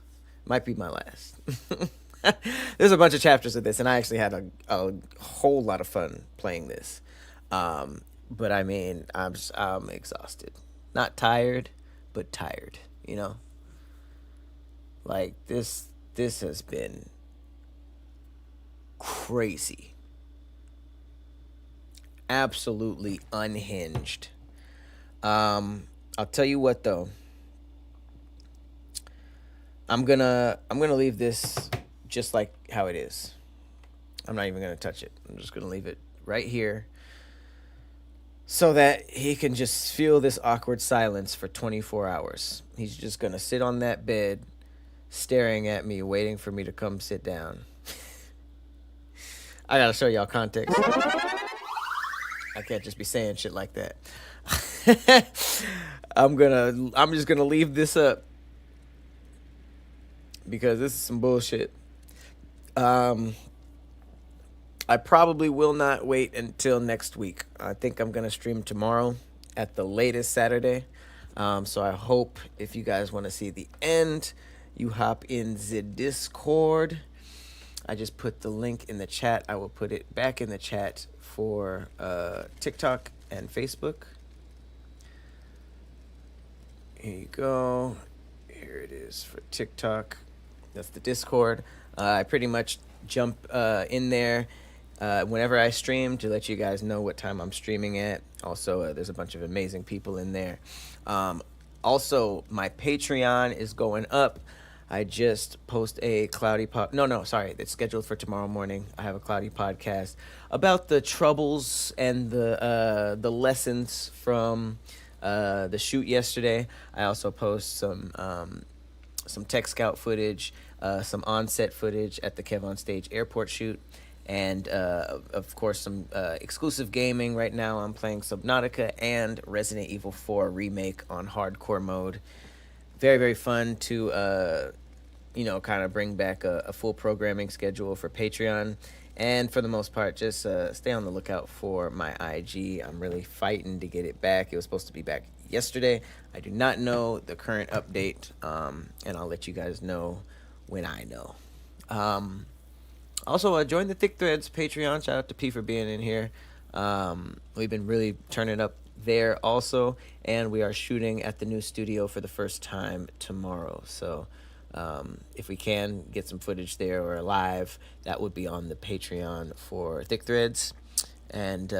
A: Might be my last. There's a bunch of chapters of this, and I actually had a whole lot of fun playing this. But I mean, I'm exhausted. Not tired, but tired, you know? Like, this has been crazy. Absolutely unhinged. I'll tell you what, though. I'm gonna leave this just like how it is. I'm not even gonna touch it. I'm just gonna leave it right here, so that he can just feel this awkward silence for 24 hours. He's just gonna sit on that bed, staring at me, waiting for me to come sit down. I gotta show y'all context. I can't just be saying shit like that. I'm just gonna leave this up, because this is some bullshit. I probably will not wait until next week. I think I'm gonna stream tomorrow at the latest Saturday. So I hope if you guys want to see the end, you hop in the Discord. I just put the link in the chat. I will put it back in the chat for TikTok and Facebook. Here you go. Here it is for TikTok. That's the Discord. I pretty much jump in there whenever I stream to let you guys know what time I'm streaming at. Also, there's a bunch of amazing people in there. Also, my Patreon is going up. I just post a cloudy it's scheduled for tomorrow morning. I have a cloudy podcast about the troubles and the lessons from the shoot yesterday. I also post some tech scout footage, some on-set footage at the Kev on Stage airport shoot, and of course some exclusive gaming. Right now I'm playing Subnautica and Resident Evil 4 Remake on hardcore mode. Very, very fun to kind of bring back a full programming schedule for Patreon. And for the most part, just stay on the lookout for my IG. I'm really fighting to get it back. It was supposed to be back yesterday. I do not know the current update, and I'll let you guys know when I know. Also, join the Thick Threads Patreon. Shout out to P for being in here. We've been really turning up there also, and we are shooting at the new studio for the first time tomorrow. So if we can get some footage there or live, that would be on the Patreon for Thick Threads. And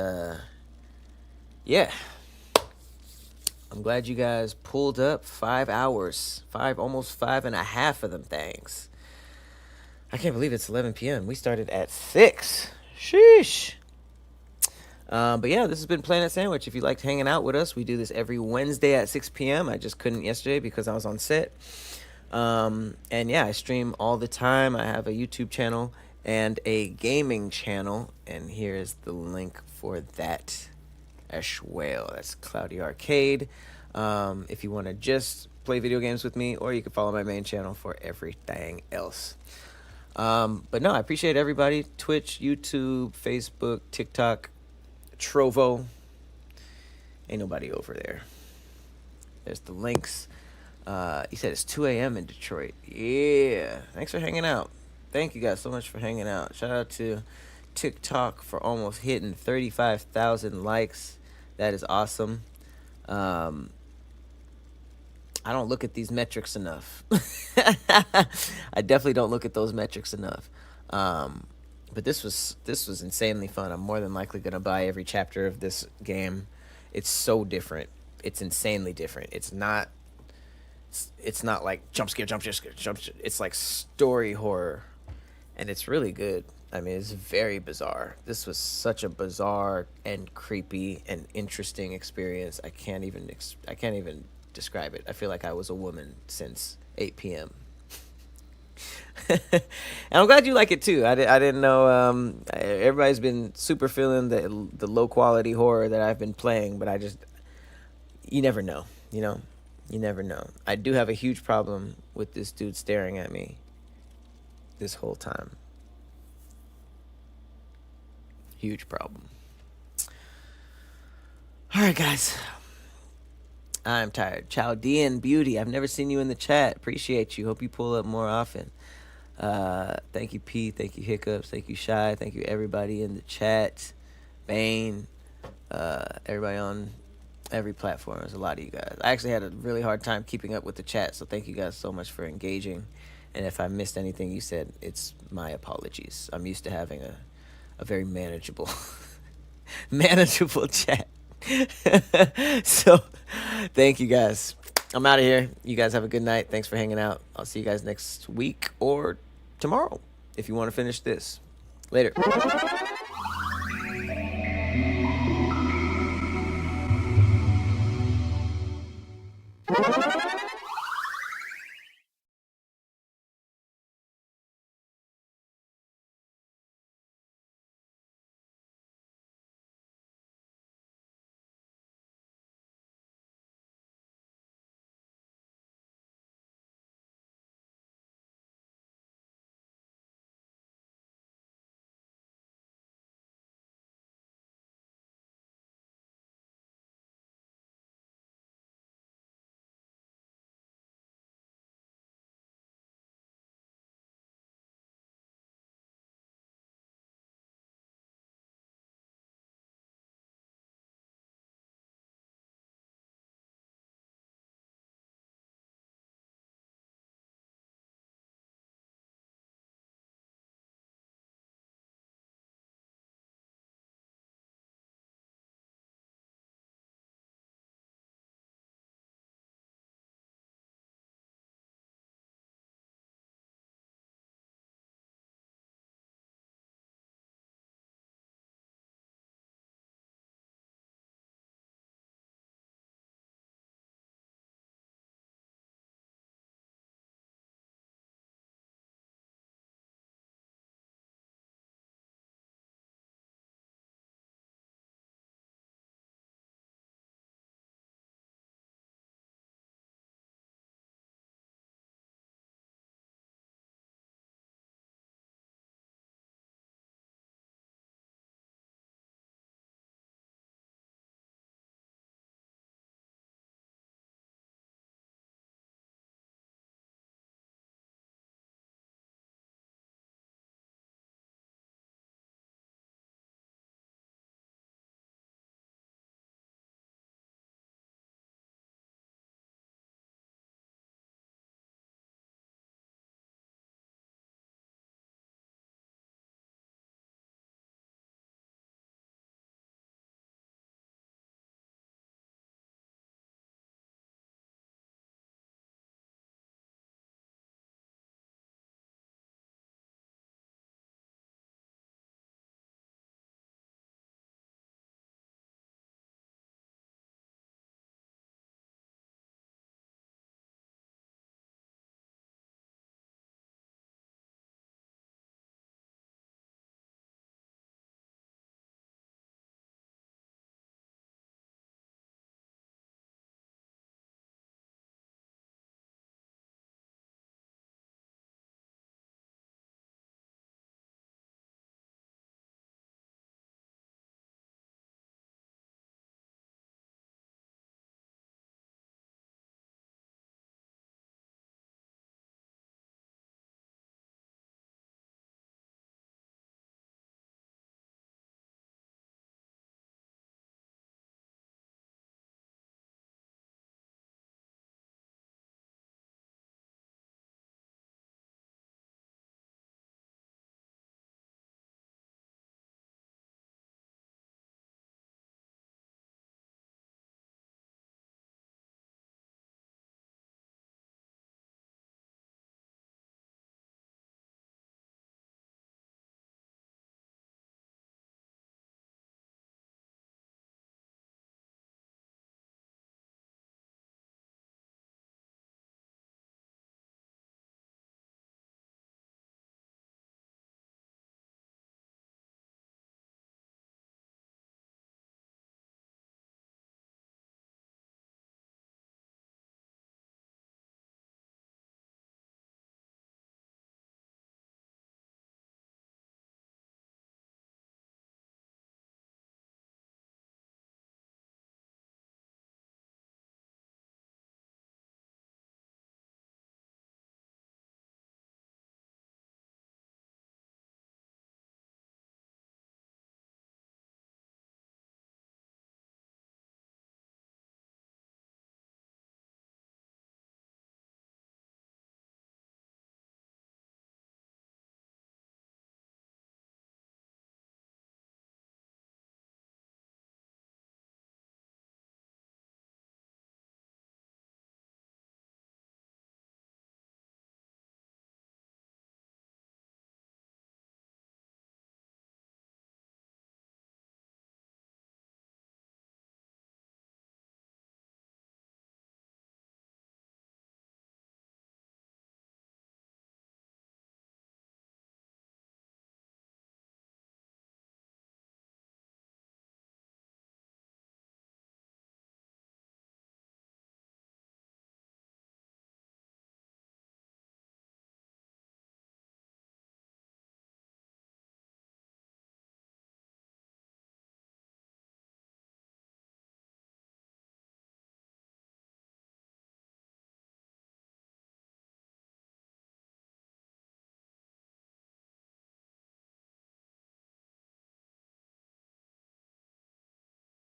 A: yeah, I'm glad you guys pulled up 5 hours, almost 5.5 of them things. I can't believe it's 11 p.m. We started at 6. Sheesh. But yeah, this has been Planet Sandwich. If you liked hanging out with us, we do this every Wednesday at 6 p.m. I just couldn't yesterday because I was on set. And yeah, I stream all the time. I have a YouTube channel and a gaming channel, and here is the link for that as well. That's Cloudy Arcade. If you want to just play video games with me, or you can follow my main channel for everything else. But no, I appreciate everybody. Twitch, YouTube, Facebook, TikTok, Trovo. Ain't nobody over there. There's the links. He said it's 2 a.m. in Detroit. Yeah. Thanks for hanging out. Thank you guys so much for hanging out. Shout out to TikTok for almost hitting 35,000 likes. That is awesome. I don't look at these metrics enough. I definitely don't look at those metrics enough. But this was insanely fun. I'm more than likely gonna buy every chapter of this game. It's so different. It's insanely different. It's not like jump scare. It's like story horror, and it's really good. I mean, it's very bizarre. This was such a bizarre and creepy and interesting experience. I can't even describe it. I feel like I was a woman since 8 p.m. And I'm glad you like it too. I didn't know. Everybody's been super feeling the low quality horror that I've been playing, but you never know. You never know. I do have a huge problem with this dude staring at me this whole time. Huge problem. All right, guys. I'm tired. Chaldean Beauty. I've never seen you in the chat. Appreciate you. Hope you pull up more often. Thank you, P. Thank you, Hiccups. Thank you, Shy. Thank you, everybody in the chat. Bane. Everybody on every platform. There's a lot of you guys. I actually had a really hard time keeping up with the chat, so thank you guys so much for engaging. And if I missed anything you said, it's my apologies. I'm used to having a very manageable chat. So thank you guys. I'm out of here. You guys have a good night. Thanks for hanging out. I'll see you guys next week or tomorrow if you want to finish this. Later.
E: Thank you.